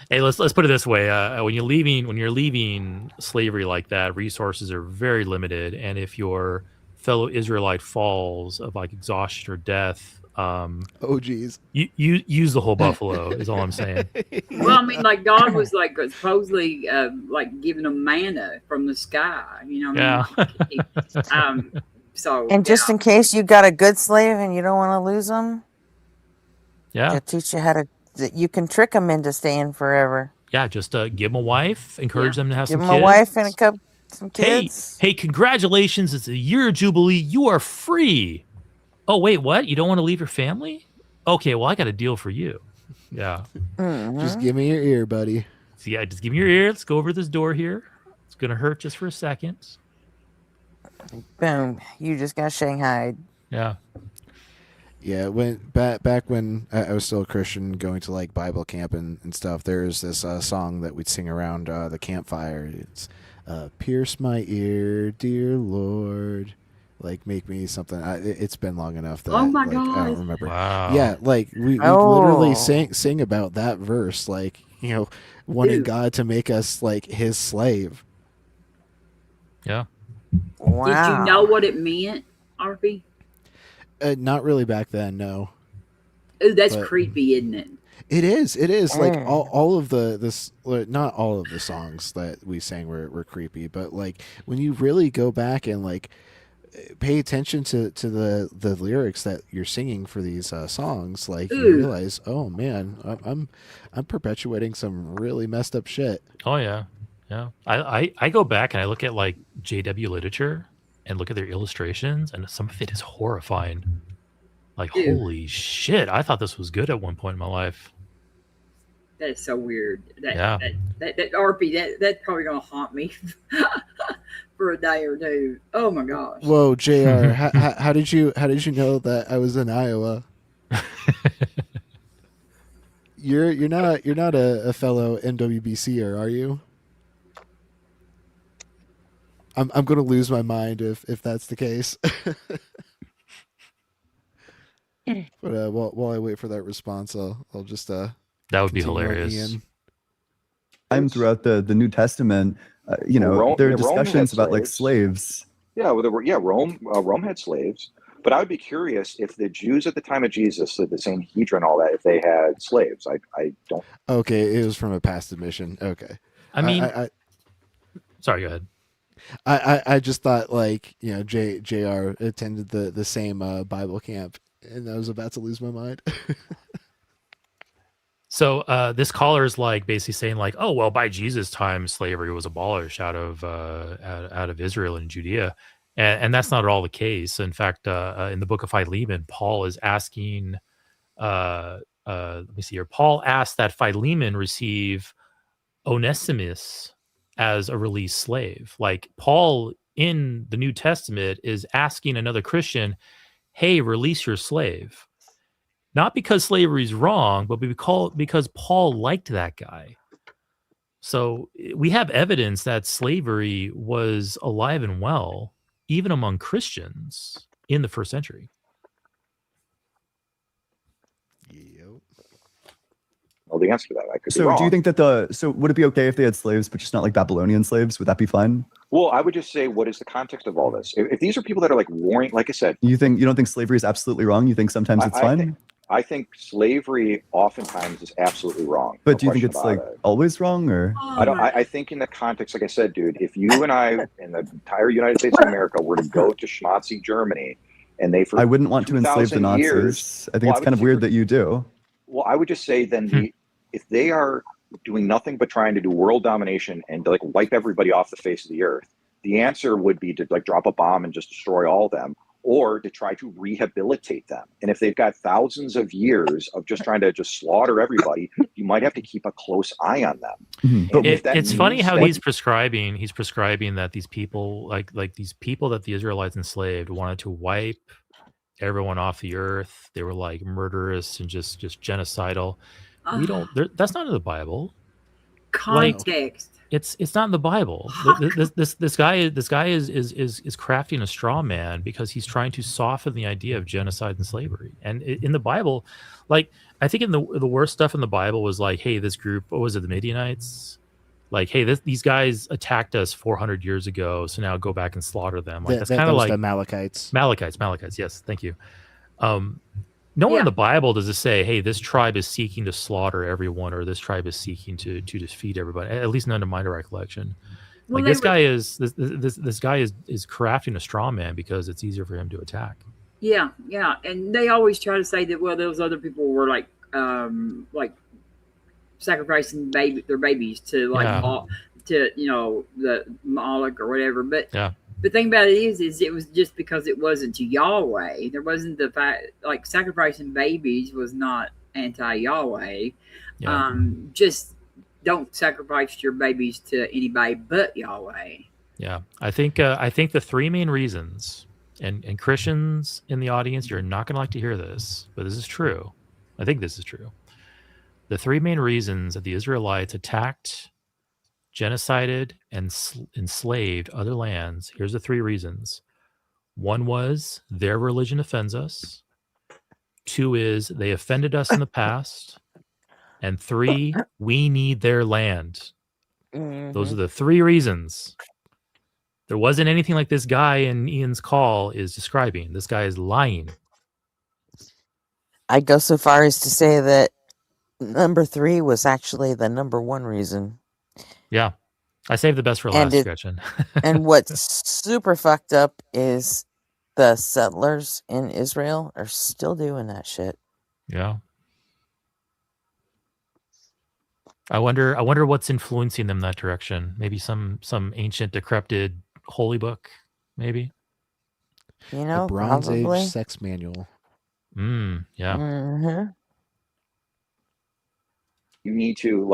Hey, let's put it this way: when you're leaving slavery like that, resources are very limited, and if your fellow Israelite falls of like exhaustion or death, oh geez, you use the whole buffalo is all I'm saying. Well, I mean, like God was like supposedly like giving them manna from the sky. You know what I mean? So And just in case you got a good slave and you don't want to lose them, Yeah. to teach you how to, that you can trick them into staying forever. Yeah, just give them a wife, encourage them to have Give some them kids. a wife and some kids. Hey, congratulations! It's a year jubilee. You are free. Oh wait, what? You don't want to leave your family? Okay, well I got a deal for you. Yeah. Just give me your ear, buddy. So yeah, just give me your ear. Let's go over this door here. It's gonna hurt just for a second. Boom! You just got shanghaied. Yeah. Yeah, when back when I was still a Christian, going to like Bible camp and stuff, there's this song that we'd sing around the campfire. It's pierce my ear, dear Lord, like make me something. It's been long enough that Oh my like, I God. don't remember. Wow. Yeah, like we literally sing about that verse, like wanting Dude. God to make us like His slave. Yeah. Wow. Did you know what it meant, RP? Not really back then, no. Oh, that's But- creepy, isn't it? It is. Like Mm. all of not all of the songs that we sang were creepy, but like when you really go back and like pay attention to the lyrics that you're singing for these songs, like you Ooh. realize, oh man, I'm perpetuating some really messed up shit. Oh yeah. Yeah. I go back and I look at like JW literature and look at their illustrations, and some of it is horrifying. Like, Ew. holy shit! I thought this was good at one point in my life. That is so weird. That Yeah. that's probably gonna haunt me for a day or two. Oh my gosh. Whoa, Jr. how did you know that I was in Iowa? You're not a fellow NWBCer, are you? I'm gonna lose my mind if that's the case. But while I wait for that response, I'll just That would be continue on hilarious. Ian. I'm throughout the New Testament, Rome- there are Rome had discussions about like slaves. slaves. Yeah, well, Rome had slaves, but I would be curious if the Jews at the time of Jesus, the Sanhedrin, all that, if they had slaves. I don't. Okay, it was from a past admission. Okay, I mean, I sorry, go ahead. I just thought like Jr. attended the same Bible camp, and I was about to lose my mind. So this caller is like basically saying like, oh well, by Jesus' time, slavery was abolished out of Israel and Judea, and that's not at all the case. In fact, in the book of Philemon, Paul is asking, let me see here. Paul asked that Philemon receive Onesimus as a released slave. Like Paul in the New Testament is asking another Christian, hey, release your slave. Not because slavery is wrong, but because Paul liked that guy. So we have evidence that slavery was alive and well, even among Christians in the first century. Well, the answer to that, I could be So wrong. do you think that so would it be okay if they had slaves, but just not like Babylonian slaves? Would that be fine? Well, I would just say, what is the context of all this? If these are people that are like warring, like I said, You don't think slavery is absolutely wrong? You think sometimes it's fine? I think slavery oftentimes is absolutely wrong. But no do you think question it's about like it. always wrong, or I don't. I think in the context, like I said, dude, if you and I and the entire United States of America were to go to Schmatzy, Germany, and they for I wouldn't want to enslave the 2,000 Nazis. years, I think it's kind of weird that you do. Well, I would just say then if they are doing nothing but trying to do world domination and to like wipe everybody off the face of the earth, the answer would be to like drop a bomb and just destroy all of them, or to try to rehabilitate them. And if they've got thousands of years of just trying to just slaughter everybody, you might have to keep a close eye on them. And if that It's funny means how that- he's prescribing that these people like these people that the Israelites enslaved wanted to wipe everyone off the earth. They were like murderous and just genocidal. We don't. That's not in the Bible. Context. It's not in the Bible. This guy is crafting a straw man because he's trying to soften the idea of genocide and slavery. And in the Bible, like I think in the worst stuff in the Bible was like, hey, this group, what was it, the Midianites? Like, hey, these guys attacked us 400 years ago, so now go back and slaughter them. Like that's kind that of was like the Amalekites. Amalekites. Yes, thank you. Nowhere in the Bible does it say, hey, this tribe is seeking to slaughter everyone, or this tribe is seeking to defeat everybody. At least none of my recollection. Well, Like this guy is crafting a straw man because it's easier for him to attack. Yeah, and they always try to say that those other people were like sacrificing their babies to to the Moloch or whatever. But the thing about it is it was just because it wasn't to Yahweh. There wasn't the fact like sacrificing babies was not anti-Yahweh. Just don't sacrifice your babies to anybody but Yahweh. Yeah, I think the three main reasons, and Christians in the audience, you're not going to like to hear this, but this is true. I think this is true. The three main reasons that the Israelites attacked, genocided, and enslaved other lands, here's the three reasons. One was their religion offends us. Two is they offended us in the past. And three, we need their land. Those are the three reasons. There wasn't anything like this guy in Ian's call is describing. This guy is lying. I'd go so far as to say that number 3 was actually the number 1 reason. Yeah. I saved the best for last, Gretchen. And what's super fucked up is the settlers in Israel are still doing that shit. Yeah. I wonder what's influencing them that direction. Maybe some ancient decrepit holy book, maybe. You know, the Bronze probably. Age sex manual. Yeah. Mm-hmm. You need to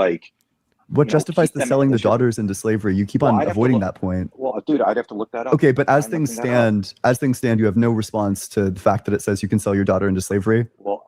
What justifies keep the them selling in the the- daughters into slavery? You keep Well, on I'd have to avoiding look- that point. Well, dude, I'd have to look that up. Okay, but as I'm things looking that up. stand, you have no response to the fact that it says you can sell your daughter into slavery. Well,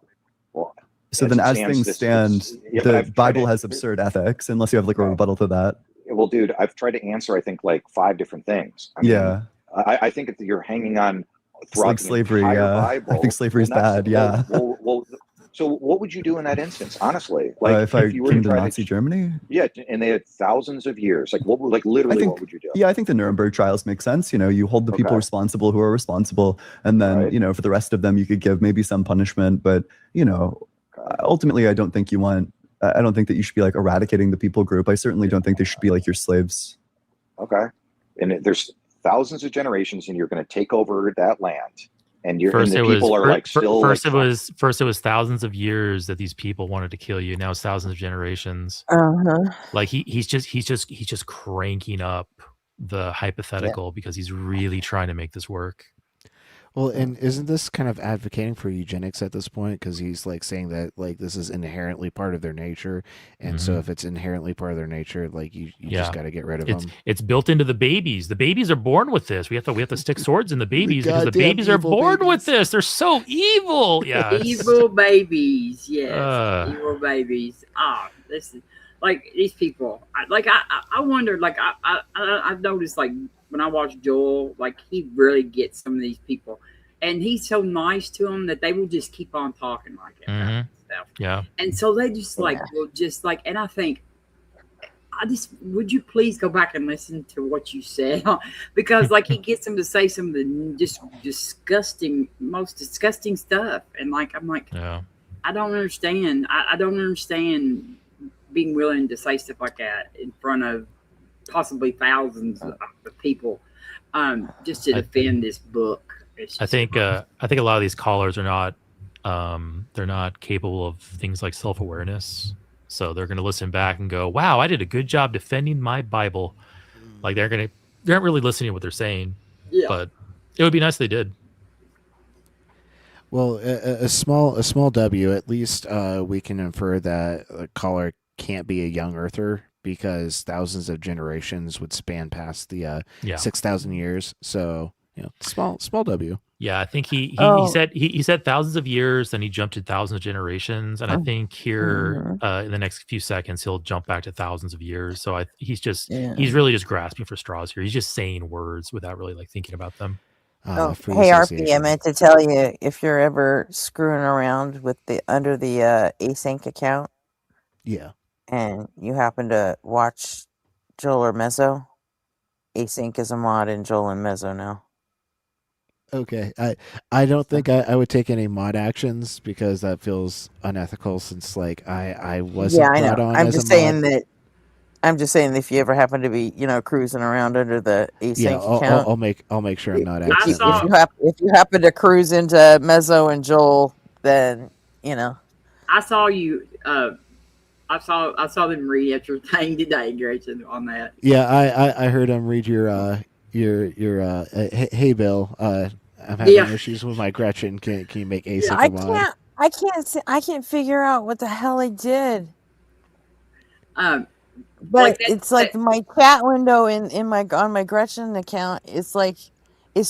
So then, as things stand, yeah, but the I've tried Bible to- has absurd ethics, unless you have like a rebuttal to that. Well, dude, I've tried to answer, I think, 5 different things. I mean, Yeah. I think that you're hanging on It's throughout like the slavery. entire Yeah, Bible. I think slavery is Well, that's- bad. Yeah. Well, so what would you do in that instance, honestly? If I you were came to to try Nazi to, Germany, yeah, and they had thousands of years. Literally, what would you do? yeah, I think the Nuremberg trials make sense. You hold the people Okay. responsible who are responsible, and then for the rest of them, you could give maybe some punishment. But ultimately, I don't think you want. I don't think that you should be eradicating the people group. I certainly don't think they should be your slaves. Okay, and there's thousands of generations, and you're going to take over that land, and the people are still. First it was thousands of years that these people wanted to kill you. Now it's thousands of generations. Like he's just cranking up the hypothetical because he's really trying to make this work. Well, and isn't this kind of advocating for eugenics at this point? Because he's saying that this is inherently part of their nature, and so if it's inherently part of their nature, you just got to get rid of them. It's built into the babies. The babies are born with this. We have to stick swords in the babies because the goddamn babies are evil born babies. with this. They're so evil. Yeah, Evil babies, yes, evil babies. This is these people. I wondered. I've noticed when I watch Joel, he really gets some of these people, and he's so nice to them that they will just keep on talking like it. And stuff. Yeah, and so they just will and I think. Would you please go back and listen to what you said? Because he gets them to say some of the just most disgusting stuff. And I'm like, yeah. I don't understand. I don't understand being willing to say stuff like that in front of possibly thousands of people, just to defend this book. I think a lot of these callers are not they're not capable of things like self-awareness. So they're going to listen back and go, "Wow, I did a good job defending my Bible." They aren't really listening to what they're saying. Yeah. But it would be nice if they did. Well, a small W. At least we can infer that a caller can't be a young Earther because thousands of generations would span past the 6,000 years. So small W. Yeah, I think he said thousands of years, then he jumped to thousands of generations, and I think here in the next few seconds he'll jump back to thousands of years. So he's really just grasping for straws here. He's just saying words without really thinking about them. Hey RP, I meant to tell you, if you're ever screwing around with under the async account, yeah, and you happen to watch Joel or Mezzo. Async is a mod in Joel and Mezzo now. Okay, I don't think I would take any mod actions because that feels unethical. Since like I Yeah, wasn't I brought know. on I'm as a just saying mod. that. I'm just saying if you ever happen to be, cruising around under the Yeah, async account, I'll make sure I'm not if you accidentally. if you happen to cruise into Mezzo and Joel, then I saw you. I saw them read at your thing today, Gretchen, on that. Yeah, I heard him read your hey Bill, I'm having Yeah. issues with my Gretchen. Can you make async I a mod? I can't figure out what the hell I did. Like But that. it's like my chat window in my on my Gretchen account. It's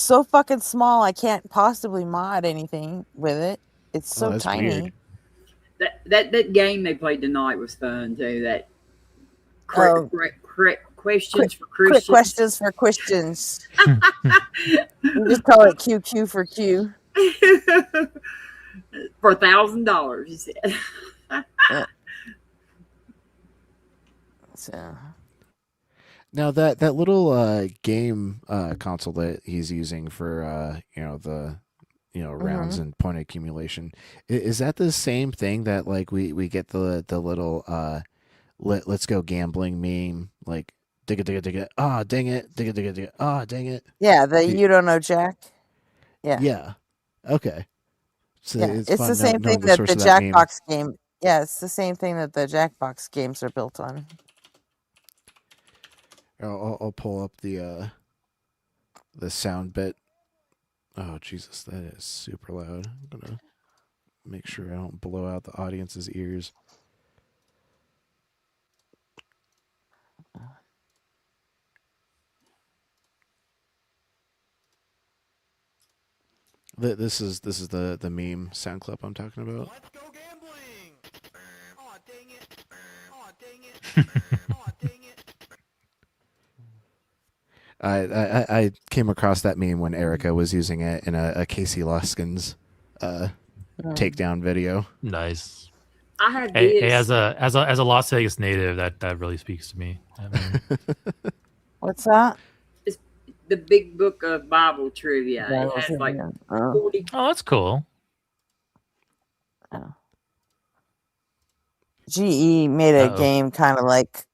so fucking small. I can't possibly mod anything with it. It's Oh, so that's tiny. weird. That game they played tonight was fun too. That Oh, questions for quick Christians. questions for Christians. We just call it QQ for Q. For $1,000, he said. So Now that little game console that he's using for the rounds and point accumulation, is that the same thing that like we get the little let's go gambling meme, like dig it, ah dang it, dig it, ah dang it. yeah, you don't know Jack. Yeah. Yeah. Okay. So Yeah, it's it's the fun same knowing thing the that source the of that meme. Jackbox game. Yeah, it's the same thing that the Jackbox games are built on. I'll pull up the sound bit. Oh Jesus, that is super loud. I'm gonna make sure I don't blow out the audience's ears. This is the meme sound clip I'm talking about. Let's go gambling. Oh dang it. Oh dang it. Oh dang it. I came across that meme when Erica was using it in a Casey Luskins takedown video. Nice. I have Hey, this. as a Las Vegas native, that really speaks to me. I mean, What's that? It's the big book of Bible trivia. Bible It has like trivia. 40. oh, that's cool. GE made a Uh-oh. game kind of like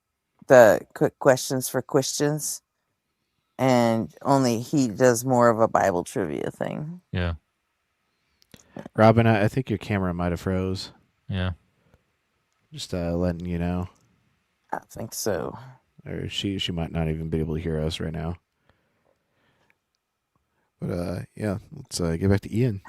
the quick questions for Christians, and only he does more of a Bible trivia thing. Yeah. Robin, I think your camera might have froze. Yeah. Just letting you know. I think so. Or she might not even be able to hear us right now. But yeah, let's get back to Ian.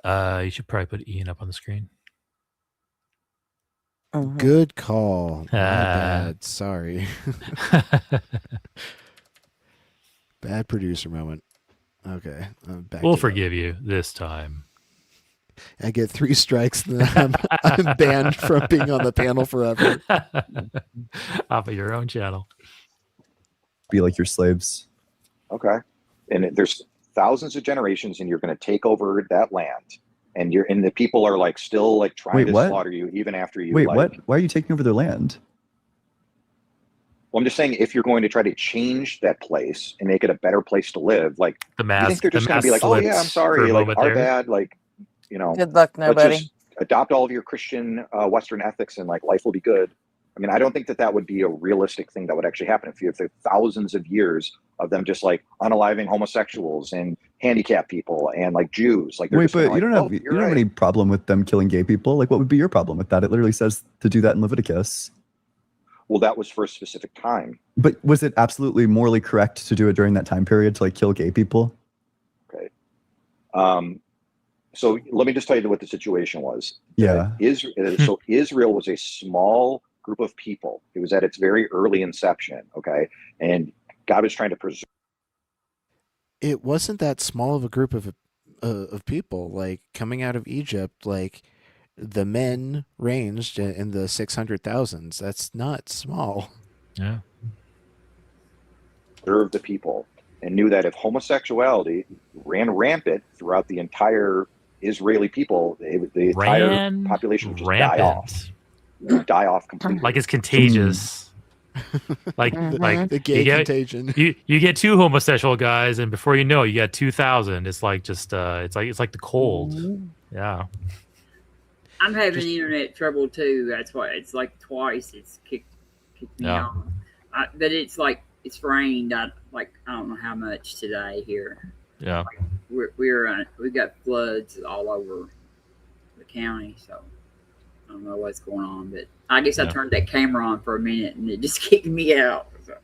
You should probably put Ian up on the screen. Good call. My bad. Sorry. Bad producer moment. Okay, I'm back. We'll forgive you this time. I get 3 strikes, and then I'm banned from being on the panel forever. Off of your own channel. Be like your slaves. Okay. And there's thousands of generations, and you're going to take over that land, and the people are like still like trying Wait, to what? slaughter you even after you. Wait, like, what? Why are you taking over their land? Well, I'm just saying, if you're going to try to change that place and make it a better place to live, like The you mask. think they're just the going to be mask like, oh yeah, I'm slipped for sorry, a like moment our there. bad, like Good luck, let's nobody. just adopt all of your Christian Western ethics, and like life will be good. I mean, I don't think that would be a realistic thing that would actually happen if you have thousands of years of them just like unaliving homosexuals and handicapped people and like Jews. Like, they're Wait, just gonna, but you like, don't have oh, you you're don't have right. any problem with them killing gay people? Like, what would be your problem with that? It literally says to do that in Leviticus. Well, that was for a specific time. But was it absolutely morally correct to do it during that time period to like kill gay people? Okay. So let me just tell you what the situation was. Yeah. So Israel was a small group of people. It was at its very early inception. Okay. And God was trying to preserve. It wasn't that small of a group of people. Like, coming out of Egypt, like the men ranged in the 600,000s. That's not small. Yeah. serve the people, and knew that if homosexuality ran rampant throughout the entire Israeli people, the entire population would just die off. It would die off completely. Like it's contagious. Like the gay contagion. You get 2 homosexual guys, and before you know it, you got 2,000. It's like just it's like the cold. Yeah. I'm having internet trouble too. That's why it's like twice it's kicked me off. But it's like it's rained. I don't know how much today here. Yeah. Like we got floods all over the county, so I don't know what's going on. But I guess I turned that camera on for a minute and it just kicked me out. So.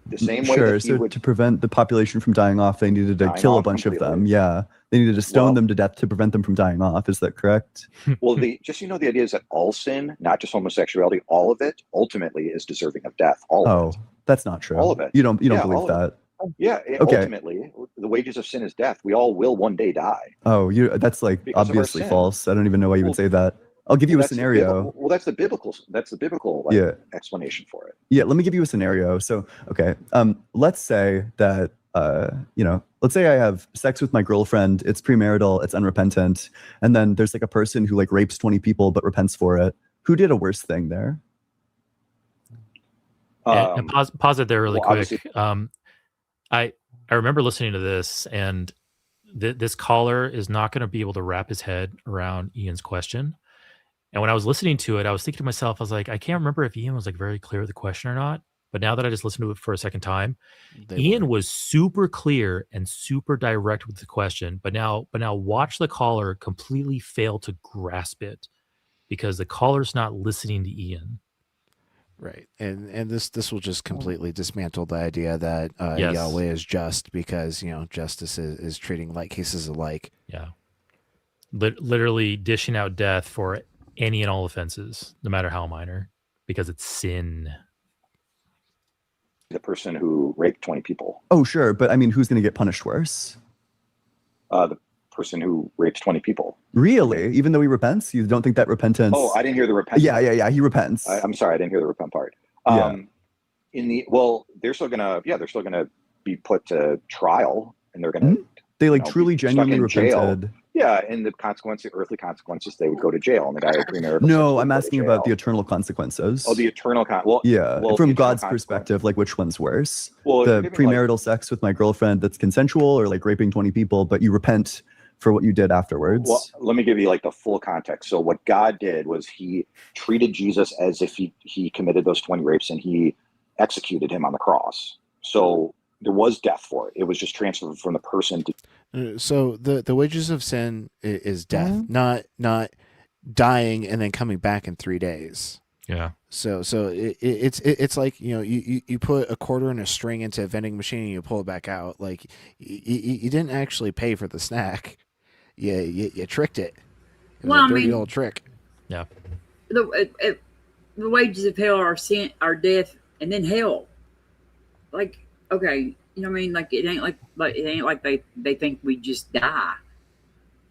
The same way. Sure. So to prevent the population from dying off, they needed to kill a bunch of them. Yeah. They needed to stone them to death to prevent them from dying off. Is that correct? Well, the idea is that all sin, not just homosexuality, all of it ultimately is deserving of death. All of it. That's not true. All of it. You don't believe that. Yeah. Okay. Ultimately, the wages of sin is death. We all will one day die. Oh, that's like Because of our obviously sin. false. I don't even know why you would say that. I'll give you a scenario. That's the biblical explanation for it. Yeah, let me give you a scenario. So, okay, let's say that let's say I have sex with my girlfriend. It's premarital. It's unrepentant, and then there's like a person who like rapes 20 people but repents for it. Who did a worse thing there? And pause it there really quick. I remember listening to this, and this caller is not going to be able to wrap his head around Ian's question. And when I was listening to it, I was thinking to myself, I was like, I can't remember if Ian was like very clear with the question or not. But now that I just listened to it for a second time, Ian was super clear and super direct with the question. But now watch the caller completely fail to grasp it because the caller's not listening to Ian. Right. And this will just completely dismantle the idea that Yes. Yahweh is just because, justice is treating like cases alike. Yeah. Literally dishing out death for any and all offenses, no matter how minor, because it's sin. The person who raped 20 people. Oh, sure, but I mean, who's going to get punished worse? The person who rapes 20 people. Really? Even though he repents, you don't think that repentance? Oh, I didn't hear the repentance. Yeah. He repents. I'm sorry, I didn't hear the repent part. They're still gonna be put to trial, and they're gonna. They truly, genuinely repented. Yeah, and the earthly consequences, they would go to jail, and the guy who premarital. No, I'm asking about the eternal consequences. Oh, the eternal from God's perspective, like which one's worse? Well, the premarital sex with my girlfriend that's consensual, or like raping 20 people, but you repent for what you did afterwards. Well, let me give you the full context. So what God did was he treated Jesus as if he committed those 20 rapes, and he executed him on the cross. So there was death for it. It was just transferred from the person to. So the wages of sin is death, not dying and then coming back in 3 days. Yeah. So it's like you put a quarter in a string into a vending machine and you pull it back out. Like you didn't actually pay for the snack. You tricked it. It was a dirty old trick. Yeah. The wages of hell are sin, are death, and then hell. Like, okay. You know what I mean? Like it ain't like they think we just die.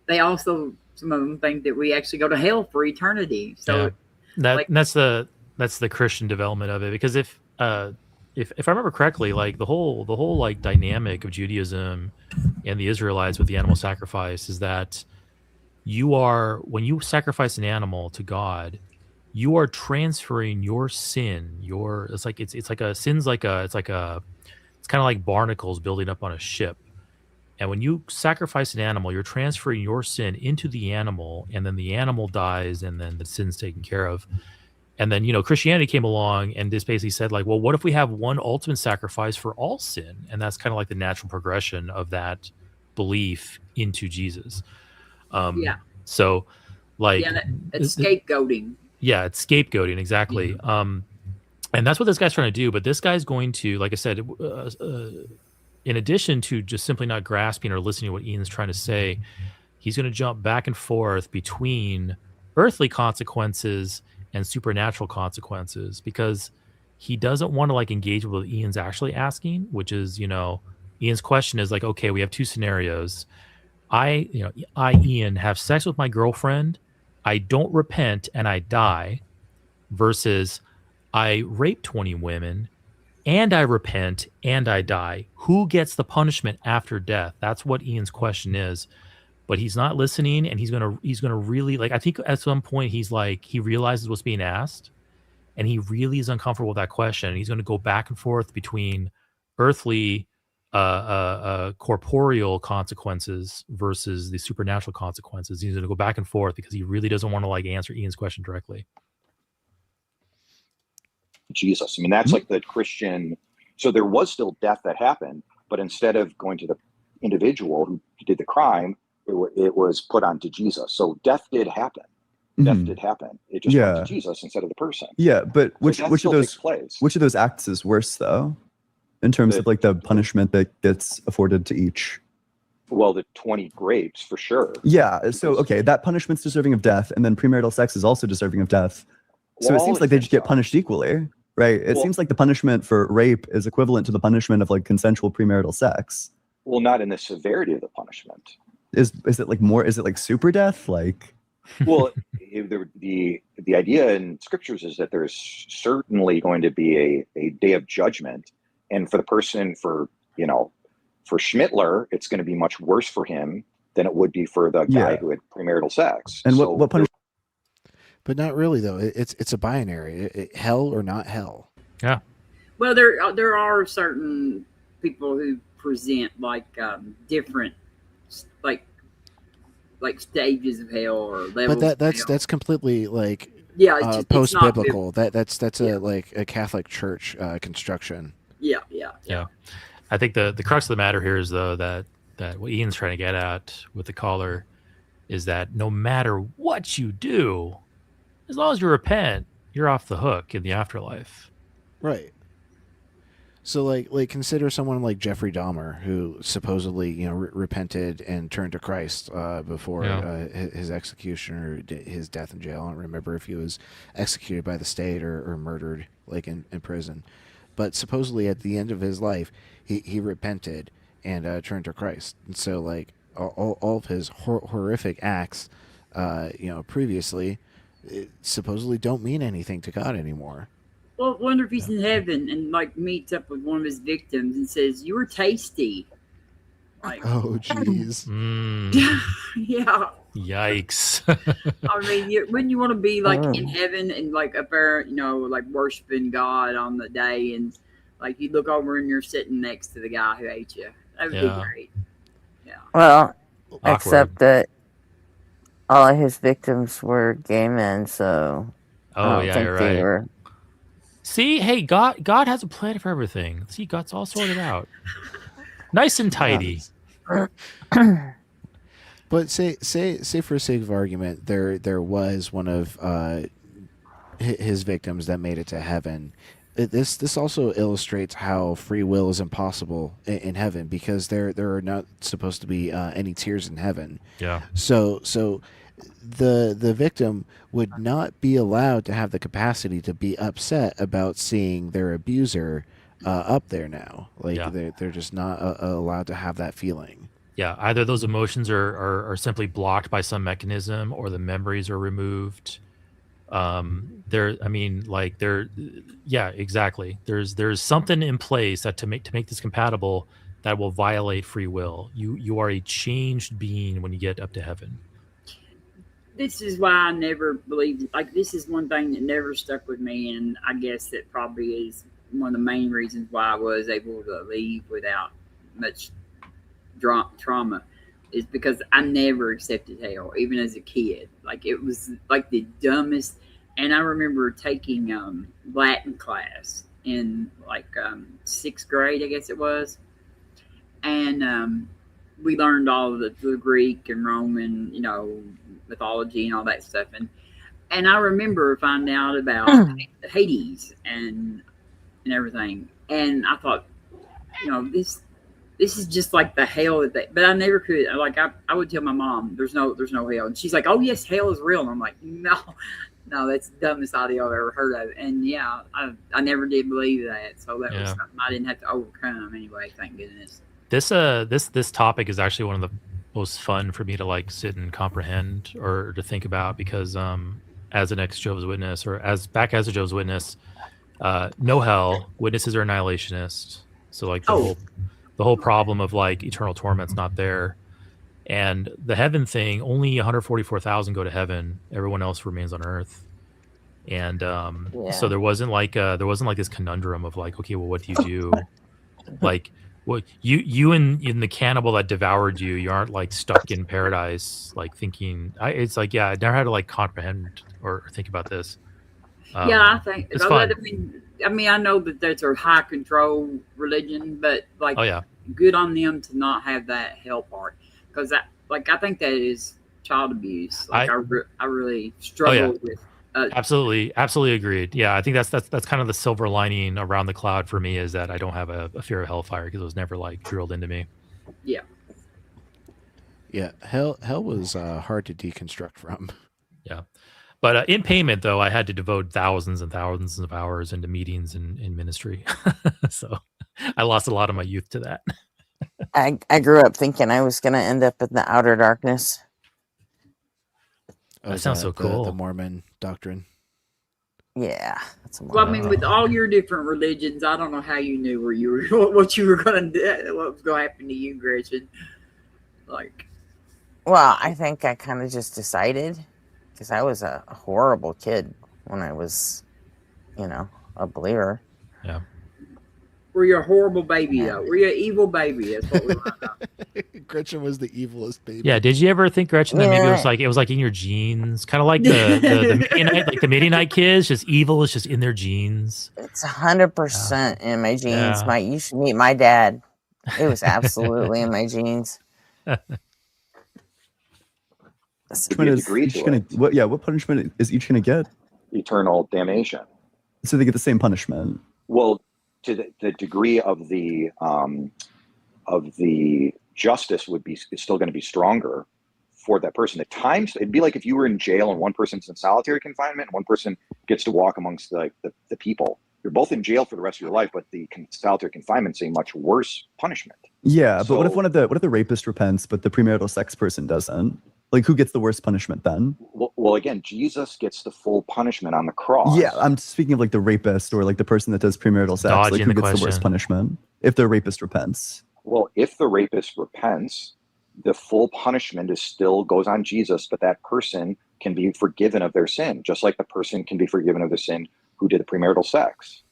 They also, some of them think that we actually go to hell for eternity. So that's the Christian development of it. Because if I remember correctly, like the whole like dynamic of Judaism and the Israelites with the animal sacrifice is that when you sacrifice an animal to God, you are transferring your sin. It's kind of like barnacles building up on a ship. And when you sacrifice an animal, you're transferring your sin into the animal, and then the animal dies, and then the sin's taken care of. And then, Christianity came along and just basically said, like, well, what if we have one ultimate sacrifice for all sin? And that's kind of like the natural progression of that belief into Jesus. So, like... it's scapegoating. Yeah, it's scapegoating, exactly. And that's what this guy's trying to do. But this guy's going to, like I said, in addition to just simply not grasping or listening to what Ian's trying to say, he's going to jump back and forth between earthly consequences and supernatural consequences, because he doesn't want to engage with what Ian's actually asking, which is, Ian's question is like, okay, we have two scenarios. I, Ian, have sex with my girlfriend, I don't repent, and I die, versus I rape 20 women, and I repent and I die, who gets the punishment after death? That's what Ian's question is. But he's not listening, and he's gonna really, like, I think at some point he realizes what's being asked, and he really is uncomfortable with that question. He's gonna go back and forth between earthly corporeal consequences versus the supernatural consequences. He's gonna go back and forth because he really doesn't want to like answer Ian's question directly. Jesus. I mean, that's like the Christian. So there was still death that happened, but instead of going to the individual who did the crime, it was put onto Jesus. So death did happen. Death did happen. It just went to Jesus instead of the person. Yeah, but which So of those acts is worse though, in terms of like the punishment that gets afforded to each? Well, the 20 grapes for sure. Yeah. So okay, that punishment's deserving of death, and then premarital sex is also deserving of death. So it seems like they just get punished equally, right? It seems like the punishment for rape is equivalent to the punishment of like consensual premarital sex. Well, not in the severity of the punishment. Is it like more? Is it like super death? Like, well, the idea in scriptures is that there's certainly going to be a day of judgment, and for the person, for Schmittler, it's going to be much worse for him than it would be for the guy who had premarital sex. And what punishment? But not really though. It's a binary, hell or not hell. Yeah. Well, there are certain people who present like different like stages of hell or levels. But that's completely like post biblical. That's a Catholic Church construction. Yeah. I think the crux of the matter here is though that what Ian's trying to get at with the caller is that no matter what you do, as long as you repent, you're off the hook in the afterlife. Right. So like consider someone like Jeffrey Dahmer, who supposedly repented and turned to Christ before his execution or his death in jail. I don't remember if he was executed by the state or murdered like in prison, but supposedly at the end of his life he repented and turned to Christ. And so like all of his horrific acts previously supposedly don't mean anything to God anymore. Well, I wonder if he's in heaven and like meets up with one of his victims and says, "You were tasty." Like, oh, jeez. Yeah. Yikes. I mean, when you want to be like in heaven and like up there, like worshiping God on the day, and like you look over and you're sitting next to the guy who ate you. That would be great. Yeah. Well, Awkward. except that all of his victims were gay men, so you're right. See, hey, God has a plan for everything. See, God's all sorted out. Nice and tidy. But say for sake of argument, there was one of his victims that made it to heaven. This also illustrates how free will is impossible in heaven, because there are not supposed to be any tears in heaven. Yeah. So the victim would not be allowed to have the capacity to be upset about seeing their abuser up there now. Like they're just not allowed to have that feeling. Yeah, either those emotions are simply blocked by some mechanism, or the memories are removed. Exactly. There's something in place that to make this compatible that will violate free will. You are a changed being when you get up to heaven. This is why I never believed. Like, this is one thing that never stuck with me, and I guess that probably is one of the main reasons why I was able to leave without much trauma, is because I never accepted hell, even as a kid. Like, it was like the dumbest. And I remember taking Latin class in like 6th grade, I guess it was, and we learned all of the Greek and Roman, mythology and all that stuff. And I remember finding out about Hades and everything. And I thought, this is just like the hell but I never could. Like, I would tell my mom, there's no hell. And she's like, oh yes, hell is real. And I'm like, no, that's the dumbest idea I've ever heard of. And yeah, I never did believe that. So that was something I didn't have to overcome anyway, thank goodness. This topic is actually one of the most fun for me to like sit and comprehend or to think about, because as an ex-Jehovah's Witness, or as a Jehovah's Witness, no hell. Witnesses are annihilationists. So like the whole problem of like eternal torment's not there. And the heaven thing, only 144,000 go to heaven. Everyone else remains on earth. And so there wasn't like this conundrum of like, okay, well, what do you do? Like, what you and the cannibal that devoured you, you aren't like stuck in paradise, like thinking. It's like, yeah, I never had to like comprehend or think about this. Yeah, I think it's fun. I mean, I know that there's a high control religion, but like, oh yeah, good on them to not have that hell part, because that, like, I think that is child abuse. Like, I really struggle with. Absolutely agreed. Yeah, I think that's kind of the silver lining around the cloud for me, is that I don't have a fear of hellfire, because it was never like drilled into me. Yeah. Yeah, hell was hard to deconstruct from. Yeah. But in payment, though, I had to devote thousands and thousands of hours into meetings and in ministry. So I lost a lot of my youth to that. I grew up thinking I was going to end up in the outer darkness. That sounds so cool. The Mormon doctrine. Yeah. That's Well, I mean, with all your different religions, I don't know how you knew what you were going to do, what was going to happen to you, Gretchen. Like, well, I think I kind of just decided, because I was a horrible kid when I was, a believer. Yeah. Were you a horrible baby, though? Were you an evil baby? That's what we want to know. Gretchen was the evilest baby. Yeah. Did you ever think, Gretchen, that maybe it was like in your genes, kind of like the Midianite, like the Midianite kids, just evil is just in their genes? It's 100% in my genes. You should meet my dad. It was absolutely in my genes. What punishment is each going to get? Eternal damnation. So they get the same punishment. Well, to the degree of the justice is still going to be stronger for that person. At times, it'd be like if you were in jail and one person's in solitary confinement, and one person gets to walk amongst the people. You're both in jail for the rest of your life, but the solitary confinement's a much worse punishment. Yeah, but what if what if the rapist repents, but the premarital sex person doesn't? Like, who gets the worst punishment then? Well, again, Jesus gets the full punishment on the cross. Yeah, I'm speaking of like the rapist or like the person that does premarital sex. Like, who gets the worst punishment if the rapist repents? Well, if the rapist repents, the full punishment still goes on Jesus, but that person can be forgiven of their sin, just like the person can be forgiven of their sin who did the premarital sex.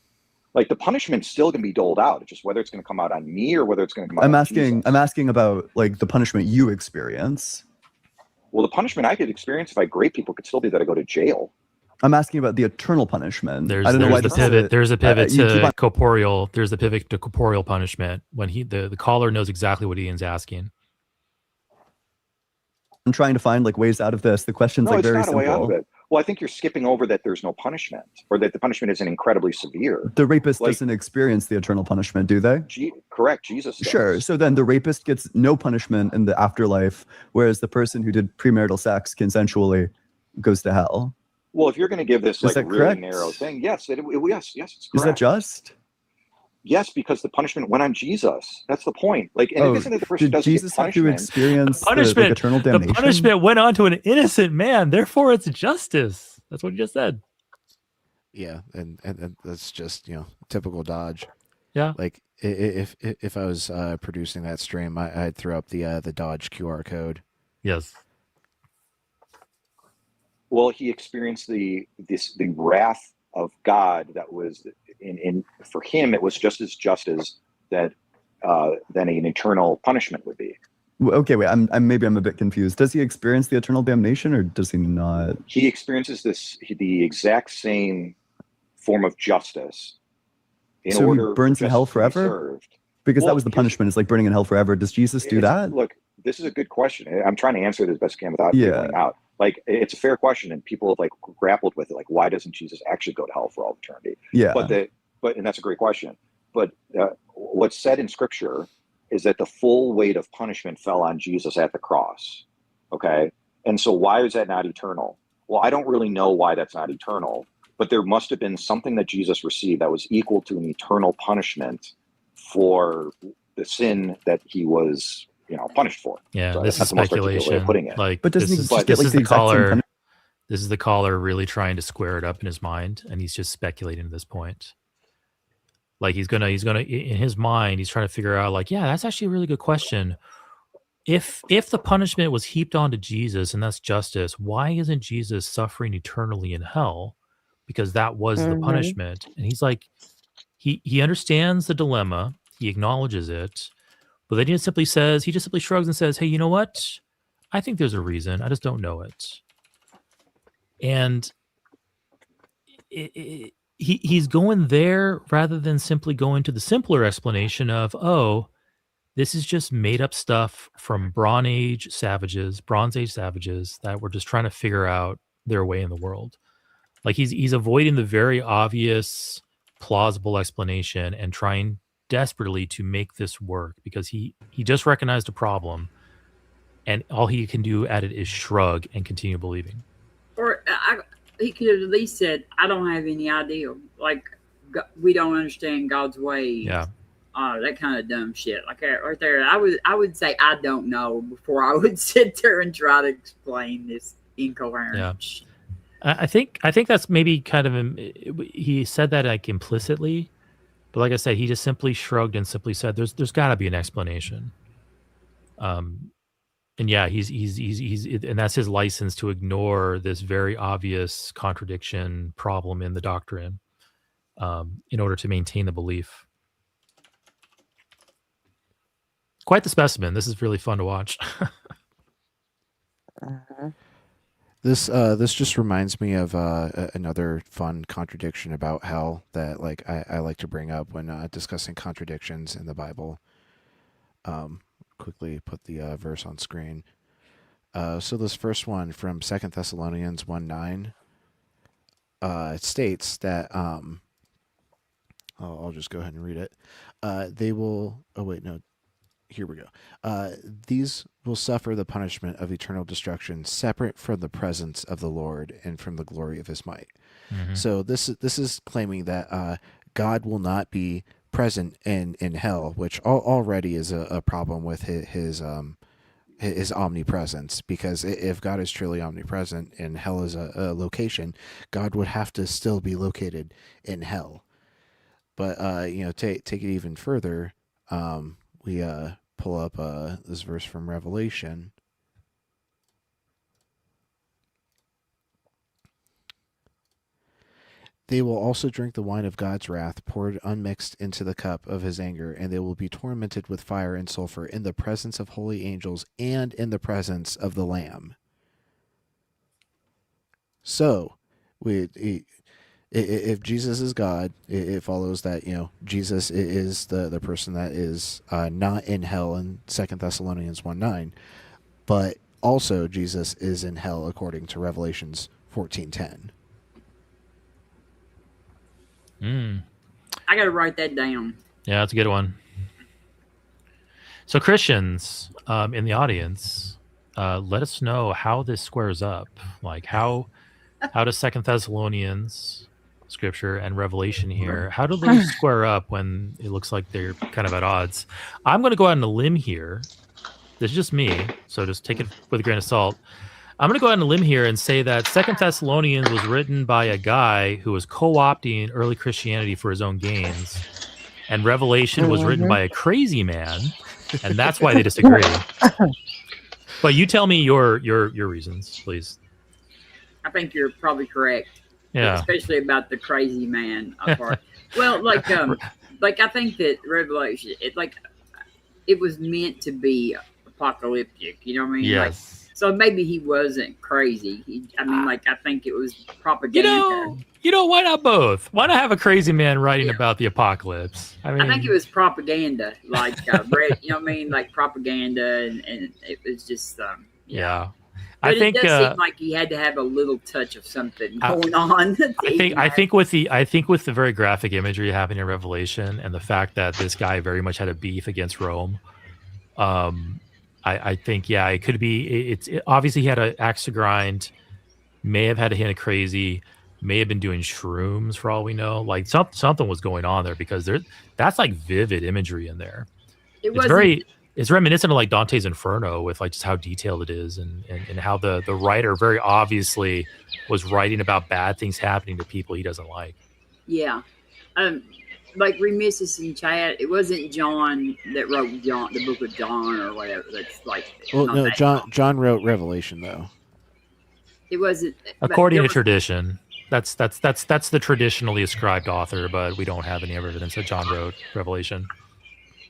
Like, the punishment's still going to be doled out. It's just whether it's going to come out on me or whether it's going to come out on Jesus. I'm asking about like the punishment you experience. Well, the punishment I could experience if I grape people could still be that I go to jail. I'm asking about the eternal punishment. There's a pivot to corporeal. There's a pivot to corporeal punishment when the caller knows exactly what Ian's asking. I'm trying to find like ways out of this. The question's like very simple. Way out of it. Well, I think you're skipping over that there's no punishment, or that the punishment isn't incredibly severe. The rapist doesn't experience the eternal punishment, do they? Correct, Jesus does. Sure. So then the rapist gets no punishment in the afterlife, whereas the person who did premarital sex consensually goes to hell. Well, if you're going to give this like really correct? Narrow thing, yes, yes, it's correct. Is that just? Yes, because the punishment went on Jesus. That's the point. Like, and it isn't that the person doesn't Jesus get have to experience punishment? The eternal damnation? The punishment went on to an innocent man, therefore it's justice. That's what you just said. Yeah, and that's just typical Dodge. Yeah, like if I was producing that stream, I'd throw up the Dodge QR code. Yes. Well, he experienced the wrath of God that was in for him. It was just as that than an eternal punishment would be. Okay, wait. I'm a bit confused. Does he experience the eternal damnation, or does he not? He experiences the exact same form of justice. He burns in hell forever. Because that was the punishment. It's like burning in hell forever. Does Jesus do that? Look, this is a good question. I'm trying to answer it as best I can without going out. Like, it's a fair question, and people have like grappled with it. Like, why doesn't Jesus actually go to hell for all eternity? Yeah. And that's a great question. But what's said in Scripture is that the full weight of punishment fell on Jesus at the cross. Okay, and so why is that not eternal? Well, I don't really know why that's not eternal, but there must have been something that Jesus received that was equal to an eternal punishment for the sin that he was punished for. Yeah, so this is speculation. Way of putting it. Like, but doesn't this is the caller. This is the caller really trying to square it up in his mind, and he's just speculating at this point. Like he's gonna in his mind, he's trying to figure out like, yeah, that's actually a really good question. If the punishment was heaped onto Jesus and that's justice, why isn't Jesus suffering eternally in hell? Because that was the punishment. And he's like, he understands the dilemma, he acknowledges it, but then he just simply shrugs and says, hey, you know what? I think there's a reason. I just don't know it. And he's going there rather than simply going to the simpler explanation of, oh, this is just made up stuff from Bronze Age savages that were just trying to figure out their way in the world. Like he's avoiding the very obvious, plausible explanation and trying desperately to make this work because he just recognized a problem, and all he can do at it is shrug and continue believing. Or he could have at least said, I don't have any idea. Like, we don't understand God's ways. Yeah. That kind of dumb shit. Like right there, I would say, I don't know before I would sit there and try to explain this incoherent. Yeah. I think that's maybe kind of, he said that like implicitly, but like I said, he just simply shrugged and simply said, there's got to be an explanation. And yeah, he's and that's his license to ignore this very obvious contradiction problem in the doctrine, in order to maintain the belief. Quite the specimen. This is really fun to watch. This just reminds me of another fun contradiction about hell that like I like to bring up when discussing contradictions in the Bible. Quickly put the verse on screen. So this first one from 2 Thessalonians 1:9 it states that I'll just go ahead and read it. They will. Oh wait, no. Here we go. These will suffer the punishment of eternal destruction, separate from the presence of the Lord and from the glory of His might. Mm-hmm. So this is claiming that God will not be present in hell, which already is a problem with his omnipresence. Because if God is truly omnipresent and hell is a location, God would have to still be located in hell. But take it even further. We pull up this verse from Revelation. They will also drink the wine of God's wrath, poured unmixed into the cup of His anger, and they will be tormented with fire and sulfur in the presence of holy angels and in the presence of the Lamb. So, if Jesus is God, it follows that Jesus is the person that is not in hell in 2 Thessalonians 1:9, but also Jesus is in hell according to Revelations 14:10. I got to write that down. Yeah, that's a good one. So Christians in the audience, let us know how this squares up. Like how does 2 Thessalonians scripture and Revelation here, how do those square up when it looks like they're kind of at odds? I'm going to go out on a limb here. This is just me, so just take it with a grain of salt. I'm going to go out on a limb here and say that 2 Thessalonians was written by a guy who was co-opting early Christianity for his own gains, and Revelation was written by a crazy man, and that's why they disagree. But you tell me your reasons, please. I think you're probably correct. Yeah. Especially about the crazy man part. Well, like I think that Revelation, it was meant to be apocalyptic. You know what I mean? Yes. So maybe he wasn't crazy. I think it was propaganda. Why not both? Why not have a crazy man writing about the apocalypse? I think it was propaganda, like like propaganda, and it was just yeah. But I think it does seem like he had to have a little touch of something going on. I think with the very graphic imagery happening in Revelation and the fact that this guy very much had a beef against Rome, I think it could be. Obviously he had an axe to grind, may have had a hint of crazy, may have been doing shrooms for all we know. Like something was going on there because that's like vivid imagery in there. It wasn't it's reminiscent of like Dante's Inferno with like just how detailed it is, and how the writer very obviously was writing about bad things happening to people he doesn't like. Yeah. Like Remissus in chat, it wasn't John that wrote the book of John or whatever. That's like Well, not no, that John wrote Revelation though. It wasn't but According there to was- tradition, that's the traditionally ascribed author, but we don't have any evidence that John wrote Revelation.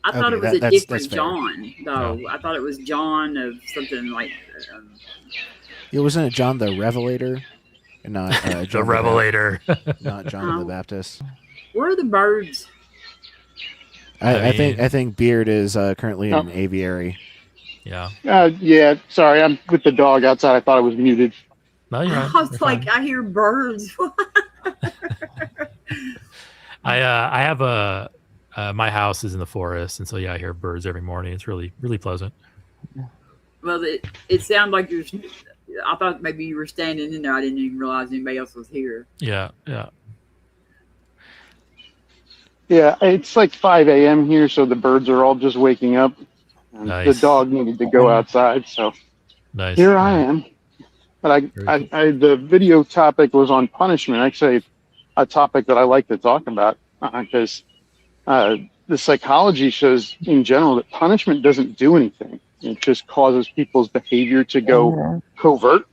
I thought Okay, it was that's different fair. John, though. No. I thought it was John of something like. It wasn't it John the Revelator, and not John Revelator. Not John the Baptist. Where are the birds? I think Beard is currently in an aviary. Yeah. Yeah, sorry, I'm with the dog outside. I thought I was muted. No, you're right. I was like, I hear birds. I have my house is in the forest, and so yeah, I hear birds every morning. It's really pleasant. Well, it sounded like you're. I thought maybe you were standing in there. I didn't even realize anybody else was here. Yeah. Yeah, it's like 5 a.m. here, so the birds are all just waking up. And Nice. The dog needed to go outside, so Nice. here I am. But I the video topic was on punishment. Actually, a topic that I like to talk about because the psychology shows in general that punishment doesn't do anything. It just causes people's behavior to go covert.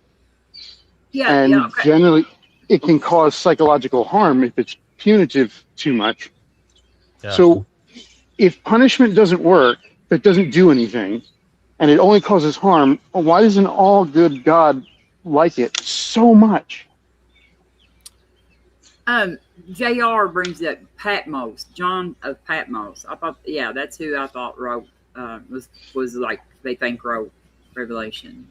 Yeah, And yeah. Okay. generally, it can cause psychological harm if it's punitive too much. Yeah. So if punishment doesn't work, that doesn't do anything, and it only causes harm, why doesn't all good God like it so much? JR brings up Patmos, John of Patmos. I thought, yeah, that's who I thought wrote, was like, they think wrote Revelation.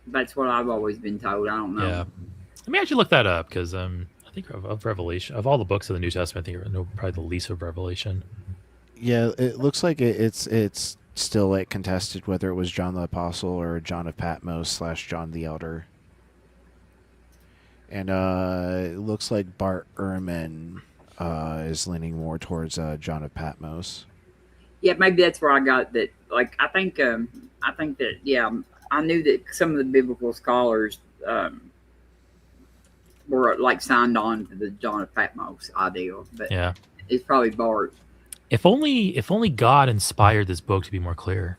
That's what I've always been told. I don't know. Yeah. Let me actually look that up because I think of Revelation, of all the books of the New Testament, I think I know probably the least of Revelation. Yeah, it looks like it's still like contested whether it was John the Apostle or John of Patmos / John the Elder. And it looks like Bart Ehrman is leaning more towards John of Patmos. Yeah, maybe that's where I got that. Like, I think that, yeah, I knew that some of the biblical scholars were like signed on to the John of Patmos ideal, but Yeah. it's probably Bart. If only God inspired this book to be more clear.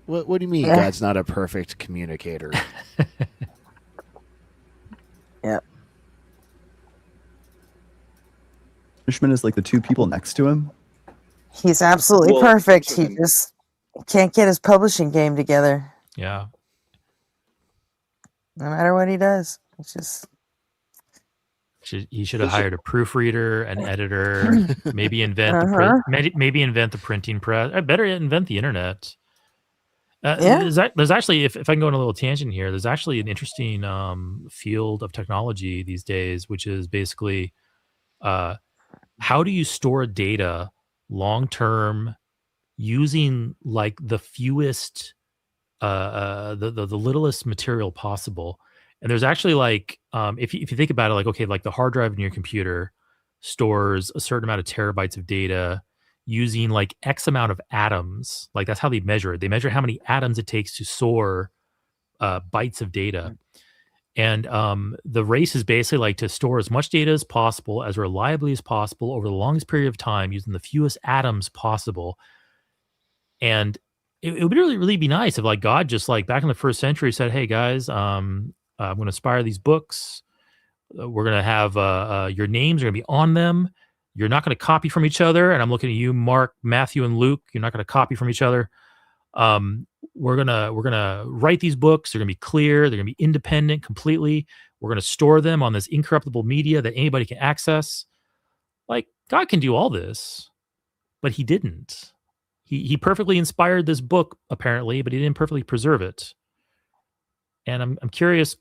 What do you mean God's not a perfect communicator? Yeah. Punishment is like the two people next to him. He's absolutely Well, perfect. He just can't get his publishing game together. Yeah. No matter what he does. It's just He should have hired a proofreader, an editor, maybe invent maybe invent the printing press. I better invent the internet. There's actually, if I can go on a little tangent here, there's actually an interesting field of technology these days, which is basically how do you store data long term using like the fewest, the littlest material possible. And there's actually like, if you think about it, like, okay, like the hard drive in your computer stores a certain amount of terabytes of data using like X amount of atoms. Like that's how they measure it. They measure how many atoms it takes to store bytes of data. And the race is basically like to store as much data as possible, as reliably as possible over the longest period of time using the fewest atoms possible. And it would really be nice if like God just like back in the first century said, hey guys, I'm going to inspire these books. We're going to have your names are going to be on them. You're not going to copy from each other. And I'm looking at you, Mark, Matthew, and Luke. You're not going to copy from each other. We're gonna write these books. They're gonna be clear. They're gonna be independent completely. We're gonna store them on this incorruptible media that anybody can access. Like God can do all this, but He didn't. He perfectly inspired this book apparently, but He didn't perfectly preserve it. And I'm curious,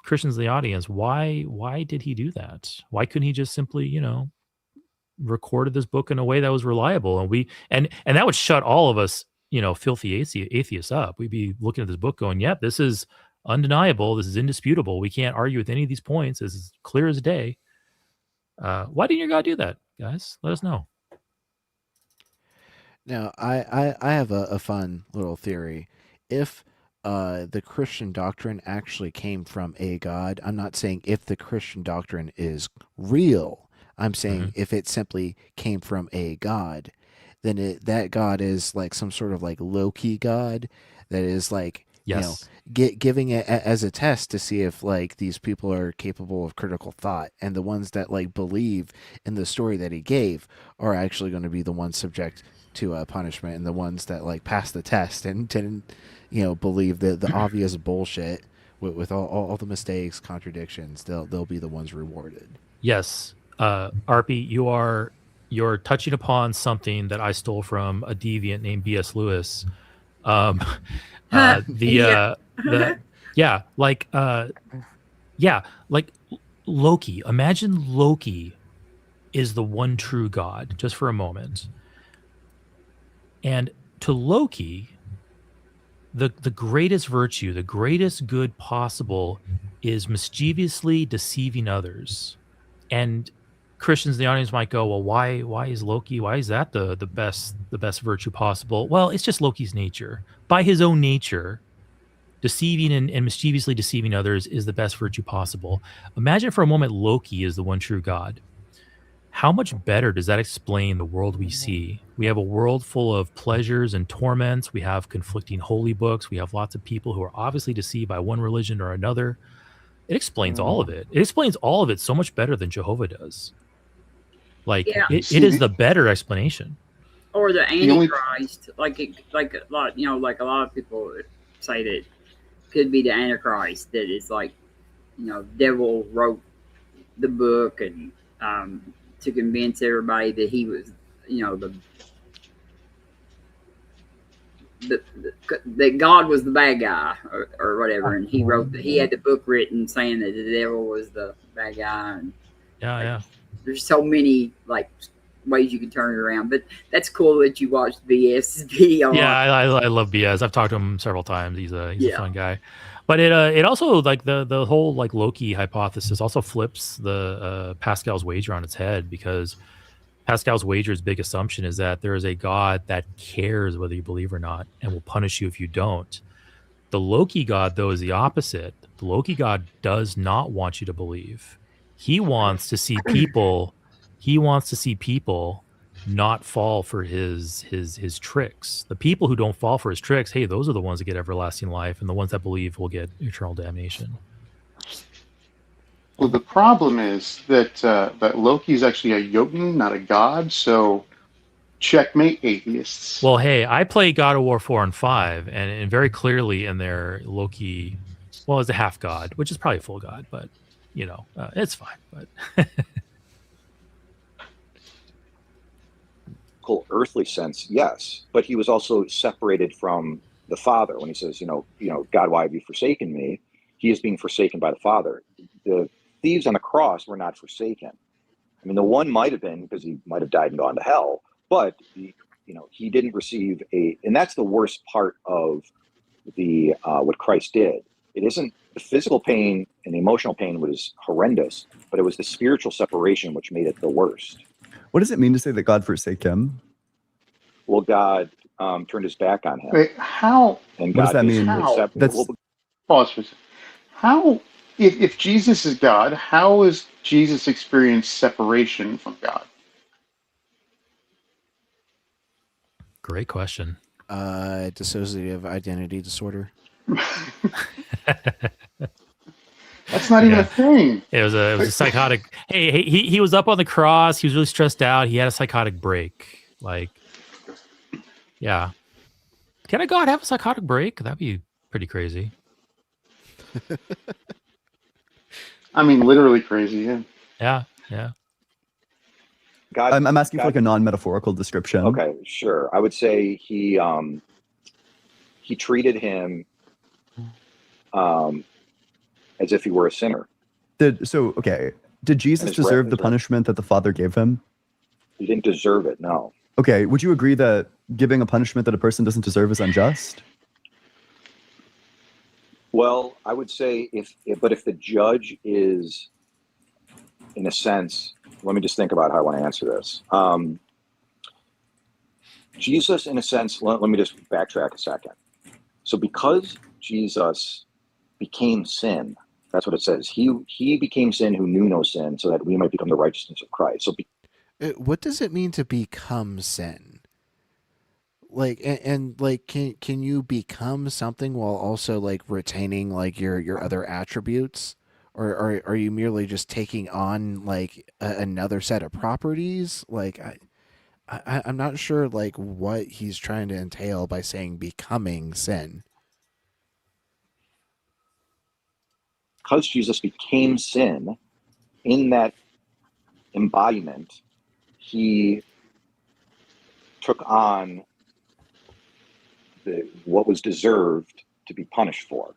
Christians in the audience, why did He do that? Why couldn't He just simply, recorded this book in a way that was reliable, and that would shut all of us, filthy atheists up. We'd be looking at this book going, yep, this is undeniable. This is indisputable. We can't argue with any of these points. This is clear as day. Why didn't your God do that, guys? Let us know. Now, I have a fun little theory. If the Christian doctrine actually came from a God, I'm not saying if the Christian doctrine is real. I'm saying if it simply came from a God, then that God is like some sort of like low-key God that is like, Yes. giving it as a test to see if like these people are capable of critical thought, and the ones that like believe in the story that he gave are actually going to be the ones subject to punishment, and the ones that like pass the test and didn't believe the obvious bullshit with all the mistakes, contradictions, they'll be the ones rewarded. Yes. RP, you're touching upon something that I stole from a deviant named B.S. Lewis. Like Loki. Imagine Loki is the one true God, just for a moment. And to Loki, the greatest virtue, the greatest good possible is mischievously deceiving others. And Christians in the audience might go, well, why is Loki, why is that the best virtue possible? Well, it's just Loki's nature. By his own nature, deceiving and mischievously deceiving others is the best virtue possible. Imagine for a moment Loki is the one true God. How much better does that explain the world we see? We have a world full of pleasures and torments. We have conflicting holy books. We have lots of people who are obviously deceived by one religion or another. It explains all of it. It explains all of it so much better than Jehovah does. Like it is the better explanation. Or the Antichrist, like a lot, like a lot of people say that could be the Antichrist. That is like, devil wrote the book and to convince everybody that he was, that God was the bad guy or whatever, and he had the book written saying that the devil was the bad guy. And there's so many like ways you can turn it around, but that's cool that you watched BS video. Yeah, I love BS. I've talked to him several times. He's a fun guy. But it also like the whole like Loki hypothesis also flips the Pascal's wager on its head, because Pascal's wager's big assumption is that there is a God that cares whether you believe or not and will punish you if you don't. The Loki God, though, is the opposite. The Loki God does not want you to believe. He wants to see people. He wants to see people not fall for his tricks. The people who don't fall for his tricks, hey, those are the ones that get everlasting life, and the ones that believe will get eternal damnation. Well, the problem is that that Loki is actually a Jotun, not a god. So, checkmate, atheists. Well, hey, I play God of War 4 and 5, and very clearly in there, Loki, well, is a half god, which is probably a full god, but it's fine. But earthly sense, yes, but he was also separated from the Father. When he says, God, why have you forsaken me? He is being forsaken by the Father. The thieves on the cross were not forsaken. I mean, the one might have been, because he might have died and gone to hell, but he didn't receive and that's the worst part of the what Christ did. It isn't the physical pain and the emotional pain was horrendous, but it was the spiritual separation which made it the worst. What does it mean to say that God forsake him? Well, God turned his back on him. Wait, how? And what does that mean? Pause for a second. How, if Jesus is God, how is Jesus experienced separation from God? Great question. Dissociative identity disorder. That's not even a thing. It was a psychotic. Hey, he was up on the cross. He was really stressed out. He had a psychotic break. Like, yeah. Can a God have a psychotic break? That'd be pretty crazy. I mean, literally crazy. Yeah. God, I'm asking for like a non-metaphorical description. Okay, sure. I would say he treated him as if he were a sinner. Did Jesus deserve the punishment that the Father gave him? He didn't deserve it, no. Okay, would you agree that giving a punishment that a person doesn't deserve is unjust? Well, I would say if the judge is, in a sense, let me just think about how I want to answer this. Jesus, in a sense, let me just backtrack a second. So because Jesus became sin, that's what it says. He became sin who knew no sin, so that we might become the righteousness of Christ. So What does it mean to become sin? Like, and like, can you become something while also like retaining like your other attributes, or are you merely just taking on like another set of properties? Like, I'm not sure like what he's trying to entail by saying becoming sin. because Jesus became sin, in that embodiment, he took on what was deserved to be punished for.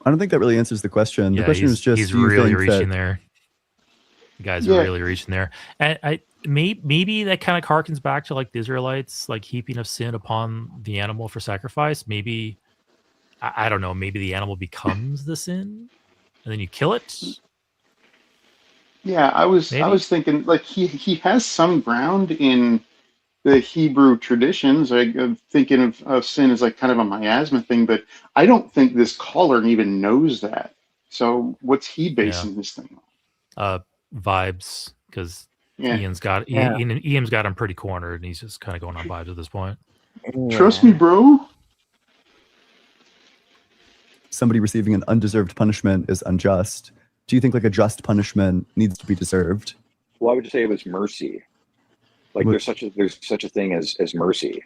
I don't think that really answers the question. The Yeah, question was just, he's do you really think reaching that there. You guys Yeah. are really reaching there. And maybe that kind of harkens back to like the Israelites, like heaping of sin upon the animal for sacrifice. Maybe I don't know. Maybe the animal becomes the sin, and then you kill it. Yeah, I was Maybe. thinking like he has some ground in the Hebrew traditions. I'm thinking of sin as like kind of a miasma thing, but I don't think this caller even knows that. So what's he basing this thing on? Vibes, because Yeah. Ian's got Ian's got him pretty cornered, and he's just kind of going on vibes at this point. Trust me, bro. somebody receiving an undeserved punishment is unjust? Do you think like a just punishment needs to be deserved? Well, I would just say it was mercy. Like there's such a thing as mercy.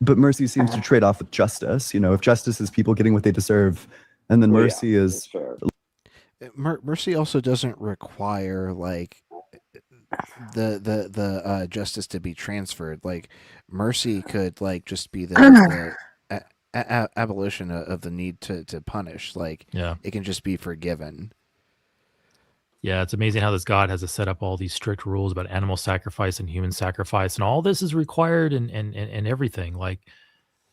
But mercy seems to trade off with justice. You know, if justice is people getting what they deserve, and then mercy is Mercy also doesn't require like the justice to be transferred. Like mercy could like just be the abolition of the need to punish. Like it can just be forgiven. Yeah, it's amazing how this God has to set up all these strict rules about animal sacrifice and human sacrifice, and all this is required and everything. Like,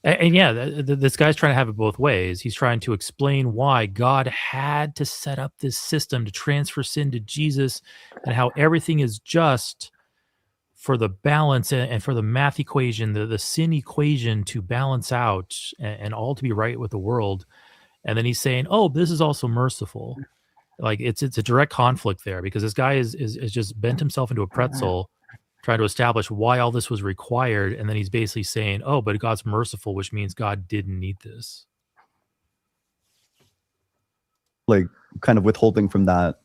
and yeah, this guy's trying to have it both ways. He's trying to explain why God had to set up this system to transfer sin to Jesus, and how everything is just for the balance and for the math equation, the sin equation to balance out and all to be right with the world. And then he's saying, oh, this is also merciful. Like it's a direct conflict there, because this guy is just bent himself into a pretzel trying to establish why all this was required, and then he's basically saying, oh, but God's merciful, which means God didn't need this. Like kind of withholding from that.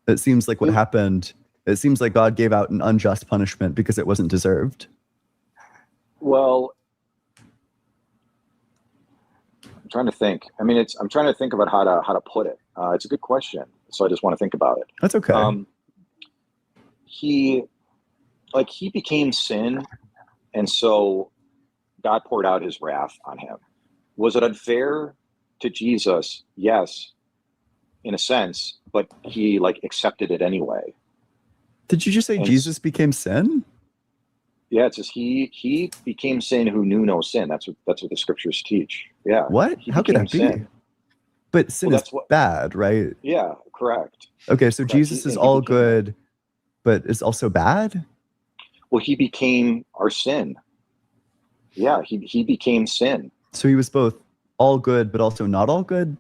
It seems like what happened, it seems like God gave out an unjust punishment because it wasn't deserved. Well, I'm trying to think. I mean, I'm trying to think about how to put it. It's a good question, so I just want to think about it. That's okay. He became sin, and so God poured out his wrath on him. Was it unfair to Jesus? Yes, in a sense, but he like accepted it anyway. Did you just say Jesus became sin? Yeah, it says he became sin who knew no sin. That's what the scriptures teach. Yeah. What? How could that be? Sin. But sin is bad, right? Yeah, correct. Okay, so Jesus is all good, but is also bad? Well, he became our sin. Yeah, he became sin. So he was both all good, but also not all good?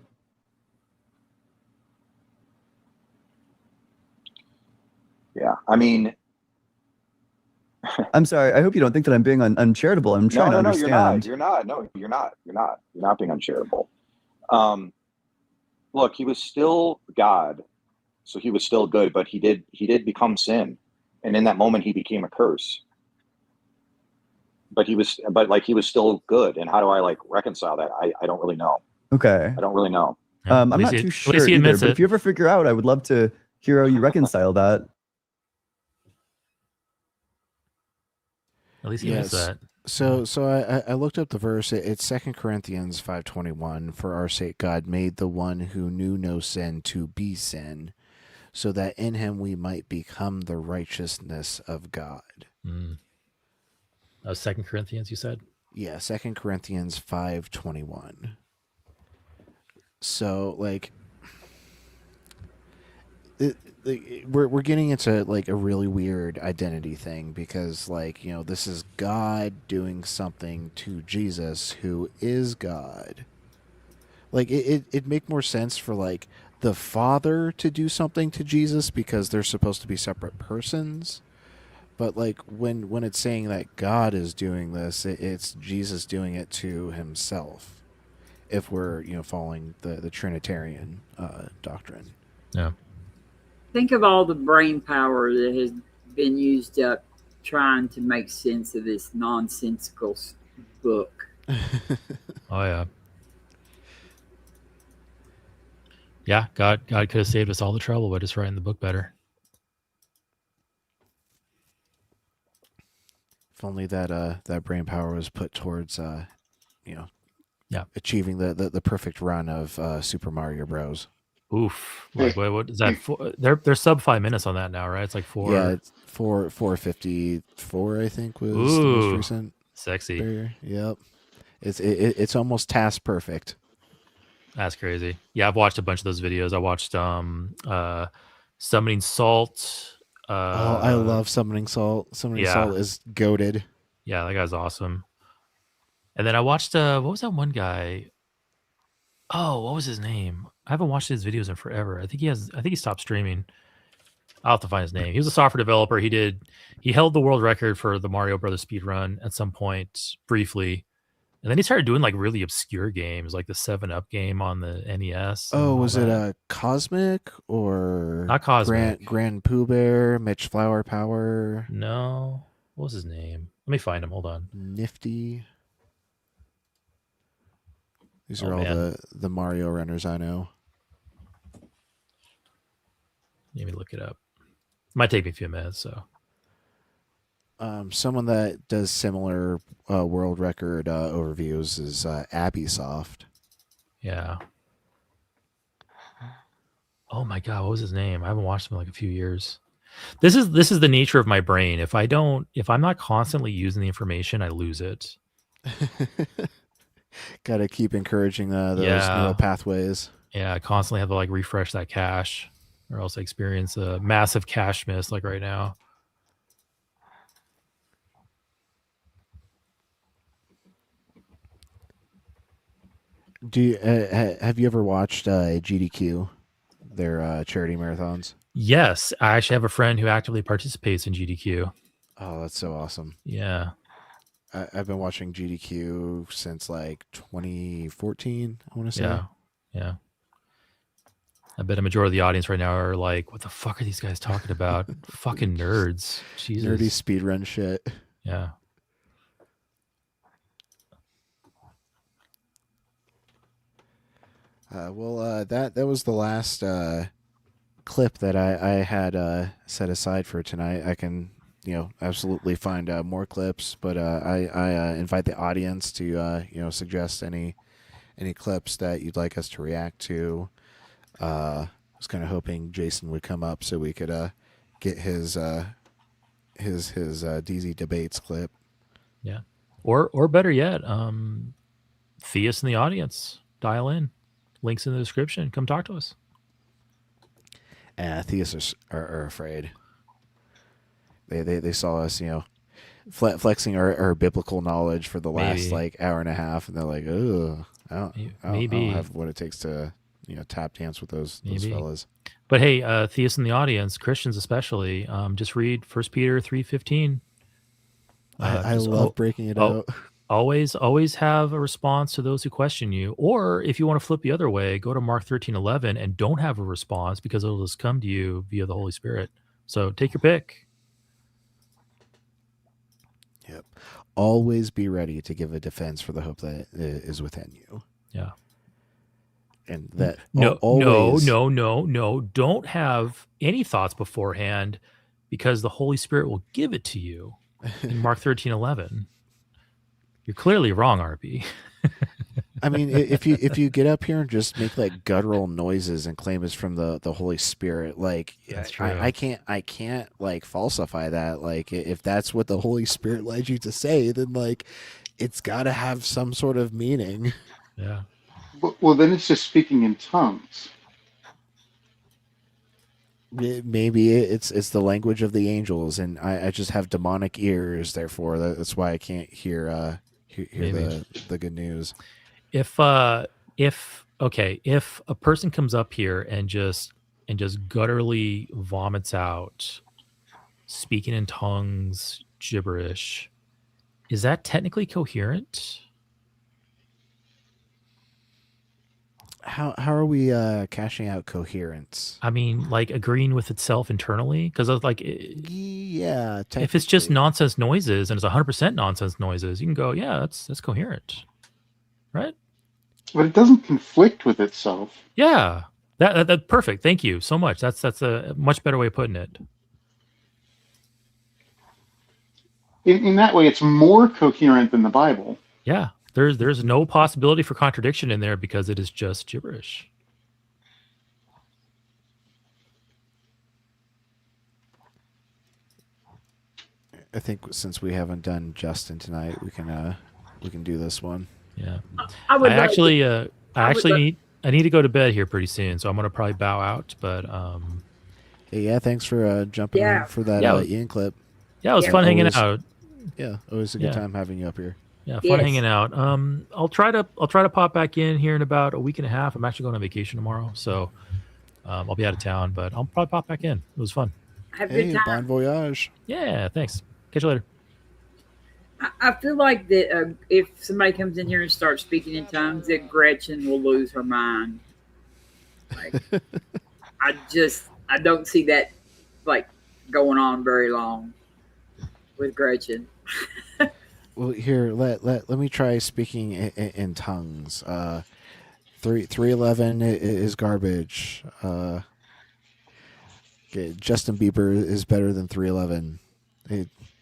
Yeah, I mean... I'm sorry, I hope you don't think that I'm being uncharitable. I'm trying to understand. You're not. No, you're not. You're not being uncharitable. Look, he was still God, so he was still good, but he did become sin, and in that moment he became a curse. But he was still good, and how do I like reconcile that? I don't really know. Okay. I don't really know. I'm not too sure either, but if you ever figure out, I would love to hear how you reconcile that. At least he knows that. So I looked up the verse. It's 2 Corinthians 5:21. For our sake, God made the one who knew no sin to be sin, so that in him we might become the righteousness of God. That was 2 Corinthians, you said? Yeah, 2 Corinthians 5:21. So like we're getting into like a really weird identity thing because like this is God doing something to Jesus who is God. Like it'd make more sense for like the Father to do something to Jesus because they're supposed to be separate persons. But like when it's saying that God is doing this, it's Jesus doing it to himself. If we're following the Trinitarian doctrine. Yeah. Think of all the brain power that has been used up trying to make sense of this nonsensical book. Oh yeah. Yeah, God could have saved us all the trouble by just writing the book better. If only that brain power was put towards yeah, achieving the perfect run of Super Mario Bros. Oof! Like what is that? They're sub 5 minutes on that now, right? It's like 4. Yeah, it's 454. I think was the most recent. Sexy. Barrier. Yep. It's almost task perfect. That's crazy. Yeah, I've watched a bunch of those videos. I watched Summoning Salt. I love Summoning Salt. Summoning Salt is goated. Yeah, that guy's awesome. And then I watched what was that one guy? Oh, what was his name? I haven't watched his videos in forever. I think he stopped streaming. I'll have to find his name. He was a software developer. He held the world record for the Mario Brothers speed run at some point briefly. And then he started doing like really obscure games, like the 7-Up game on the NES. Oh, was it a Cosmic or not Cosmic? Grand Pooh Bear, Mitch Flower Power? No. What was his name? Let me find him. Hold on. Nifty. These are all the Mario runners I know. Let me look it up. Might take me a few minutes, so. Someone that does similar world record overviews is Abisoft. Yeah. Oh my God, what was his name? I haven't watched him in like a few years. This is the nature of my brain. If I'm not constantly using the information, I lose it. Got to keep encouraging those neural pathways. Yeah, I constantly have to like refresh that cache, or else I experience a massive cache miss like right now. Do you, have you ever watched GDQ, their charity marathons? Yes, I actually have a friend who actively participates in GDQ. Oh, that's so awesome. Yeah. I've been watching GDQ since like 2014, I want to say. Yeah. I bet a majority of the audience right now are like, what the fuck are these guys talking about? Fucking nerds. Jesus. Nerdy speedrun shit. Yeah. That was the last clip that I had set aside for tonight. I can absolutely find more clips, but I invite the audience to suggest any clips that you'd like us to react to. I was kind of hoping Jason would come up so we could get his DZ debates clip. Yeah, or better yet, theists in the audience, dial in. Links in the description. Come talk to us. Theists are afraid. They saw us, flexing our biblical knowledge for the last like hour and a half, and they're like, "Oh, I don't have what it takes to tap dance with those fellas." But hey, theists in the audience, Christians especially, just read 1 Peter 3:15. I love breaking it out. Always have a response to those who question you. Or if you want to flip the other way, go to Mark 13:11 and don't have a response because it'll just come to you via the Holy Spirit. So take your pick. Yep. Always be ready to give a defense for the hope that is within you. Yeah. And that no. Don't have any thoughts beforehand because the Holy Spirit will give it to you in Mark 13:11. You're clearly wrong, RP. I mean, if you get up here and just make like guttural noises and claim it's from the Holy Spirit, like that's true. I can't like falsify that. Like if that's what the Holy Spirit led you to say, then like it's got to have some sort of meaning. Yeah. Well, then it's just speaking in tongues. Maybe it's the language of the angels, and I just have demonic ears. Therefore, that's why I can't hear hear the good news. If if a person comes up here and just gutturally vomits out speaking in tongues gibberish, is that technically coherent? How are we cashing out coherence? I mean, like agreeing with itself internally, because like, yeah, if it's just nonsense noises and it's 100% nonsense noises, you can go, yeah, that's coherent, right? But it doesn't conflict with itself. Yeah, that perfect. Thank you so much. That's a much better way of putting it. In that way, it's more coherent than the Bible. Yeah, there's no possibility for contradiction in there because it is just gibberish. I think since we haven't done Justin tonight, we can do this one. Yeah, I would I like actually to- I would like- need to go to bed here pretty soon, so I'm gonna probably bow out. But Hey, yeah, thanks for jumping Yeah. on for that Yeah. Ian clip. yeah, it was fun hanging out. Yeah, always a good Yeah. time having you up here. Yeah, fun Yes. hanging out. I'll try to pop back in here in about a week and a half. I'm actually going on vacation tomorrow, so I'll be out of town, but I'll probably pop back in. It was fun. Have a Hey, good time. bon voyage. Yeah, thanks. Catch you later. I feel like that if somebody comes in here and starts speaking in tongues, that Gretchen will lose her mind. Like, I don't see that like going on very long with Gretchen. Well, here let me try speaking in tongues. 311 is garbage. Okay, Justin Bieber is better than 311.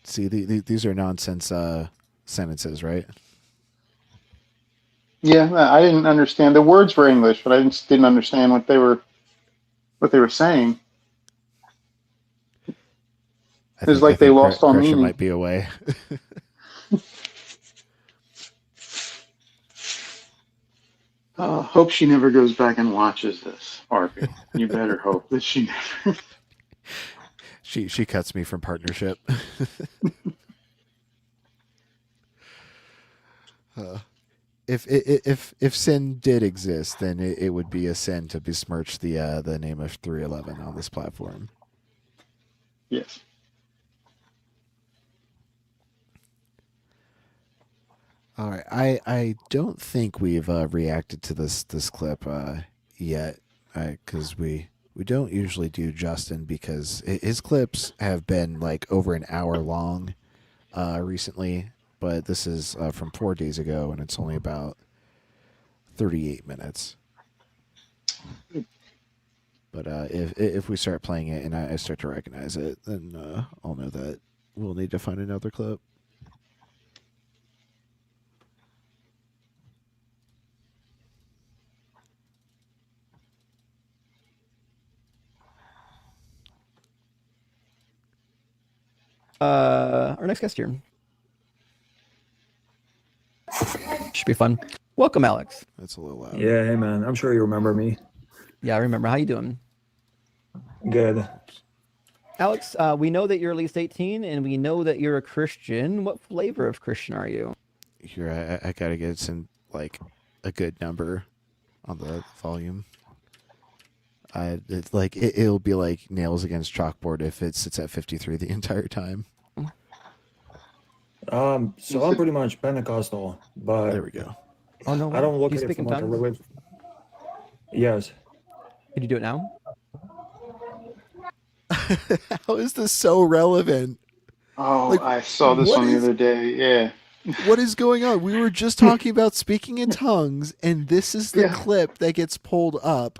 See, these are nonsense sentences, right? Yeah, I didn't understand. The words were English, but I just didn't understand what they were saying. It was like they lost all Crusher meaning. might be away. Hope she never goes back and watches this, Harvey. You better hope that she never. She cuts me from partnership. If sin did exist, then it would be a sin to besmirch the name of 311 on this platform. Yes. All right, I don't think we've reacted to this clip yet, because we don't usually do Justin because his clips have been like over an hour long recently, but this is from 4 days ago and it's only about 38 minutes. But if we start playing it and I start to recognize it, then I'll know that we'll need to find another clip. Our next guest here. Should be fun. Welcome, Alex. That's a little loud. Yeah, hey man, I'm sure you remember me. Yeah, I remember. How you doing? Good. Alex, we know that you're at least 18, and we know that you're a Christian. What flavor of Christian are you? Here, I gotta get some like a good number on the volume. It's like it'll be like nails against chalkboard if it sits at 53 the entire time. So I'm pretty much Pentecostal, but there we go. Oh no, I don't look you at it speak in from like a tongues? religion. Yes. Can you do it now? How is this so relevant? Oh, Like, I saw this what one the is- other day. Yeah. What is going on? We were just talking about speaking in tongues, and this is the Yeah. clip that gets pulled up.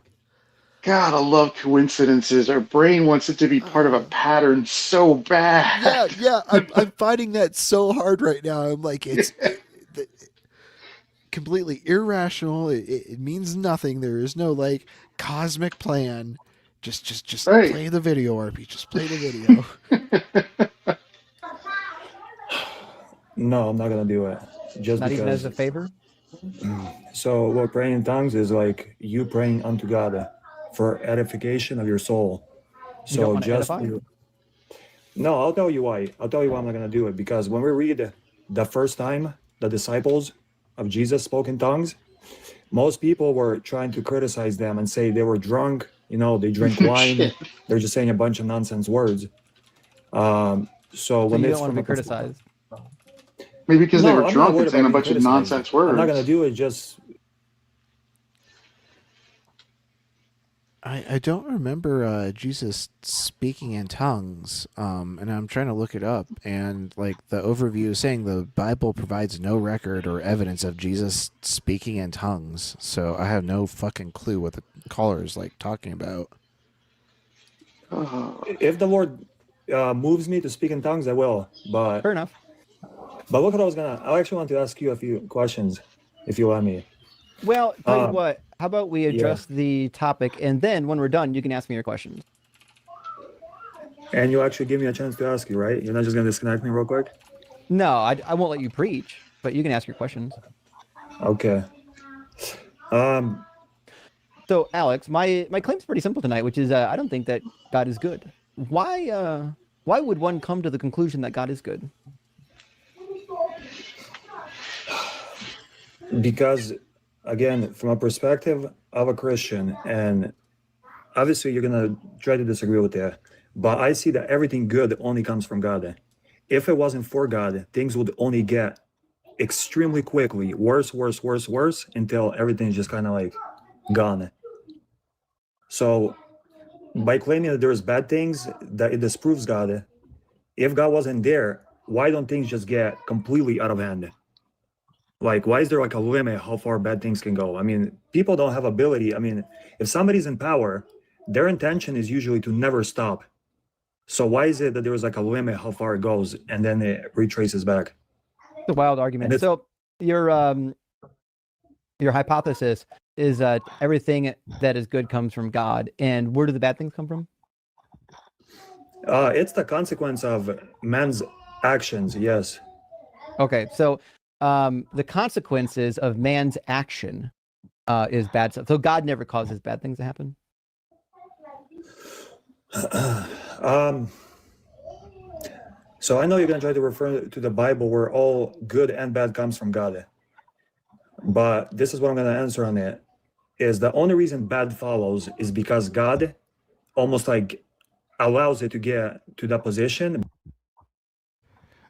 God, I love coincidences. Our brain wants it to be part of a pattern so bad. Yeah, I'm fighting that so hard right now. I'm like, it's completely irrational. It means nothing. There is no like cosmic plan. Just Right. play the video, RP. Just play the video. No, I'm not gonna do it. Just Not because. even as a favor? So what praying in tongues is like you praying unto God for edification of your soul. You don't So want to just edify? no, I'll tell you why. I'll tell you why I'm not gonna do it. Because when we read the first time the disciples of Jesus spoke in tongues, most people were trying to criticize them and say they were drunk. You know, they drink wine. Shit. They're just saying a bunch of nonsense words. So So when you it's don't want to from be a criticized. Maybe because they no, were I'm not drunk worried and saying about a being bunch of criticized. nonsense I'm not gonna words. do it. Just I don't remember Jesus speaking in tongues, and I'm trying to look it up. And like the overview is saying the Bible provides no record or evidence of Jesus speaking in tongues. So I have no fucking clue what the caller is like talking about. if the Lord moves me to speak in tongues, I will. But fair enough. But look what I actually want to ask you a few questions, if you let me. Well, tell you what, how about we yeah. address the topic, and then when we're done, you can ask me your questions. And you actually give me a chance to ask you, right? You're not just gonna disconnect me real quick? No, I won't let you preach, but you can ask your questions. Okay. So, Alex, my claim's pretty simple tonight, which is I don't think that God is good. Why would one come to the conclusion that God is good? Because, again, from a perspective of a Christian, and obviously you're gonna try to disagree with that, but I see that everything good only comes from God. If it wasn't for God, things would only get extremely quickly worse, until everything's just kind of like gone. So by claiming that there's bad things, that it disproves God. If God wasn't there, why don't things just get completely out of hand? Like, why is there like a limit how far bad things can go? I mean, people don't have ability. I mean, if somebody's in power, their intention is usually to never stop. So why is it that there's like a limit how far it goes and then it retraces back? It's a wild argument. So your hypothesis is that everything that is good comes from God, and where do the bad things come from? It's the consequence of man's actions. Yes. Okay, so the consequences of man's action is bad stuff. So God never causes bad things to happen. So I know you're gonna try to refer to the Bible where all good and bad comes from God. But this is what I'm gonna answer on it. Is the only reason bad follows is because God almost like allows it to get to that position.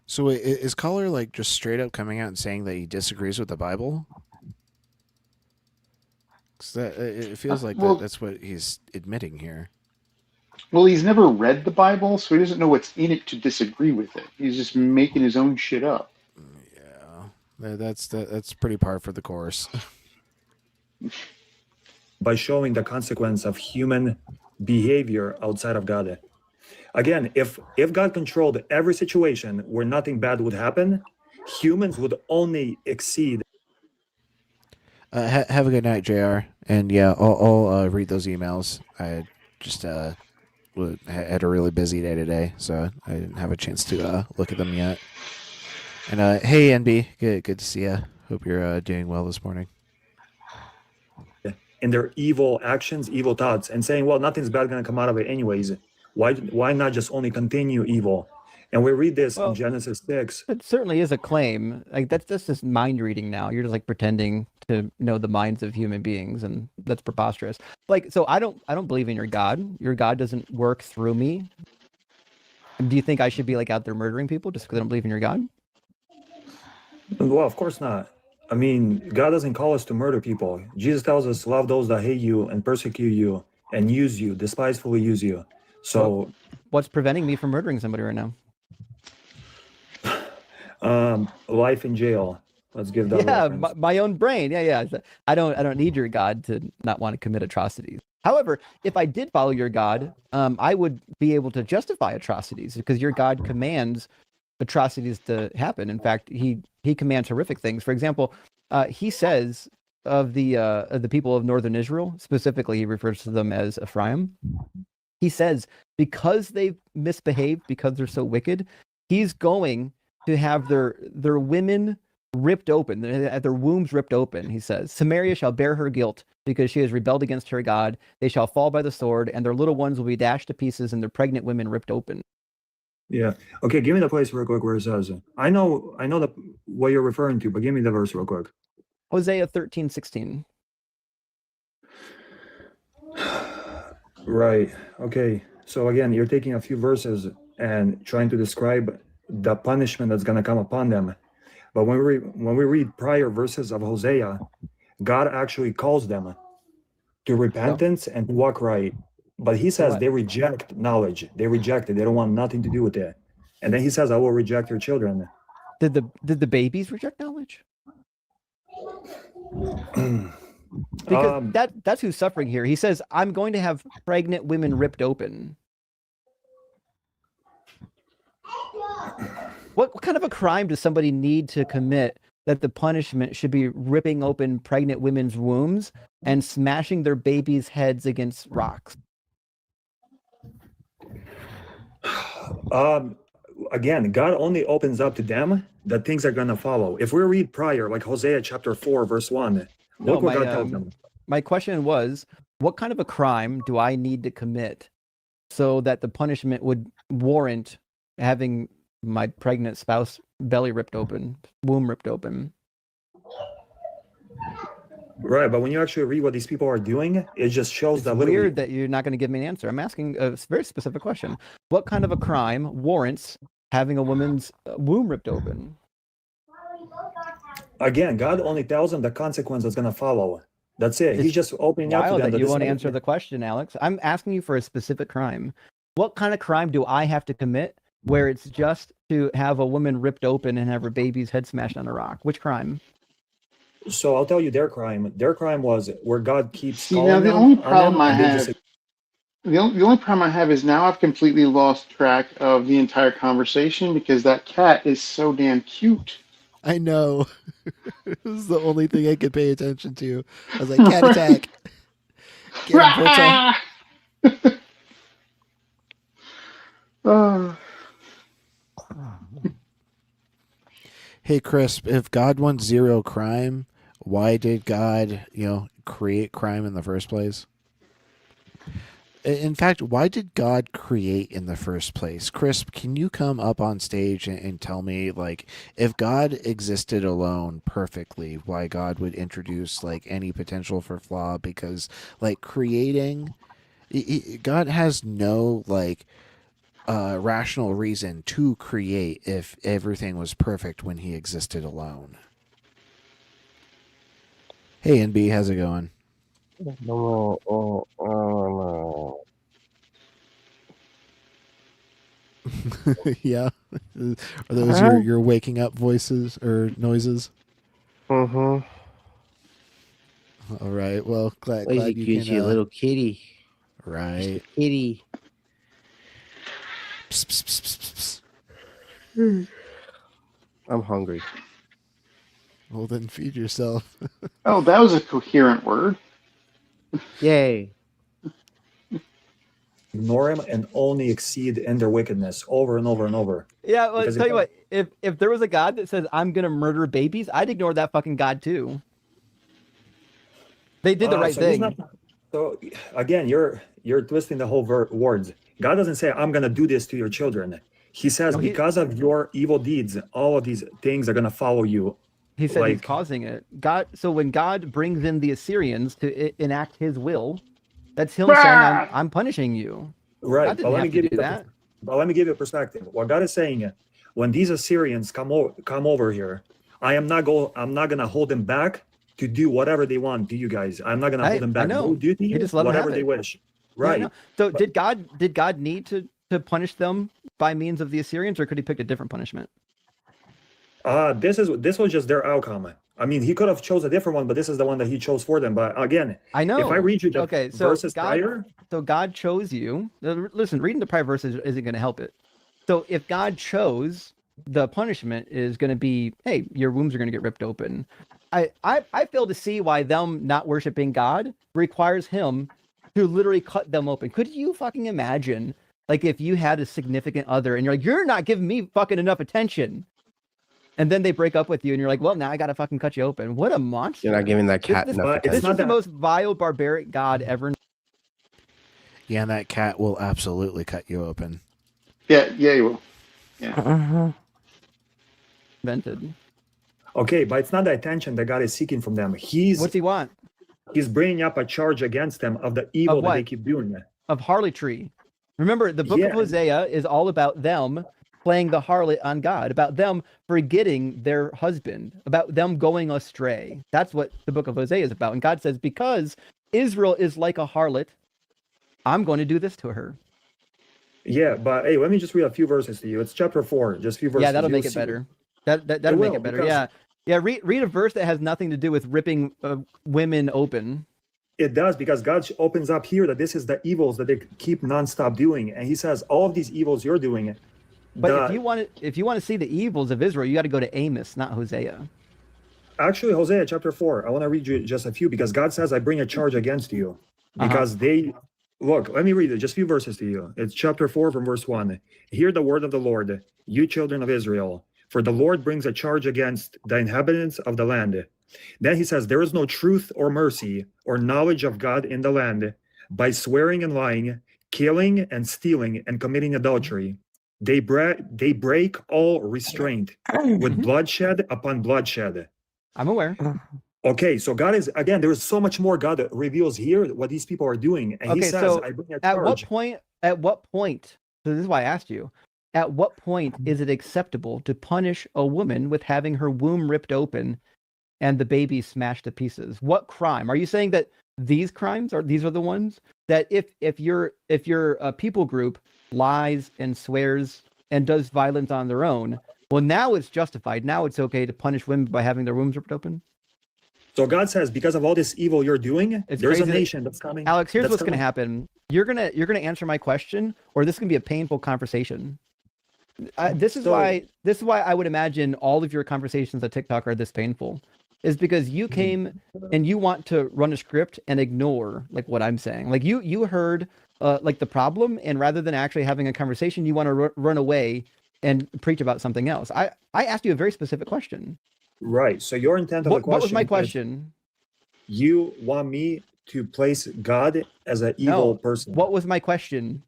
So wait, is caller like just straight up coming out and saying that he disagrees with the Bible? 'Cause it feels like that's what he's admitting here. Well, he's never read the Bible, so he doesn't know what's in it to disagree with it. He's just making his own shit up. Yeah, that's pretty par for the course. By showing the consequence of human behavior outside of God. Again, if God controlled every situation where nothing bad would happen, humans would only exceed. Have a good night, JR. And yeah, I'll read those emails. I just had a really busy day today, so I didn't have a chance to look at them yet. And hey, NB, good to see you. Hope you're doing well this morning. In their evil actions, evil thoughts, and saying, well, nothing's bad going to come out of it anyways. Why not just only continue evil? And we read this in Genesis 6. It certainly is a claim. Like that's just mind reading now. You're just like pretending to know the minds of human beings, and that's preposterous. Like, so I don't believe in your God. Your God doesn't work through me. Do you think I should be like out there murdering people just because I don't believe in your God? Well, of course not. I mean, God doesn't call us to murder people. Jesus tells us, love those that hate you and persecute you and use you, despisefully use you. So what's preventing me from murdering somebody right now? Life in jail. Let's give that. Yeah, my own brain. Yeah. I don't need your God to not want to commit atrocities. However, if I did follow your God, I would be able to justify atrocities because your God commands atrocities to happen. In fact, he commands horrific things. For example, he says of the people of northern Israel, specifically, he refers to them as Ephraim. He says because they've misbehaved, because they're so wicked, he's going to have their women ripped open, at their wombs ripped open, he says, Samaria shall bear her guilt because she has rebelled against her God. They shall fall by the sword, and their little ones will be dashed to pieces, and their pregnant women ripped open. Yeah. Okay, give me the place real quick where it says. I know what you're referring to, but give me the verse real quick. Hosea 13:16. Right. Okay. So again, you're taking a few verses and trying to describe the punishment that's going to come upon them. But when we read prior verses of Hosea, God actually calls them to repentance and to walk right. But he says they reject knowledge. They reject it. They don't want nothing to do with it. And then he says, I will reject your children. Did the babies reject knowledge? Because that's who's suffering here. He says, I'm going to have pregnant women ripped open. What kind of a crime does somebody need to commit that the punishment should be ripping open pregnant women's wombs and smashing their babies' heads against rocks? Again, God only opens up to them that things are going to follow. If we read prior, like Hosea chapter 4, verse 1, look what God tells them. My question was, what kind of a crime do I need to commit so that the punishment would warrant having my pregnant spouse belly ripped open, womb ripped open? Right, but when you actually read what these people are doing, it just shows that literally... Weird that you're not going to give me an answer. I'm asking a very specific question. What kind of a crime warrants having a woman's womb ripped open? Again, God only tells them the consequence that's going to follow. That's it. He's just opening up to them. That you won't answer the question, Alex. I'm asking you for a specific crime. What kind of crime do I have to commit where it's just to have a woman ripped open and have her baby's head smashed on a rock? Which crime? So I'll tell you their crime. Their crime was where God keeps calling the them. only problem I and they have, just- the only problem I have is now I've completely lost track of the entire conversation because that cat is so damn cute. I know. This is the only thing I could pay attention to. I was like, cat attack. Get him, Volta. Hey, Crisp, if God wants zero crime, why did God, create crime in the first place? In fact, why did God create in the first place? Crisp, can you come up on stage and tell me, if God existed alone perfectly, why God would introduce, any potential for flaw? Because, creating, God has no, rational reason to create if everything was perfect when he existed alone. Hey, NB, how's it going? Yeah, are those your waking up voices or noises? All right. Well, glad you can. Little kitty. Right. Kitty. Psst, psst, psst, psst, psst. I'm hungry. Well, then feed yourself. Oh, that was a coherent word. Yay. Ignore him and only exceed in their wickedness over and over and over. Yeah, well, Because tell you what, if there was a God that says, I'm going to murder babies, I'd ignore that fucking God too. They did the right thing. So again, you're twisting the whole words. God doesn't say, I'm going to do this to your children. He says, because of your evil deeds, all of these things are going to follow you. He said he's causing it. So when God brings in the Assyrians to enact his will, that's him saying, I'm punishing you. Right. God didn't have to do that. But let me give you a perspective. What God is saying, when these Assyrians come over here, I'm not going to hold them back to do whatever they want to you guys. I'm not going to hold them back. I know. Do to you just let them whatever have they it. wish. Right. Yeah, so did God need to punish them by means of the Assyrians, or could he pick a different punishment? This was just their outcome. I mean, he could have chose a different one, but this is the one that he chose for them. But again, I know. If I read you the verses prior, so God chose you. Listen, reading the prior verses isn't going to help it. So if God chose, the punishment is going to be, hey, your wombs are going to get ripped open. I fail to see why them not worshiping God requires him to literally cut them open. Could you fucking imagine, if you had a significant other and you're like, you're not giving me fucking enough attention, and then they break up with you, and you're like, well, now I gotta fucking cut you open. What a monster! You're not giving that cat this, enough this attention. is the most vile, barbaric god ever. Yeah, and that cat will absolutely cut you open. Yeah, you will. Yeah. Invented. Okay, but it's not the attention that God is seeking from them. What's he want? He's bringing up a charge against them of the evil that what? they keep doing. Of harlotry. Remember, the book of Hosea is all about them playing the harlot on God, about them forgetting their husband, about them going astray. That's what the book of Hosea is about. And God says, because Israel is like a harlot, I'm going to do this to her. Yeah, but hey, let me just read a few verses to you. It's chapter 4, just a few verses. Yeah, that'll You'll make it see. better. That'll make it better. Because- Yeah. Read a verse that has nothing to do with ripping women open. It does, because God opens up here that this is the evils that they keep nonstop doing, and He says all of these evils you're doing. But if you want to see the evils of Israel, you got to go to Amos, not Hosea. Actually, Hosea chapter 4, I want to read you just a few, because God says, I bring a charge against you. Because they, look, let me read it, just a few verses to you. It's chapter 4 from verse 1. Hear the word of the Lord, you children of Israel, for the Lord brings a charge against the inhabitants of the land. Then he says, there is no truth or mercy or knowledge of God in the land. By swearing and lying, killing and stealing and committing adultery, they break all restraint with bloodshed upon bloodshed. I'm aware. Okay, so God is, again, there is so much more God that reveals here what these people are doing. And He says, so I bring a at charge. what point, so this is why I asked you, at what point is it acceptable to punish a woman with having her womb ripped open and the baby smashed to pieces? What crime? Are you saying that these crimes are the ones that if your people group lies and swears and does violence on their own, well, now it's justified. Now it's okay to punish women by having their wombs ripped open? So God says, because of all this evil you're doing, It's there's a crazy that- nation that's coming. Alex, here's that's what's going to coming. happen. You're gonna answer my question, or this is gonna be a painful conversation. This is why I would imagine all of your conversations on TikTok are this painful, is because you came and you want to run a script and ignore like what I'm saying. Like you heard like the problem, and rather than actually having a conversation, you want to run away and preach about something else. I asked you a very specific question. Right. So your intent of the question. What was my is question? You want me to place God as an evil person. What was my question?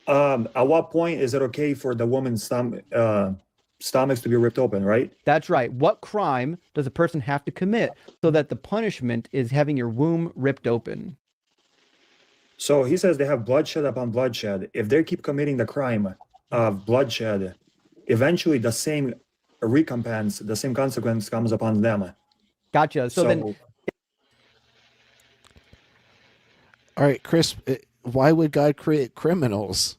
At what point is it okay for the woman's stomachs to be ripped open, right? That's right. What crime does a person have to commit so that the punishment is having your womb ripped open? So he says they have bloodshed upon bloodshed. If they keep committing the crime of bloodshed, eventually the same recompense, the same consequence comes upon them. Gotcha. So then, all right, Chris, why would God create criminals?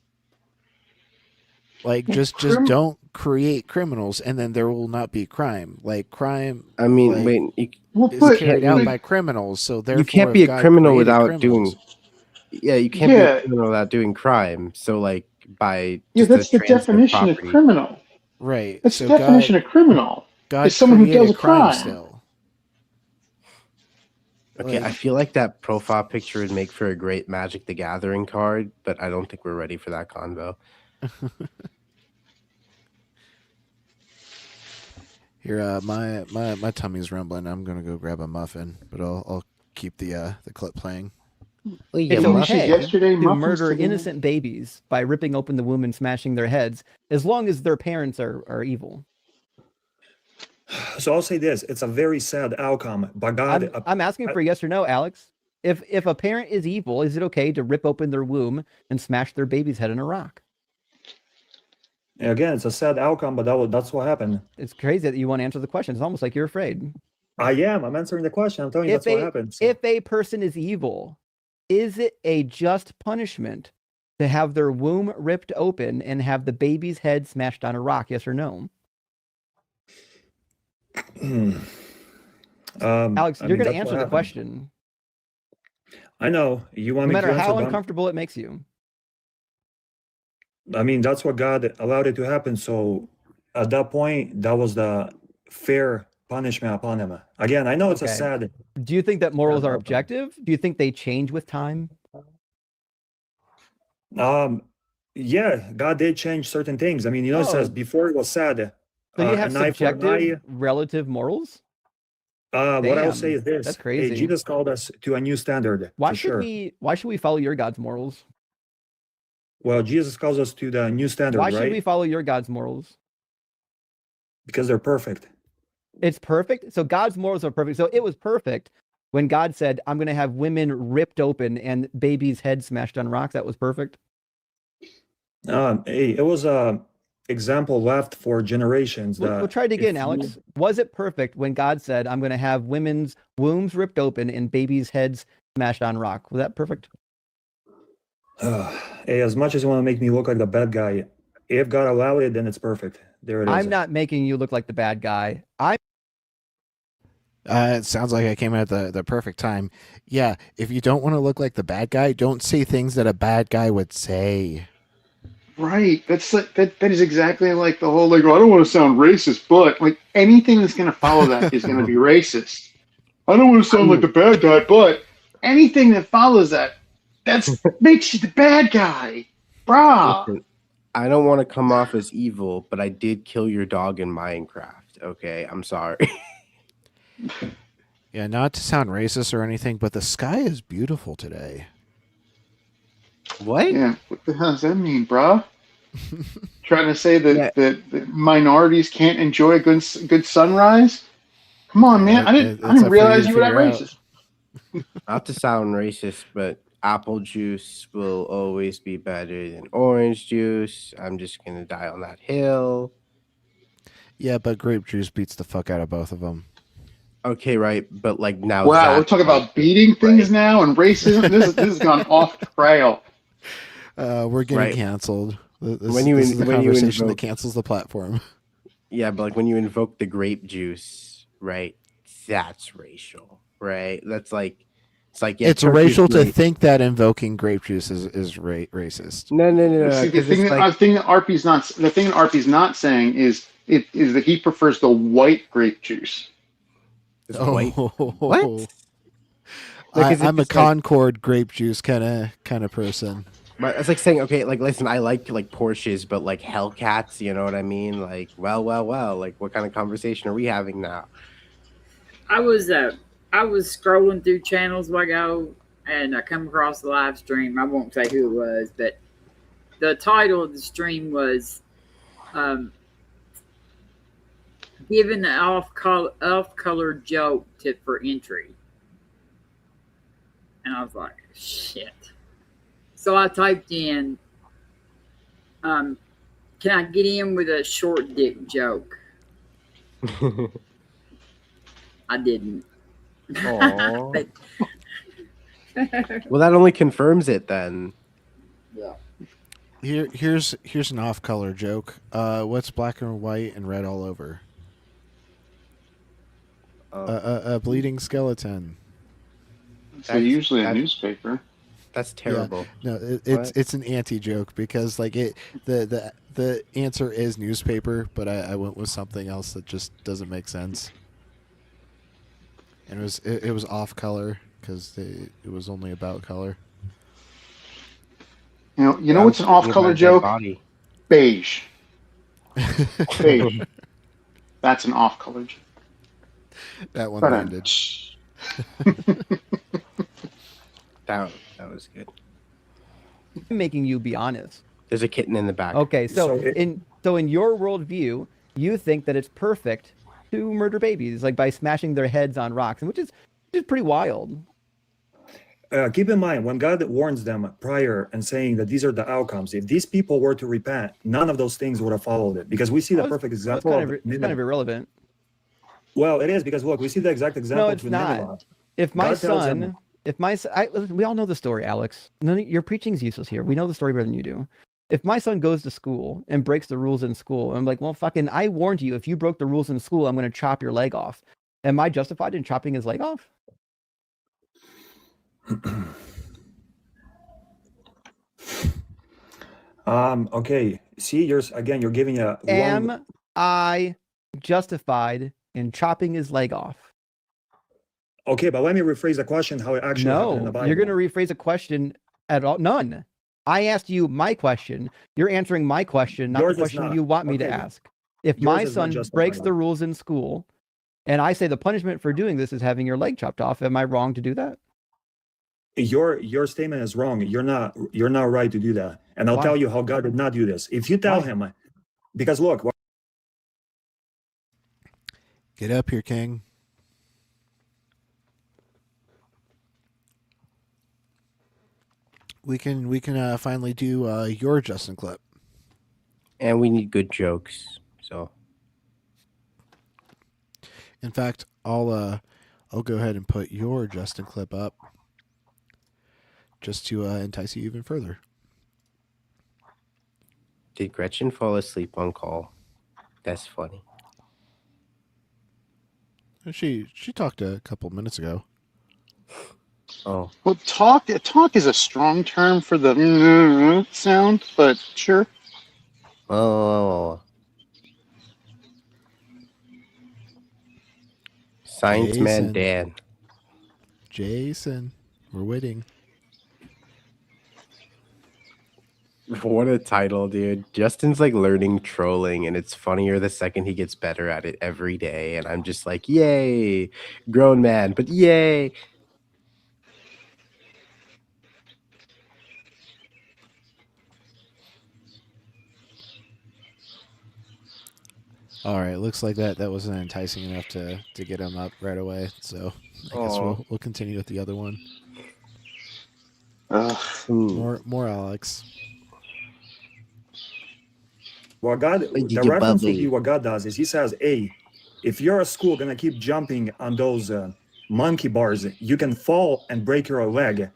Like, just don't create criminals, and then there will not be crime. Like, crime. I mean, like, wait, is carried out by criminals. So therefore, you can't be if a God criminal created without criminals- doing. Yeah, you can't be a criminal without doing crime. So, like, by just that's the transfer definition of property. criminal. Right. That's so the definition of criminal. God It's someone who created does a crime. still. Okay, I feel like that profile picture would make for a great Magic the Gathering card, but I don't think we're ready for that convo. Here, my tummy's rumbling. I'm gonna go grab a muffin, but I'll keep the clip playing. it's okay to murder innocent babies by ripping open the womb and smashing their heads, as long as their parents are evil. So I'll say this: it's a very sad outcome. But God, I'm asking for a yes or no, Alex. If a parent is evil, is it okay to rip open their womb and smash their baby's head in a rock? Again, it's a sad outcome, but that's what happened. It's crazy that you want to answer the question. It's almost like you're afraid. I am. I'm answering the question. I'm telling you that's what happened. If a person is evil, is it a just punishment to have their womb ripped open and have the baby's head smashed on a rock? Yes or no? Alex, you're going to answer the question. I know you want no me to matter answer, how uncomfortable it makes you. I mean, that's what God allowed it to happen. So at that point, that was the fair punishment upon him. Again, I know it's a sad. Do you think that morals are objective? Do you think they change with time? Yeah, God did change certain things. I mean, it says before it was sad, So you have an eye for an subjective eye. relative morals? What I will say Damn, is this: that's hey, crazy. Jesus called us to a new standard. Why for should sure. why should we follow your God's morals? Well, Jesus calls us to the new standard, Why right? should we follow your God's morals? Because they're perfect. It's perfect. So God's morals are perfect. So it was perfect when God said, I'm going to have women ripped open and babies' heads smashed on rocks. That was perfect. Hey, it was a example left for generations. We'll That try it again, if Alex. Was it perfect when God said, I'm going to have women's wombs ripped open and babies' heads smashed on rock? Was that perfect? Hey, as much as you want to make me look like the bad guy, if God allowed it, then it's perfect. There it is. I'm not making you look like the bad guy. It sounds like I came at the perfect time. Yeah, if you don't want to look like the bad guy, don't say things that a bad guy would say. Right. That's like, that is exactly like the whole like, oh, I don't want to sound racist, but like anything that's going to follow that is going to be racist. I don't want to sound like the bad guy, but anything that follows that, that's makes you the bad guy. Brah. Listen, I don't want to come off as evil, but I did kill your dog in Minecraft. Okay, I'm sorry. Yeah, not to sound racist or anything, but the sky is beautiful today. What? Yeah, what the hell does that mean, brah? Trying to say that, that minorities can't enjoy a good sunrise? Come on, man! I didn't realize you were that racist. Not to sound racist, but apple juice will always be better than orange juice. I'm just gonna die on that hill. Yeah, but grape juice beats the fuck out of both of them. Okay, right, but like now. Wow, Zach, we're talking about beating things now and racism. This has gone off trail. We're getting Right. canceled. This When you is the when you conversation that invoke- cancels the platform. Yeah, but like when you invoke the grape juice, right? That's racial, right? That's like it's like yeah, It's turkey's racial to great. think that invoking grape juice is racist. No. See, the 'cause thing it's that like RP's not saying is that he prefers the white grape juice. it's Oh, white. What? I'm a just like- Concord grape juice kind of person. But it's like saying, okay, like listen, I like Porsches, but like Hellcats, you know what I mean? Like, well, like what kind of conversation are we having now? I was scrolling through channels while ago, and I come across the live stream. I won't say who it was, but the title of the stream was "Giving an off-color joke tip for entry," and I was like, "Shit." So I typed in, "Can I get in with a short dick joke?" I didn't. Aw. But- Well, that only confirms it then. Yeah. Here's an off-color joke. What's black and white and red all over? A bleeding skeleton. So usually a newspaper. That's terrible. Yeah. No, What? it's an anti-joke because like the answer is newspaper, but I went with something else that just doesn't make sense. And it was off color because it was only about color. You know what's an off-color joke? Beige. Beige. That's an off-color joke. That one But, landed. That was good. I'm making you be honest. There's a kitten in the back. Okay, so in your worldview, you think that it's perfect to murder babies, like by smashing their heads on rocks, and which is pretty wild. Keep in mind, when God warns them prior and saying that these are the outcomes, if these people were to repent, none of those things would have followed it. Because we see the perfect example. It's kind of irrelevant. Well, it is because look, we see the exact example. No, it's with not. Nineveh. If my God tells son, them- listen, we all know the story, Alex. Your preaching's useless here. We know the story better than you do. If my son goes to school and breaks the rules in school, I'm like, well, fucking, I warned you. If you broke the rules in school, I'm going to chop your leg off. Am I justified in chopping his leg off? Okay. See, you're giving a Am I justified in chopping his leg off? Okay, but let me rephrase the question how it actually happened in the No, Bible. you're going to rephrase a question at all. None. I asked you my question. You're answering my question, not Yours the is question not. you want me to Okay. ask. If Yours my is not son justified. breaks the rules in school, and I say the punishment for doing this is having your leg chopped off, am I wrong to do that? Your statement is wrong. You're not right to do that. And I'll Why? tell you how God did not do this. If you tell him, because look, Get up here, King. We can finally do your Justin clip. And we need good jokes. So In fact, I'll go ahead and put your Justin clip up just to entice you even further. did Gretchen fall asleep on call? That's funny. She talked a couple minutes ago. Oh. Well, talk is a strong term for the sound, but sure. Oh. Science man Dan. Jason, we're waiting. What a title, dude. Justin's like learning trolling, and it's funnier the second he gets better at it every day. And I'm just like, yay, grown man, but yay. All right, looks like that wasn't enticing enough to get him up right away. So I guess we'll continue with the other one. More Alex. what God, the reference would be what God does is he says, hey, if you're a school going to keep jumping on those monkey bars, you can fall and break your leg.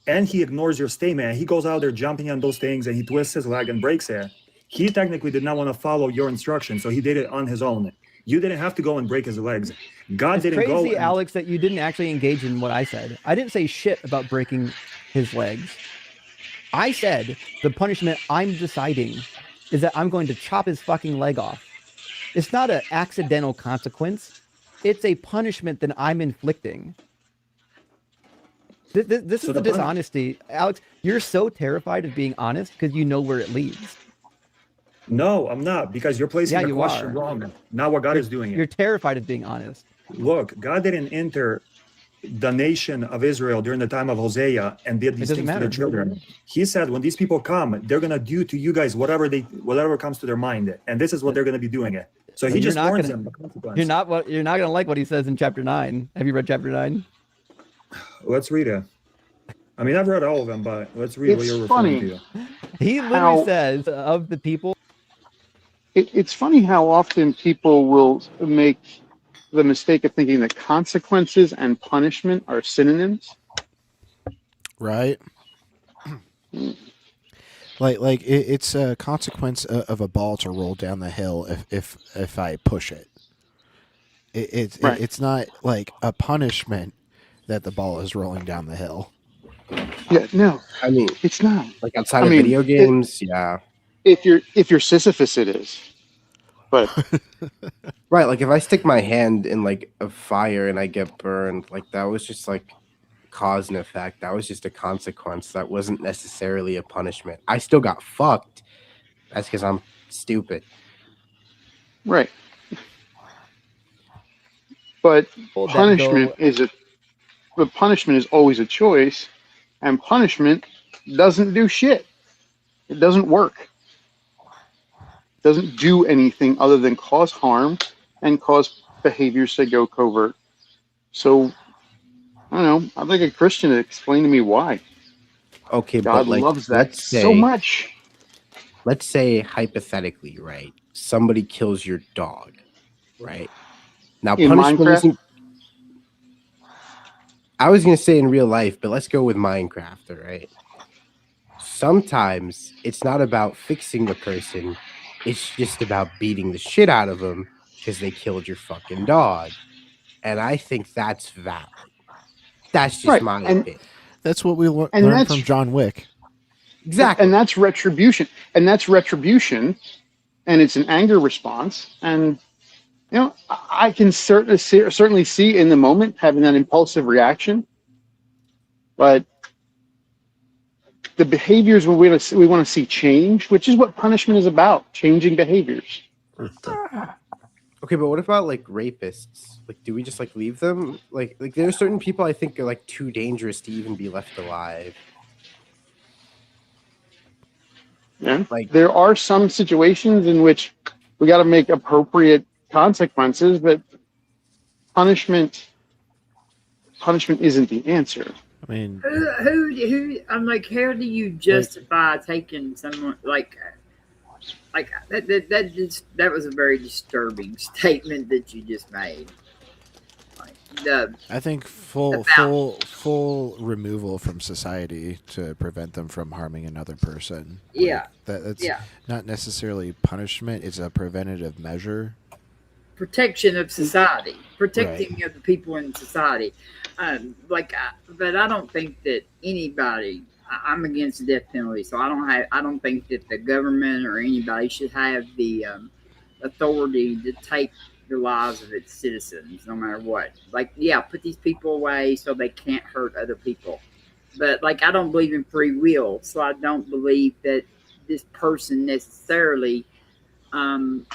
And he ignores your statement. He goes out there jumping on those things and he twists his leg and breaks it. He technically did not want to follow your instruction, so he did it on his own. You didn't have to go and break his legs. God It's didn't crazy, go. Alex, that you didn't actually engage in what I said. I didn't say shit about breaking his legs. I said the punishment I'm deciding is that I'm going to chop his fucking leg off. It's not an accidental consequence. It's a punishment that I'm inflicting. This is the dishonesty. Alex, you're so terrified of being honest because you know where it leads. No, I'm not, because you're placing the you question are. wrong. Not what God is doing. You're terrified of being honest. Look, God didn't enter the nation of Israel during the time of Hosea and did these things to their children. He said, when these people come, they're gonna do to you guys whatever comes to their mind, and this is what they're gonna be doing it. So he just warns them. You're not gonna like what he says in chapter 9. Have you read chapter 9? Let's read it. I mean, I've read all of them, but let's read what you're referring to. He literally says of the people. It's funny how often people will make the mistake of thinking that consequences and punishment are synonyms. Right. Like it's a consequence of a ball to roll down the hill if I push it. It's not like a punishment that the ball is rolling down the hill. Yeah, no. I mean, it's not. Like outside of video games, yeah. If you're Sisyphus, it is. But right, like if I stick my hand in like a fire and I get burned, like that was just like cause and effect. That was just a consequence. That wasn't necessarily a punishment. I still got fucked. That's because I'm stupid. Right. But punishment is always a choice, and punishment doesn't do shit. It doesn't work. It doesn't do anything other than cause harm and cause behaviors to go covert. So I don't know. I'd like a Christian to explain to me why. Okay, God but like, loves that let's say, so much. Let's say hypothetically, right? Somebody kills your dog, right? Now, In punishment Minecraft? isn't. I was gonna say in real life, but let's go with Minecraft, all right? Sometimes it's not about fixing the person; it's just about beating the shit out of them because they killed your fucking dog, and I think that's valid. That's just Right, my and- opinion. That's what we And learned that's- from John Wick. Exactly. And that's retribution. And it's an anger response. And you know, I can certainly see in the moment having that impulsive reaction. But the behaviors we want to see change, which is what punishment is about, changing behaviors. Okay, but what about like rapists? Like, do we just like leave them? Like there are certain people I think are like too dangerous to even be left alive. Yeah. Like, There are some situations in which we got to make appropriate consequences, but punishment isn't the answer. I mean, Who? I'm like, how do you justify taking someone like that was a very disturbing statement that you just made. I think full removal from society to prevent them from harming another person. Yeah. That's not necessarily punishment. It's a preventative measure. Protection of society, protecting of the people in society. But I don't think that anybody. I'm against the death penalty, so I don't think that the government or anybody should have the authority to take the lives of its citizens, no matter what. Like, yeah, put these people away so they can't hurt other people. But like, I don't believe in free will, so I don't believe that this person necessarily can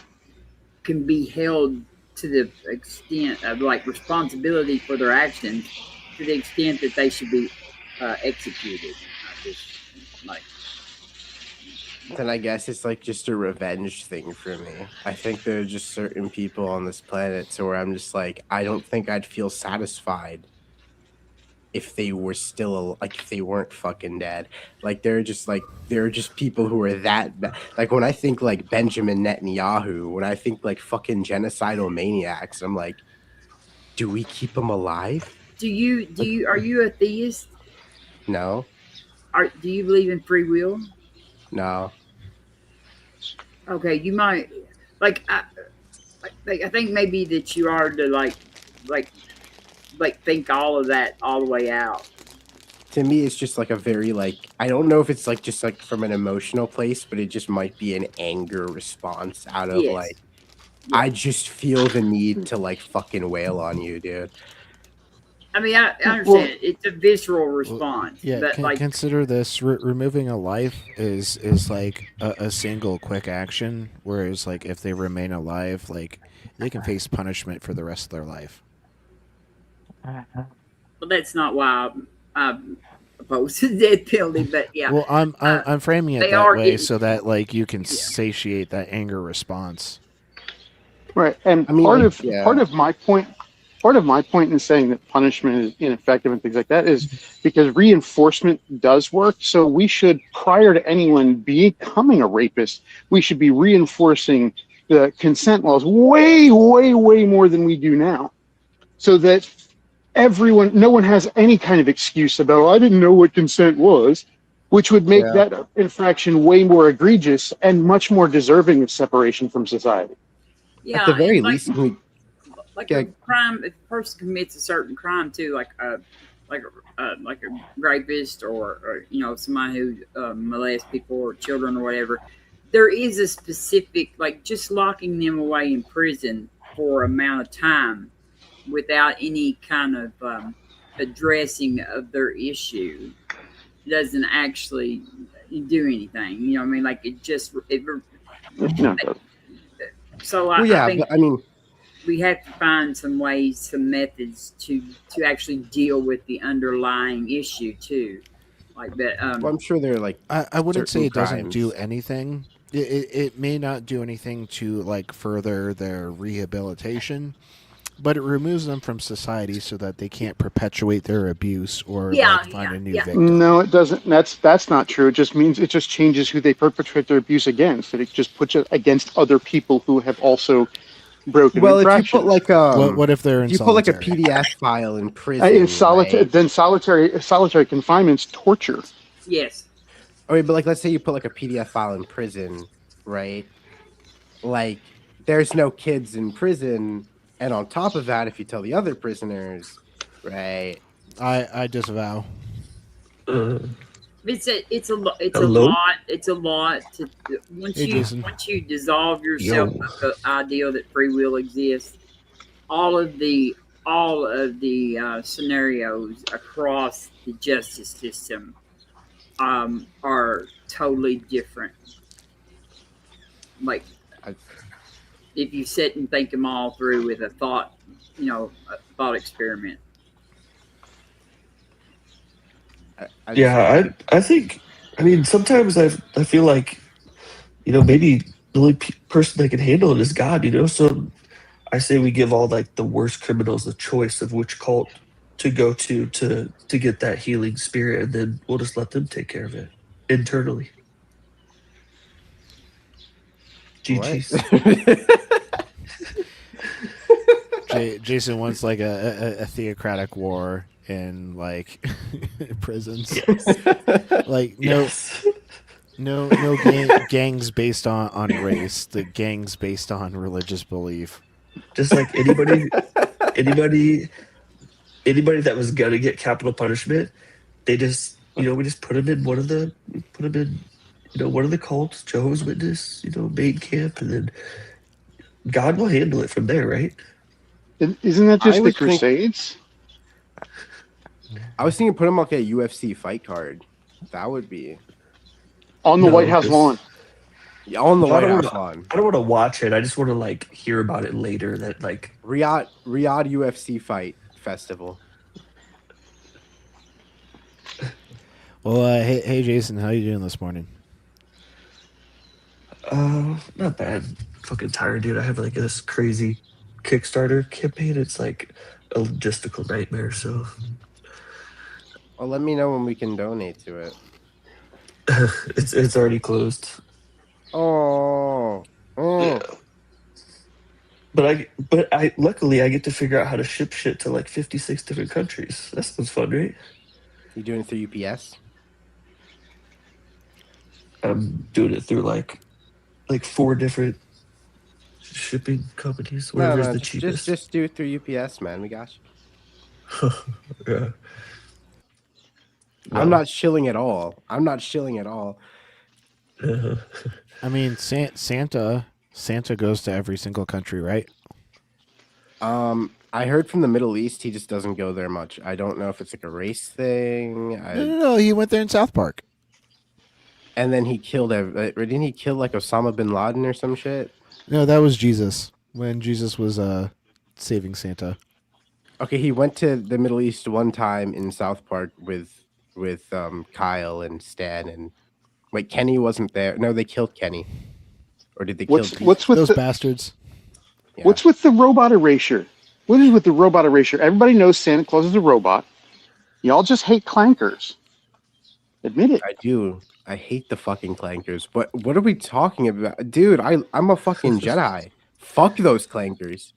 be held to the extent of like responsibility for their actions to the extent that they should be executed. then I guess it's like just a revenge thing for me. I think there are just certain people on this planet so where I'm just like, I don't think I'd feel satisfied if they were still like if they weren't fucking dead. Like there are just people who are that bad. Like when I think like Benjamin Netanyahu, when I think like fucking genocidal maniacs, I'm like, do we keep them alive? Are you a theist? No. Do you believe in free will? No. Okay, you might I think maybe that you are to like think all of that all the way out. To me, it's just like a very like I don't know if it's like just like from an emotional place, but it just might be an anger response out of like I just feel the need to like fucking wail on you, dude. I mean, I understand it's a visceral response. Yeah, but consider this: removing a life is like a single quick action, whereas like if they remain alive, like they can face punishment for the rest of their life. Well, that's not why I'm opposed to the death penalty. But yeah, Well, I'm framing it they that are way getting- so that like you can satiate that anger response. Right, and part of my point in saying that punishment is ineffective and things like that is because reinforcement does work. So we should, prior to anyone becoming a rapist, we should be reinforcing the consent laws way, way, way more than we do now, so that no one has any kind of excuse about, I didn't know what consent was, which would make that infraction way more egregious and much more deserving of separation from society. Yeah, At the very and least, like a crime, if a person commits a certain crime too, like a rapist or somebody who molests people or children or whatever, there is a specific like just locking them away in prison for amount of time without any kind of addressing of their issue doesn't actually do anything. You know what I mean? Like So I think but I mean, we have to find some ways, some methods to actually deal with the underlying issue too, like that. well, I'm sure they're like I wouldn't say certain it doesn't do crimes. anything. It may not do anything to like further their rehabilitation, but it removes them from society so that they can't perpetuate their abuse or find a new victim. No, it doesn't. That's not true. It just changes who they perpetrate their abuse against. It just puts it against other people who have also broken Well, infractions. if you put like what if they're in you put like a solitary? PDF file in prison, in solitary, right? then solitary confinement's torture. Yes. Okay, but like let's say you put like a PDF file in prison, right? Like there's no kids in prison, and on top of that, if you tell the other prisoners, right? I disavow. It's a Hello? lot to once Hey, you Jason. dissolve yourself of the idea that free will exists. All of the scenarios across the justice system are totally different. Like if you sit and think them all through with a thought, a thought experiment. Yeah, I think. I mean, sometimes I feel like, maybe the only person that can handle it is God. So I say we give all like the worst criminals the choice of which cult to go to get that healing spirit, and then we'll just let them take care of it internally. GG's. Jason wants like a theocratic war in like prisons. Yes. Like no gangs based on race. The gangs based on religious belief. Just like anybody that was gonna get capital punishment, they just we just put them in one of the one of the cults, Jehovah's Witness, main camp, and then God will handle it from there, right? Isn't that just the Crusades? I was thinking put him like a UFC fight card. That would be on the White House lawn. Yeah, on the No, White House lawn. I don't want to watch it. I just want to like hear about it later. That like Riyadh UFC fight festival. Well, hey Jason, how you doing this morning? Not bad. Fucking tired, dude. I have like this crazy Kickstarter campaign. It's like a logistical nightmare. So, well, let me know when we can donate to it. it's already closed. Oh. Yeah. But I luckily I get to figure out how to ship shit to like 56 different countries. That sounds fun, right? You doing it through UPS? I'm doing it through like 4 different shipping companies. Whatever's the cheapest. Just do it through UPS, man. We got you. Yeah. I'm not shilling at all. I mean, Santa goes to every single country, right? I heard from the Middle East he just doesn't go there much. I don't know if it's like a race thing. No, he went there in South Park. And then he killed didn't he kill like Osama bin Laden or some shit? No, that was Jesus. When Jesus was saving Santa. Okay, he went to the Middle East one time in South Park with Kyle and Stan and wait, Kenny wasn't there. No, they killed Kenny. Or did they kill what's with those bastards? Yeah. What's with the robot erasure? What is with the robot erasure? Everybody knows Santa Claus is a robot. Y'all just hate clankers. Admit it. I do. I hate the fucking clankers. But what are we talking about? Dude, I'm a fucking Jedi. Fuck those clankers.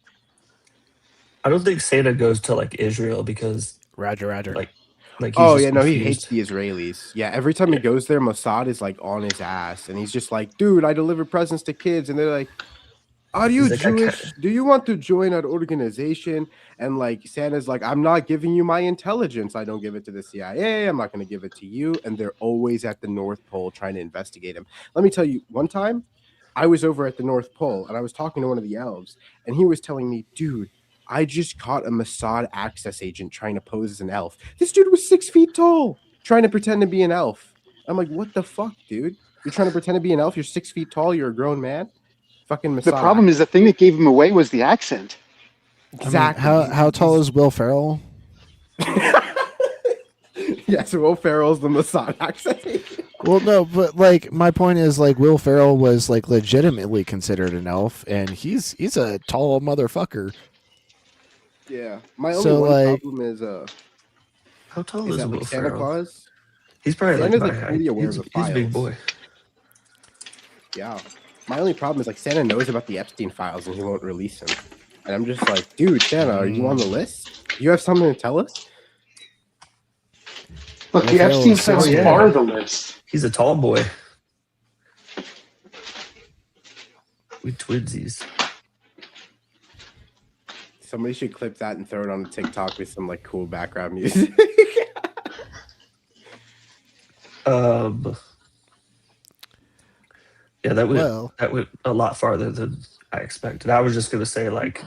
I don't think Santa goes to like Israel because Roger. Like he's oh just yeah, no, he confused. hates the Israelis. Yeah, every time he goes there, Mossad is like on his ass, and he's just like, "Dude, I deliver presents to kids," and they're like, "Are you He's like, Jewish? Do you want to join our organization?" And like Santa's like, "I'm not giving you my intelligence. I don't give it to the CIA. I'm not going to give it to you." And they're always at the North Pole trying to investigate him. Let me tell you, one time, I was over at the North Pole and I was talking to one of the elves, and he was telling me, "Dude, I just caught a Mossad access agent trying to pose as an elf. This dude was 6 feet tall, trying to pretend to be an elf." I'm like, "What the fuck, dude? You're trying to pretend to be an elf? You're 6 feet tall. You're a grown man." Fucking Mossad. The problem is the thing that gave him away was the accent. Exactly. I mean, how tall is Will Ferrell? Yes, Will Ferrell's the Mossad access agent. Well, no, but like my point is like Will Ferrell was like legitimately considered an elf, and he's a tall motherfucker. Yeah, my only So, one like- problem is How tall is is that like Will Santa Ferrell? Claus? He's probably Santa's like like my fully height. aware He's of the a big files. boy. Yeah, my only problem is like Santa knows about the Epstein files and he won't release them. And I'm just like, dude, Santa, are you on the list? Do you have something to tell us? Look, Will the Ferrell Epstein is so files yeah. are the list. He's a tall boy. We twinsies. Somebody should clip that and throw it on TikTok with some like cool background music. Yeah, that Well- went a lot farther than I expected. I was just gonna say like,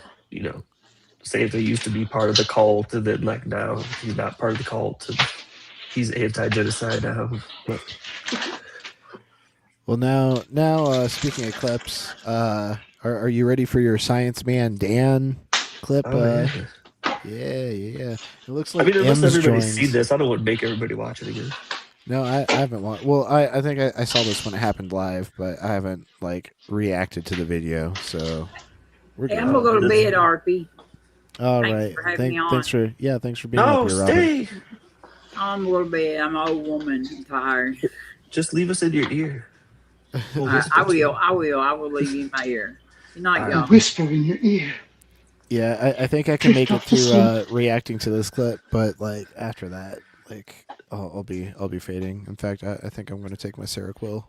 Santa used to be part of the cult, and then like now he's not part of the cult, and he's anti-genocide now. But Well, now, speaking of clips, Are you ready for your Science Man Dan clip? Oh, yeah. It looks I like mean, unless M's everybody's joins. seen this, I don't want to make everybody watch it again. No, I haven't watched. Well, I think I saw this when it happened live, but I haven't like reacted to the video, so we're Hey, good. I'm gonna go to bed, RP. All Thanks right. for having me on. Thanks for being No, up here, Robin. stay. I'm going to bed. I'm an old woman. I'm tired. Just leave us in your ear. We'll I will leave you in my ear. Good night, y'all. Whisper in your ear. Yeah, I think I can make it Drift off to through sleep. reacting to this clip, but like after that, like I'll be fading. In fact, I think I'm going to take my Seroquel.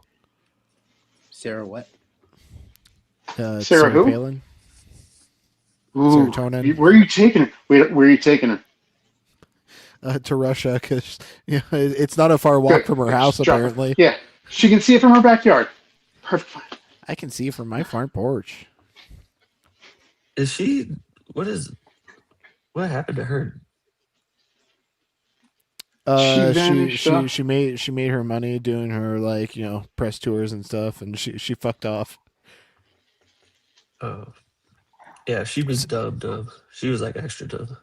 Sarah what? Sarah who? Palin. Ooh, Serotonin. where are you taking her? Where are you taking her? To Russia, because it's not a far walk Good. from her Yeah, house. just drop her. Apparently, Yeah, she can see it from her backyard. Perfect. I can see it from my front porch. Is she? What happened to her? She made her money doing her press tours and stuff, and she fucked off. Oh, yeah, she was dumb. She was like extra dumb.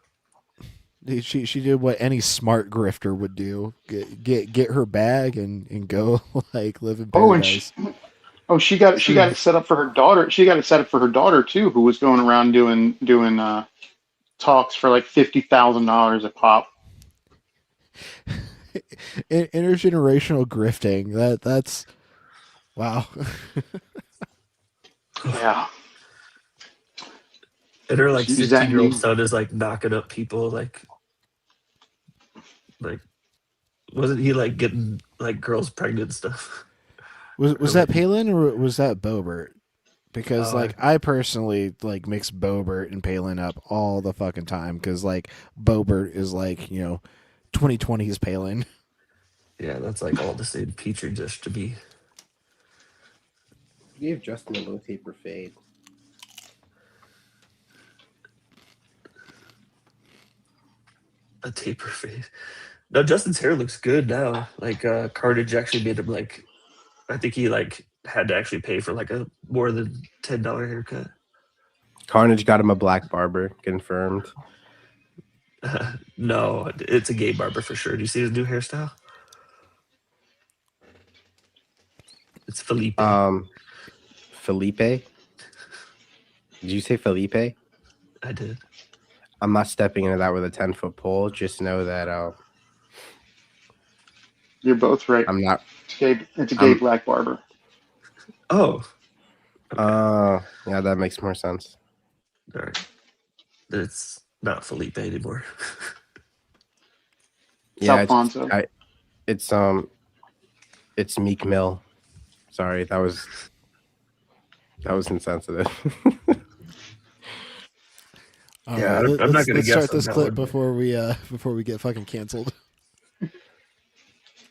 She did what any smart grifter would do: get her bag and go like live in paradise. She got it set up for her daughter. She got it set up for her daughter too, who was going around doing talks for like $50,000 a pop. Intergenerational grifting. That's wow. Yeah. And her like Does that 16-year-old mean- son is like knocking up people like wasn't he like getting like girls pregnant and stuff? Was that Palin or was that Boebert? Because Oh, I personally like mix Boebert and Palin up all the fucking time because like Boebert is like 2020's Palin. Yeah, that's like all the same petri dish to me. You gave Justin a low taper fade. A taper fade. No, Justin's hair looks good now. Like Carnage actually made him like, I think he like had to actually pay for like a more than $10 haircut. Carnage got him a black barber, confirmed. No, it's a gay barber for sure. Do you see his new hairstyle? It's Felipe. Felipe? Did you say Felipe? I did. I'm not stepping into that with a 10-foot pole. Just know that You're both right. I'm not. It's a gay black barber. Oh. Yeah, that makes more sense. All right. It's not Felipe anymore. Yeah, Alfonso. It's Meek Mill. Sorry, that was insensitive. Yeah, I'm not gonna let's guess start this on that clip one. before we get fucking canceled.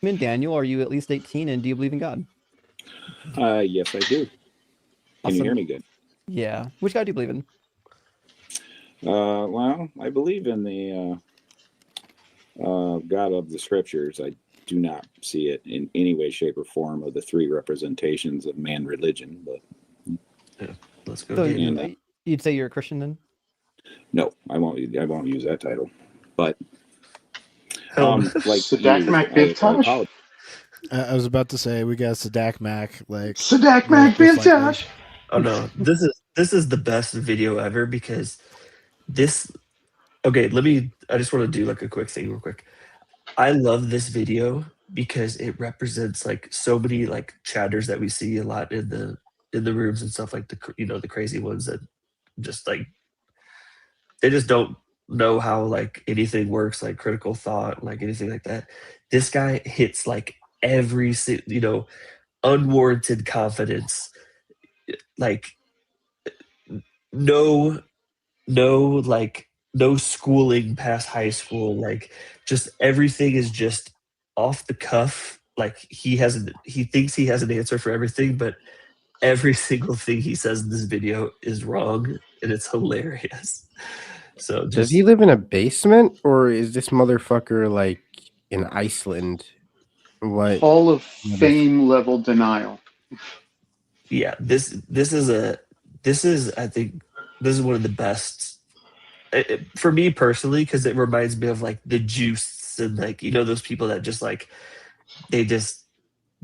Daniel, are you at least 18 and do you believe in God? Yes, I do. Can you hear me good? Yeah. Which God do you believe in? Well, I believe in the God of the Scriptures. I do not see it in any way, shape, or form of the three representations of man religion. But yeah, let's go. So you'd say you're a Christian then? No, I won't use that title. But like Sadak Mac Vintage. I was about to say we got Sadak Mac like Sadak Mac Vintage. Oh no, this is the best video ever because this. Okay, I just want to do like a quick thing real quick. I love this video because it represents like so many like chatters that we see a lot in the rooms and stuff, like the crazy ones that just like they just don't know how like anything works, like critical thought, like anything like that. This guy hits like every unwarranted confidence, like no schooling past high school, like just everything is just off the cuff. Like he thinks he has an answer for everything, but every single thing he says in this video is wrong, and it's hilarious. So Does he live in a basement or is this motherfucker like in Iceland? What? Hall of Fame level denial. Yeah, this is a this is, I think, this is one of the best for me personally, because it reminds me of like the juice and like, you know, those people that just like they just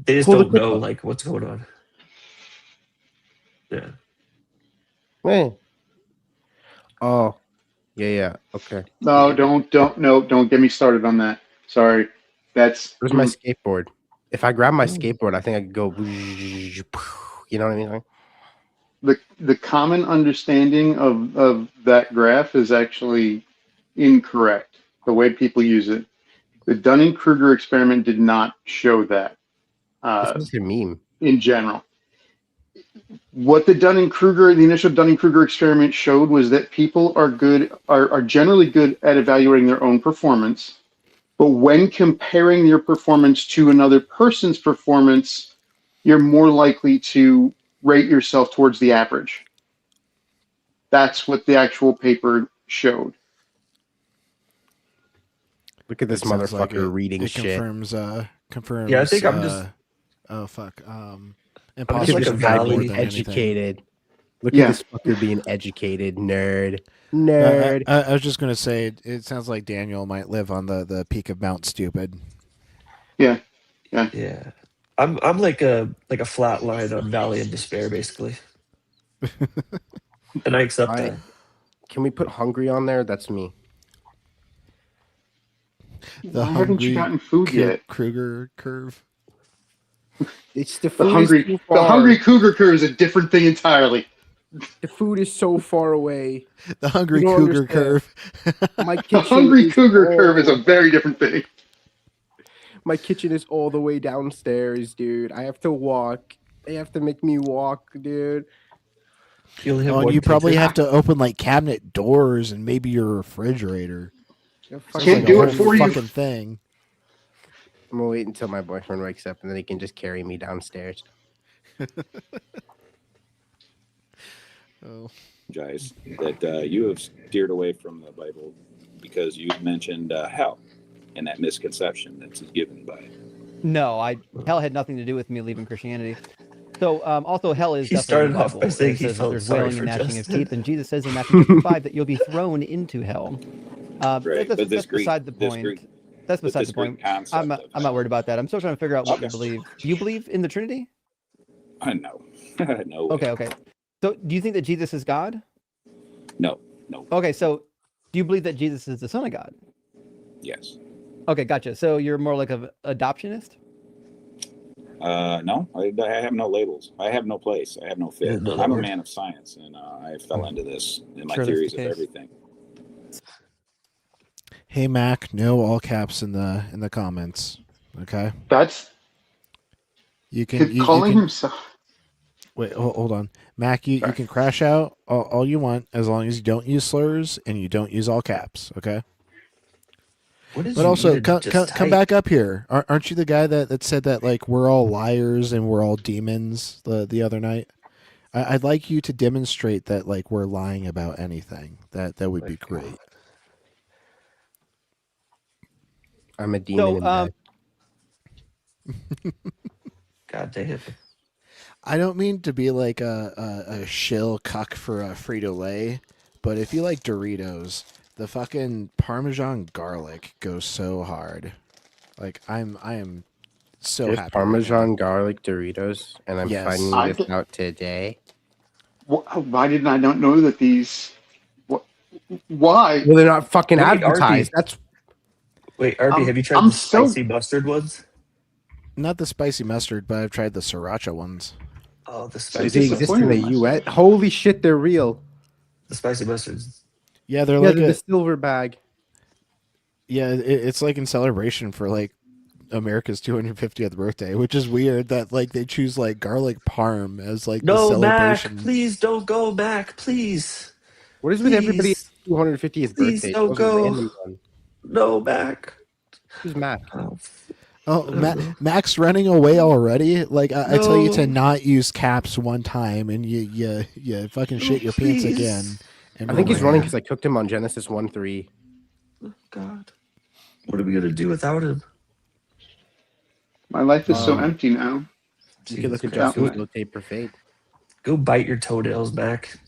Pull the don't clip know up. like what's going on. Yeah. Man. Oh, yeah. Okay. No, don't get me started on that. Sorry, that's. Where's my skateboard? If I grab my skateboard, I think I could go. You know what I mean? The common understanding of that graph is actually incorrect. The way people use it, the Dunning-Kruger experiment did not show that. This is a meme. In general, what the initial Dunning-Kruger experiment showed was that people are generally good at evaluating their own performance, but when comparing your performance to another person's performance, you're more likely to rate yourself towards the average. That's what the actual paper showed. Look at this It sounds motherfucker like reading it shit. confirms. Yeah, I think I'm just. Oh fuck. I'm just Imposter like a syndrome more valley. than anything. Educated. Look Yeah. at this fucker being educated, nerd. I was just gonna say it sounds like Daniel might live on the peak of Mount Stupid. Yeah. Yeah. I'm like a flat line on Valley of Despair, basically. And I accept that. Can we put hungry on there? That's me. The Why haven't you gotten food yet? Kruger curve. It's the The food hungry, is too the far. hungry cougar curve is a different thing entirely. The food is so far away. The hungry You don't cougar understand. curve. My The kitchen hungry is cougar all- curve is a very different thing. My kitchen is all the way downstairs, dude. I have to walk. They have to make me walk, dude. You only have Oh, and one you probably pizza. have to open like cabinet doors and maybe your refrigerator. Yeah, Sounds Can't like a do it whole for you. fucking thing. I'm gonna wait until my boyfriend wakes up and then he can just carry me downstairs. Oh. Guys, that you have steered away from the Bible because you've mentioned hell and that misconception that's given by it. No, hell had nothing to do with me leaving Christianity. So also hell is He definitely in started the off Bible. by saying It he says that felt there's sorry wailing for and gnashing of Justin. teeth, and Jesus says in Matthew 5 that you'll be thrown into hell. Right, but That's beside the point. That's beside the point. I'm not worried about that. I'm still trying to figure out what you believe. Do you believe in the Trinity? No. No way. Okay. So do you think that Jesus is God? No. Okay, so do you believe that Jesus is the Son of God? Yes. Okay, gotcha. So you're more like an adoptionist? No, I have no labels. I have no place. I have no fit. No, I'm a Lord. man of science, and I fell into this in my Sure, that's theories the of case. everything. Hey Mac, no all caps in the comments. Okay. That's You can calling himself. Wait, hold on, Mac. You can crash out all you want as long as you don't use slurs and you don't use all caps. Okay. What is But you also, even come just type? back up here. Aren't you the guy that said that like we're all liars and we're all demons the other night? I'd like you to demonstrate that like we're lying about anything. That would be great. I'm a demon in bed. God damn. I don't mean to be like a shill cuck for a Frito-Lay, but if you like Doritos, the fucking Parmesan garlic goes so hard. Like I am so There's happy. Parmesan garlic Doritos, and I'm Yes. finding this out today. Why didn't I not know that these? Why? Well, they're not fucking Wait, advertised. RB. That's Wait, RB, have you tried the spicy mustard ones? Not the spicy mustard, but I've tried the sriracha ones. Oh, the do spicy they exist in the mustard. U.S.? Holy shit, they're real. The spicy mustards. Yeah, they're Yeah, like they're a the silver bag. yeah. It's like in celebration for like America's 250th birthday, which is weird that like they choose like garlic parm as like the No, Mac, celebration. please don't go, Mac, please. What is with everybody's Please. 250th Please birthday? don't Those are go. random ones. No, Mac. Who's Mac? Oh, Mac's running away already. Like I tell you to No. not use caps one time, and you fucking shit your pants please. again. And I think he's run running away. because I cooked him on Genesis 1:3. Oh, God. What are we going to do without him? My life is so empty now. You could look at Christ. Justin's low tape per fade. Go bite your toenails back.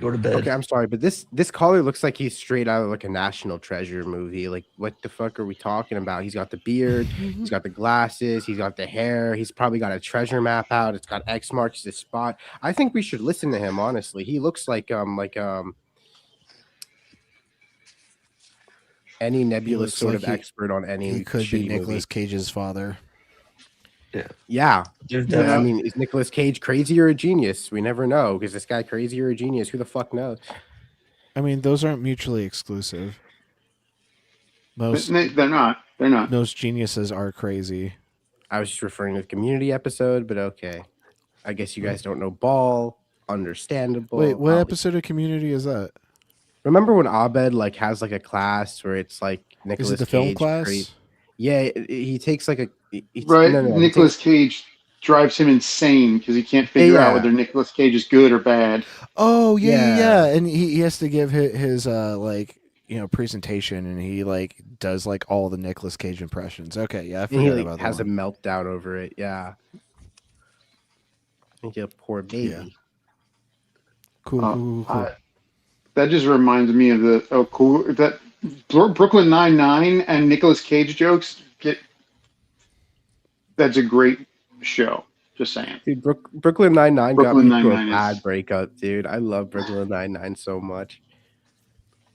Go to bed. Okay, I'm sorry, but this caller looks like he's straight out of like a National Treasure movie. Like, what the fuck are we talking about? He's got the beard, he's got the glasses, he's got the hair, he's probably got a treasure map out. It's got X marks the spot. I think we should listen to him. Honestly, he looks like any nebulous looks sort like of expert on any. He could be shitty Nicolas movie. Cage's father. Yeah. There's But, I definitely- mean, is Nicolas Cage crazy or a genius? We never know. Because this guy crazy or a genius? Who the fuck knows? I mean, those aren't mutually exclusive. Most They're not. They're not. Most geniuses are crazy. I was just referring to the Community episode, but okay. I guess you guys don't know Ball. Understandable. Wait, what episode of Community is that? Remember when Abed like has like a class where it's like Nicolas the Cage film class? Yeah, he takes like a Right. no, Nicolas Cage drives him insane because he can't figure out whether Nicolas Cage is good or bad. Oh yeah. And he has to give his like presentation, and he like does like all the Nicolas Cage impressions. Okay, yeah, I and he forgot like, about that. has a meltdown over it. Yeah. Thank you, poor baby. Yeah. Cool. That just reminds me of that Brooklyn Nine-Nine and Nicolas Cage jokes. That's a great show. Just saying. Dude, Brooklyn Nine-Nine got Brooklyn me through a Nine-Nine bad breakup, dude. I love Brooklyn Nine-Nine so much.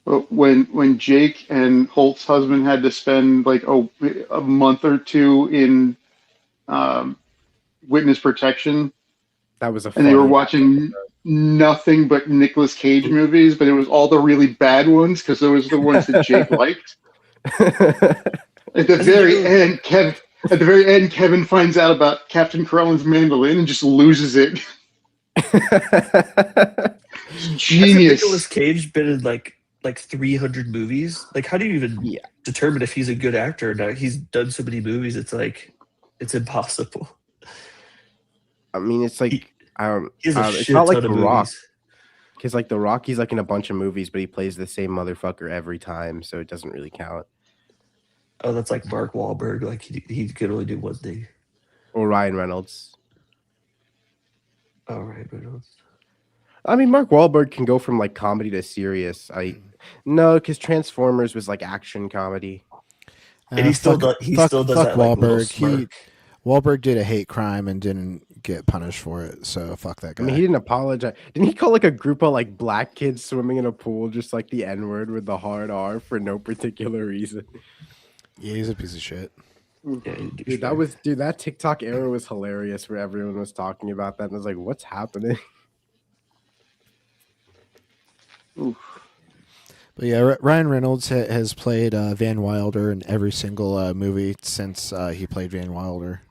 When Jake and Holt's husband had to spend like a month or two in witness protection, that was and they were watching nothing but Nicolas Cage movies, but it was all the really bad ones because those were the ones that Jake liked. At the very end, Kevin finds out about Captain Crellin's mandolin and just loses it. Genius. Nicolas Cage been in like 300 movies. Like, how do you even determine if he's a good actor or not? He's done so many movies. It's like it's impossible. I mean, it's like he has a it's shit not like ton The of Rock. movies. Because like The Rock, he's like in a bunch of movies, but he plays the same motherfucker every time, so it doesn't really count. Oh, that's like Mark Wahlberg. Like he could only do one thing. Or Ryan Reynolds. Oh, Ryan Reynolds. I mean, Mark Wahlberg can go from like comedy to serious. No, because Transformers was like action comedy. And he still does that, like, little Wahlberg. smirk. Wahlberg did a hate crime and didn't get punished for it, so fuck that guy. I mean, he didn't apologize. Didn't he call like a group of like black kids swimming in a pool just like the N-word with the hard R for no particular reason? Yeah, he's a piece of shit. Dude, that TikTok era was hilarious where everyone was talking about that and I was like, what's happening? But yeah, Ryan Reynolds has played Van Wilder in every single movie since he played Van Wilder.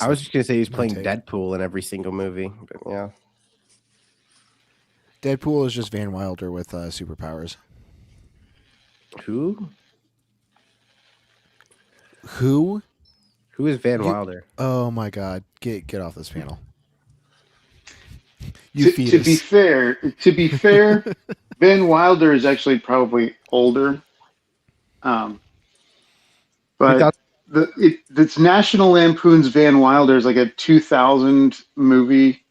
I was just gonna say he's playing take. Deadpool in every single movie, but yeah. Deadpool is just Van Wilder with superpowers. Who? Who is Van Wilder? Oh my god, get off this panel. To be fair, Van Wilder is actually probably older. But it's National Lampoon's Van Wilder is like a 2000 movie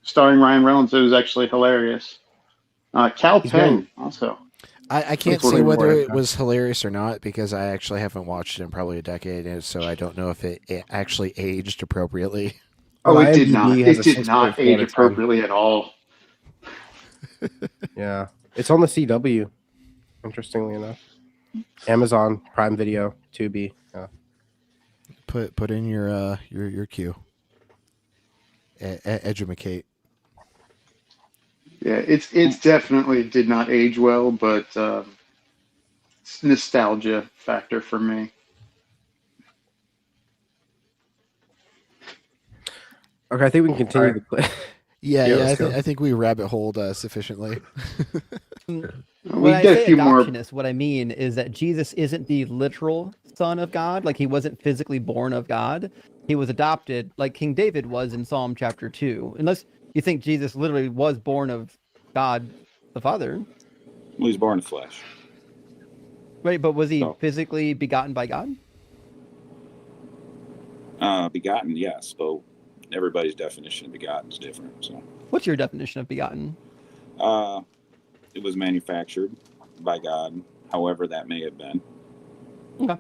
starring Ryan Reynolds. It was actually hilarious. Cal Penn also. I can't say whether it was hilarious or not because I actually haven't watched it in probably a decade, and so I don't know if it actually aged appropriately. Oh, it did not. It did not age appropriately at all. Yeah, it's on the CW. Interestingly enough, Amazon Prime Video, Tubi. Yeah. Put in your cue. Edumacate. Yeah, it's definitely did not age well, but it's nostalgia factor for me. Okay, I think we can continue the clip. Yeah, I think we rabbit holed sufficiently. When I say adoptionist, what I mean is that Jesus isn't the literal son of God. Like, he wasn't physically born of God. He was adopted like King David was in Psalm chapter 2. Unless you think Jesus literally was born of God the Father. Well, he's born in flesh. Right, but was he physically begotten by God? Begotten, yes, but everybody's definition of begotten is different. So, What's your definition of begotten? it was manufactured by God, however that may have been. Okay,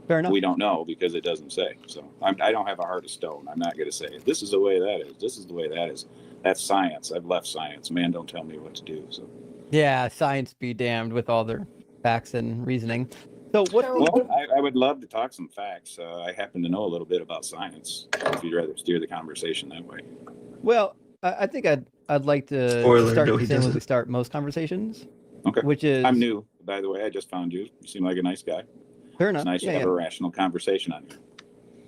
fair enough. We don't know because it doesn't say. So I don't have a heart of stone. I'm not going to say this is the way that is. This is the way that is. That's science. I've left science. Man, don't tell me what to do. So Yeah, science be damned with all their facts and reasoning. So what? Well, I would love to talk some facts. I happen to know a little bit about science. If you'd rather steer the conversation that way. Well, I think I'd like to Spoiler, start no, the he same way we doesn't. start most conversations. Okay. Which is I'm new, by the way. I just found you. You seem like a nice guy. Fair enough. It's nice Yeah, to have yeah. a rational conversation on here.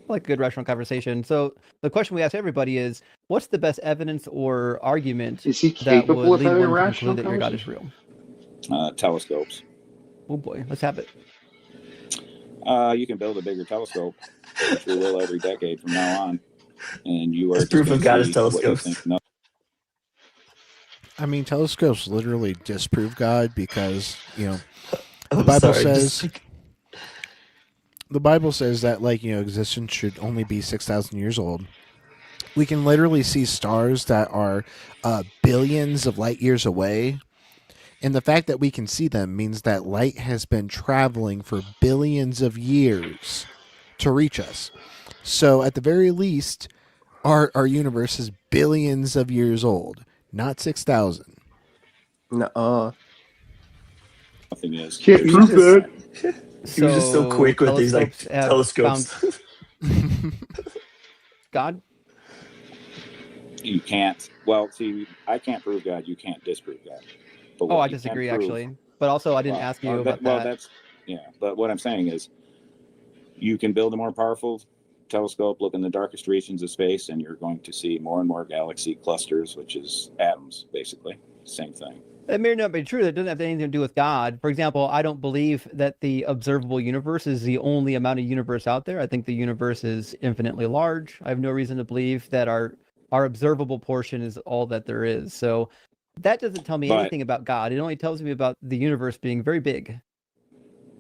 I like good rational conversation. So the question we ask everybody is, what's the best evidence or argument Is he that capable would of lead having one to rational conclude that your God is real? Telescopes. Oh boy, let's have it. You can build a bigger telescope, which we will every decade from now on, and you are That's just proof going of God to is see what you telescopes. think. No, I mean, telescopes literally disprove God because, you know, the I'm Bible sorry, says the Bible says that, like, you know, existence should only be 6,000 years old. We can literally see stars that are billions of light years away. And the fact that we can see them means that light has been traveling for billions of years to reach us. So at the very least, our universe is billions of years old, not 6,000. No. nothing is. Can't There's prove something- that. He was just so quick with these like telescopes have telescopes. God? You can't. Well, see, I can't prove God. You can't disprove God. But Oh, what I you can disagree prove- actually. But also I didn't Well, ask you about well, that. that's But what I'm saying is, you can build a more powerful telescope, look in the darkest regions of space, and you're going to see more and more galaxy clusters, which is atoms, basically. Same thing. It may not be true. That doesn't have anything to do with God. For example, I don't believe that the observable universe is the only amount of universe out there. I think the universe is infinitely large. I have no reason to believe that our observable portion is all that there is. So that doesn't tell me But- anything about God. It only tells me about the universe being very big.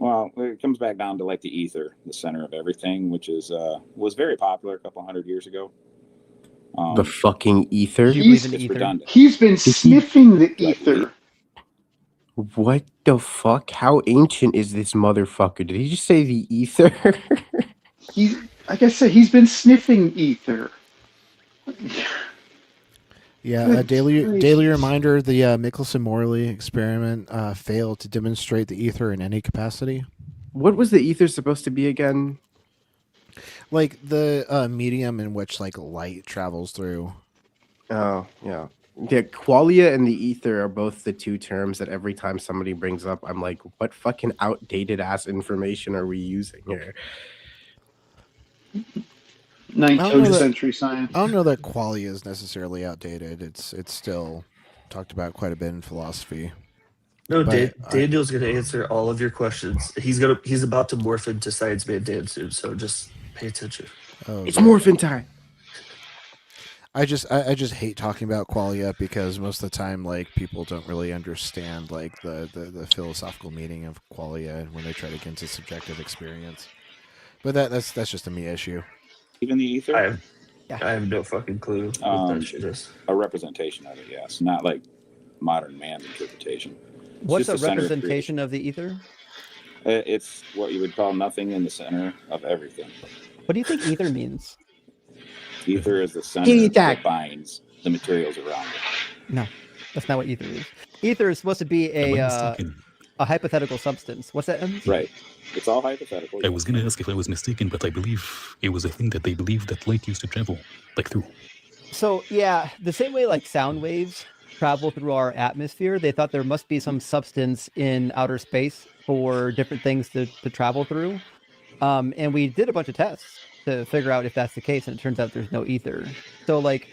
Well, it comes back down to like the ether, the center of everything, which is was very popular a couple hundred years ago. The fucking ether. It's redundant. He's been sniffing the ether. What the fuck? How ancient is this motherfucker? Did he just say the ether? Like I said, he's been sniffing ether. Yeah, Good a daily gracious. reminder: the Michelson-Morley experiment failed to demonstrate the ether in any capacity. What was the ether supposed to be again? Like the medium in which like light travels through. Oh, yeah. The qualia and the ether are both the two terms that every time somebody brings up, I'm like, what fucking outdated ass information are we using here? 19th century science. I don't know that qualia is necessarily outdated. It's still talked about quite a bit in philosophy. No, But Daniel's going to answer all of your questions. He's about to morph into Science Man Dan soon, so just pay attention. It's morphin' time. I just hate talking about qualia because most of the time, like, people don't really understand like the philosophical meaning of qualia when they try to get into subjective experience. But that's just a me issue. Even the ether? I have no fucking clue what that shit is. A representation of it, yes. Not like modern man's interpretation. It's What's just a the center of representation of the ether? creation. It's what you would call nothing in the center of everything. What do you think ether means? Ether is the center Give that that. binds the materials around it. No, that's not what ether is. Ether is supposed to be a hypothetical substance. What's that? Right. It's all hypothetical. I was gonna ask if I was mistaken, but I believe it was a thing that they believed that light used to travel, like through. So yeah, the same way like sound waves travel through our atmosphere, they thought there must be some substance in outer space for different things to travel through. And we did a bunch of tests to figure out if that's the case, and it turns out there's no ether. So like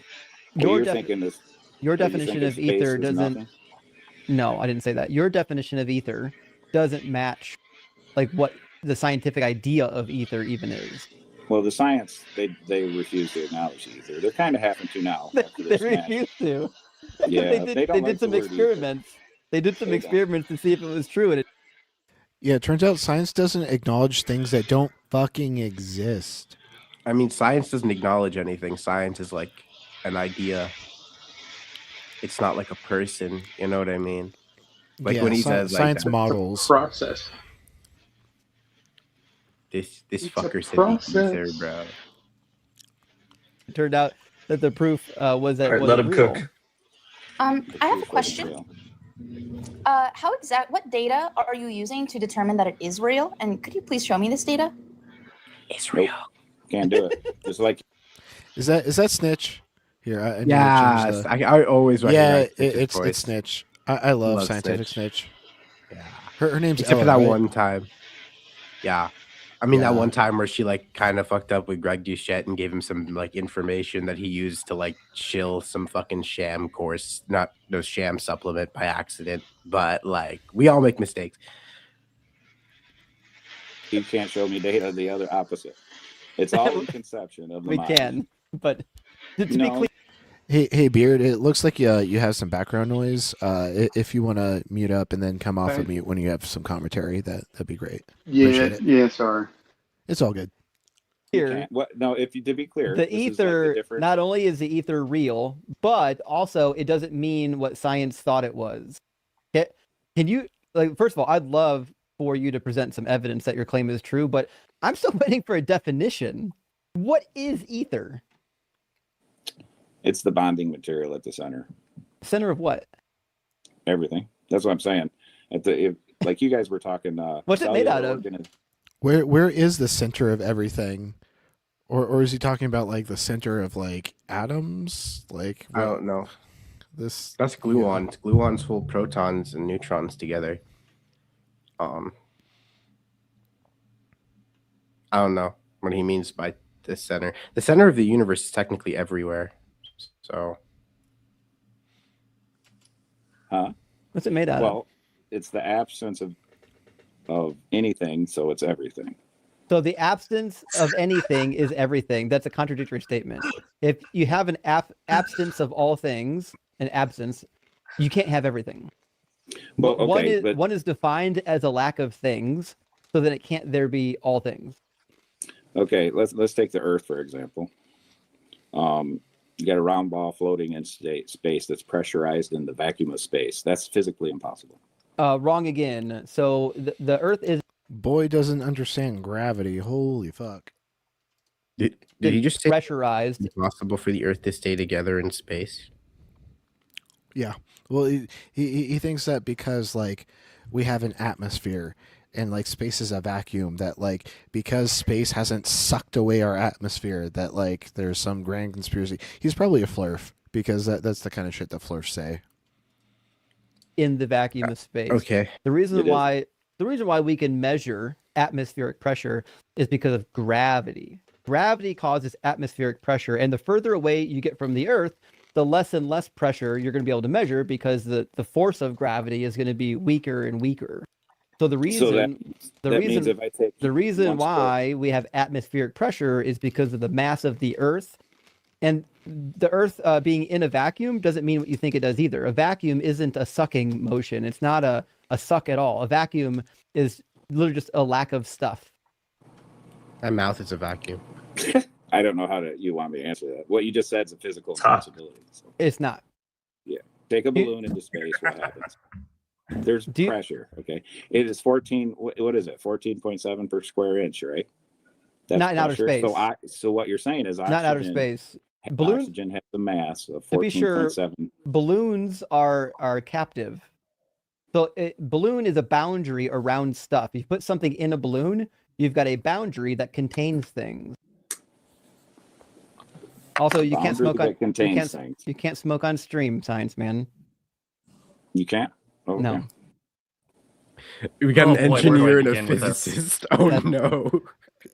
Well, you're thinking this. your are you definition thinking of space ether is doesn't. nothing? No, I didn't say that. Your definition of ether doesn't match like what the scientific idea of ether even is. Well, the science, they refuse to acknowledge ether. They're kind of having to now. after They this match. refuse to. Yeah, they don't like did some the word ether. experiments. They did some They don't. experiments to see if it was true, and it Yeah, it turns out science doesn't acknowledge things that don't fucking exist. I mean, science doesn't acknowledge anything. Science is like an idea. It's not like a person. You know what I mean? Like when he says like science that, models. Process. this It's a fucker said the ether, process. bro. It turned out that the proof was that All right, it let wasn't him real. cook. I have a question. What data are you using to determine that it is real? And could you please show me this data? It's real. Can't do it. Just like Is that Snitch? Here, I need to Yes, change I always recognize Snitch's it's voice. Snitch. I love Love Scientific Snitch. Snitch. Her name's Except Ella, for that right? one time. Yeah. I mean, that Yeah. one time where she like kind of fucked up with Greg Doucette and gave him some like information that he used to like shill some fucking sham course, not no sham supplement by accident. But like, we all make mistakes. you can't show me data the other opposite. It's all in conception of the We mind. can, but to be No. clear, Hey, Beard. It looks like you have some background noise. If you want to mute up and then come off of mute when you have some commentary, that'd be great. Yeah, Appreciate it. yeah, sorry. It's all good. You can't. What? No, if you to be clear, the this is like ether, the difference. not only is the ether real, but also it doesn't mean what science thought it was. Can you, like, first of all, I'd love for you to present some evidence that your claim is true, but I'm still waiting for a definition. What is ether? It's the bonding material at the center. Center of what? Everything. That's what I'm saying. Like you guys were talking. What's it made out of? Where is the center of everything? Or is he talking about like the center of like atoms? Like I don't know. That's gluons. Gluons hold protons and neutrons together. I don't know what he means by the center. The center of the universe is technically everywhere. So, what's it made out of? Well, it's the absence of anything, so it's everything. So the absence of anything is everything. That's a contradictory statement. If you have an absence of all things, an absence, you can't have everything. Well, okay, one is defined as a lack of things, so that it can't there be all things. Okay, let's take the Earth for example. You got a round ball floating in space that's pressurized in the vacuum of space. That's physically impossible. Wrong again. So the Earth is. Boy doesn't understand gravity. Holy fuck. Did you just say pressurized? It's impossible for the Earth to stay together in space? Yeah. Well, he thinks that because like we have an atmosphere and like space is a vacuum, that like because space hasn't sucked away our atmosphere, that like there's some grand conspiracy. He's probably a flurf because that's the kind of shit that flurfs say. In the vacuum of space. Okay. The reason why we can measure atmospheric pressure is because of gravity. Gravity causes atmospheric pressure, and the further away you get from the Earth, the less and less pressure you're going to be able to measure because the force of gravity is going to be weaker and weaker. So the reason means if I take the reason why we have atmospheric pressure is because of the mass of the Earth. And the Earth being in a vacuum doesn't mean what you think it does either. A vacuum isn't a sucking motion. It's not a suck at all. A vacuum is literally just a lack of stuff. My mouth is a vacuum. I don't know how you want me to answer that. What you just said is a physical impossibility. So. It's not. Yeah. Take a balloon into space. What happens? There's pressure. Okay. It is 14. What is it? 14.7 per square inch, right? That's not in outer pressure. space. So what you're saying is not outer space. Oxygen has the mass of 14.7. To be sure, balloons are captive. So balloon is a boundary around stuff. If you put something in a balloon, you've got a boundary that contains things. Also, you can't smoke on you can't smoke on stream, science man. You can't? Okay. No. We got an engineer and a physicist. Oh no.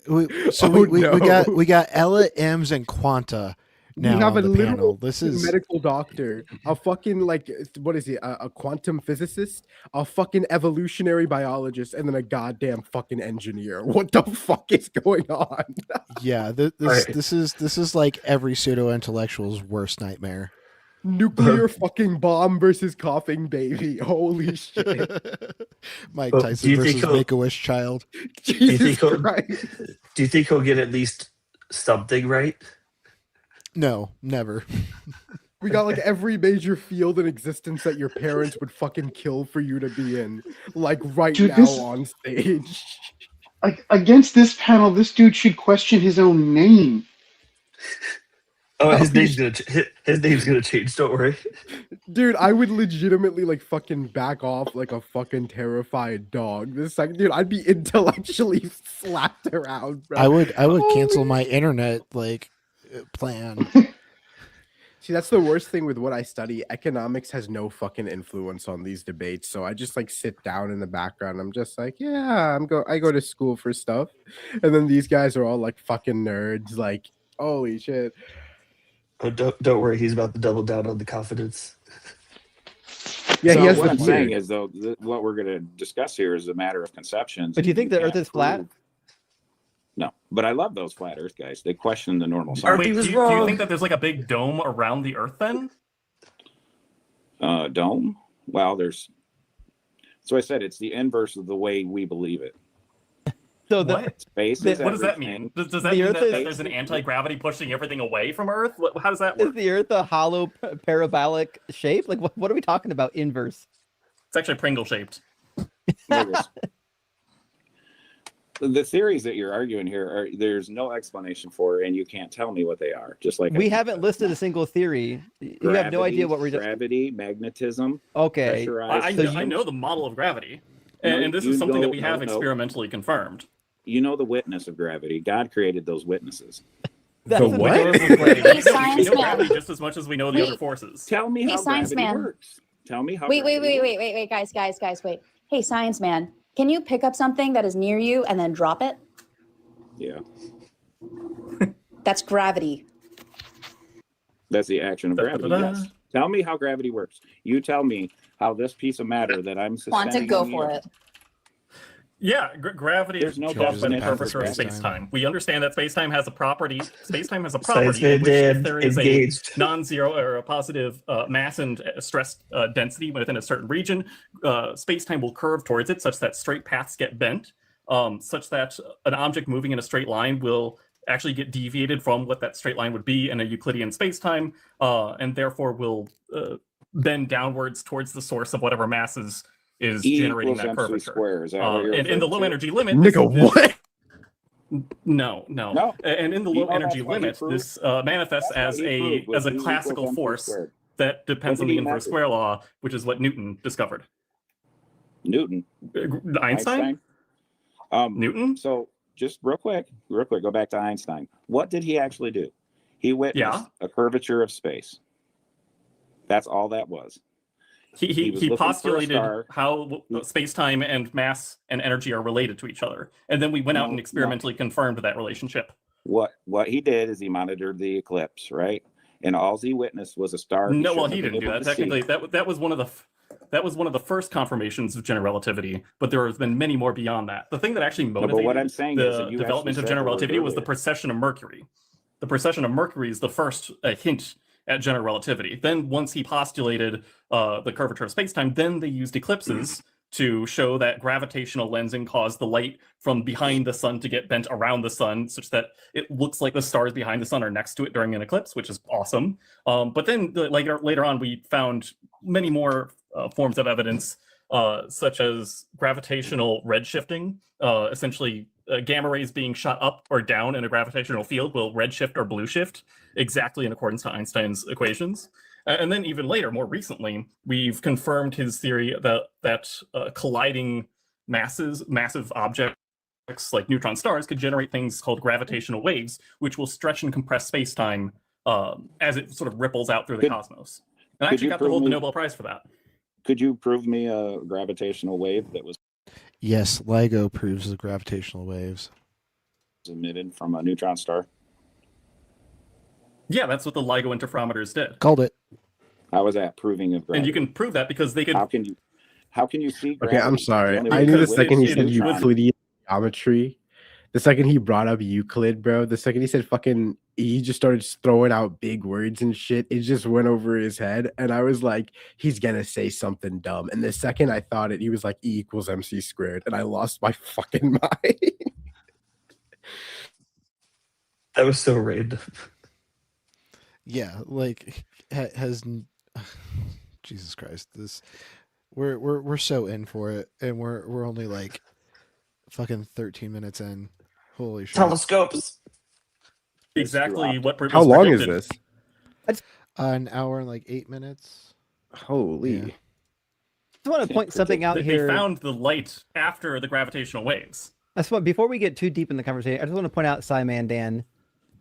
We got Ella, M's, and Quanta now you have on a the literal panel. This is medical doctor, a fucking like what is he? A quantum physicist, a fucking evolutionary biologist, and then a goddamn fucking engineer. What the fuck is going on? Yeah, this is like every pseudo intellectual's worst nightmare. Nuclear fucking bomb versus coughing baby. Holy shit. Mike Tyson versus Make-A-Wish child. Jesus Christ. Do you think he'll get at least something right? No, never. We got like every major field in existence that your parents would fucking kill for you to be in, like right Dude, now this- on stage. Like against this panel, this dude should question his own name. Oh, his name's gonna change. Don't worry. Dude, I would legitimately like fucking back off like a fucking terrified dog. This second, dude, I'd be intellectually slapped around, bro. I would Holy cancel my internet plan. See, that's the worst thing with what I study. Economics has no fucking influence on these debates. So I just like sit down in the background. I'm just like, yeah, I go to school for stuff. And then these guys are all like fucking nerds. Like, holy shit. Oh, don't worry. He's about to double down on the confidence. Yeah, so he has what the I'm beard. saying is, though, what we're going to discuss here is a matter of conceptions. But do you think the Earth can't is flat? prove- No, but I love those flat Earth guys. They question the normal Wait, science. he was do you wrong. think that there's like a big dome around the Earth then? Dome? Well, there's. So I said it's the inverse of the way we believe it. So Space is what does that everything. mean? Does that The mean Earth that is- there's an anti-gravity pushing everything away from Earth? How does that Is work? the Earth a hollow parabolic shape? Like, what are we talking about? Inverse. It's actually Pringle shaped. The theories that you're arguing here there's no explanation for, and you can't tell me what they are. Just like We haven't listed a single theory. You have no idea what we're doing. Gravity, magnetism. Okay. I know the model of gravity, and this is something that we have experimentally confirmed. You know the witness of gravity. God created those witnesses. That's The what? Hey, science we know man. gravity just as much as we know the Wait. other forces. Tell me Hey, how science gravity man. works. Tell me how. Wait, gravity wait, guys, wait. Hey, science man, can you pick up something that is near you and then drop it? Yeah, That's gravity. that's the action of gravity. Yes. Tell me how gravity works. You tell me how this piece of matter that I'm Want to suspending go in the for air- it? Yeah, gravity There's is no just an definition of curvature of space-time. space-time. We understand that space-time has a property. Space-time has a Science property in which man if there is engaged. a non-zero or a positive mass and stress density within a certain region, space-time will curve towards it such that straight paths get bent, such that an object moving in a straight line will actually get deviated from what that straight line would be in a Euclidean space-time, and therefore will bend downwards towards the source of whatever mass is E generating equals that MC curvature. squared. Is that what you're And in the referring low to? energy limit, Nigga, what? No. No. And in the You low know energy that's what he limit, proved? this manifests That's as what he proved was a E equals classical MC force squared. that depends Look on at the E inverse method. square law, which is what Newton discovered. Newton. Einstein? Newton? So just real quick, go back to Einstein. What did he actually do? He witnessed a curvature of space. That's all that was. was He looking for a postulated star. how space-time and mass and energy are related to each other. And then we went out and experimentally confirmed that relationship. What he did is he monitored the eclipse, right? And all he witnessed was a star. No, well, shouldn't he have been didn't do able that. to see. Technically, that was one of the first confirmations of general relativity, but there has been many more beyond that. The thing that actually but motivated what I'm saying is the that you development actually of said general the word relativity was the earlier. precession of Mercury. The precession of Mercury is the first hint at general relativity. Then once he postulated the curvature of spacetime, then they used eclipses to show that gravitational lensing caused the light from behind the sun to get bent around the sun, such that it looks like the stars behind the sun are next to it during an eclipse, which is awesome. But then later on, we found many more forms of evidence, such as gravitational redshifting, essentially gamma rays being shot up or down in a gravitational field will redshift or blue shift exactly in accordance to Einstein's equations. And then even later, more recently, we've confirmed his theory that colliding massive objects like neutron stars could generate things called gravitational waves, which will stretch and compress space-time as it sort of ripples out through the cosmos. And I could actually you got to prove hold the me- Nobel Prize for that. Could you prove me a gravitational wave that was Yes, LIGO proves the gravitational waves. emitted from a neutron star? Yeah, that's what the LIGO interferometers did. Called it. How was that proving of gravity? And you can prove that because they could. How can you see Okay, gravity? I'm sorry. The only I way knew to the witness second he is said neutron. Euclidean geometry, the second he brought up Euclid, bro, the second he said fucking, he just started throwing out big words and shit. It just went over his head. And I was like, he's going to say something dumb. And the second I thought it, he was like, E equals MC squared. And I lost my fucking mind. That was so random. Yeah, like has Jesus Christ, this we're so in for it, and we're only like fucking 13 minutes in. Holy shit! Telescopes. Exactly what How was long is predicted. this? An hour and like 8 minutes. Holy. Yeah. I want to point something out They here. found the light after the gravitational waves. That's what. Before we get too deep in the conversation, I just want to point out, Simon Dan,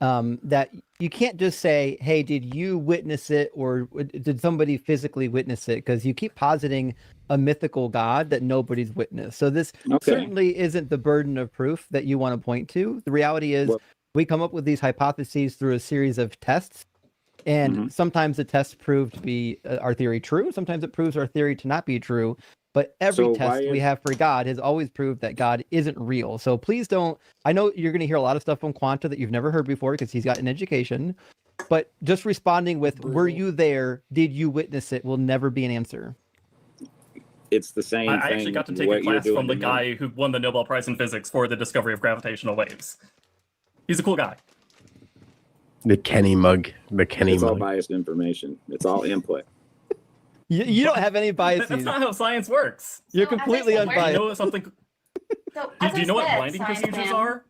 that you can't just say, "Hey, did you witness it, or did somebody physically witness it?" Because you keep positing a mythical God that nobody's witnessed. So this certainly isn't the burden of proof that you want to point to. The reality is, we come up with these hypotheses through a series of tests. And sometimes the tests prove to be our theory true. Sometimes it proves our theory to not be true. But every So test we have for God has always proved that God isn't real. So please don't. I know you're going to hear a lot of stuff from Quanta that you've never heard before because he's got an education. But just responding with, "Were you there? Did you witness it?" will never be an answer. It's the same I thing. actually got to take what a you're class doing from the to me. guy who won the Nobel Prize in Physics for the discovery of gravitational waves. He's a cool guy. The Kenny mug. The Kenny It's all mug. biased information. It's all input. You don't have any biases. That's not how science works. You're completely Do you unbiased. know something? So, Do you know what blinding procedures are?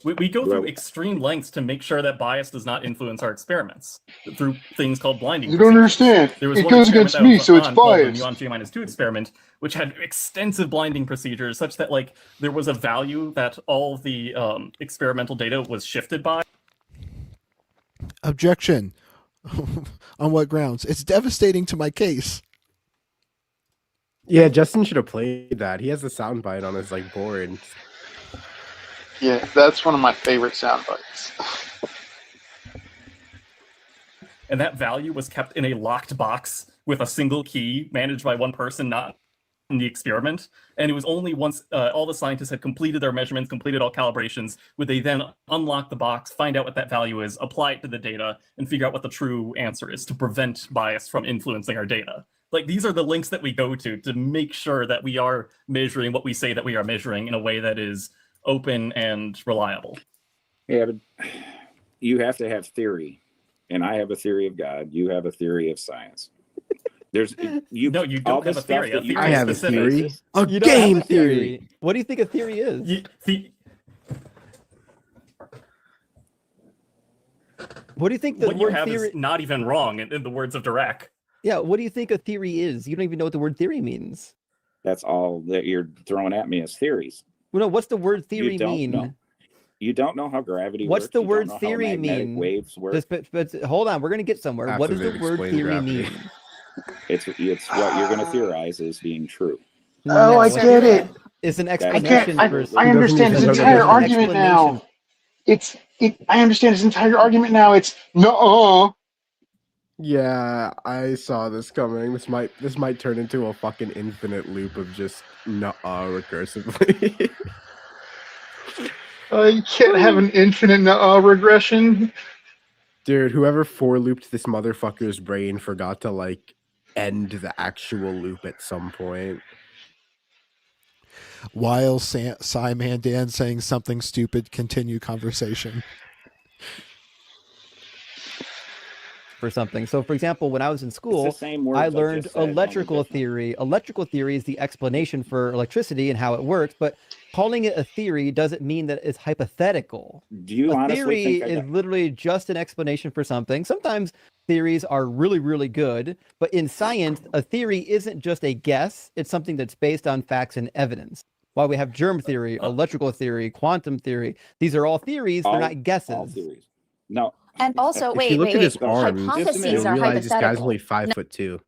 We go through extreme lengths to make sure that bias does not influence our experiments through things called blinding. You don't understand. There was It one goes experiment against that me, was so it's on called the biased. muon G-2 experiment, which had extensive blinding procedures such that like there was a value that all of the experimental data was shifted by. Objection. On what grounds? It's devastating to my case. Yeah, Justin should have played that. He has the soundbite on his like board. Yeah, that's one of my favorite sound bites. And that value was kept in a locked box with a single key managed by one person, not in the experiment. And it was only once all the scientists had completed their measurements, completed all calibrations, would they then unlock the box, find out what that value is, apply it to the data, and figure out what the true answer is to prevent bias from influencing our data. Like, these are the links that we go to make sure that we are measuring what we say that we are measuring in a way that is open and reliable. Yeah, but you have to have theory. And I have a theory of God. You have a theory of science. There's you. No, you don't have a theory. A theory I have a specific. theory. A You don't have game a theory. What do you think a theory is? What do you think the what you word have theory? is not even wrong in the words of Dirac. Yeah, what do you think a theory is? You don't even know what the word theory means. That's all that you're throwing at me as theories. Well, no, what's the word theory You don't mean? know. You don't know how gravity What's works. the You don't word know how theory magnetic mean? Waves work. But hold on, we're gonna get somewhere. What After does the they've word explained theory gravity. mean? It's what you're going to theorize as being true. Oh, I get it. It's an I explanation can't. for. I understand his entire argument now. I understand his entire argument now. It's no. Yeah, I saw this coming. This might turn into a fucking infinite loop of just recursively. You can't have an infinite regression. Dude, whoever for looped this motherfucker's brain forgot to like end the actual loop at some point. While Simon Dan saying something stupid, continue conversation. For something. So, for example, when I was in school, same words I I learned just said, only electrical theory. Electrical theory is the explanation for electricity and how it works, but calling it a theory doesn't mean that it's hypothetical. Do you a honestly theory think I is got- literally just an explanation for something. Sometimes theories are really, really good, but in science, a theory isn't just a guess. It's something that's based on facts and evidence. While we have germ theory, electrical theory, quantum theory, these are all theories. They're not guesses. All theories. No. And also, If you look at his wait. arms, Hypotheses you'll are realize this guy's hypothetical. only 5 No. foot 2.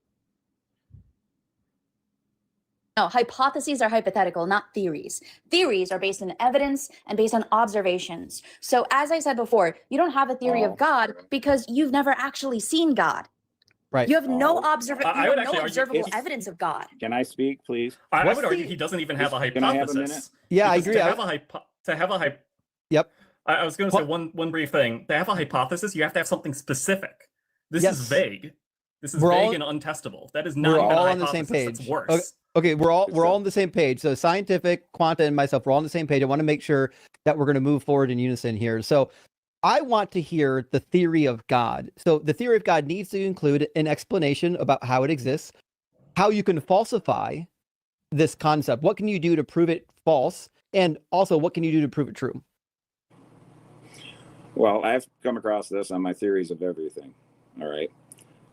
No, hypotheses are hypothetical, not theories. Theories are based on evidence and based on observations. So as I said before, you don't have a theory of God because you've never actually seen God. Right. You have no I would actually argue observable it's- evidence of God. Can I speak, please? I What's would argue the- he doesn't even have a Can I have a hypothesis. Yeah, I Because agree. To have a Yep. I was going to say one brief thing. To have a hypothesis, you have to have something specific. This is Yes. vague. This is We're vague all- and untestable. That is not We're even all a on the same hypothesis. page. That's worse. Okay, we're all on the same page. So scientific, Quanta, and myself, we're all on the same page. I want to make sure that we're going to move forward in unison here. So I want to hear the theory of God. So the theory of God needs to include an explanation about how it exists, how you can falsify this concept. What can you do to prove it false? And also, what can you do to prove it true? Well, I've come across this on my theories of everything. All right.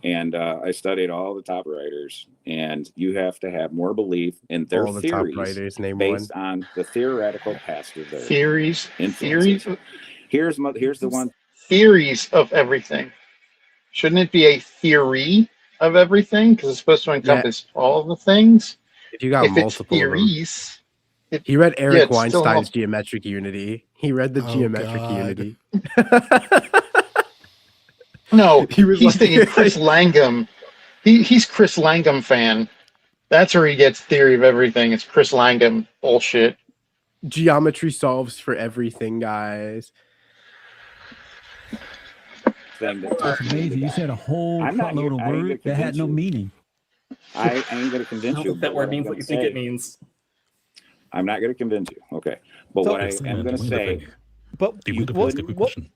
And I studied all the top writers, and you have to have more belief in their All the top theories writers, name based one. on the theoretical past of their Theories. influences. Theories. Here's the one. Theories of everything. Shouldn't it be a theory of everything? Because it's supposed to encompass all the things. If you got if it's multiple of them. theories, He read Eric it's still Weinstein's Geometric Unity. He read the Geometric God. Unity. No, He was he's like- thinking Chris Langham. He's Chris Langham fan. That's where he gets theory of everything. It's Chris Langham bullshit. Geometry solves for everything, guys. Thing that That's amazing. You said a whole I'm not truckload here- of I ain't gonna words that had convince no you. meaning. I ain't going to convince you. That but word I'm means gonna what you think say- it means. I'm not going to convince you. Okay. But So- what I am going to say, But you could,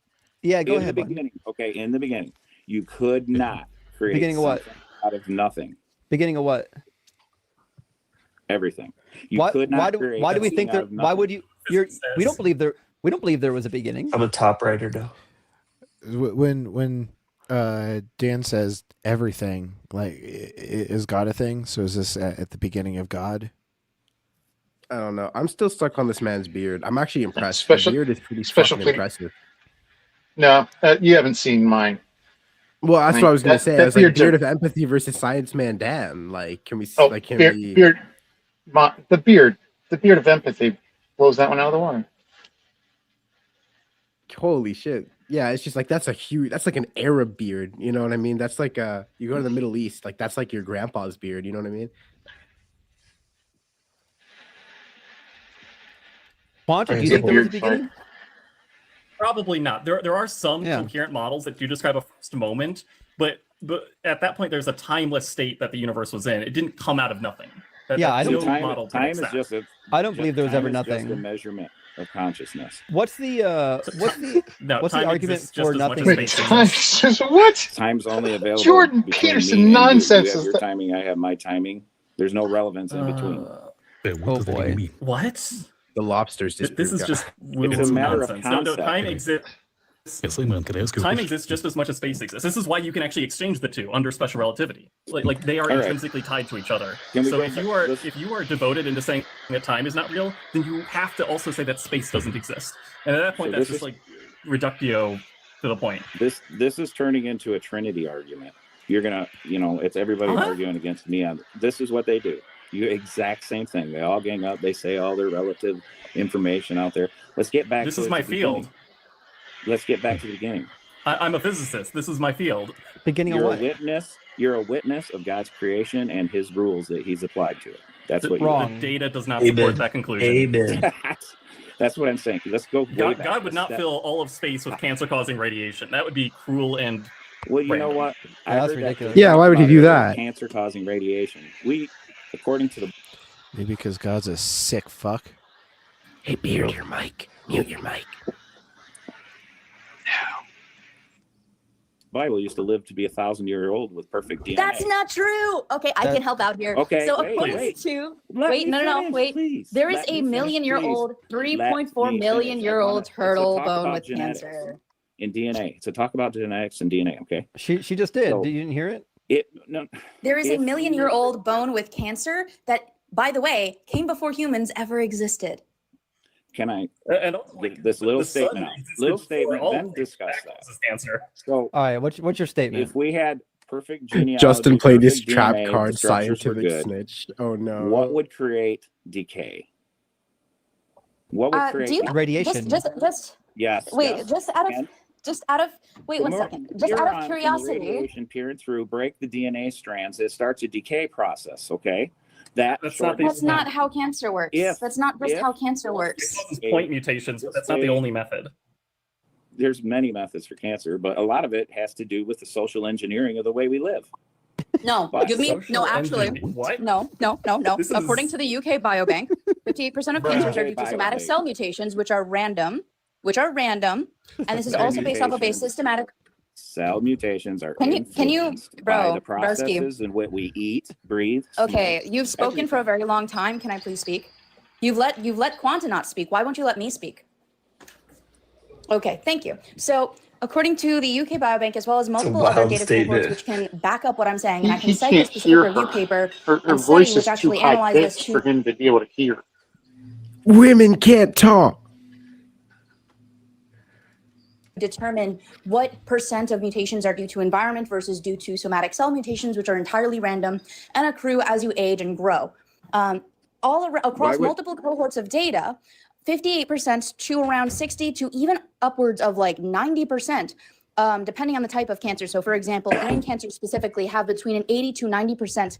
yeah, go in ahead, the bud. beginning, okay, in the beginning, you could not create Beginning of what? something out of nothing. Beginning of what? Everything. You Why? could not Why do create we something think out there? of Why nothing. would you? We don't believe there. We don't believe there was a beginning. I'm a top writer now. When Dan says everything, like, is God a thing? So is this at the beginning of God? I don't know. I'm still stuck on this man's beard. I'm actually impressed. Special- the beard is pretty special fucking pleading. impressive. No, you haven't seen mine. Well, that's I what I was mean, gonna that- say. that I was like, beard's beard a- of empathy versus science man Dan. Like, can we? Oh, like, can beard, we? the beard of empathy blows that one out of the water. Holy shit! Yeah, it's just like that's a huge. That's like an Arab beard. You know what I mean? That's like you go to the Middle East, like that's like your grandpa's beard. You know what I mean? Quanta, do you think there was a beginning? Probably not. There are some coherent models that do describe a first moment, but at that point, there's a timeless state that the universe was in. It didn't come out of nothing. Yeah, I don't- model Time predicts is that. just a. I don't believe there was time ever is nothing. Just a measurement of consciousness. What's the No, what's the time argument exists just for as much nothing? as space exists. What? Time's only available. Jordan between Peterson me and you. nonsense You have is your that- timing. I have my timing. There's no relevance in between. Oh boy. What? The lobsters just. This is just It's a matter of nonsense. No, concept. time exists. Yes, Lehman, can I ask you a Time question? exists just as much as space exists. This is why you can actually exchange the two under special relativity. Like they are All right. intrinsically tied to each other. Can we So go if back- you are devoted into saying that time is not real, then you have to also say that space doesn't exist. And at that point, So that's this just is- like reductio to the point. This is turning into a Trinity argument. You're gonna, it's everybody Huh? arguing against me on. This is what they do. You exact same thing. They all gang up. They say all their relative information out there. Let's get back. This to is the my beginning. field. Let's get back to the beginning. I'm a physicist. This is my field. Beginning You're of a what? witness. You're a witness of God's creation and His rules that He's applied to it. That's what Wrong. The data does not Amen. support that conclusion. Amen. That's what I'm saying. Let's go. way God, back. God would Let's not step- fill all of space with cancer-causing radiation. That would be cruel and. Well, you know random. what? Yeah, that's ridiculous. Yeah, why would he do that? Cancer-causing radiation. According to the Maybe because God's a sick fuck. Hey, beard, your mic. Mute your mic. Bible, used to live to be 1,000-year-old with perfect DNA. That's not true. Okay, I can help out here. Okay, So wait, according wait. to Let wait, me no, finish, wait. please. There is Let a me finish, million-year-old, please. 3.4 Let me million-year-old finish. It's a turtle talk bone about with genetics cancer. in DNA. It's a talk about genetics and DNA. Okay. She just did. So- Did you didn't hear it? No. There is a If- million-year-old bone with cancer that, by the way, came before humans ever existed. Can I? And also, like, This little the sun statement out. existed Little before statement. all Then things. discuss That that. causes cancer. So All right. What's your statement? if we had perfect genealogy, Justin played his perfect trap DNA, card, the structures were scientific good, snitch. Oh no. what would create decay? What would create Do you Radiation. just Yes. wait, yes. just out of wait The one more second. Just out neurons of from the curiosity. radiation peering through, break the DNA strands. It starts a decay process. Okay, that's not the- That's not how cancer works. That's not just how cancer It works. causes point mutations, but that's not the only method. There's many methods for cancer, but a lot of it has to do with the social engineering of the way we live. No, But give me social actually. engineering- what? No. This According is- to the UK Biobank, 58% of cancers are due to Biobank. somatic cell mutations, which are random, And this is also based off of a systematic. Cell mutations are Can you, influenced by bro, the broski. processes in what we eat, breathe. Okay, smoke, you've spoken everything. for a very long time. Can I please speak? You've let Quanta not speak. Why won't you let me speak? Okay, thank you. So, according to the UK Biobank, as well as multiple other Wild data cohorts, statement. which can back up what I'm saying, and I can He cite a can't specific hear review her. paper Her and study voice which is too actually high analyzed this pitched to for him to be able to hear. Women can't talk. determine what percent of mutations are due to environment versus due to somatic cell mutations, which are entirely random and accrue as you age and grow. Across multiple cohorts of data, 58% to around 60 to even upwards of like 90%, depending on the type of cancer. So for example, brain cancer specifically have between an 80 to 90%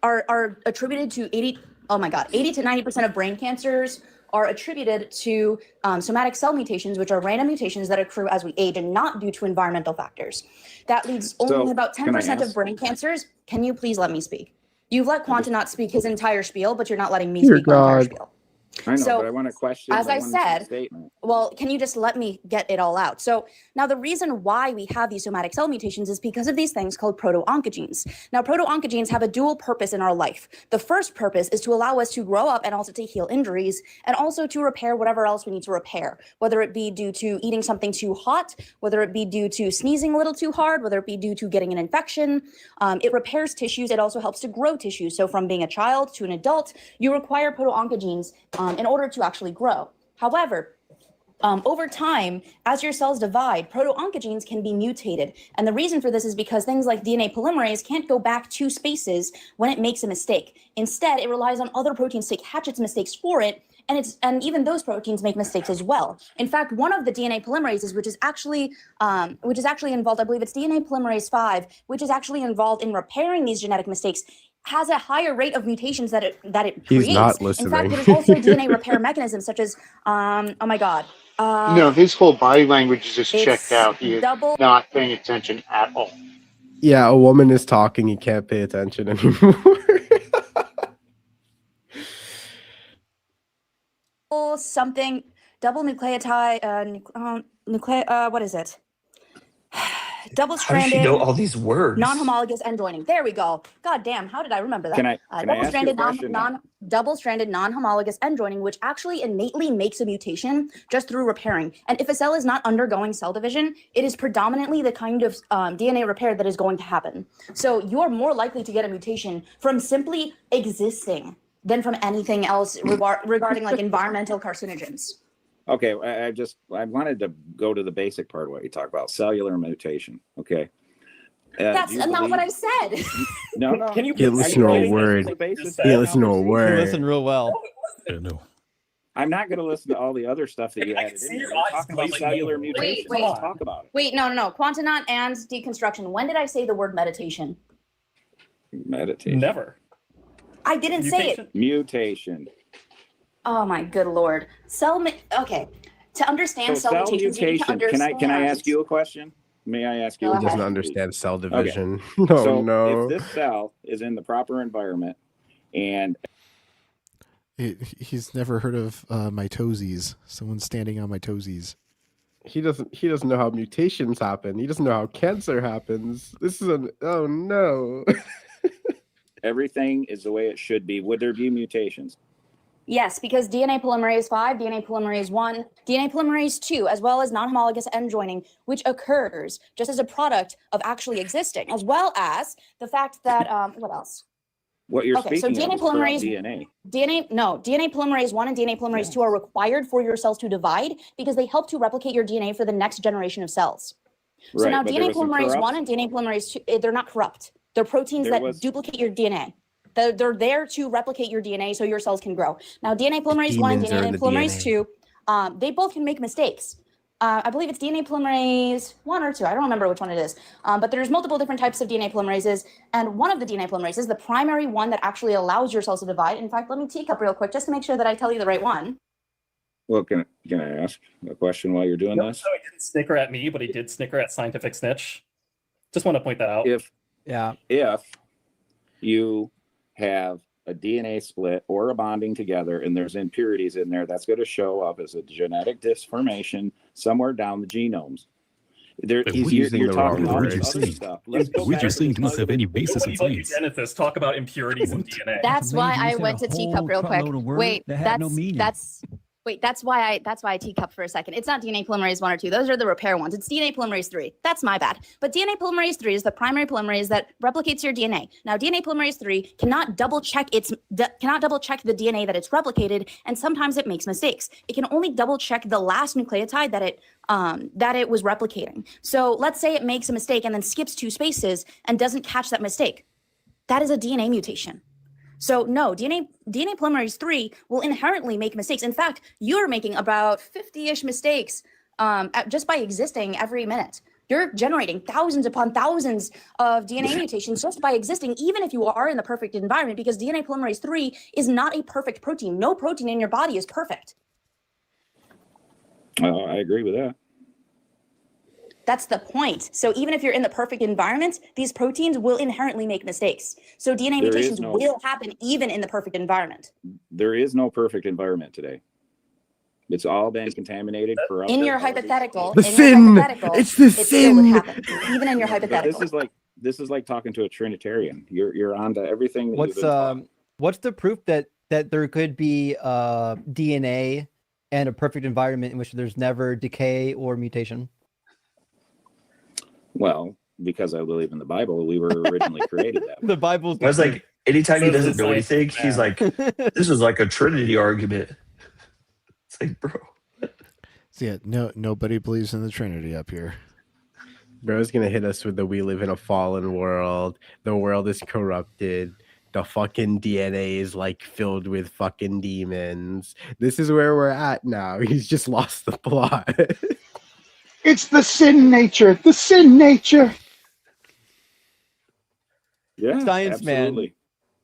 are attributed to 80 to 90% of brain cancers are attributed to somatic cell mutations, which are random mutations that accrue as we age and not due to environmental factors. That leads only about 10% of brain cancers. Can you please let me speak? You've let Quanta not speak his entire spiel, but you're not letting me Dear speak my entire God. spiel. I know, So, but I want to question as the I one said, statement. well, can you just let me get it all out? So now the reason why we have these somatic cell mutations is because of these things called proto-oncogenes. Now, proto-oncogenes have a dual purpose in our life. The first purpose is to allow us to grow up and also to heal injuries and also to repair whatever else we need to repair, whether it be due to eating something too hot, whether it be due to sneezing a little too hard, whether it be due to getting an infection. It repairs tissues. It also helps to grow tissues. So from being a child to an adult, you require proto-oncogenes in order to actually grow. However, over time, as your cells divide, proto-oncogenes can be mutated. And the reason for this is because things like DNA polymerase can't go back 2 spaces when it makes a mistake. Instead, it relies on other proteins to catch its mistakes for it, and even those proteins make mistakes as well. In fact, one of the DNA polymerases, which is actually involved, I believe it's DNA polymerase 5, which is actually involved in repairing these genetic mistakes, has a higher rate of mutations that it He's creates. not In listening. fact, there's also DNA repair mechanisms such as, oh my God. No, his whole body language is just checked out. He is double- not paying attention at all. Yeah, a woman is talking. He can't pay attention anymore. Something double nucleotide what is it? Double How does she stranded know all these words? non-homologous end joining. There we go. God damn, how did I remember that? Can I ask you a question? Double-stranded non-homologous end joining, which actually innately makes a mutation just through repairing. And if a cell is not undergoing cell division, it is predominantly the kind of DNA repair that is going to happen. So you're more likely to get a mutation from simply existing than from anything else regarding like environmental carcinogens. Okay, I wanted to go to the basic part of what you talk about, cellular mutation. Okay. That's not what I said. No. Can you listen to a word? You listen to a word. You listen real well. No. I'm not going to listen to all the other stuff that you added in here. We're talking about cellular mutation. Wait. Let's talk about it. Wait, no. Quantonaut and deconstruction. When did I say the word meditation? Meditation. Never. I didn't say it. Mutation. Oh my good lord. Okay. To understand So cell mutations, you need to understand. Can I ask you a question? May I ask you? He doesn't understand cell division. Okay. Oh So no. if this cell is in the proper environment and he's never heard of mitoses. Someone standing on mitoses. He doesn't know how mutations happen. He doesn't know how cancer happens. This is oh no. everything is the way it should be, would there be mutations? Yes, because DNA polymerase 5, DNA polymerase 1, DNA polymerase 2, as well as non-homologous end joining, which occurs just as a product of actually existing, as well as the fact that, what else? What you're Okay, so speaking DNA of is throughout polymerase, DNA. DNA polymerase 1 and DNA polymerase 2 are required for your cells to divide because they help to replicate your DNA for the next generation of cells. So Right, now but there DNA was some polymerase 1 corrupt- and DNA polymerase 2, they're not corrupt. They're proteins There that was- duplicate your DNA. They're there to replicate your DNA so your cells can grow. Now, DNA polymerase 1 and demons are in DNA the polymerase DNA. 2, they both can make mistakes. I believe it's DNA polymerase 1 or 2. I don't remember which one it is. But there's multiple different types of DNA polymerases. And one of the DNA polymerases, the primary one that actually allows your cells to divide. In fact, let me teacup real quick just to make sure that I tell you the right one. Well, can I ask a question while you're doing this? So he didn't snicker at me, but he did snicker at Scientific Snitch. Just want to point that out. If Yeah. you have a DNA split or a bonding together and there's impurities in there, that's going to show up as a genetic disformation somewhere down the genomes. He's using the wrong all word. this other stuff. Let's go What back you're to saying the do not have any Bible. basis in Nobody but science. eugenicists talk about impurities in DNA. That's why I went to teacup real quick. Wait, that's why I teacup for a second. It's not DNA polymerase 1 or 2. Those are the repair ones. It's DNA polymerase 3. That's my bad. But DNA polymerase 3 is the primary polymerase that replicates your DNA. Now, DNA polymerase 3 cannot double check the DNA that it's replicated, and sometimes it makes mistakes. It can only double check the last nucleotide that it was replicating. So let's say it makes a mistake and then skips 2 spaces and doesn't catch that mistake. That is a DNA mutation. So no, DNA polymerase 3 will inherently make mistakes. In fact, you're making about 50-ish mistakes just by existing every minute. You're generating thousands upon thousands of DNA mutations just by existing, even if you are in the perfect environment, because DNA polymerase 3 is not a perfect protein. No protein in your body is perfect. I agree with that. That's the point. So even if you're in the perfect environment, these proteins will inherently make mistakes. So DNA mutations will happen even in the perfect environment. There is no perfect environment today. It's all been contaminated, corrupted. In your hypothetical, it's the sin. Still would happen, even in your hypothetical. This is like talking to a Trinitarian. You're onto everything. What's the proof that there could be DNA and a perfect environment in which there's never decay or mutation? Well, because I believe in the Bible, we were originally created that way. The Bible's. I was like, anytime he doesn't know anything, he's like, "This is like a Trinity argument." It's like, bro. So yeah, nobody believes in the Trinity up here. Bro's gonna hit us with the "we live in a fallen world. The world is corrupted. The fucking DNA is like filled with fucking demons." This is where we're at now. He's just lost the plot. It's the sin nature. The sin nature. Yeah, Science absolutely.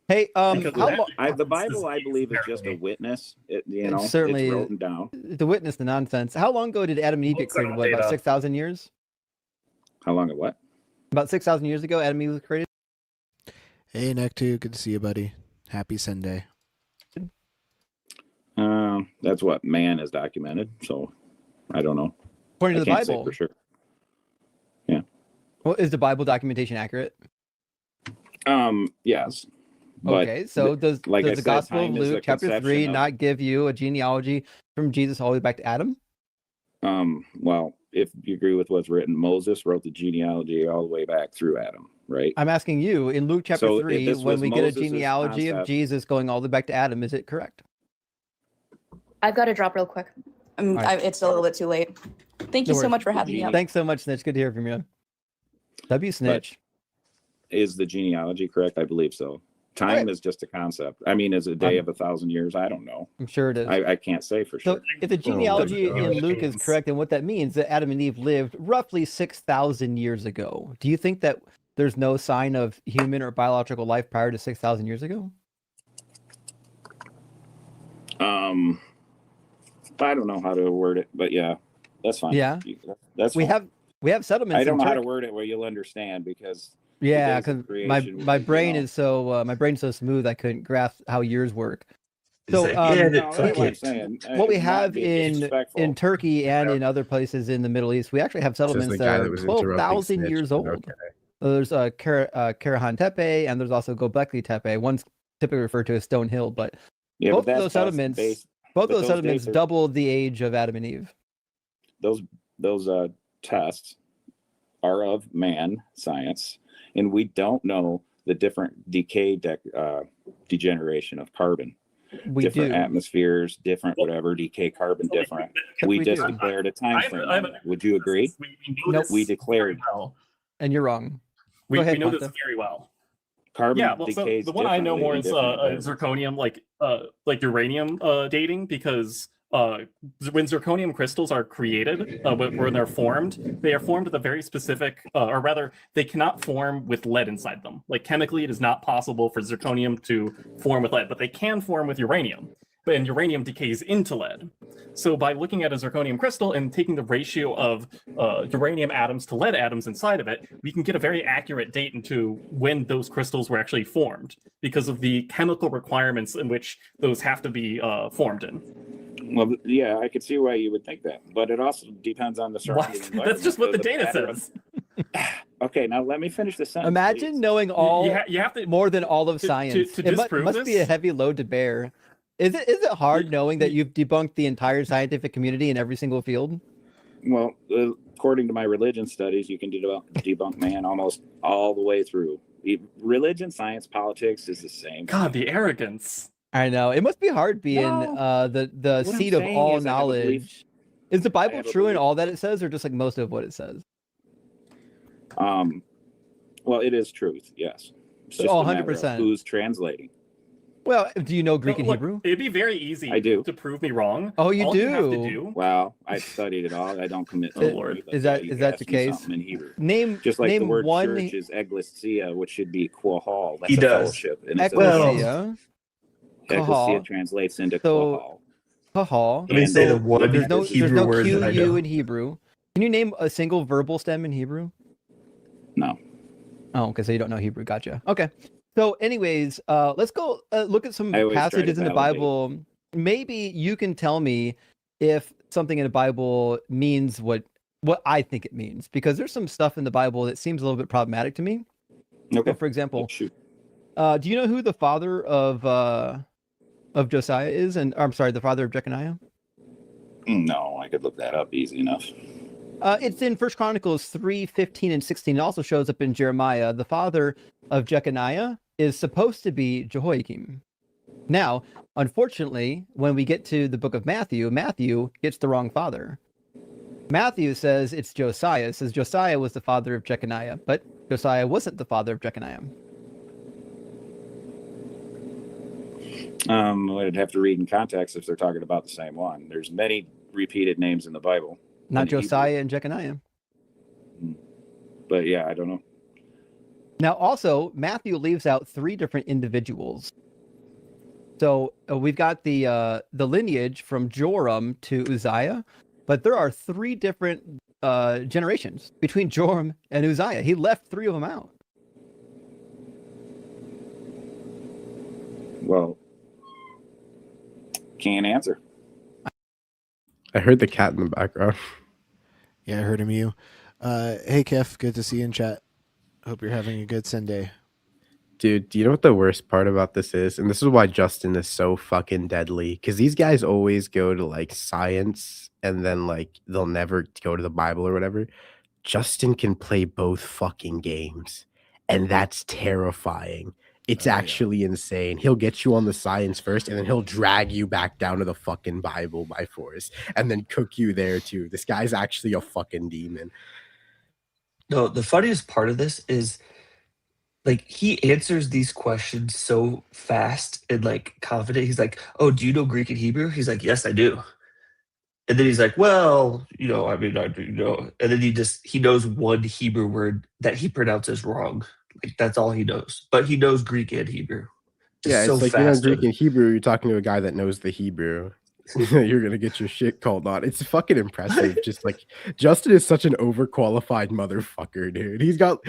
Man. Hey, the Bible, I believe, is just a witness. Certainly it's written down. The witness, the nonsense. How long ago did Adam and Eve get created? What, about 6,000 years? How long? What? About 6,000 years ago, Adam and Eve was created. Hey, Nectu, good to see you, buddy. Happy Sunday. That's what man is documented. So I don't know. According to the can't say Bible, for sure. Yeah. Well, is the Bible documentation accurate? Yes. But okay, so does the Gospel of Luke, chapter 3, not give you a genealogy from Jesus all the way back to Adam? Well, if you agree with what's written, Moses wrote the genealogy all the way back through Adam, right? I'm asking you, in Luke chapter 3, when we get a genealogy of Jesus going all the way back to Adam, is it correct? I've got to drop real quick. It's a little bit too late. Thank you so much for having me up. Thanks so much, Snitch. Good to hear from you. W Snitch. But is the genealogy correct? I believe so. Time is just a concept. I mean, is a day of 1,000 years? I don't know. I'm sure it is. I can't say for sure. So if the genealogy in Luke is correct, then what that means that Adam and Eve lived roughly 6,000 years ago. Do you think that there's no sign of human or biological life prior to 6,000 years ago? I don't know how to word it, but yeah, that's fine. Yeah, that's fine. We have settlements. I don't know how to word it where you'll understand because because my brain is so smooth I couldn't grasp how years work. So what we have in Turkey and in other places in the Middle East, we actually have settlements that are 12,000 years old. Okay. There's Karahan Tepe and there's also Göbekli Tepe. One's typically referred to as Stone Hill, but both of those settlements doubled the age of Adam and Eve. Those tests are of man science, and we don't know the different decay degeneration of carbon. Different atmospheres, different whatever, decay carbon different. We just declared a time frame. Would you agree? Nope. We declared. And you're wrong. We know this very well. Carbon decays. So the one I know more is zirconium, like uranium dating, because when zirconium crystals are created, when they're formed, they are formed with a very specific, or rather, they cannot form with lead inside them. Like chemically, it is not possible for zirconium to form with lead, but they can form with uranium. And uranium decays into lead. So by looking at a zirconium crystal and taking the ratio of uranium atoms to lead atoms inside of it, we can get a very accurate date into when those crystals were actually formed because of the chemical requirements in which those have to be formed in. Well, yeah, I could see why you would think that, but it also depends on the surrounding environment. That's just what the of data pattern. says. Okay, now let me finish the sentence. Imagine please. knowing all you have to more than all of to science. It disprove must be a this? heavy load to bear. Is it hard knowing that you've debunked the entire scientific community in every single field? Well, according to my religion studies, you can debunk man almost all the way through. Religion, science, politics is the same. God, the arrogance. I know. It must be hard being the What I'm seat of saying all is I have a belief- knowledge. Is the Bible have a true in belief. all that it says, or just like most of what it says? Well, it is truth, yes. It's just Oh, a matter of 100%. who's translating. Well, do you know Greek and Look, Hebrew? It'd be very easy I do. to prove me wrong. Oh, you All do? You have to do. Well, I've studied it all. I don't commit to Lord. but Is that you the asked me case? something in Hebrew. Name Just like the word one church is ecclesia, which should be quahal. That's He a does. fellowship. And it's ecclesia. ecclesia Kahal. translates into So- quahal. Kahal. Let me say the So, one There's no Hebrew word that I QU know. in Hebrew. Can you name a single verbal stem in Hebrew? No. Oh, okay, so you don't know Hebrew. Gotcha. Okay. So, anyways, let's go look at some I always try to passages in the validate. Bible. Maybe you can tell me if something in the Bible means what I think it means, because there's some stuff in the Bible that seems a little bit problematic to me. Okay. So, for example, Shoot. do you know who the father of Josiah is? And I'm sorry, the father of Jeconiah? No, I could look that up easy enough. It's in 1 Chronicles 3, 15, and 16. It also shows up in Jeremiah. The father of Jeconiah is supposed to be Jehoiakim. Now, unfortunately, when we get to the book of Matthew, Matthew gets the wrong father. Matthew says it's Josiah. It says Josiah was the father of Jeconiah, but Josiah wasn't the father of Jeconiah. I'd have to read in context if they're talking about the same one. There's many repeated names in the Bible. Not in Hebrew. Josiah and Jeconiah. But yeah, I don't know. Now, also, Matthew leaves out 3 different individuals. So we've got the lineage from Joram to Uzziah, but there are 3 different generations between Joram and Uzziah. He left 3 of them out. Well, can't answer. I heard the cat in the background. Yeah, I heard him. You. Hey, Kef, good to see you in chat. Hope you're having a good Sunday. Dude, do you know what the worst part about this is? And this is why Justin is so fucking deadly. Because these guys always go to like science and then like they'll never go to the Bible or whatever. Justin can play both fucking games. And that's terrifying. It's actually insane. He'll get you on the science first and then he'll drag you back down to the fucking Bible by force and then cook you there too. This guy's actually a fucking demon. No, the funniest part of this is like he answers these questions so fast and like confident. He's like, "Oh, do you know Greek and Hebrew?" He's like, "Yes, I do." And then he's like, "Well, I mean, I do know." And then he knows one Hebrew word that he pronounces wrong. Like that's all he knows. But he knows Greek and Hebrew. Just Yeah, so it's like fast. Greek and Hebrew. You're talking to a guy that knows the Hebrew. You're gonna get your shit called on. It's fucking impressive. Just like Justin is such an overqualified motherfucker, dude. He's got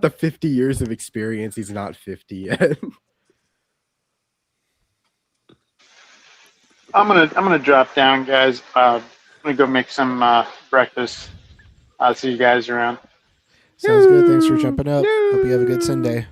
the 50 years of experience. He's not 50 yet. I'm gonna drop down, guys. I'm gonna go make some breakfast. I'll see you guys around. Sounds good. Thanks for jumping up. Hope you have a good Sunday.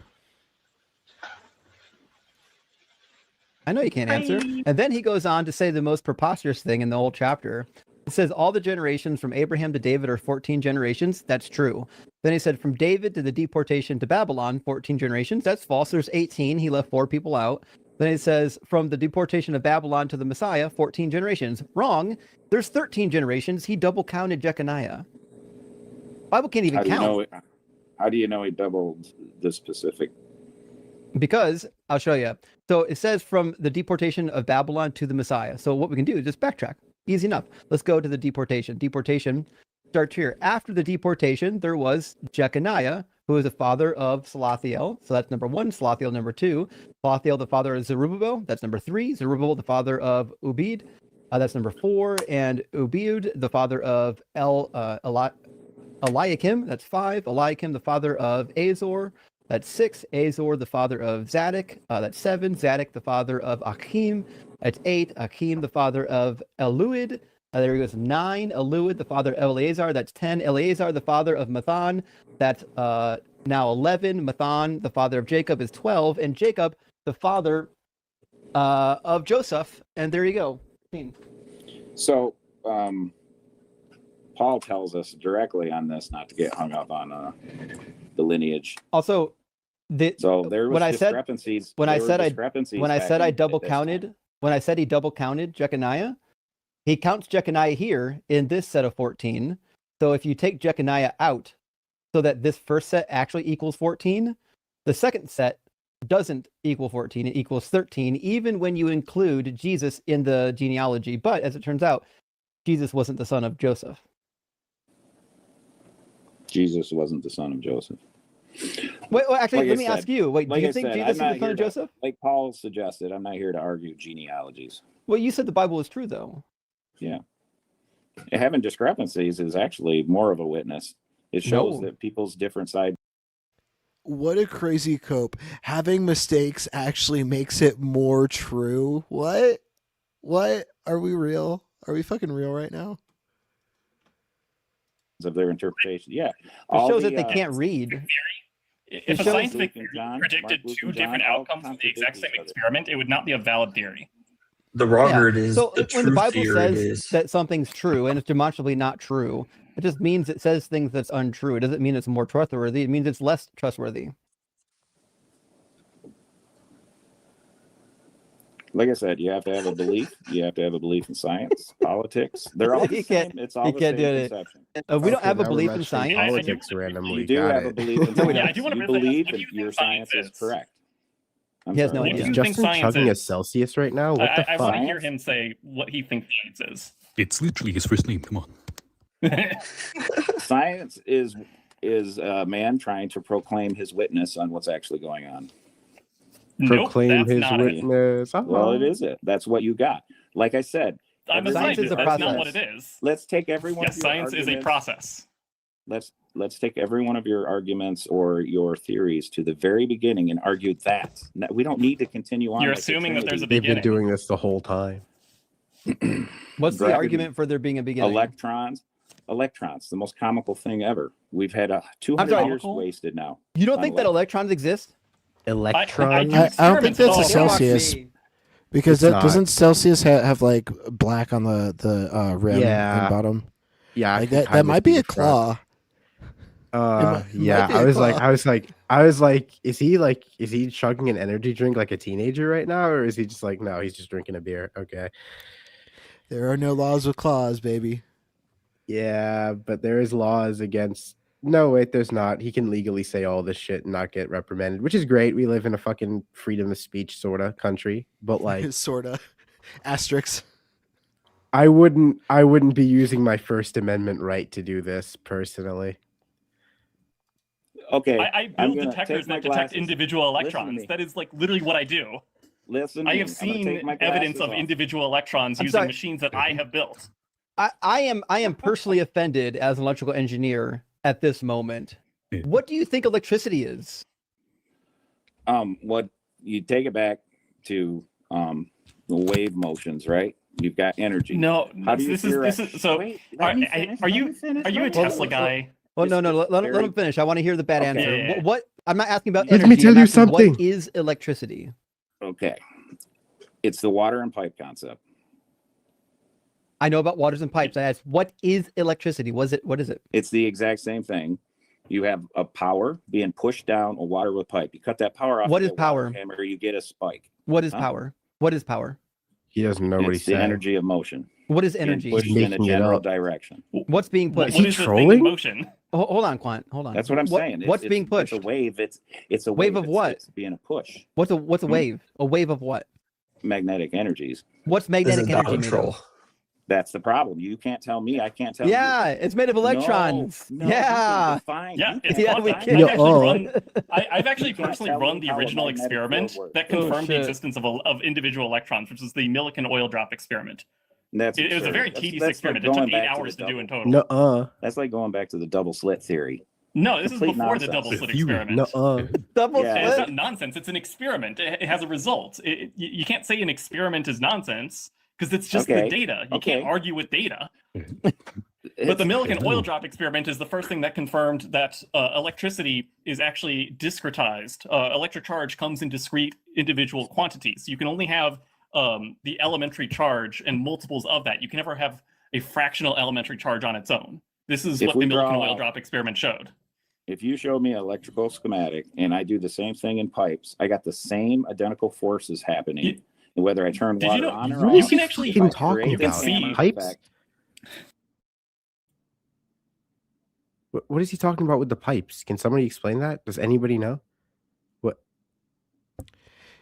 I know you can't answer. And then he goes on to say the most preposterous thing in the whole chapter. It says all the generations from Abraham to David are 14 generations. That's true. Then he said from David to the deportation to Babylon, 14 generations. That's false. There's 18. He left 4 people out. Then he says from the deportation of Babylon to the Messiah, 14 generations. Wrong. There's 13 generations. He double counted Jeconiah. Bible can't even count. How do you know he doubled the specific? Because I'll show you. So it says from the deportation of Babylon to the Messiah. So what we can do is just backtrack. Easy enough. Let's go to the deportation. Deportation starts here. After the deportation, there was Jeconiah, who is the father of Salathiel. So that's number 1. Salathiel, number 2. Salathiel, the father of Zerubbabel. That's number 3. Zerubbabel, the father of Ubid. That's number 4. And Ubiud, the father of Eliakim. That's 5. Eliakim, the father of Azor. That's 6. Azor, the father of Zadok. That's 7. Zadok, the father of Achim. That's 8. Akim, the father of Eluid. There he goes. 9. Eluid, the father of Eleazar. That's 10. Eleazar, the father of Mathan. That's now 11. Mathan, the father of Jacob, is 12. And Jacob, the father of Joseph. And there you go. So, Paul tells us directly on this not to get hung up on the lineage. Also, so there was when discrepancies. When I said I double this counted, when I said he double counted Jeconiah, he counts Jeconiah here in this set of 14. So if you take Jeconiah out, so that this first set actually equals 14, the second set doesn't equal 14. It equals 13, even when you include Jesus in the genealogy. But as it turns out, Jesus wasn't the son of Joseph. Jesus wasn't the son of Joseph. Wait, well, actually, Like let I me said- ask you. Wait, like do you I think said, Jesus is I'm not the son here of to- Joseph? Like Paul suggested, I'm not here to argue genealogies. Well, you said the Bible is true, though. Yeah. Having discrepancies is actually more of a witness. It shows No. that people's different sides. What a crazy cope. Having mistakes actually makes it more true. What? Are we real? Are we fucking real right now? of their interpretation. Yeah. It shows that they can't read. If a shows- scientific theory predicted two different outcomes of the exact same experiment, it would not be a valid theory. The wronger it is, So the when the true Bible theory it says is. that something's true and it's demonstrably not true, it just means it says things that's untrue. It doesn't mean it's more trustworthy. It means it's less trustworthy. Like I said, you have to have a belief. You have to have a belief in science, politics. They're all the You same. can't- It's all you the can't same do it. conception. We don't have a now we're belief in mentioning science. Politics randomly. You do Got have a it. belief in No, we science. don't. I do want to You really believe ask, what do that you your think science science is is? correct. I'm He has sorry, no what? idea. do you Is think Justin science chugging a is? Celsius right now? What the I fuck? want to hear him say what he thinks science is. It's literally his first name. Come on. Science is a man trying to proclaim his witness on what's actually going on. Proclaim that's his not it. witness. Well, it is it. That's what you got. Like I said, I'm a Science is scientist. a That's not what process. it is. let's take every one Yes, of your science is a arguments- process. Let's take every one of your arguments or your theories to the very beginning and argue that. We don't need to continue on. You're like the assuming that there's a Trinity. They've been beginning. doing this the whole time. What's the Gravity. argument for there being a beginning? Electrons, the most comical thing ever. We've had 200 sorry. years wasted now. You don't on think that electrons exist? Electron. I don't think that's a Oh, fuck Celsius. me. Because It's not. doesn't Celsius have like black on the rim Yeah. and bottom? Yeah, I Like can that kinda might be see a the front. claw. Yeah, might be a I was like, claw. is he chugging an energy drink like a teenager right now, or is he just like, no, he's just drinking a beer? Okay. There are no laws with claws, baby. Yeah, but there is laws against. No, wait, there's not. He can legally say all this shit and not get reprimanded, which is great. We live in a fucking freedom of speech sorta country, but like, sorta. Asterisks. I wouldn't be using my First Amendment right to do this personally. Okay, I I'm build gonna detectors take my that detect glasses. individual Listen to electrons. me. That is like literally what I do. Listen, to I me. have I'm gonna seen take my evidence glasses of off. individual electrons I'm using sorry. machines that I have built. I am personally offended as an electrical engineer at this moment. What do you think electricity is? What you take it back to the wave motions, right? You've got energy. No, How do you this is so. Wait, Are, let me finish, are let you me finish, are you a let me Tesla finish. guy? Well, no, let very- him finish. I want to hear the bad Okay. answer. Yeah. What? I'm not asking about Let energy. me tell I'm you asking something. What is electricity? Okay, it's the water and pipe concept. I know about waters and pipes. I asked, what is electricity? What is it? It's the exact same thing. You have a power being pushed down a water with pipe. You cut that power off. What with is a water power? Hammer, you get a spike. What is Huh? power? What is power? He doesn't know what It's he's the saying. energy of motion. What is Being energy? pushed He's in a making it general up. direction. What's being pushed? What is the thing in motion? Hold on, Quant. Hold on. That's what I'm saying. What's being pushed? It's a wave. It's a Wave of It's- what? It's being a push. What's a wave? A wave of what? Magnetic energies. What's magnetic energy made of? That's the problem. You can't tell me. I can't tell you. Yeah, it's made of electrons. No, you yeah. can define. Yeah, You it's can Yeah, fun. we I've can. actually run. I've actually You can't personally tell run me the how a original magnetic experiment field works. that Oh, confirmed the shit. existence of individual electrons, which is the Millikan oil drop experiment. That's It was a absurd. very That's- tedious that's like experiment. It took going 8 back to hours the to do in double- total. No, That's like going back to the double slit theory. No, this is Complete before the nonsense. double slit Theory. experiment. Double Yeah. And it's slit. not nonsense. It's an experiment. It has a result. You can't say an experiment is nonsense because it's just the Okay. data. You can't argue with data. But the It's- Millikan Okay. oil drop experiment is the first thing that confirmed that electricity is actually discretized. Electric charge comes in discrete individual quantities. You can only have the elementary charge and multiples of that. You can never have a fractional elementary charge on its own. This is If what the we Millikan draw- oil drop experiment showed. If you show me an electrical schematic and I do the same thing in pipes, I got the same identical forces happening. And whether I turn Did you water know- on or what off, is he actually if I talking create about? this You can hammer Pipes? effect, What is he talking about with the pipes? Can somebody explain that? Does anybody know? What?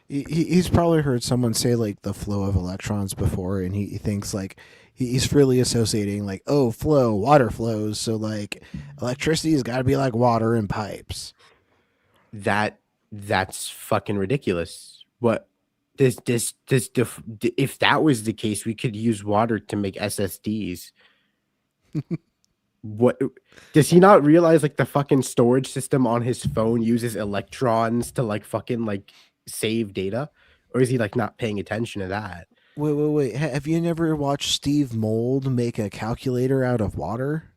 He's probably heard someone say like the flow of electrons before, and he thinks like he's really associating like, oh, flow, water flows, so like electricity has got to be like water in pipes. That's fucking ridiculous. What? If that was the case, we could use water to make SSDs. What does he not realize? Like the fucking storage system on his phone uses electrons to like fucking like save data, or is he like not paying attention to that? Wait. Have you never watched Steve Mold make a calculator out of water?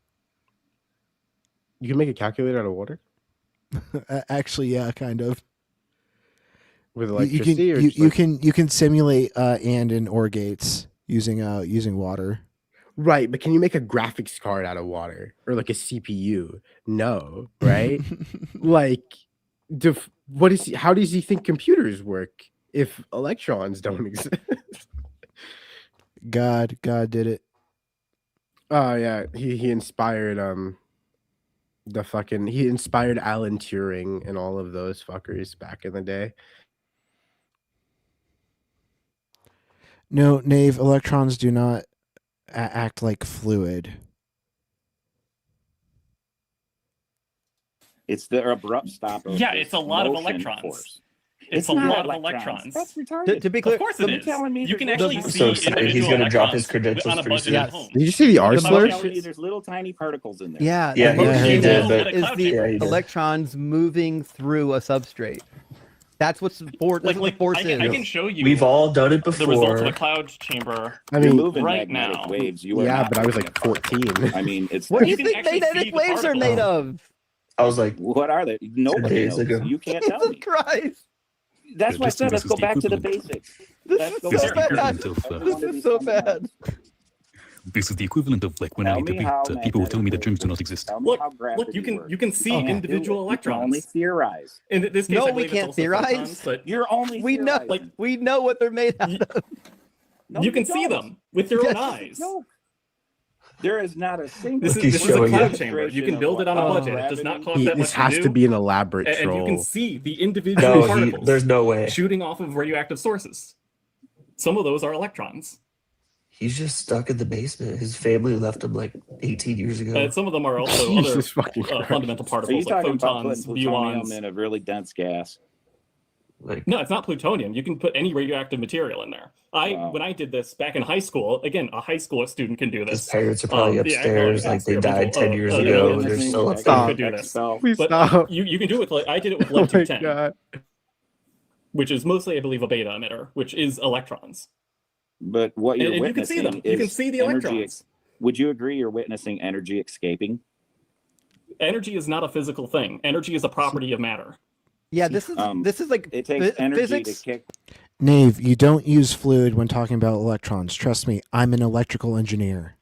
You can make a calculator out of water Actually, yeah, kind of. with You electricity. you can simulate and in OR gates using water. Right, but can you make a graphics card out of water or like a CPU? No, right? Like, how does he think computers work if electrons don't exist? God did it. Oh yeah, he inspired he inspired Alan Turing and all of those fuckers back in the day. No, Nave, electrons do not act like fluid. it's the abrupt stop of Yeah, this it's a lot of motion electrons. force. It's a not lot of electrons. That's retarded. To be clear, Of course it You're is. telling me You can there's actually little- see So excited. He's individual gonna drop his electrons credentials on a pretty budget soon. at Yes. home. Did you see the You're R-slur? telling me there's little tiny particles in there. Yeah, Yeah, the yeah, motion he did, but- is the Yeah, he did. electrons moving through a substrate. That's what's that's what the force I is. can show you. We've all done it the results of a before. cloud chamber. I You're mean, moving right magnetic now. waves. You are yeah, not but I was moving like a particle. 14. I mean, it's What do you can think actually see magnetic the waves are particle. made of? I was like, what are they? Nobody days knows. ago. You can't tell Jesus me. Christ! That's why I said let's This is go the back to the equivalent. basics. This Let's is go This so is the back to bad. equivalent of This is so bad. this is the equivalent of like when Tell I me debate how people who tell me that magnetic germs do waves not exist. Tell me Look, how gravity you can works. you can see can't do individual it. You can only electrons. theorize. In this case, No, I we believe it's can't also theorize. photons, but You're only We know, theorizing. we know what they're made out of. No, you can see don't. them with your own Yes. eyes. No. There is not a single. This is, He's this is a showing cloud you. chamber. You can build it on a budget. It does not cost that much This has to to do. be an elaborate And you troll. can see the individual no, particles there's no way. shooting off of radioactive sources. Some of those are electrons. He's just stuck in the basement. His family left him like 18 years ago. And some of them are also Jesus fucking other Christ. fundamental Are you particles like talking about photons, putting plutonium muons. in a really dense gas? Like, No, it's not plutonium. You can put any radioactive material in there. Wow. When I did this back in high school, again, a high school student can do his this. parents are probably Yeah, upstairs, like they died 10 years yeah, ago, yeah, and they're yeah, still yeah, up yeah, there. could do this. Please But stop. you can do it with like I did it with Oh lead my 210, god. which is mostly, I believe, a beta emitter, which is electrons. But what you're And you can see witnessing them. You can is see the energy. electrons. Would you agree you're witnessing energy escaping? Energy is not a physical thing. Energy is a property of matter. Yeah, this is like It takes energy physics. to kick. Nave, you don't use fluid when talking about electrons. Trust me, I'm an electrical engineer.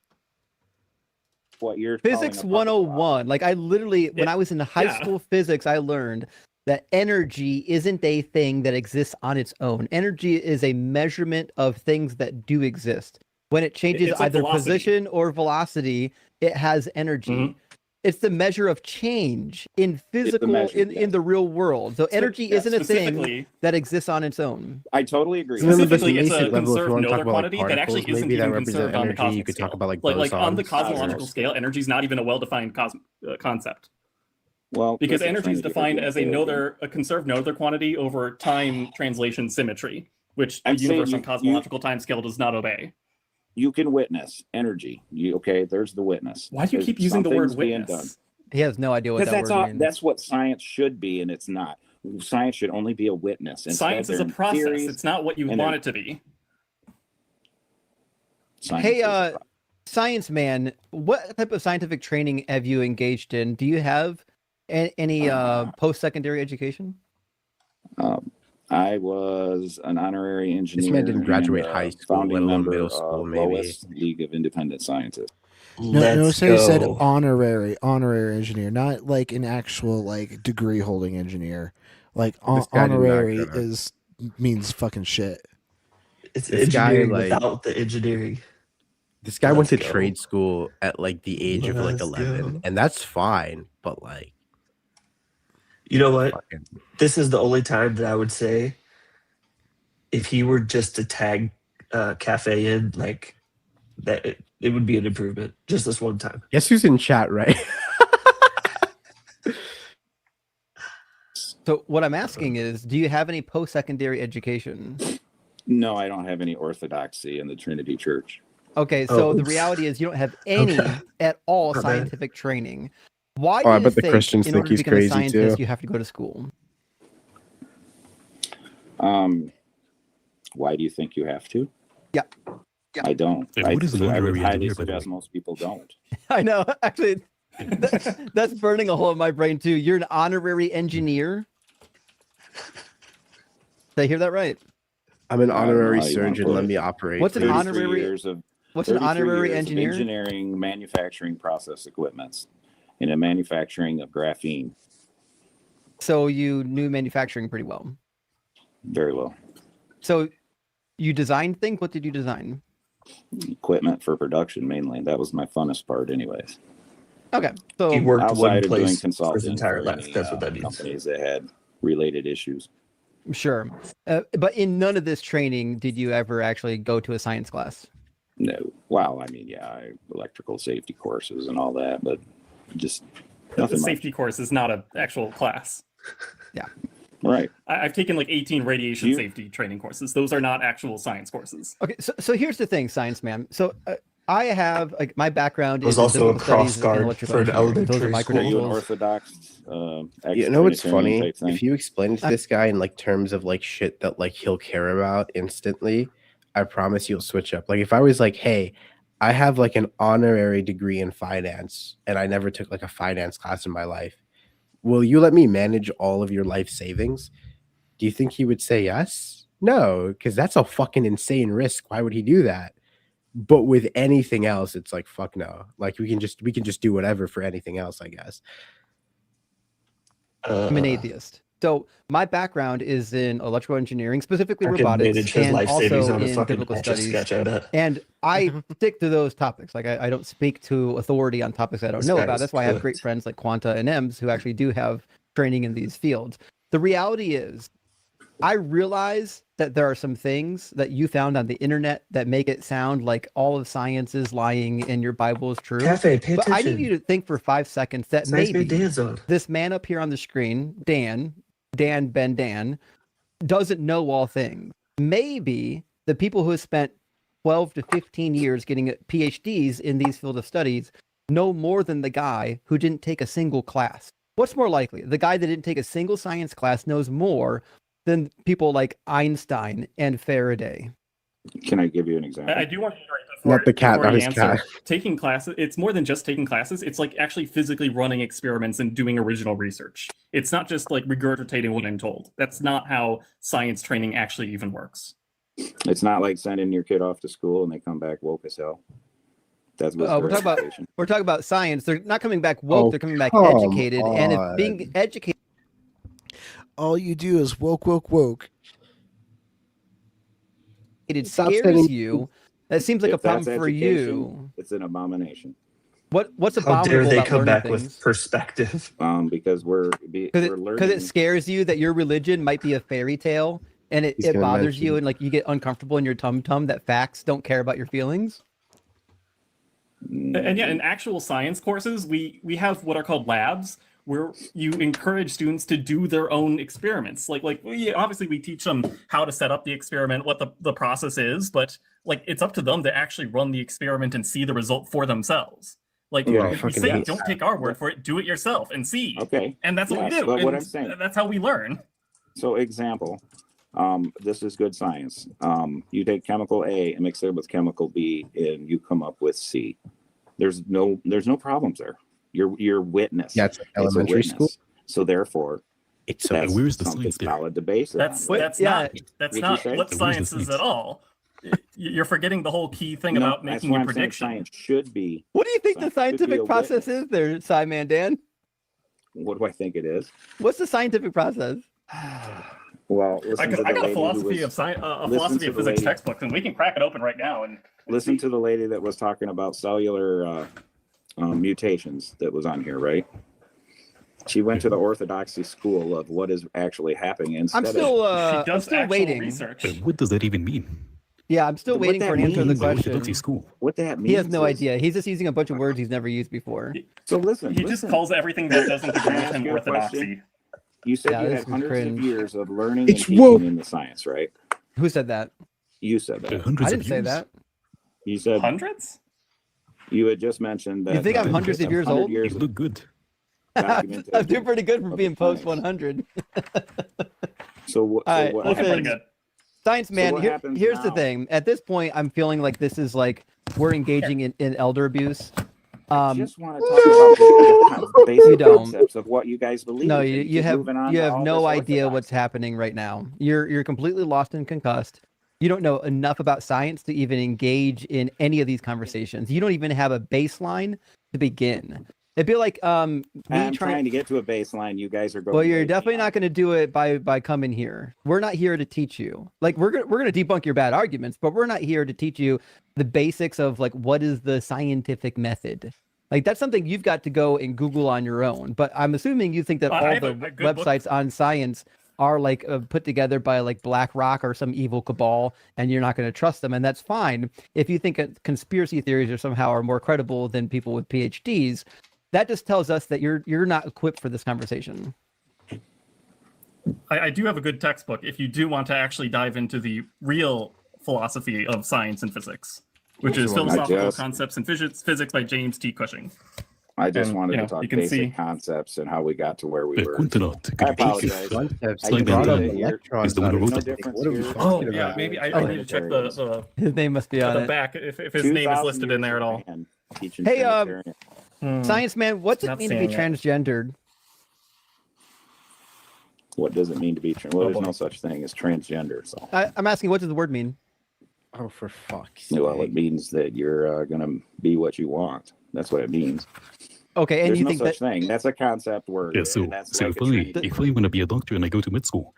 What you're Physics calling a particle 101. Like I literally, when I was in high yeah. school physics, I learned that energy isn't a thing that exists on its own. Energy is a measurement of things that do exist. When it changes It's like either velocity. position or velocity, it has energy. Mhm. It's the measure of change in physical, measure, in the real world. So energy yeah, isn't a thing specifically- that exists on its own. I totally agree. Remember this Specifically, it's a nascent level, if conserved you want to Noether talk about quantity like that actually particles, isn't maybe that even represent conserved on the energy. cosmic You could talk scale. about like on the bosons, cosmological lasers. scale, energy is not even a well-defined concept. Well, Because physics energy is ain't a defined different as a thing. a conserved Noether quantity over time translation symmetry, which I'm the universe saying on cosmological time scale does not obey. You can witness energy. Okay, there's the witness. Why do you There's keep using the word something's being witness? He has no idea what Because that that's word all, means. that's what science should be, and it's not. Science should only be a witness. Instead, Science is a they're process. theories, It's not what you and want they're- it to be. Science Hey, is a science man, what type of scientific training have you engaged in? Do you have any post-secondary education? I was an honorary engineer. man didn't graduate and, high school, founding let alone member middle school, of maybe. Lowest League of Independent Scientists. No, say he said honorary engineer, not like an actual like degree holding engineer. Like This guy did not honorary go to- means fucking shit. It's This guy, engineering like- without the engineering. This guy went to Let's go. trade school at like the age of like Let's 11, go. and that's fine. But like, You know what? This is the only time that I would say if he were just to tag Cafe in, like that, it would be an improvement. Just this one time. guess who's in chat, right? So what I'm asking is, do you have any post-secondary education? No, I don't have any orthodoxy in the Trinity Church. Okay, so the oops. reality is you don't have any Okay. at all My bad. scientific training. Why Oh, I do you bet the think Christians in think order to he's become a crazy, scientist too. you have to go to school? Why do you think you have to? Yeah. I don't. And I, what is an I would honorary highly engineer, by the suggest way? most people don't. I know. Actually, that's burning a hole in my brain too. You're an honorary engineer. Did I hear that right? I'm an I don't know honorary how you wanna surgeon. put Let it. me operate. What's an 33 honorary? years of What's an 33 honorary years of engineer? engineering, manufacturing process equipments, and the manufacturing of graphene. So you knew manufacturing pretty well. Very well. So you designed things. What did you design? Equipment for production mainly. That was my funnest part, anyways. Okay, so He worked Outside one of doing place for his consulting entire for life. any, That's what that means. companies that had related issues. sure, but in none of this training did you ever actually go to a science class? No. Well, I mean, yeah, electrical safety courses and all that, but just The nothing much. safety course is not an actual class. Yeah. Right. I've taken like 18 radiation You- safety training courses. Those are not actual science courses. Okay, so here's the thing, science man. So I have like my background I was is in also a physical studies cross and guard electrical for an engineering. Those are elementary my school. Are you an credentials. orthodox You know what's ex-Trinitarian funny? type thing? If you explain it to this guy in like terms of like shit that like he'll care about instantly, I promise you'll switch up. Like if I was like, hey, I have like an honorary degree in finance and I never took like a finance class in my life. Will you let me manage all of your life savings? Do you think he would say yes? No, because that's a fucking insane risk. Why would he do that? But with anything else, it's like fuck no. Like we can just do whatever for anything else, I guess. I'm an atheist. So my background is in electrical engineering, specifically I could robotics, manage his and life savings also on a in fucking biblical etch a studies. sketch, I bet. And I stick to those topics. Like I don't speak to authority on topics I don't This know guy about. is That's why I have cooked. great friends like Quanta and Ems who actually do have training in these fields. The reality is, I realize that there are some things that you found on the internet that make it sound like all of science is lying and your Bible is true. Cafe, pay But I attention. need you to think for 5 seconds that Science made maybe Dan zone. this man up here on the screen, Dan, doesn't know all things. Maybe the people who have spent 12 to 15 years getting PhDs in these fields of studies know more than the guy who didn't take a single class. What's more likely? The guy that didn't take a single science class knows more than people like Einstein and Faraday. Can I give you an example? I do want to Not the cat, before not you his answer, cat. taking classes, it's more than just taking classes. It's like actually physically running experiments and doing original research. It's not just like regurgitating what I'm told. That's not how science training actually even works. It's not like sending your kid off to school and they come back woke as hell. That's what We're talking about science. They're not coming back woke. Oh, They're coming back come educated. And if being on. educated, All you do is woke. it Stop scares sending- you. That seems like a If that's problem for education, you. It's an abomination. What's How abominable dare they about come learning back things? with perspective? Because we're Because learning. it scares you that your religion might be a fairy tale, and it He's gonna bothers you, mention- and like you get uncomfortable in your tum that facts don't care about your feelings. And yeah, in actual science courses, we have what are called labs, where you encourage students to do their own experiments. Obviously we teach them how to set up the experiment, what the process is, but like it's up to them to actually run the experiment and see the result for themselves. Like Dude, I we fucking say, hate don't that. take our word for it. Do it yourself and see. Okay. And that's what we Yes, do. but what and I'm saying- that's how we learn. So example, this is good science. You take chemical A and mix it with chemical B, and you come up with C. There's no problems there. You're witness. Yeah, it's like It's a elementary school. witness. So therefore, It's that's where's the something science there? solid to base it That's on. that's yeah, not What'd you what say? Where's the science is science? at all. You're forgetting the whole key thing No, about that's making why a I'm saying prediction. science should be. What do you think the Science should be scientific a process witness. is there, Simon Dan? What do I think it is? What's the scientific process? Well, I listen to the got a lady who philosophy was- of science, a listen philosophy to of the physics lady- textbook, and we can crack it open right now. And Listen to the lady that was talking about cellular mutations that was on here, right? She went to the orthodoxy school of what is actually happening instead I'm still, she I'm does still actual waiting. research. What does that even mean? Yeah, I'm still What waiting that for an answer to the means- question. Orthodoxy school. What that means? He has no is- idea. He's just using a bunch of words he's never used before. So listen, He just calls everything that doesn't agree with him Ask you a orthodoxy. question. You said Yeah, you this had is hundreds cringe. of years of learning It's and teaching woke. in the science, right? Who said that? You said that. I Hundreds didn't of say years. that. You said Hundreds? you had just mentioned that. You think I'm hundreds of years 100 old? years You of look good. I'm documentation doing pretty good for of being the post science. 100. So what? All So right, what listen. Pretty happens? good. Science man, what happens here's the now? thing. At this point, I'm feeling like this is like we're engaging in elder abuse. I just want to talk about the basic You don't. concepts of what you guys believe. No, and you keep have moving on you to have all no this idea orthodoxy. what's happening right now. You're completely lost and concussed. You don't know enough about science to even engage in any of these conversations. You don't even have a baseline to begin. It'd be like me I'm trying. trying to get to a baseline. You guys are going. Well, you're way definitely beyond. not going to do it by coming here. We're not here to teach you. Like we're gonna debunk your bad arguments, but we're not here to teach you the basics of like what is the scientific method. Like that's something you've got to go and Google on your own. But I'm assuming you think that I all have the a good book. websites on science are like put together by like BlackRock or some evil cabal, and you're not going to trust them, and that's fine. If you think conspiracy theories are somehow are more credible than people with PhDs, that just tells us that you're not equipped for this conversation. I do have a good textbook if you do want to actually dive into the real philosophy of science and physics, which is I Philosophical just- Concepts in Physics by James T. Cushing. I just And, wanted you know, to talk you can basic see- concepts and how we got to where we were. Quentin, could I you please apologize. Concepts. I You can brought see up that here. electrons. Is the one who out of wrote it. it. What are we Oh, talking Yeah, about? maybe I Oh, need to check the His name must be on the it. back if his name is listed in there at all. Hey, Hmm. Science man, what's it Not mean to be seeing it. transgendered? What does it mean to be trans? Well, Oh, there's boy. no such thing as transgender. So, I'm asking, what does the word mean? Oh, for fuck's well, sake. it means that you're going to be what you want. That's what it means. Okay, and There's you no think such that thing. That's a concept word. Yeah, so and that's so like if a I Trinity. want to be a doctor and I go to med school,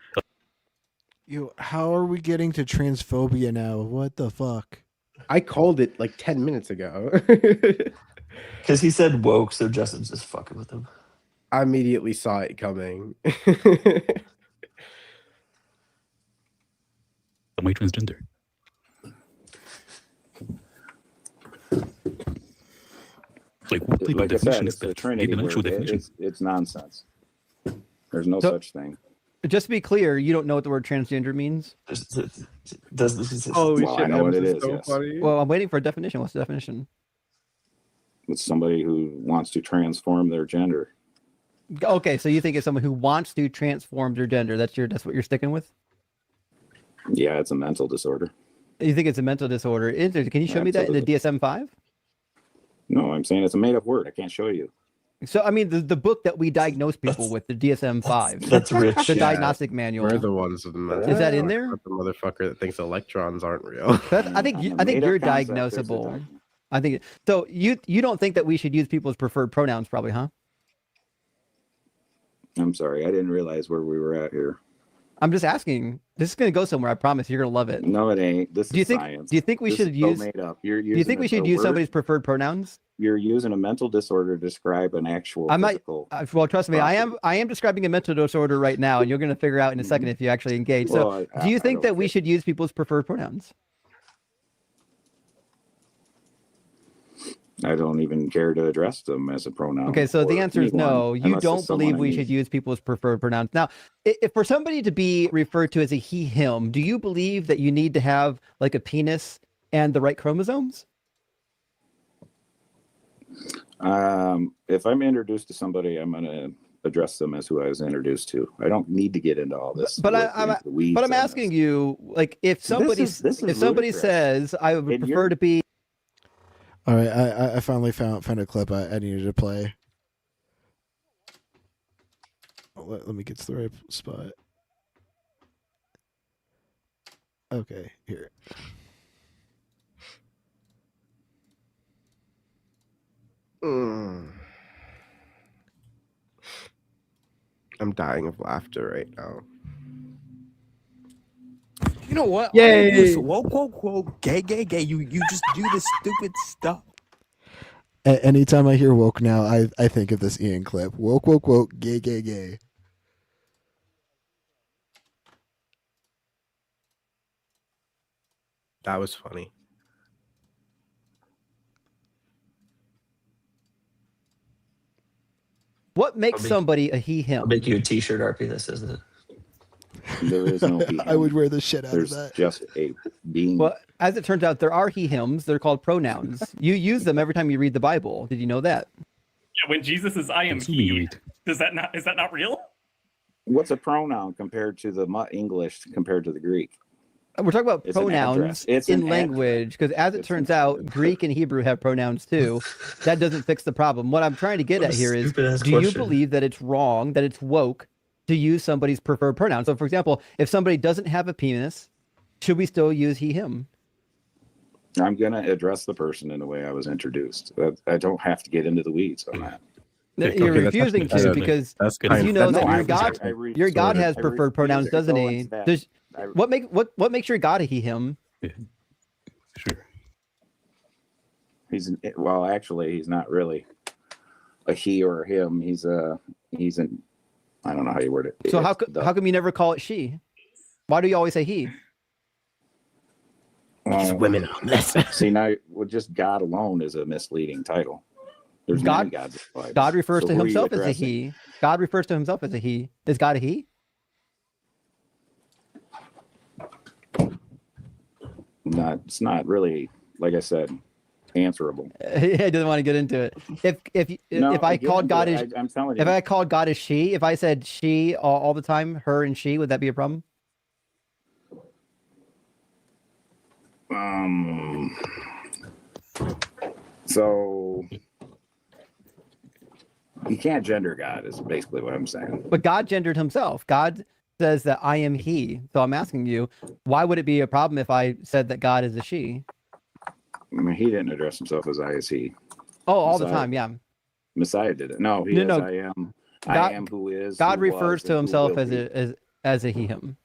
How are we getting to transphobia now? What the fuck? I called it like 10 minutes ago. Because he said woke, so Justin's just fucking with him. I immediately saw it coming. am I transgender? Like what type Like of I said, definition is it's a that? Trinity Give an actual word. definition. It's nonsense. There's no So- such thing. just to be clear, you don't know what the word transgender means? Holy Well, shit, I know what it Emerson is. so Yes. funny. Well, I'm waiting for a definition. What's the definition? It's somebody who wants to transform their gender. Okay, so you think it's someone who wants to transform their gender. That's what you're sticking with? Yeah, it's a mental disorder. You think it's a mental disorder? Can you show me that in the DSM-5? No, I'm saying it's a made-up word. I can't show you. So, I mean, the book that we diagnose people with, the DSM-5. That's rich. The Yeah. diagnostic manual. We're the ones with the mental Is that in disorder, there? not the motherfucker that thinks electrons aren't real. I think A I think made-up you're concept, there's a diagnosable. diagnosis. I think so. You don't think that we should use people's preferred pronouns, probably, huh? I'm sorry, I didn't realize where we were at here. I'm just asking. This is going to go somewhere. I promise. You're going to love it. No, it ain't. This Do you is think? science. Do you think we This should is so use? made up. You're Do you using think we a should use word- somebody's preferred pronouns? You're using a mental disorder to describe an actual I'm not. physical. Well, trust me. I am describing a mental disorder right now, and you're going to figure out in a second if you actually engage. So, Well, do you I think don't that we think- should use people's preferred pronouns? I don't even care to address them as a pronoun. Okay, so the or answer is anyone, no. You unless it's don't someone believe I we need. should use people's preferred pronouns. Now, if for somebody to be referred to as a he, him, do you believe that you need to have like a penis and the right chromosomes? If I'm introduced to somebody, I'm going to address them as who I was introduced to. I don't need to get into all this. But I'm asking you, like, if somebody says I would prefer to be. All right, I finally found a clip I needed to play. Let me get to the right spot. Okay, here. I'm dying of laughter right now. You know what? Yay! Woke, gay. You just do this stupid stuff. Anytime I hear woke now, I think of this Ian clip. Woke, gay. That was funny. What makes somebody a he, him? I'll make you a t-shirt, RP, that says that. There is no he, I would wear the shit out There's of that. just a being. Well, as it turns out, there are he, hims. They're called pronouns. You use them every time you read the Bible. Did you know that? Yeah, when Jesus says "I am he," is that not real? What's a pronoun compared to the English compared to the Greek? We're talking about It's an pronouns address. It's in an language, because as it turns out, Greek and Hebrew have pronouns too. That doesn't fix the problem. What I'm trying to get What at a here is, stupid-ass do you question. believe that it's wrong, that it's woke, to use somebody's preferred pronoun? So, for example, if somebody doesn't have a penis, should we still use he, him? I'm going to address the person in the way I was introduced. I don't have to get into the weeds on that. You're refusing to because you know that your God has preferred pronouns, doesn't he? What makes your God a he, him? Sure. Actually, he's not really a he or a him. He's an I don't know how you word it. So how come you never call it she? Why do you always say he? These women are less. See, now, just God alone is a misleading title. There's many gods. in the Bible. God refers So to who are you himself as a addressing? he. God refers to himself as a he. Is God a he? It's not really, like I said, answerable. He doesn't want to get into it. If I called God as I'm telling you. if I called God as she, if I said she all the time, her and she, would that be a problem? So you can't gender God is basically what I'm saying. But God gendered himself. God says that I am he. So I'm asking you, why would it be a problem if I said that God is a she? I mean, he didn't address himself as I as he. Oh, all the Messiah. time, yeah. Messiah did it. No, he No, is no. I am. God, I am who is. God who refers was, to and who himself will as be. a he, him.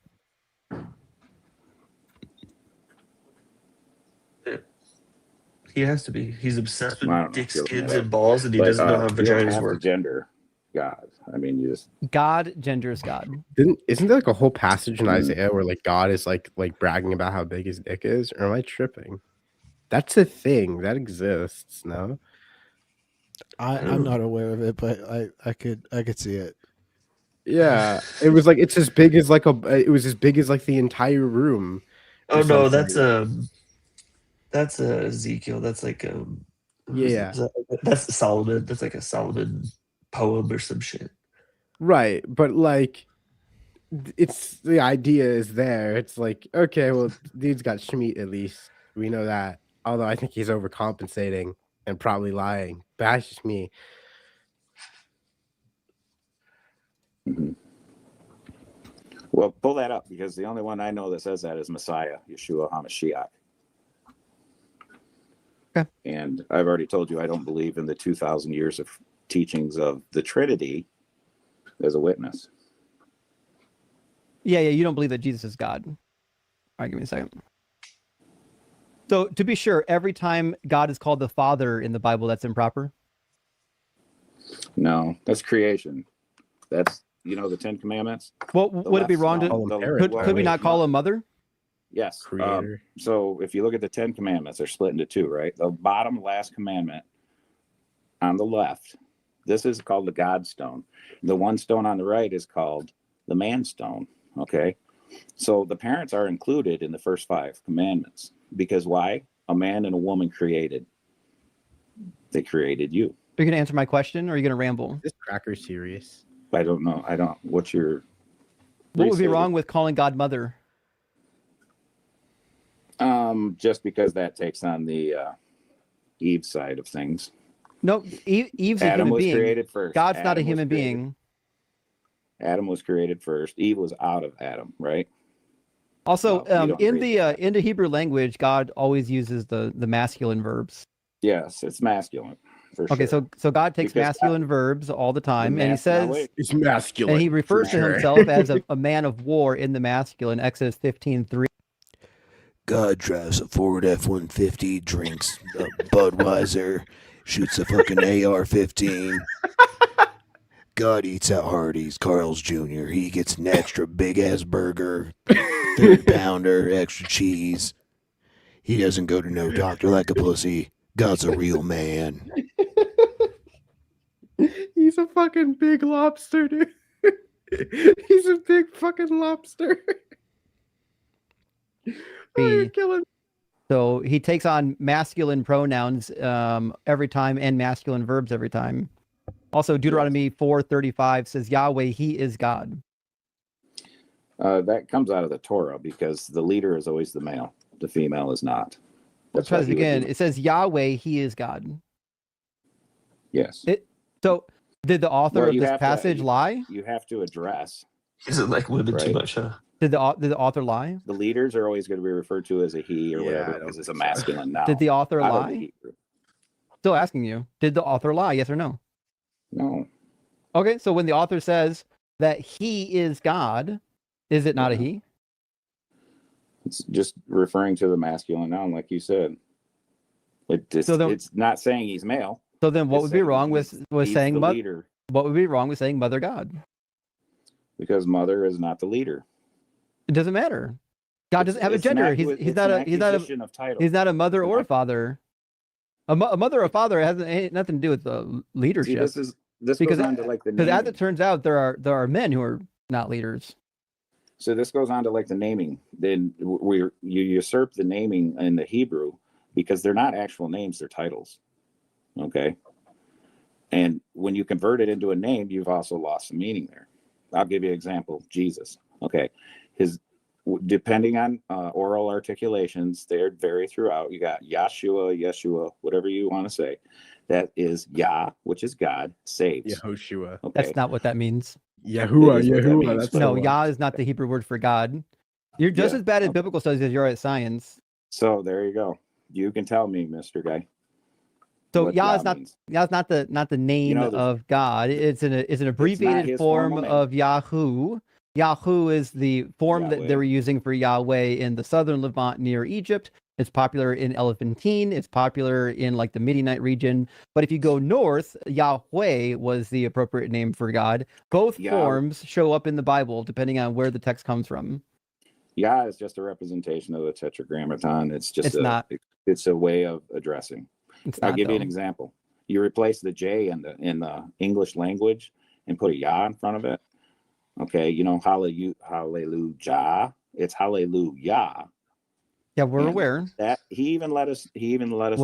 He has to be. He's obsessed with I don't know dicks, if you're kids, looking and balls, and he But, doesn't know how you don't vaginas have to work. gender God. I mean, you just God genders God. Isn't there like a whole passage in Isaiah where like God is like bragging about how big his dick is? Or am I tripping? That's a thing that exists. No, I'm not aware of it, but I could see it. Yeah, it was like it's as big as like it was as big as like the entire room. Oh or no, something. that's Ezekiel. That's like Yeah. that's Solomon. That's like a Solomon poem or some shit. Right, but like it's the idea is there. It's like, okay, well, dude's got Schmeat at least. We know that. Although I think he's overcompensating and probably lying. But that's just me. well, pull that up because the only one I know that says that is Messiah, Yeshua HaMashiach. Okay. And I've already told you I don't believe in the 2,000 years of teachings of the Trinity as a witness. Yeah, you don't believe that Jesus is God. All right, give me a second. So to be sure, every time God is called the Father in the Bible, that's improper? No, that's creation. That's, the 10 Commandments. Well, would it be wrong to could we not call him mother? Yes. Creator. So if you look at the 10 Commandments, they're split into two, right? The bottom last commandment on the left, this is called the God stone. The one stone on the right is called the man stone. Okay. So the parents are included in the first 5 commandments because why? A man and a woman created. They created you. Are you gonna answer my question, or are you gonna ramble? This cracker's serious. I don't know. I don't. What's your? What would be restate it. wrong with calling God mother? Just because that takes on the Eve side of things. No, Eve's a Adam human was being. created first. God's not a Adam was human created- being. Adam was created first. Eve was out of Adam, right? Also, No, you don't agree in the Hebrew language, God always uses the masculine verbs. Yes, it's masculine. For Okay, sure. so God takes Because masculine verbs all the time, and he now says wait. It's masculine. and he refers for to sure. himself as a man of war in the masculine, Exodus 15:3. God drives a Ford F-150, drinks a Budweiser, shoots a fucking AR-15. God eats at Hardee's, Carl's Jr. He gets an extra big-ass burger, 30-pounder, extra cheese. He doesn't go to no doctor like a pussy. God's a real man. He's a fucking big lobster, dude. He's a big fucking lobster. Oh, you're killing me. So he takes on masculine pronouns every time and masculine verbs every time. Also, Deuteronomy 4:35 says, Yahweh, he is God. That comes out of the Torah because the leader is always the male. The female is not. Let's why try this he would again. do- It says, Yahweh, he is God. Yes. So did the author Well, of you this have to- passage lie? You have to address. Is it like women too Right. much, huh? Did the author lie? The leaders are always going to be referred to as a he or whatever because it's a masculine noun. Did the author Out of the lie? Hebrew. Still asking you. Did the author lie? Yes or no? No. Okay, so when the author says that he is God, is it not a he? It's just referring to the masculine noun, like you said. It's So then- it's not saying he's male. So then what It's would be saying wrong with he's saying the mother? leader What would be wrong with saying mother God? because mother is not the leader. It doesn't matter. God doesn't have a It's gender. an He's it's not an a he's not acquisition of a title. he's not a mother or a father. A mother or father has ain't nothing to do with the leadership. This because goes on to like the because as naming. it turns out, there are men who are not leaders. So this goes on to like the naming. Then you usurp the naming in the Hebrew because they're not actual names; they're titles. Okay. And when you convert it into a name, you've also lost the meaning there. I'll give you an example. Jesus. Okay. Depending on oral articulations, they vary throughout. You got Yeshua, whatever you want to say. That is Yah, which is God, saves. Yehoshua. Okay. That's not what that means. Yahuwah, It is what that Yahuwah. means, That's but- No, the one. Yah is not the Hebrew word for God. You're just Yeah, as bad at biblical studies as you're at science. So there you go. You can tell me, Mr. Guy. So what Yah Yah is not means. Yah is not the name know, there's- of God. It's an abbreviated his form formal name. of Yahu. Yahu is the form that they Yahweh. were using for Yahweh in the southern Levant near Egypt. It's popular in Elephantine. It's popular in like the Midianite region. But if you go north, Yahweh was the appropriate name for God. Both Yah- forms show up in the Bible depending on where the text comes from. Yah is just a representation of the Tetragrammaton. It's just It's not. It's a way of addressing. It's I'll not, give you an though. example. You replace the J in the English language and put a Yah in front of it. Okay, you know hallelujah. It's hallelujah. Yeah, we're And aware. that he even let us. We're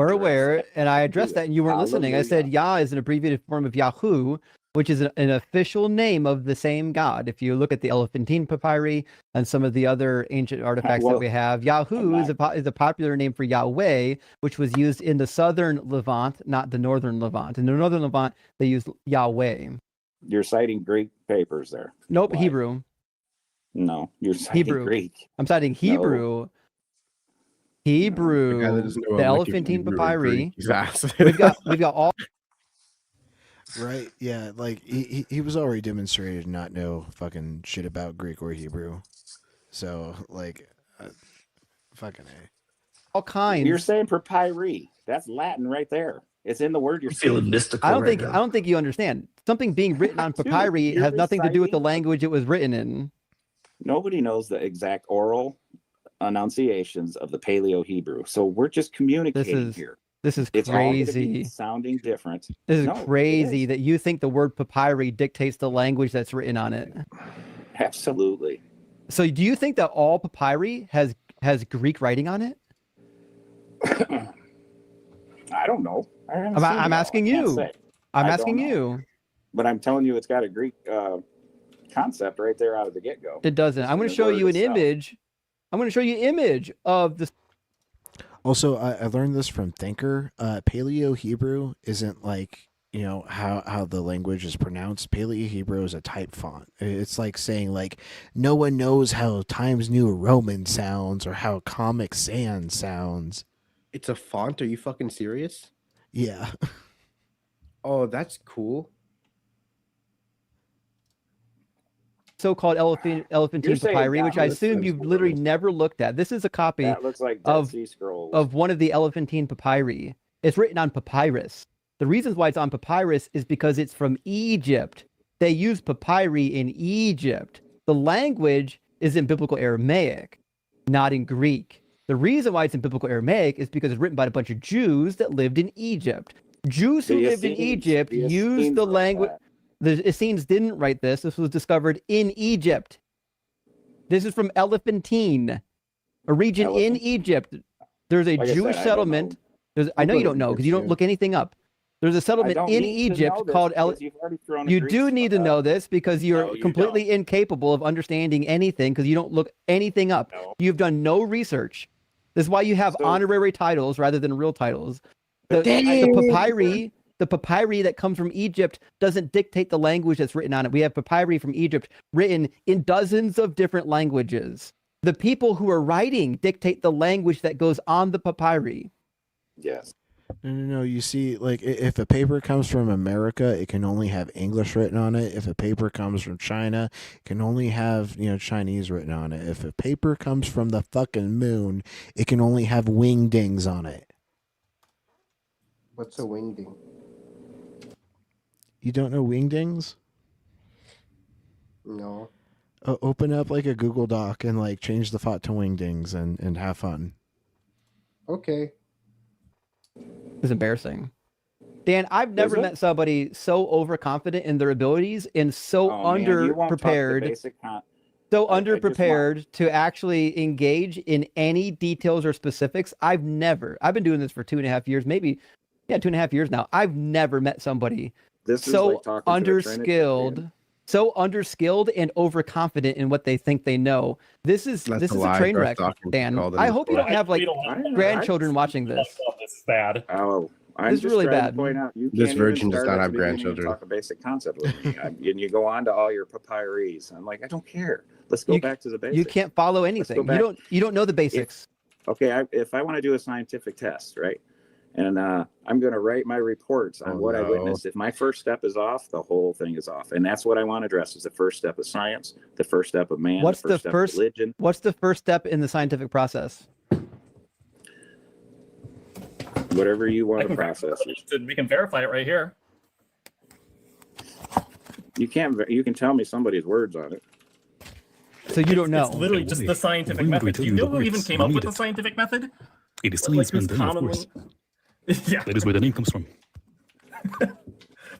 address aware, that. and I addressed that, and you weren't listening. I said Yah is an abbreviated form of Yahu, which is an official name of the same God. If you look at the Elephantine papyri and some of the other ancient artifacts that Well, we have, Yahu is a popular name for Yahweh, which was used in the southern Levant, not the northern Levant. In the northern Levant, they used Yahweh. You're citing Greek papers there. Nope, Why? Hebrew. No, you're citing Hebrew. Greek. I'm citing Hebrew. Hebrew. The guy that doesn't know The a lick of Elephantine Hebrew or papyri. Greek, he's ass. we've got all. Right? Yeah, like he was already demonstrated to not know fucking shit about Greek or Hebrew. So like, fucking A. All kinds. You're saying papyri. That's Latin right there. It's in the word you're feeling speaking. mystical. I don't think you understand. Something being written on Dude, papyri you're has nothing to do with the reciting- language it was written in. Nobody knows the exact oral enunciations of the Paleo Hebrew. So we're just communicating here. This is It's all gonna be crazy. sounding different. This is No, it crazy is. that you think the word papyri dictates the language that's written on it. Absolutely. So do you think that all papyri has Greek writing on it? I don't know. I haven't I'm seen it all. asking I can't you. say. I'm I asking don't know. you. But I'm telling you, it's got a Greek concept right there out of the get go. It doesn't. I'm going to show you an image. I'm going to show you an image of the. Also, I learned this from Thinker. Paleo Hebrew isn't like, you know, how the language is pronounced. Paleo Hebrew is a type font. It's like saying like no one knows how Times New Roman sounds or how Comic Sans sounds. It's a font? Are you fucking serious? Yeah. Oh, that's cool. So-called elephantine papyri, which I assume you've literally never looked at. This is a copy That looks like Dead Sea Scrolls. of one of the elephantine papyri. It's written on papyrus. The reasons why it's on papyrus is because it's from Egypt. They use papyri in Egypt. The language is in Biblical Aramaic, not in Greek. The reason why it's in Biblical Aramaic is because it's written by a bunch of Jews that lived in Egypt. Jews who lived in Egypt used the language. The Essenes didn't write this. This was discovered in Egypt. This is from Elephantine, a region in Egypt. There's a Jewish settlement. I know you don't know because you don't look anything up. There's a settlement in Egypt called You do need to know this because you're completely incapable of understanding anything because you don't look anything up. You've done no research. This is why you have honorary titles rather than real titles. The papyri that comes from Egypt doesn't dictate the language that's written on it. We have papyri from Egypt written in dozens of different languages. The people who are writing dictate the language that goes on the papyri. Yes. No. You see, like if a paper comes from America, it can only have English written on it. If a paper comes from China, it can only have, you know, Chinese written on it. If a paper comes from the fucking moon, it can only have wingdings on it. What's a wingding? You don't know wingdings? No. Open up like a Google Doc and like change the font to wingdings and have fun. Okay. It's embarrassing. Dan, I've never met somebody so overconfident in their abilities and so underprepared. So underprepared to actually engage in any details or specifics. I've been doing this for 2.5 years, maybe 2.5 years now. I've never met somebody so underskilled and overconfident in what they think they know. This is a train wreck, Dan. I hope you don't have like grandchildren watching this. This is bad. Oh, I'm This is just really trying bad. to point out you This can't virgin even does start not at have the beginning and grandchildren. Talk a basic concept with me, and you go on to all your papyries. I'm like, I don't care. Let's go back to the basics. You can't follow anything. You don't know the basics. If I want to do a scientific test, right? And I'm going to write my reports on what I witnessed. If my first step is off, the whole thing is off. And that's what I want to address is the first step of science, the first step of man, What's the first step of religion. What's the first step in the scientific process? Whatever you want to process. We can verify it right here. You can tell me somebody's words on it. So you don't know. It's literally just the scientific method. Do you know who even came up with the scientific method? It is Sleesman, then, of course. Yeah. That is where the name comes from.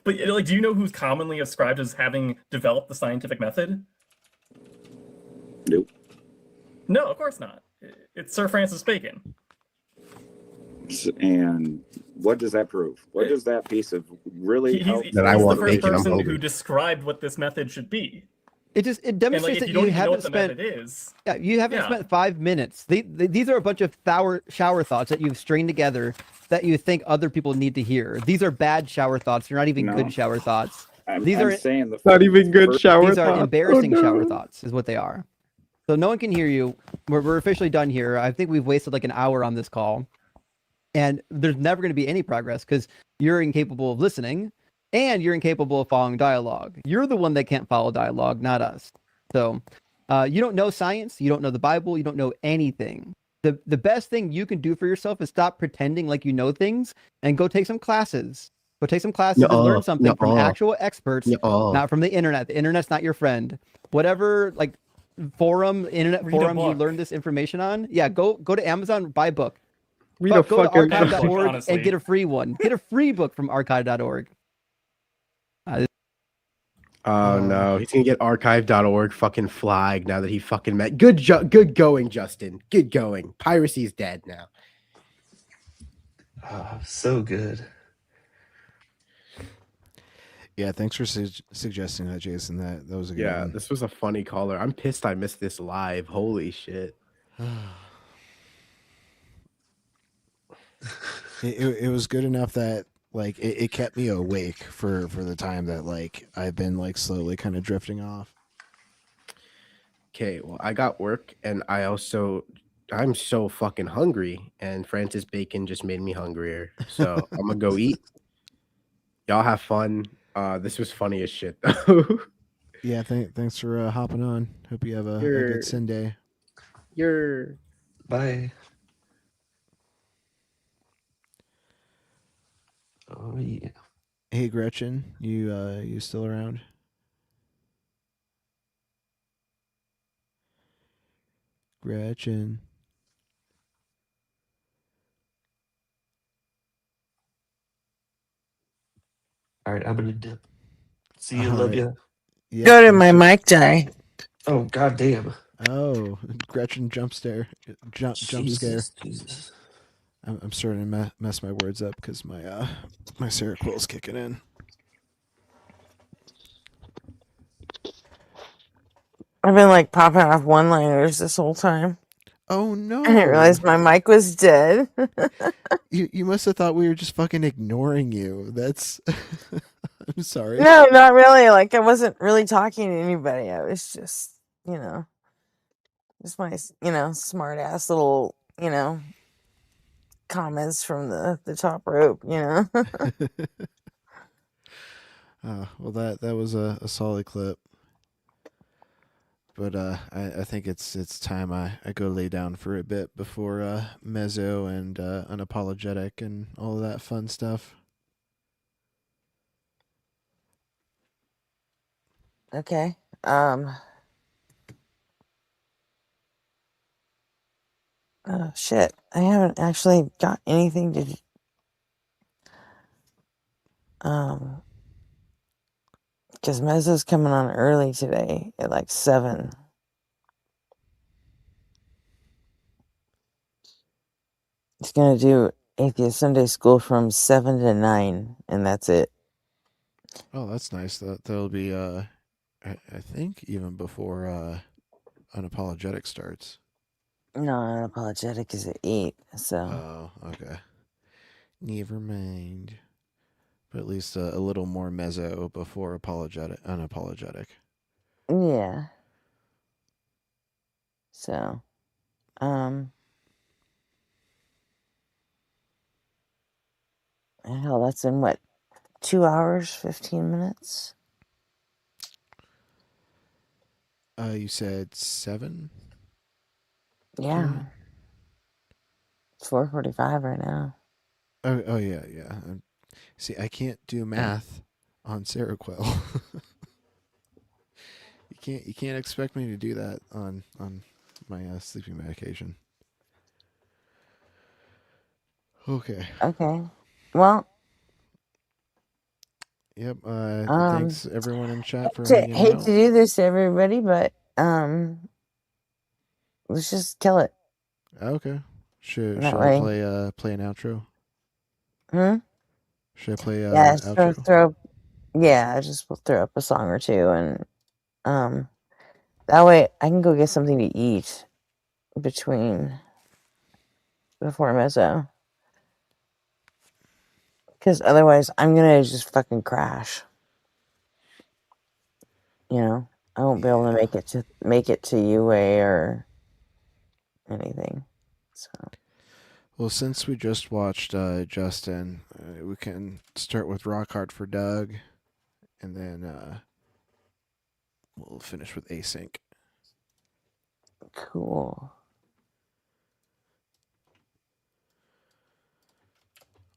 But like, do you know who's commonly ascribed as having developed the scientific method? Nope. No, of course not. It's Sir Francis Bacon. And what does that prove? What does that piece of really help? He's the first person who described what this method should be. It demonstrates that you haven't spent. Yeah, you haven't spent 5 minutes. These are a bunch of shower thoughts that you've stringed together that you think other people need to hear. These are bad shower thoughts. They're not even good shower thoughts. These are not even good shower thoughts. These are embarrassing shower thoughts, is what they are. So no one can hear you. We're officially done here. I think we've wasted like an hour on this call, and there's never going to be any progress because you're incapable of listening. And you're incapable of following dialogue. You're the one that can't follow dialogue, not us. So you don't know science. You don't know the Bible. You don't know anything. The best thing you can do for yourself is stop pretending like you know things and go take some classes. Go take some classes and learn something from actual experts, not from the internet. The internet's not your friend. Whatever like internet forum you learn this information on, go to Amazon, buy a book. Go to archive.org and get a free one. Get a free book from archive.org. Oh no, he's gonna get archive.org fucking flagged now that he fucking met. Good going, Justin. Good going. Piracy's dead now. So good. Yeah, thanks for suggesting that, Jason. That was a good Yeah, one. this was a funny caller. I'm pissed I missed this live. Holy shit. It was good enough that like it kept me awake for the time that like I've been like slowly kind of drifting off. Okay, well, I got work, and I'm so fucking hungry, and Francis Bacon just made me hungrier. So I'm gonna go eat. Y'all have fun. This was funny as shit though. Yeah, thanks for hopping on. Hope you have a You're good Sunday. you're Bye. Oh yeah. Hey Gretchen, you still around? Gretchen. All right, I'm gonna dip. See you. Love Alright. you. Yep, Go did thanks my for- mic die? Oh god damn. Oh, Gretchen jump scare. Jesus. I'm starting to mess my words up because my Seroquel's kicking in. I've been like popping off one-liners this whole time. Oh no! I didn't realize my mic was dead. You must have thought we were just fucking ignoring you. That's I'm sorry. No, not really. Like I wasn't really talking to anybody. I was just, just my, smart ass little, comments from the top rope. Well, that was a solid clip. But I think it's time I go lay down for a bit before mezzo and unapologetic and all of that fun stuff. Okay. Oh shit! I haven't actually got anything to. Because Mezzo's coming on early today at like 7. He's gonna do Atheist Sunday School from 7 to 9, and that's it. Oh, that's nice. That'll be I think even before unapologetic starts. No, Unapologetic is at 8. So. Oh, okay. Never mind. But at least a little more mezzo before unapologetic. Yeah. So, hell, that's in what, 2 hours, 15 minutes? You said 7? Yeah. It's 4:45 right now. Oh yeah. See, I can't do math on Seroquel. You can't expect me to do that on my sleeping medication. Okay. Okay. Well. Yep. Thanks everyone in chat for hate hanging to out. do this to everybody, but let's just kill it. Okay. Should That I way. play an outro? Should I play Yeah, outro? throw. Yeah, just we'll throw up a song or two, and that way I can go get something to eat before mezzo. Because otherwise, I'm gonna just fucking crash. I won't be able to make it to UA or anything. So. Well, since we just watched Justin, we can start with Rock Hard for Doug, and then we'll finish with Async. Cool.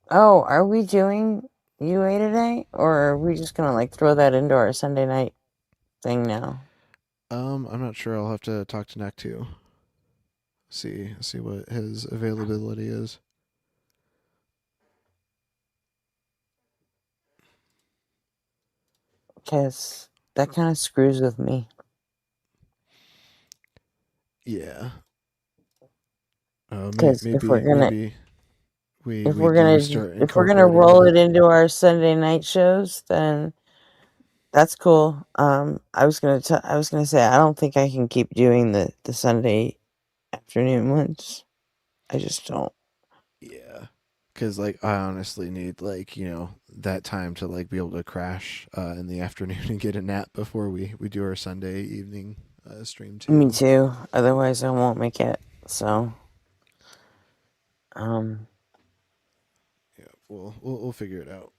Oh, are we doing UA today, or are we just gonna like throw that into our Sunday night thing now? I'm not sure. I'll have to talk to Neck too. See what his availability is. Because that kind of screws with me. Yeah. Because if we're gonna we do start roll it incorporating into our Sunday night shows, then That's cool. I was gonna say I don't think I can keep doing the Sunday afternoon ones. I just don't. Yeah, because like I honestly need like that time to like be able to crash in the afternoon and get a nap before we do our Sunday evening stream too. Me too. Otherwise, I won't make it. So, yeah, we'll figure it out.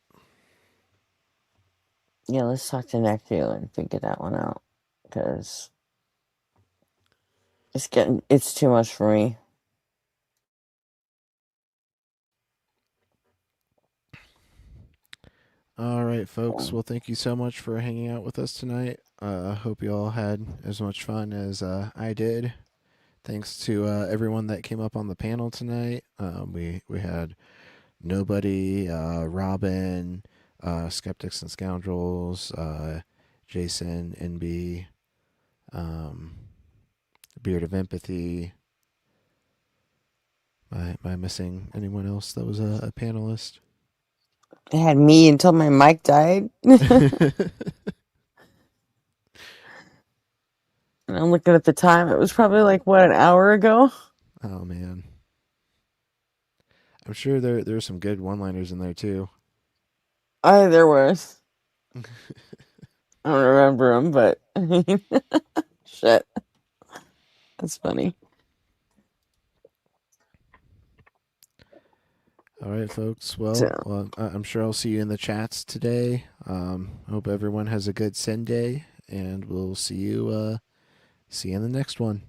yeah, let's talk to Nectar and figure that one out, because it's too much for me. All right, folks. Well, thank you so much for hanging out with us tonight. Hope you all had as much fun as I did. Thanks to everyone that came up on the panel tonight. We had Nobody, Robin, Skeptics and Scoundrels, Jason, NB, Beard of Empathy. Am I missing anyone else that was a panelist? They had me until my mic died. And I'm looking at the time. It was probably like, what, an hour ago? Oh, man. I'm sure there are some good one-liners in there, too. There was. I don't remember them, but I mean, shit. That's funny. All right, folks. Well, I'm sure I'll see you in the chats today. Hope everyone has a good Sunday, and we'll see you in the next one.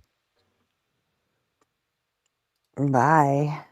Bye.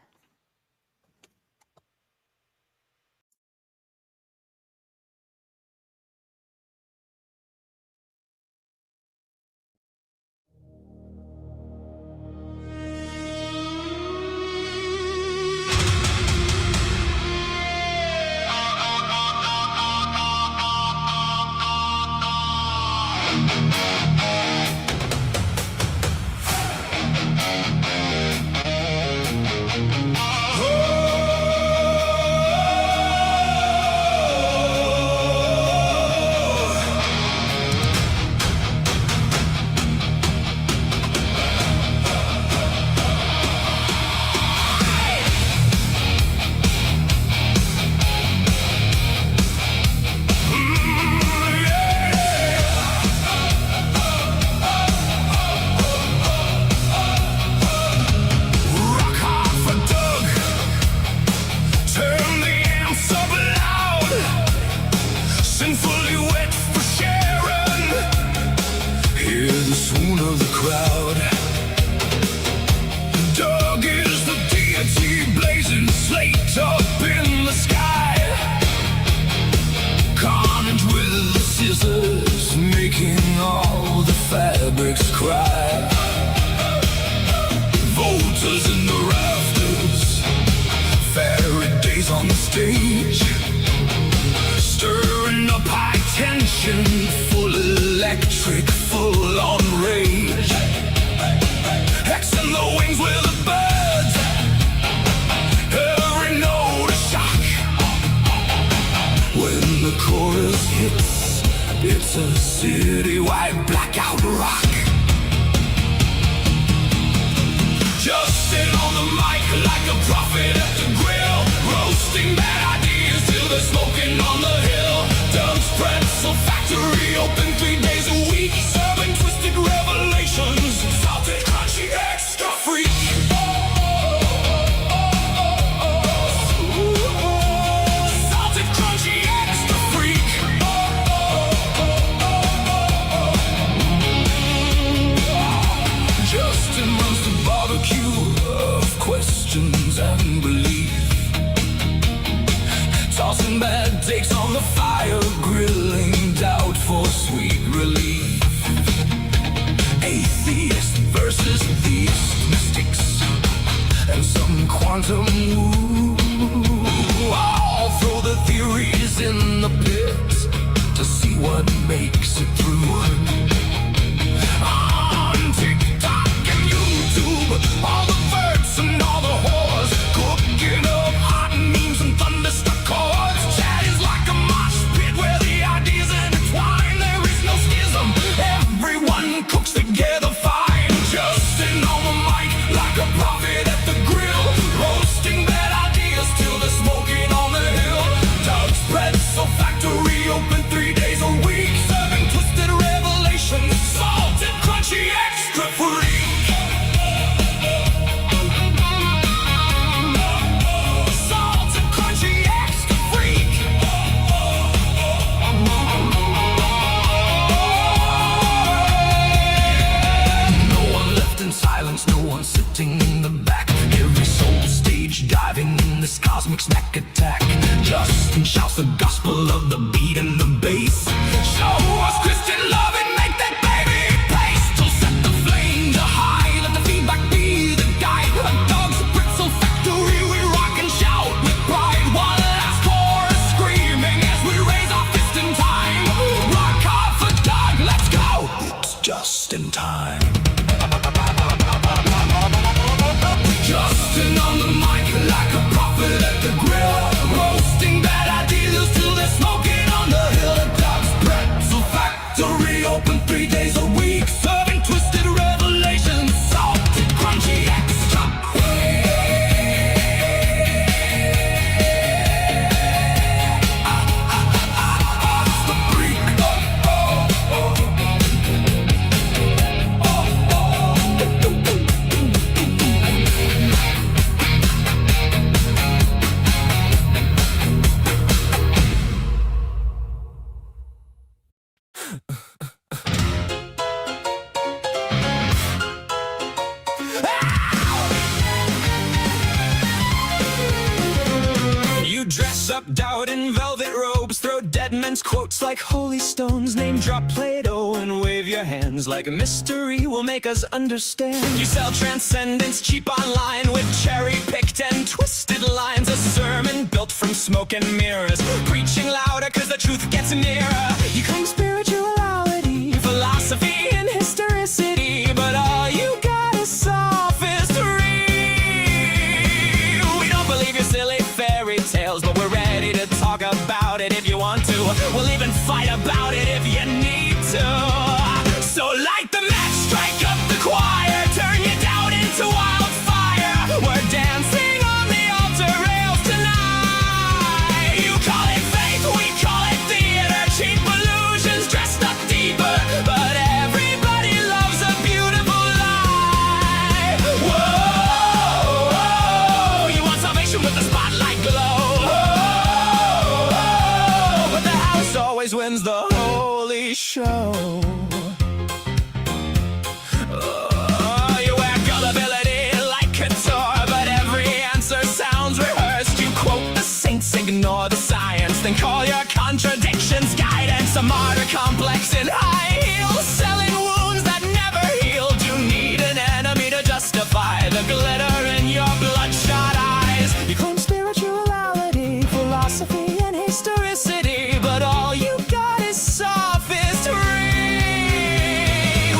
Chat is like a mosh pit where the ideas intertwine. snack attack. Justin shouts the gospel of the beat and the bass. Show us Christian love and make that baby pace. To set the flame to high, let the feedback be the guide. A dog's pretzel factory, we rock and shout with pride. One last chorus screaming as we raise our fist in time. Rock hard for Doug, let's go. It's just in time. Justin on the mic like a prophet at the grill, roasting bad ideas till they're smoking on the hill. Doug's pretzel factory open 3 days a week, serving twisted revelations, salted, crunchy, extra. You dress up doubt in velvet robes, throw dead men's quotes like holy stones, name drop Plato and wave your hands like a mystery will make us understand. You sell transcendence cheap online with cherry-picked and twisted lines, a sermon built from smoke and mirrors, preaching louder cause the truth gets nearer. You claim spirituality, philosophy and historicity, but all you got is sophistry. We don't believe your silly fairy tales, but we're ready to talk about it if you want to. We'll even fight about it if you need to. So light the match, strike up the choir, turn your doubt into wildfire. We're dancing on the altar rails tonight. You call it faith, we call it theater, cheap illusions dressed up deeper, but everybody loves a beautiful lie. Whoa, whoa, you want salvation with the spotlight glow. Whoa, but the house always wins the holy show. You wear gullibility like couture, but every answer sounds rehearsed. You quote the saints, ignore the science, then call your contradictions guidance. A martyr complex in high heels, selling wounds that never healed. You need an enemy to justify the glitter in your bloodshot eyes. You claim spirituality, philosophy, and historicity, but all you got is sophistry.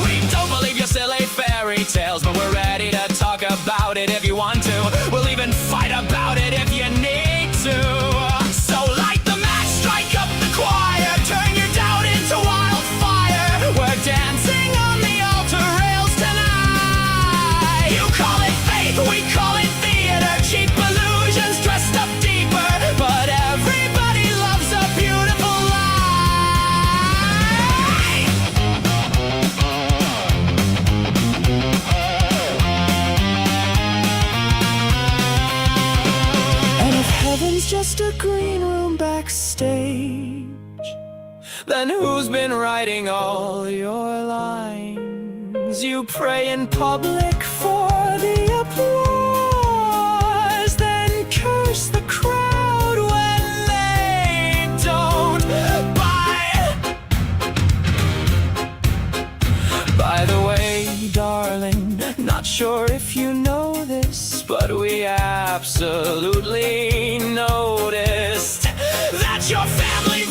We don't believe your silly fairy tales, but we're ready to talk about it if you want to. We'll even fight about it if you need to. So light the match, strike up the choir, turn your doubt into wildfire. We're dancing on the altar rails tonight. You call it faith, we call it theater, cheap illusions dressed up deeper, but everybody loves a beautiful lie. And if heaven's just a green room backstage, then who's been writing all your lines? You pray in public for the applause, then curse the crowd when they don't buy. By the way, darling, not sure if you know this, but we absolutely noticed that your family